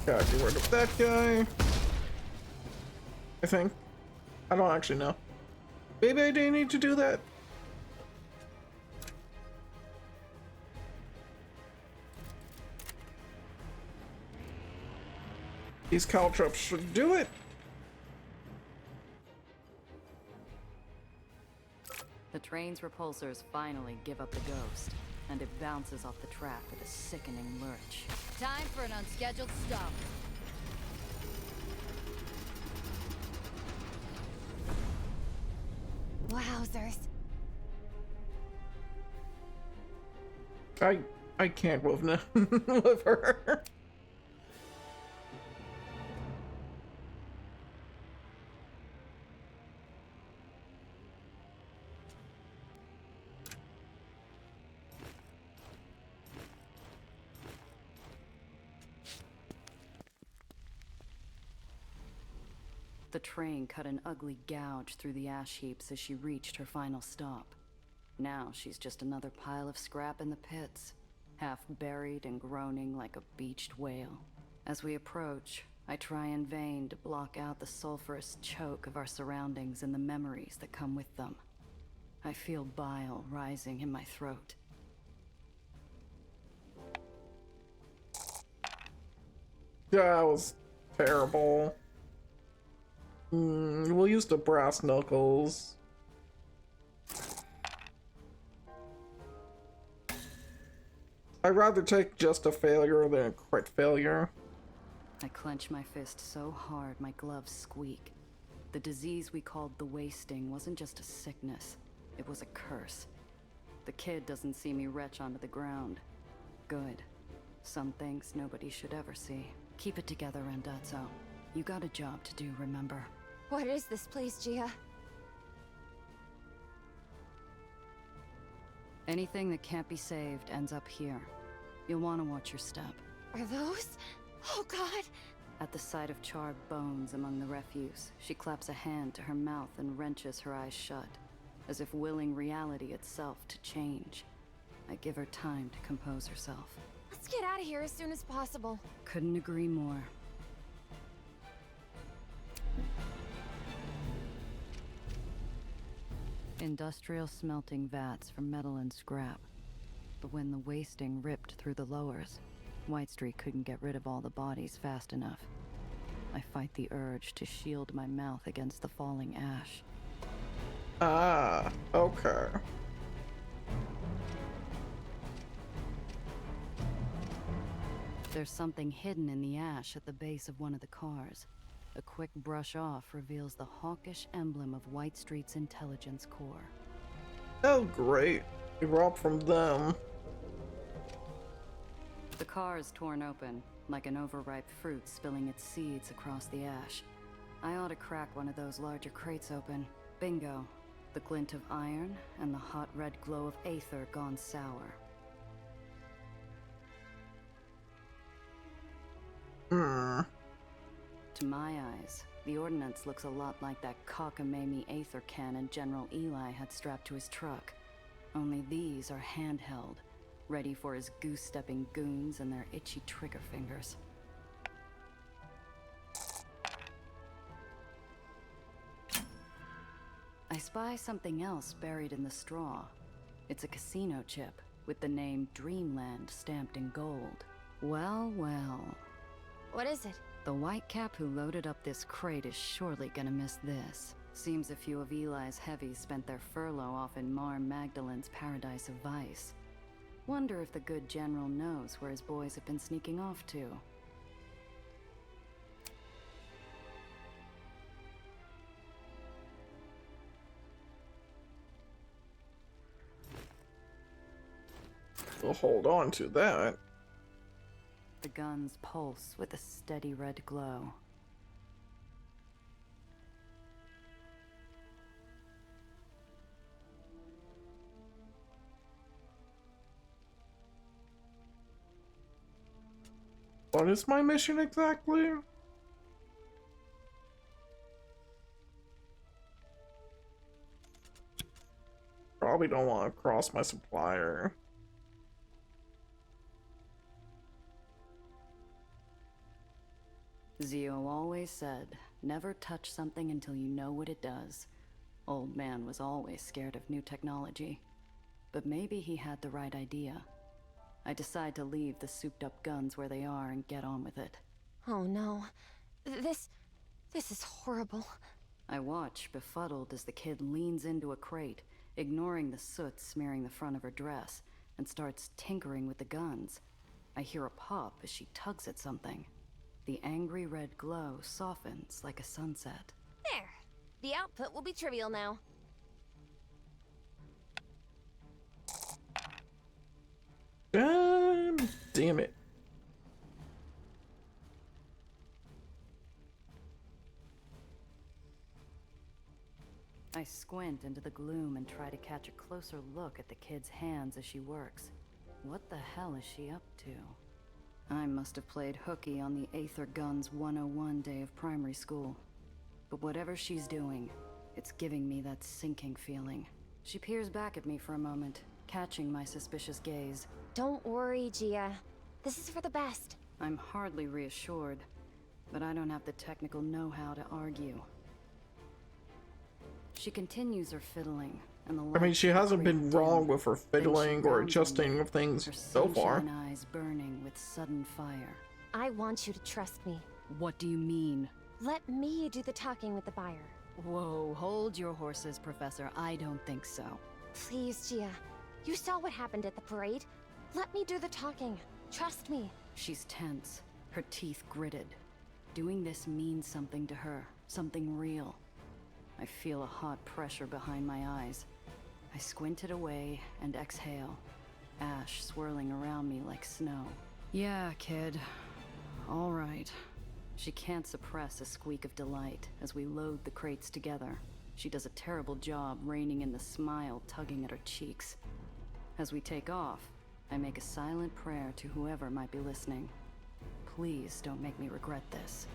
Gotta get rid of that guy. I think. I don't actually know. Maybe I didn't need to do that. These caltrops should do it. The train's repulsors finally give up the ghost, and it bounces off the track with a sickening lurch. Time for an unscheduled stop. Wowzers. I can't with her. The train cut an ugly gouge through the ash heaps as she reached her final stop. Now she's just another pile of scrap in the pits, half buried and groaning like a beached whale. As we approach, I try in vain to block out the sulfurous choke of our surroundings and the memories that come with them. I feel bile rising in my throat. That was terrible. We'll use the brass knuckles. I'd rather take just a failure than a crit failure. I clench my fist so hard my gloves squeak. The disease we called the wasting wasn't just a sickness, it was a curse. The kid doesn't see me retch onto the ground. Good. Some things nobody should ever see. Keep it together, Randazzo. You got a job to do, remember? What is this place, Gia? Anything that can't be saved ends up here. You'll want to watch your step. Are those? Oh god! At the sight of charred bones among the refuse, she claps a hand to her mouth and wrenches her eyes shut, as if willing reality itself to change. I give her time to compose herself. Let's get out of here as soon as possible. Couldn't agree more. Industrial smelting vats for metal and scrap. But when the wasting ripped through the lowers, White Street couldn't get rid of all the bodies fast enough. I fight the urge to shield my mouth against the falling ash. Ah, okay. There's something hidden in the ash at the base of one of the cars. A quick brush off reveals the hawkish emblem of White Street's intelligence core. Oh, great. We robbed from them. The car is torn open, like an overripe fruit spilling its seeds across the ash. I ought to crack one of those larger crates open. Bingo. The glint of iron and the hot red glow of Aether gone sour. To my eyes, the ordnance looks a lot like that cockamamie Aether cannon General Eli had strapped to his truck. Only these are handheld, ready for his goose-stepping goons and their itchy trigger fingers. I spy something else buried in the straw. It's a casino chip, with the name Dreamland stamped in gold. Well, well. What is it? The whitecap who loaded up this crate is surely gonna miss this. Seems a few of Eli's heavies spent their furlough off in Mar Magdalen's paradise of vice. Wonder if the good general knows where his boys have been sneaking off to. we'll hold on to that. The guns pulse with a steady red glow. What is my mission exactly? Probably don't want to cross my supplier. Zio always said, never touch something until you know what it does. Old man was always scared of new technology. But maybe he had the right idea. I decide to leave the souped-up guns where they are and get on with it. Oh no. This is horrible. I watch, befuddled, as the kid leans into a crate, ignoring the soot smearing the front of her dress, and starts tinkering with the guns. I hear a pop as she tugs at something. The angry red glow softens like a sunset. There. The output will be trivial now. Damn it. I squint into the gloom and try to catch a closer look at the kid's hands as she works. What the hell is she up to? I must have played hooky on the Aether Guns 101 day of primary school. But whatever she's doing, it's giving me that sinking feeling. She peers back at me for a moment, catching my suspicious gaze. Don't worry, Gia. This is for the best. I'm hardly reassured, but I don't have the technical know-how to argue. She continues her fiddling, and the I mean, she hasn't been wrong with her fiddling or adjusting of things so far. Her eyes burning with sudden fire. I want you to trust me. What do you mean? Let me do the talking with the buyer. Whoa, hold your horses, Professor. I don't think so. Please, Gia. You saw what happened at the parade. Let me do the talking. Trust me. She's tense, her teeth gritted. Doing this means something to her, something real. I feel a hot pressure behind my eyes. I squint it away and exhale, ash swirling around me like snow. Yeah, kid. All right. She can't suppress a squeak of delight as we load the crates together. She does a terrible job reining in the smile tugging at her cheeks. As we take off, I make a silent prayer to whoever might be listening. Please don't make me regret this.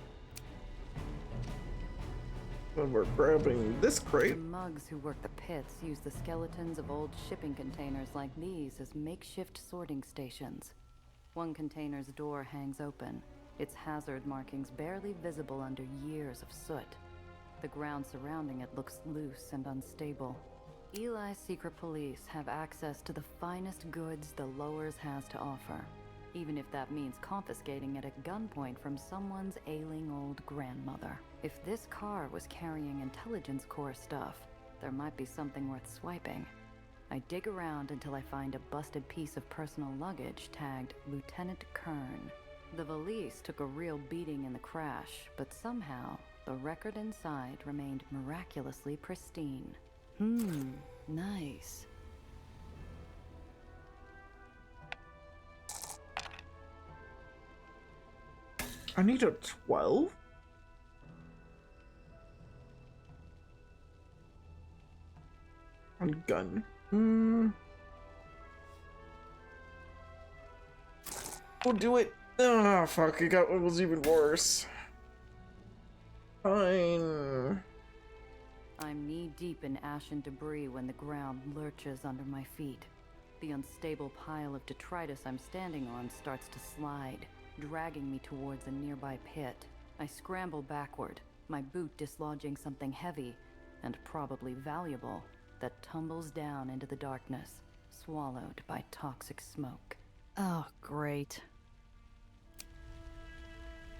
When we're grabbing this crate. The mugs who work the pits use the skeletons of old shipping containers like these as makeshift sorting stations. One container's door hangs open, its hazard markings barely visible under years of soot. The ground surrounding it looks loose and unstable. Eli's secret police have access to the finest goods the Lowers has to offer, even if that means confiscating it at gunpoint from someone's ailing old grandmother. If this car was carrying intelligence core stuff, there might be something worth swiping. I dig around until I find a busted piece of personal luggage tagged Lieutenant Kern. The valise took a real beating in the crash, but somehow the record inside remained miraculously pristine. Nice. I need a 12? On gun. We'll do it. Ah, fuck, I got what was even worse. Fine. I'm knee-deep in ash and debris when the ground lurches under my feet. The unstable pile of detritus I'm standing on starts to slide, dragging me towards a nearby pit. I scramble backward, my boot dislodging something heavy, and probably valuable, that tumbles down into the darkness, swallowed by toxic smoke. Oh, great.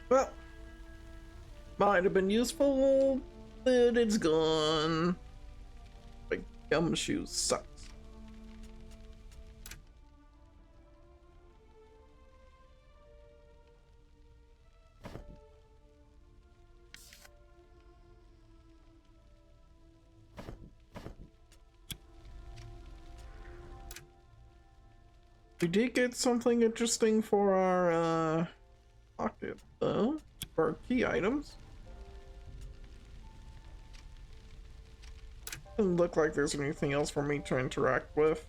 Well, might have been useful, but it's gone. My gumshoe sucks. We did get something interesting for our pocket, though, for our key items. Doesn't look like there's anything else for me to interact with.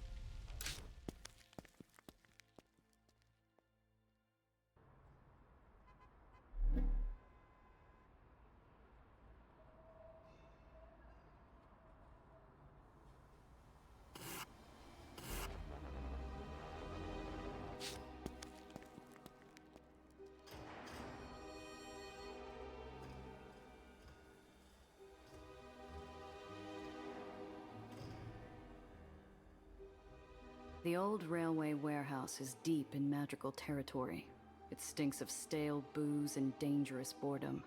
The old railway warehouse is deep in magical territory. It stinks of stale booze and dangerous boredom.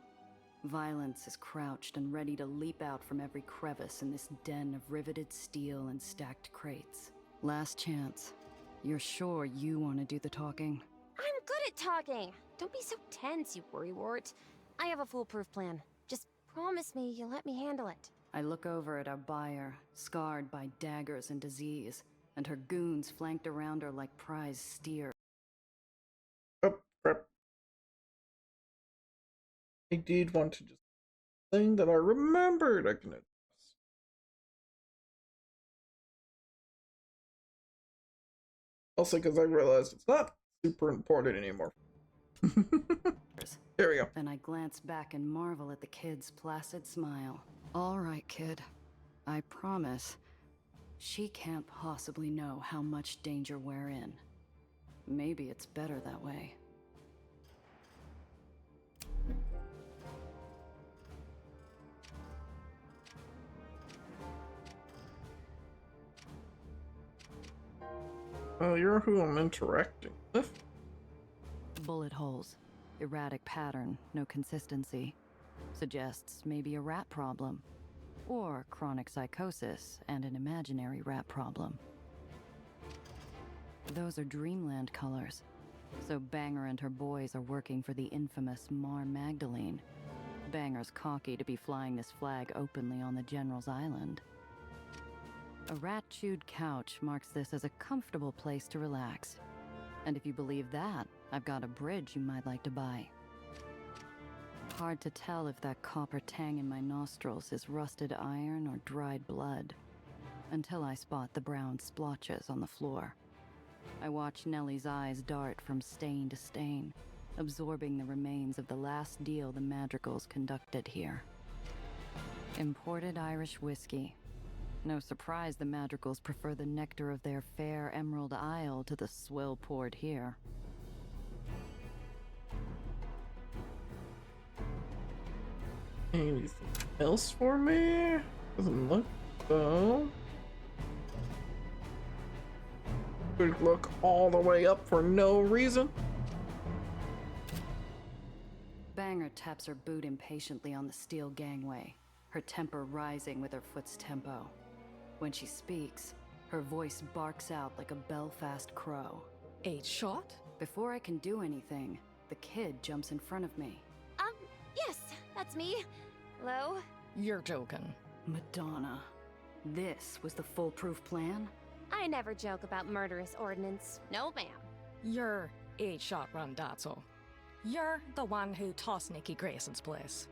Violence is crouched and ready to leap out from every crevice in this den of riveted steel and stacked crates. Last chance. You're sure you want to do the talking? I'm good at talking. Don't be so tense, you worrywart. I have a foolproof plan. Just promise me you'll let me handle it. I look over at our buyer, scarred by daggers and disease, and her goons flanked around her like prize steer. Oh, crap. I did want to just thing that I remembered I can address. Also, because I realized it's not super important anymore. There we go. Then I glance back and marvel at the kid's placid smile. All right, kid. I promise. She can't possibly know how much danger we're in. Maybe it's better that way. Oh, you're who I'm interacting with? Bullet holes. Erratic pattern, no consistency. Suggests maybe a rat problem. Or chronic psychosis and an imaginary rat problem. Those are Dreamland colors. So Banger and her boys are working for the infamous Mar Magdalene. Banger's cocky to be flying this flag openly on the General's Island. A rat-chewed couch marks this as a comfortable place to relax. And if you believe that, I've got a bridge you might like to buy. Hard to tell if that copper tang in my nostrils is rusted iron or dried blood, until I spot the brown splotches on the floor. I watch Nellie's eyes dart from stain to stain, absorbing the remains of the last deal the Madrigals conducted here. Imported Irish whiskey. No surprise the Madrigals prefer the nectar of their fair Emerald Isle to the swill poured here. Anything else for me? Doesn't look so. Could look all the way up for no reason. Banger taps her boot impatiently on the steel gangway, her temper rising with her foot's tempo. When she speaks, her voice barks out like a Belfast crow. 8 shot? Before I can do anything, the kid jumps in front of me. Yes, that's me. Hello? You're joking. Madonna. This was the foolproof plan? I never joke about murderous ordnance. No, ma'am. You're 8 shot Randazzo. You're the one who tossed Nikki Grayson's place.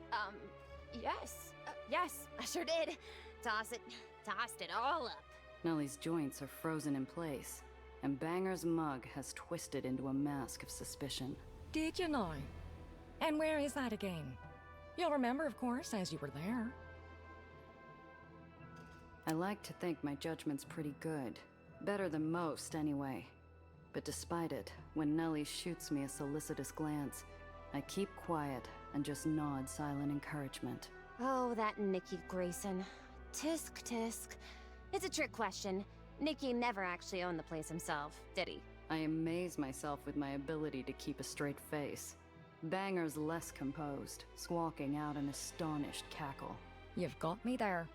Yes. Yes, I sure did. Tossed it all up. Nellie's joints are frozen in place, and Banger's mug has twisted into a mask of suspicion. Did you know? And where is that again? You'll remember, of course, as you were there. I like to think my judgment's pretty good. Better than most, anyway. But despite it, when Nellie shoots me a solicitous glance, I keep quiet and just nod silent encouragement. Oh, that Nikki Grayson. Tisk, tisk. It's a trick question. Nikki never actually owned the place himself, did he? I amaze myself with my ability to keep a straight face. Banger's less composed, squawking out an astonished cackle. You've got me there.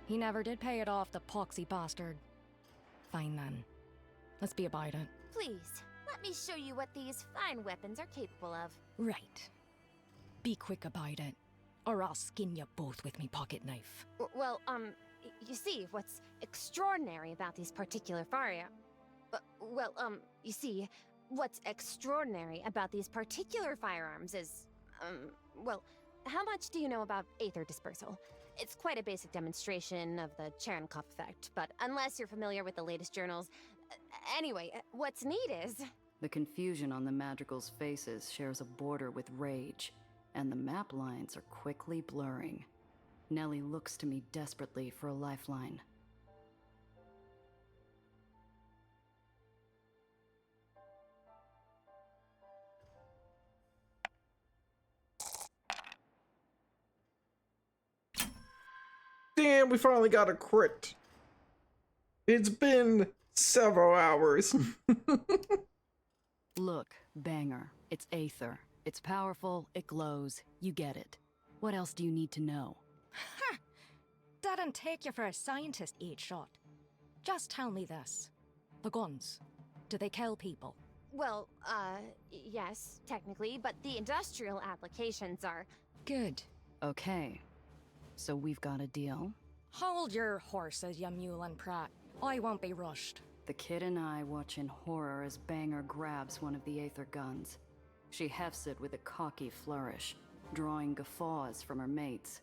He never did pay it off, the poxy bastard. Fine then. Let's be about it. Please, let me show you what these fine weapons are capable of. Right. Be quick about it, or I'll skin you both with me pocket knife. Well, you see, what's extraordinary about these particular Well, you see, what's extraordinary about these particular firearms is, well, how much do you know about Aether dispersal? It's quite a basic demonstration of the Cherenkov effect, but unless you're familiar with the latest journals... Anyway, what's neat is... The confusion on the Madrigal's faces shares a border with rage, and the map lines are quickly blurring. Nellie looks to me desperately for a lifeline. Damn, we finally got a crit. It's been several hours. Look, Banger, it's Aether. It's powerful, it glows, you get it. What else do you need to know? Ha! Didn't take you for a scientist, Eat Shot. Just tell me this. The guns, do they kill people? Well, yes, technically, but the industrial applications are... Good. Okay. So we've got a deal? Hold your horses, you mule and Pratt. I won't be rushed. The kid and I watch in horror as Banger grabs one of the Aether guns. She hefts it with a cocky flourish, drawing guffaws from her mates.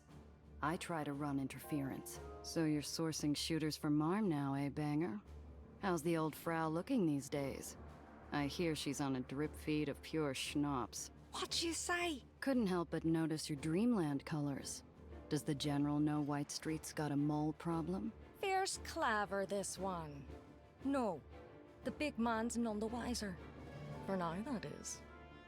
I try to run interference. So you're sourcing shooters from Marm now, eh, Banger? How's the old Frau looking these days? I hear she's on a drip feed of pure schnapps. What'd you say? Couldn't help but notice your Dreamland colors. Does the General know White Street's got a mole problem? Fierce clever, this one. No, the big man's none the wiser. For now, that is.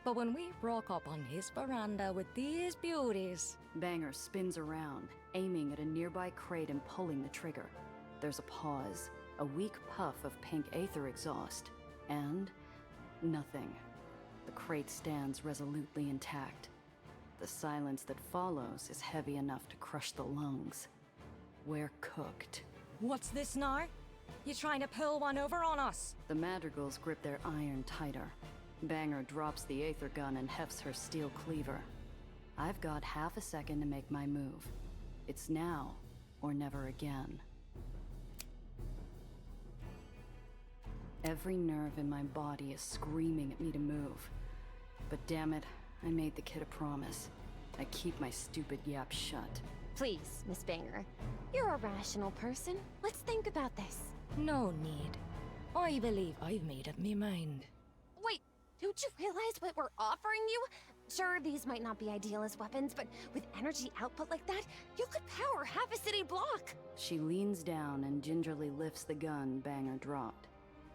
But when we rock up on his veranda with these beauties... Banger spins around, aiming at a nearby crate and pulling the trigger. There's a pause, a weak puff of pink Aether exhaust, and... nothing. The crate stands resolutely intact. The silence that follows is heavy enough to crush the lungs. We're cooked. What's this now? You trying to pull one over on us? The Madrigals grip their iron tighter. Banger drops the Aether gun and hefts her steel cleaver. I've got half a second to make my move. It's now or never again. Every nerve in my body is screaming at me to move. But damn it, I made the kid a promise. I keep my stupid yap shut. Please, Miss Banger. You're a rational person. Let's think about this. No need. I believe I've made up my mind. Wait, don't you realize what we're offering you? Sure, these might not be ideal as weapons, but with energy output like that, you could power half a city block. She leans down and gingerly lifts the gun Banger dropped.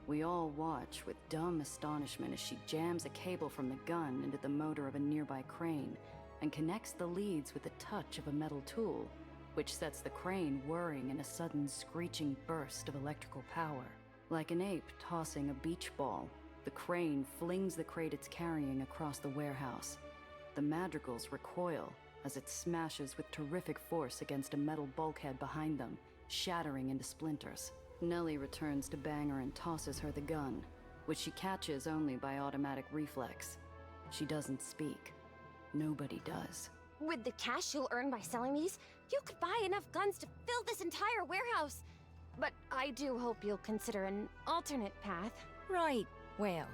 We all watch with dumb astonishment as she jams a cable from the gun into the motor of a nearby crane and connects the leads with the touch of a metal tool, which sets the crane whirring in a sudden screeching burst of electrical power. Like an ape tossing a beach ball, the crane flings the crate it's carrying across the warehouse. The Madrigals recoil as it smashes with terrific force against a metal bulkhead behind them, shattering into splinters. Nellie returns to Banger and tosses her the gun, which she catches only by automatic reflex. She doesn't speak. Nobody does. With the cash you'll earn by selling these, you could buy enough guns to fill this entire warehouse. But I do hope you'll consider an alternate path. Right. Well,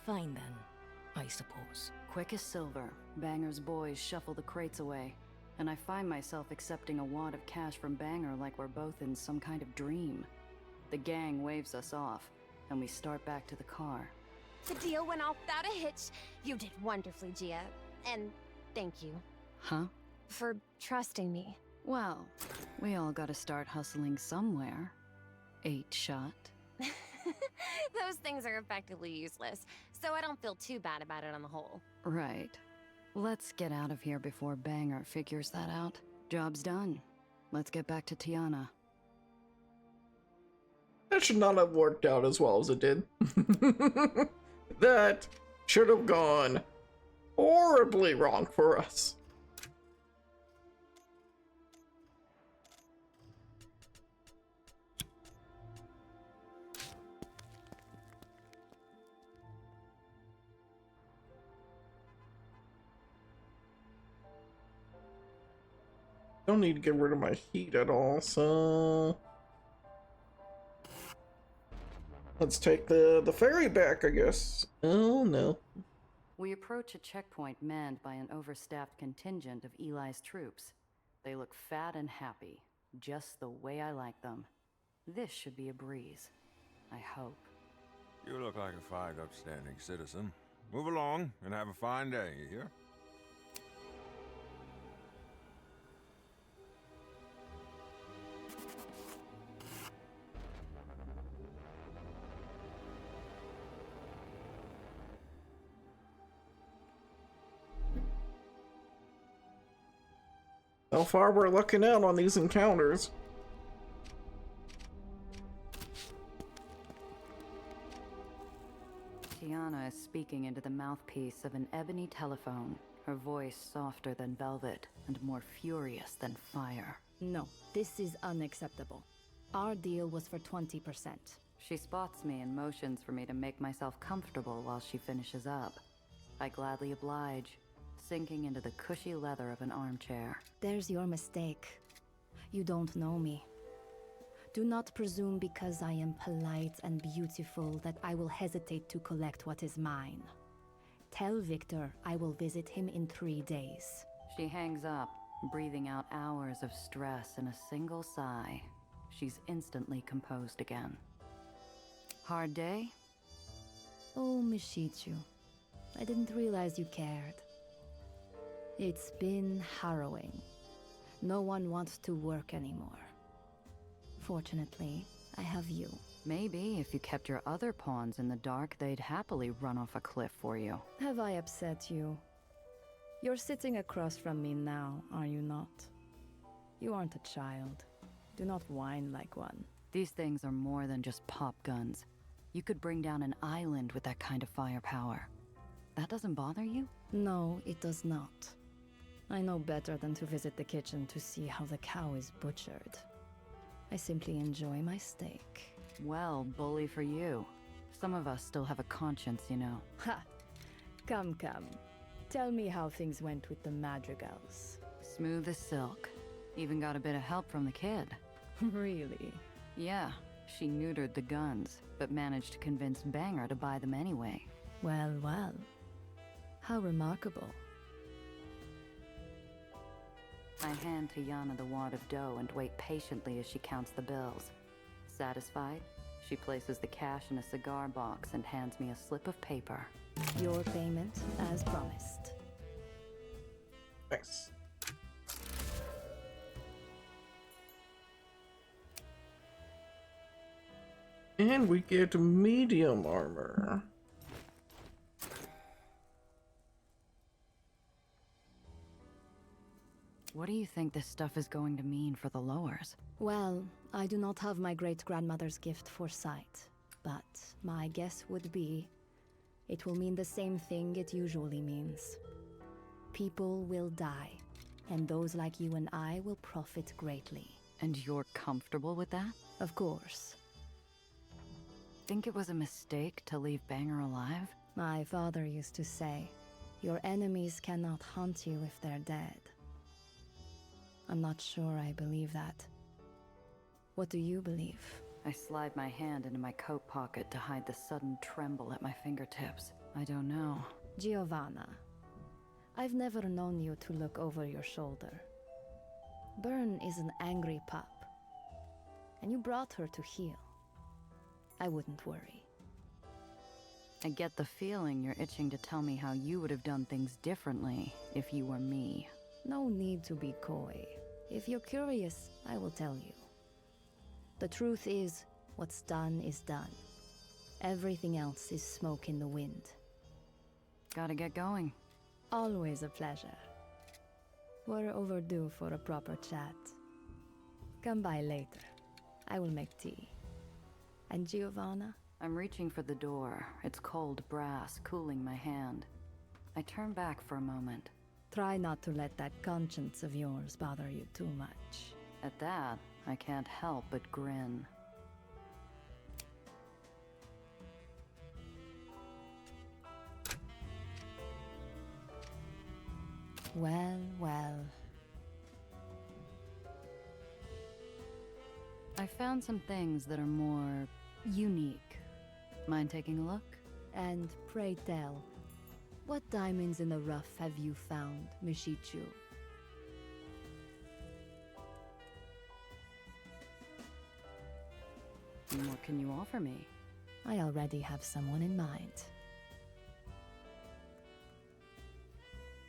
fine then, I suppose. Quick as silver, Banger's boys shuffle the crates away, and I find myself accepting a wad of cash from Banger like we're both in some kind of dream. The gang waves us off, and we start back to the car. The deal went off without a hitch. You did wonderfully, Gia. And thank you. Huh? For trusting me. Well, we all gotta start hustling somewhere. 8-shot. Those things are effectively useless, so I don't feel too bad about it on the whole. Right. Let's get out of here before Banger figures that out. Job's done. Let's get back to Tiana. That should not have worked out as well as it did. That should have gone horribly wrong for us. Don't need to get rid of my heat at all, so... Let's take the ferry back, I guess. Oh no. We approach a checkpoint manned by an overstaffed contingent of Eli's troops. They look fat and happy, just the way I like them. This should be a breeze. I hope. You look like a fine, upstanding citizen. Move along and have a fine day, you hear? So far, we're lucking out on these encounters. Tiana is speaking into the mouthpiece of an ebony telephone, her voice softer than velvet and more furious than fire. No, this is unacceptable. Our deal was for 20%. She spots me and motions for me to make myself comfortable while she finishes up. I gladly oblige, sinking into the cushy leather of an armchair. There's your mistake. You don't know me. Do not presume because I am polite and beautiful that I will hesitate to collect what is mine. Tell Victor I will visit him in 3 days. She hangs up, breathing out hours of stress in a single sigh. She's instantly composed again. Hard day? Oh, Mishichu. I didn't realize you cared. It's been harrowing. No one wants to work anymore. Fortunately, I have you. Maybe if you kept your other pawns in the dark, they'd happily run off a cliff for you. Have I upset you? You're sitting across from me now, are you not? You aren't a child. Do not whine like one. These things are more than just pop guns. You could bring down an island with that kind of firepower. That doesn't bother you? No, it does not. I know better than to visit the kitchen to see how the cow is butchered. I simply enjoy my steak. Well, bully for you. Some of us still have a conscience, you know. Ha! Come, come. Tell me how things went with the madrigals. Smooth as silk. Even got a bit of help from the kid. Really? Yeah, she neutered the guns, but managed to convince Banger to buy them anyway. Well, well. How remarkable. I hand Tiana the wad of dough and wait patiently as she counts the bills. Satisfied, she places the cash in a cigar box and hands me a slip of paper. Your payment, as promised. Thanks. And we get medium armor. What do you think this stuff is going to mean for the lowers? Well, I do not have my great-grandmother's gift for sight, but my guess would be it will mean the same thing it usually means. People will die, and those like you and I will profit greatly. And you're comfortable with that? Of course. Think it was a mistake to leave Banger alive? My father used to say, your enemies cannot haunt you if they're dead. I'm not sure I believe that. What do you believe? I slide my hand into my coat pocket to hide the sudden tremble at my fingertips. I don't know. Giovanna, I've never known you to look over your shoulder. Byrne is an angry pup, and you brought her to heal. I wouldn't worry. I get the feeling you're itching to tell me how you would have done things differently if you were me. No need to be coy. If you're curious, I will tell you. The truth is, what's done is done. Everything else is smoke in the wind. Gotta get going. Always a pleasure. We're overdue for a proper chat. Come by later. I will make tea. And Giovanna? I'm reaching for the door. It's cold brass, cooling my hand. I turn back for a moment. Try not to let that conscience of yours bother you too much. At that, I can't help but grin. Well, well. I found some things that are more unique. Mind taking a look? And pray tell, what diamonds in the rough have you found, Mishichu? What can you offer me? I already have someone in mind.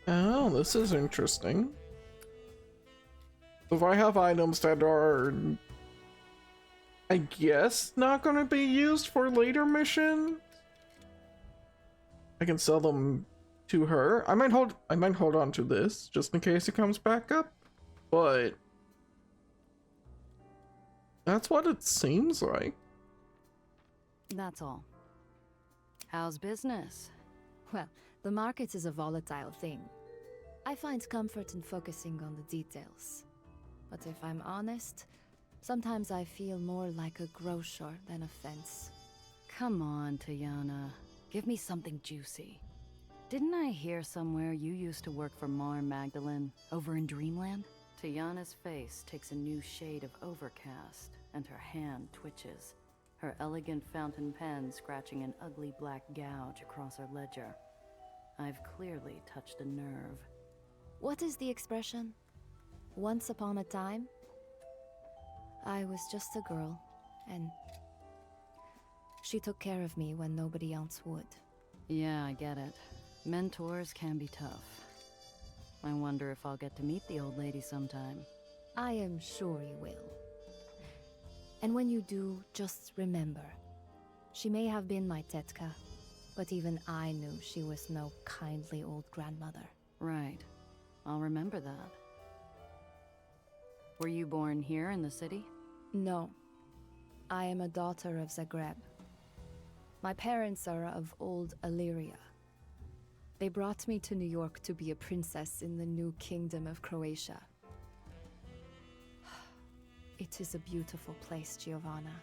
Oh, this is interesting. If I have items that are, I guess, not gonna be used for later mission, I can sell them to her. I might hold on to this just in case it comes back up, but that's what it seems like. That's all. How's business? Well, the market is a volatile thing. I find comfort in focusing on the details. But if I'm honest, sometimes I feel more like a grocer than a fence. Come on, Tiana. Give me something juicy. Didn't I hear somewhere you used to work for Mar Magdalene over in Dreamland? Tiana's face takes a new shade of overcast, and her hand twitches, her elegant fountain pen scratching an ugly black gouge across her ledger. I've clearly touched a nerve. What is the expression? Once upon a time? I was just a girl, and she took care of me when nobody else would. Yeah, I get it. Mentors can be tough. I wonder if I'll get to meet the old lady sometime. I am sure you will. And when you do, just remember, she may have been my tetka, but even I knew she was no kindly old grandmother. Right. I'll remember that. Were you born here in the city? No. I am a daughter of Zagreb. My parents are of old Illyria. They brought me to New York to be a princess in the new kingdom of Croatia. It is a beautiful place, Giovanna.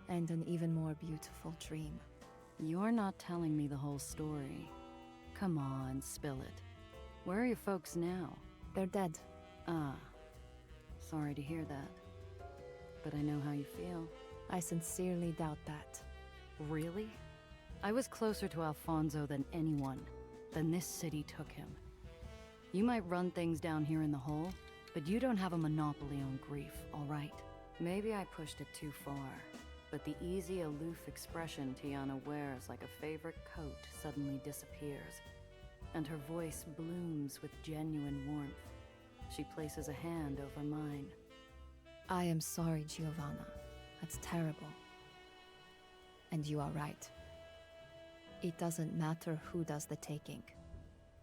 And an even more beautiful dream. You're not telling me the whole story. Come on, spill it. Where are your folks now? They're dead. Ah. Sorry to hear that. But I know how you feel. I sincerely doubt that. Really? I was closer to Alfonso than anyone. Then this city took him. You might run things down here in the hole, but you don't have a monopoly on grief, all right? Maybe I pushed it too far, but the easy, aloof expression Tiana wears like a favorite coat suddenly disappears, and her voice blooms with genuine warmth. She places a hand over mine. I am sorry, Giovanna. That's terrible. And you are right. It doesn't matter who does the taking.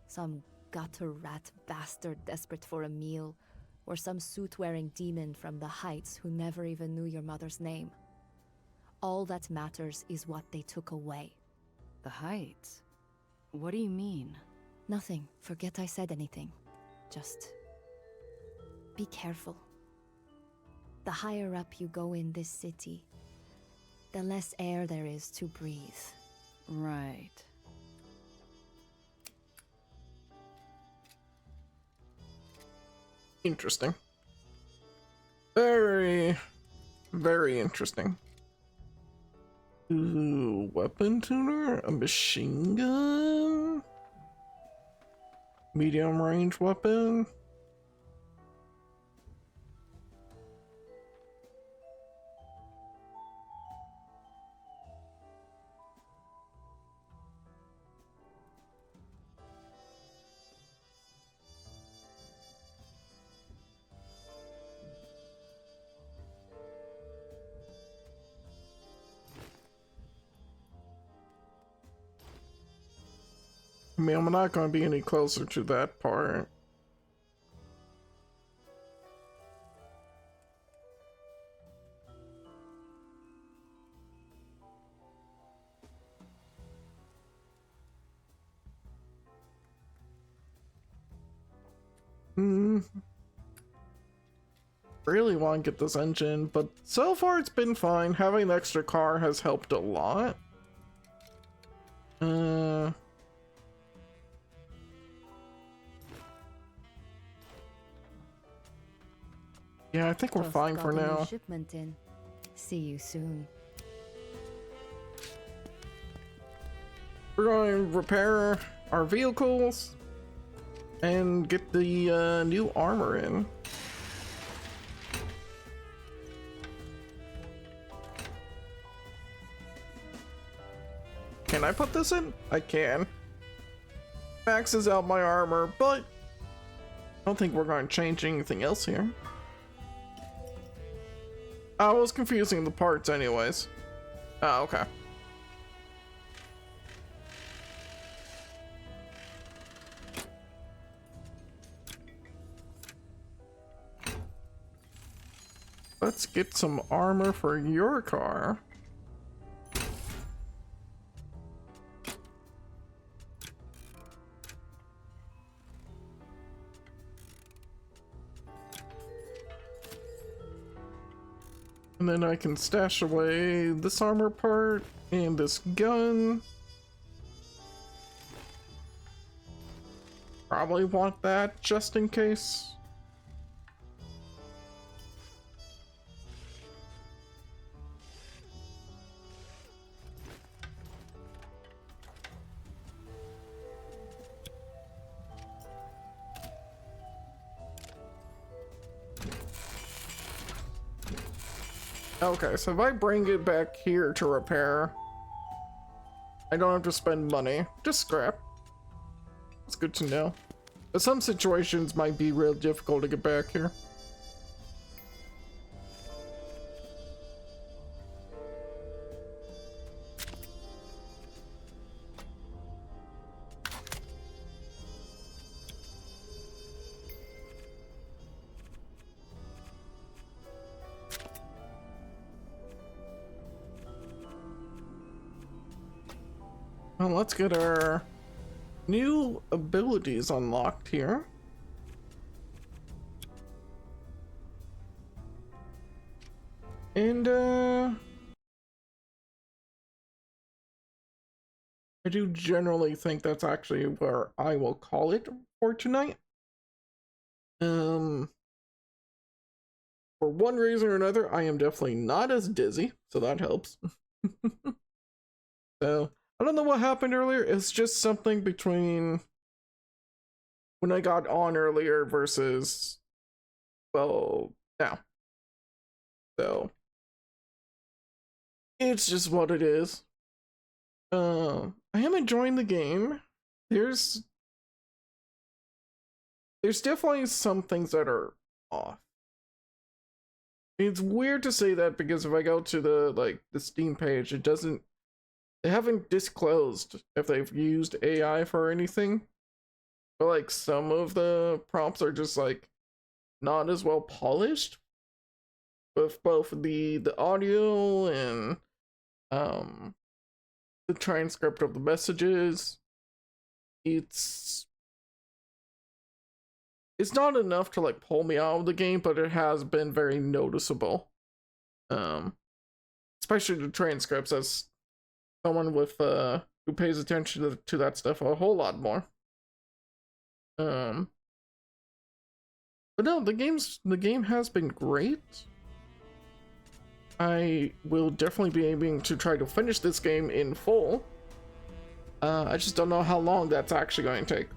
Some gutter rat bastard desperate for a meal, or some suit-wearing demon from the Heights who never even knew your mother's name. All that matters is what they took away. The Heights? What do you mean? Nothing. Forget I said anything. Just be careful. The higher up you go in this city, the less air there is to breathe. Right. Interesting. Very, very interesting. Ooh, weapon tuner? A machine gun? Medium range weapon? I mean, I'm not going to be any closer to that part. Really want to get this engine, but so far it's been fine. Having an extra car has helped a lot. Yeah, I think we're Just fine got for a new now. shipment in. See you soon. We're going to repair our vehicles and get the new armor in. Can I put this in? I can. Maxes out my armor, but I don't think we're going to change anything else here. I was confusing the parts anyways. Oh, okay. Let's get some armor for your car. And then I can stash away this armor part and this gun. Probably want that just in case. Okay, so if I bring it back here to repair, I don't have to spend money, just scrap. It's good to know. But some situations might be real difficult to get back here. Well, let's get our new abilities unlocked here. And I do generally think that's actually where I will call it for tonight. For one reason or another, I am definitely not as dizzy, so that helps. So I don't know what happened earlier. It's just something between when I got on earlier versus, well, now. So it's just what it is. I am enjoying the game. There's definitely some things that are off. It's weird to say that because if I go to the Steam page, they haven't disclosed if they've used AI for anything. But like some of the prompts are just like not as well polished with both the audio and the transcript of the messages. It's not enough to like pull me out of the game, but it has been very noticeable. Especially the transcripts, as someone with who pays attention to that stuff a whole lot more. But no, the game has been great. I will definitely be aiming to try to finish this game in full. I just don't know how long that's actually going to take.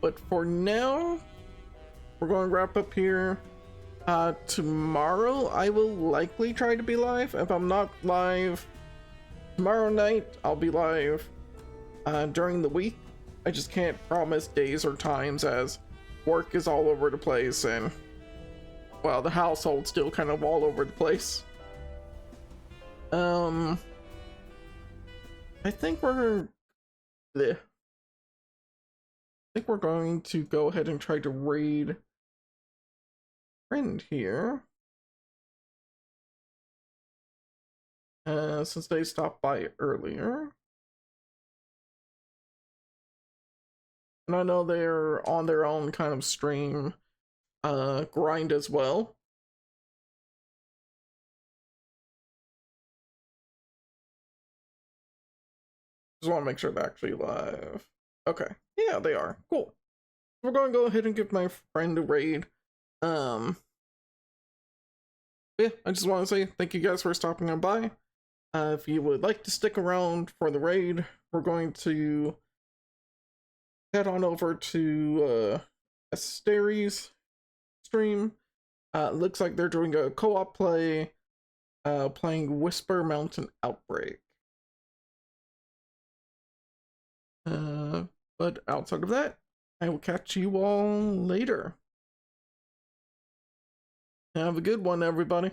But for now, we're going to wrap up here. Tomorrow I will likely try to be live. If I'm not live tomorrow night, I'll be live during the week. I just can't promise days or times as work is all over the place and, well, the household's still kind of all over the place. I think we're going to go ahead and try to raid friend here. Since they stopped by earlier. And I know they're on their own kind of stream grind as well. Just want to make sure they're actually live. Okay, yeah, they are. Cool. We're going to go ahead and give my friend a raid. Yeah, I just want to say thank you guys for stopping on by. If you would like to stick around for the raid, we're going to head on over to Asteri's stream. Looks like they're doing a co-op play, playing Whisper Mountain Outbreak. But outside of that, I will catch you all later. Have a good one, everybody.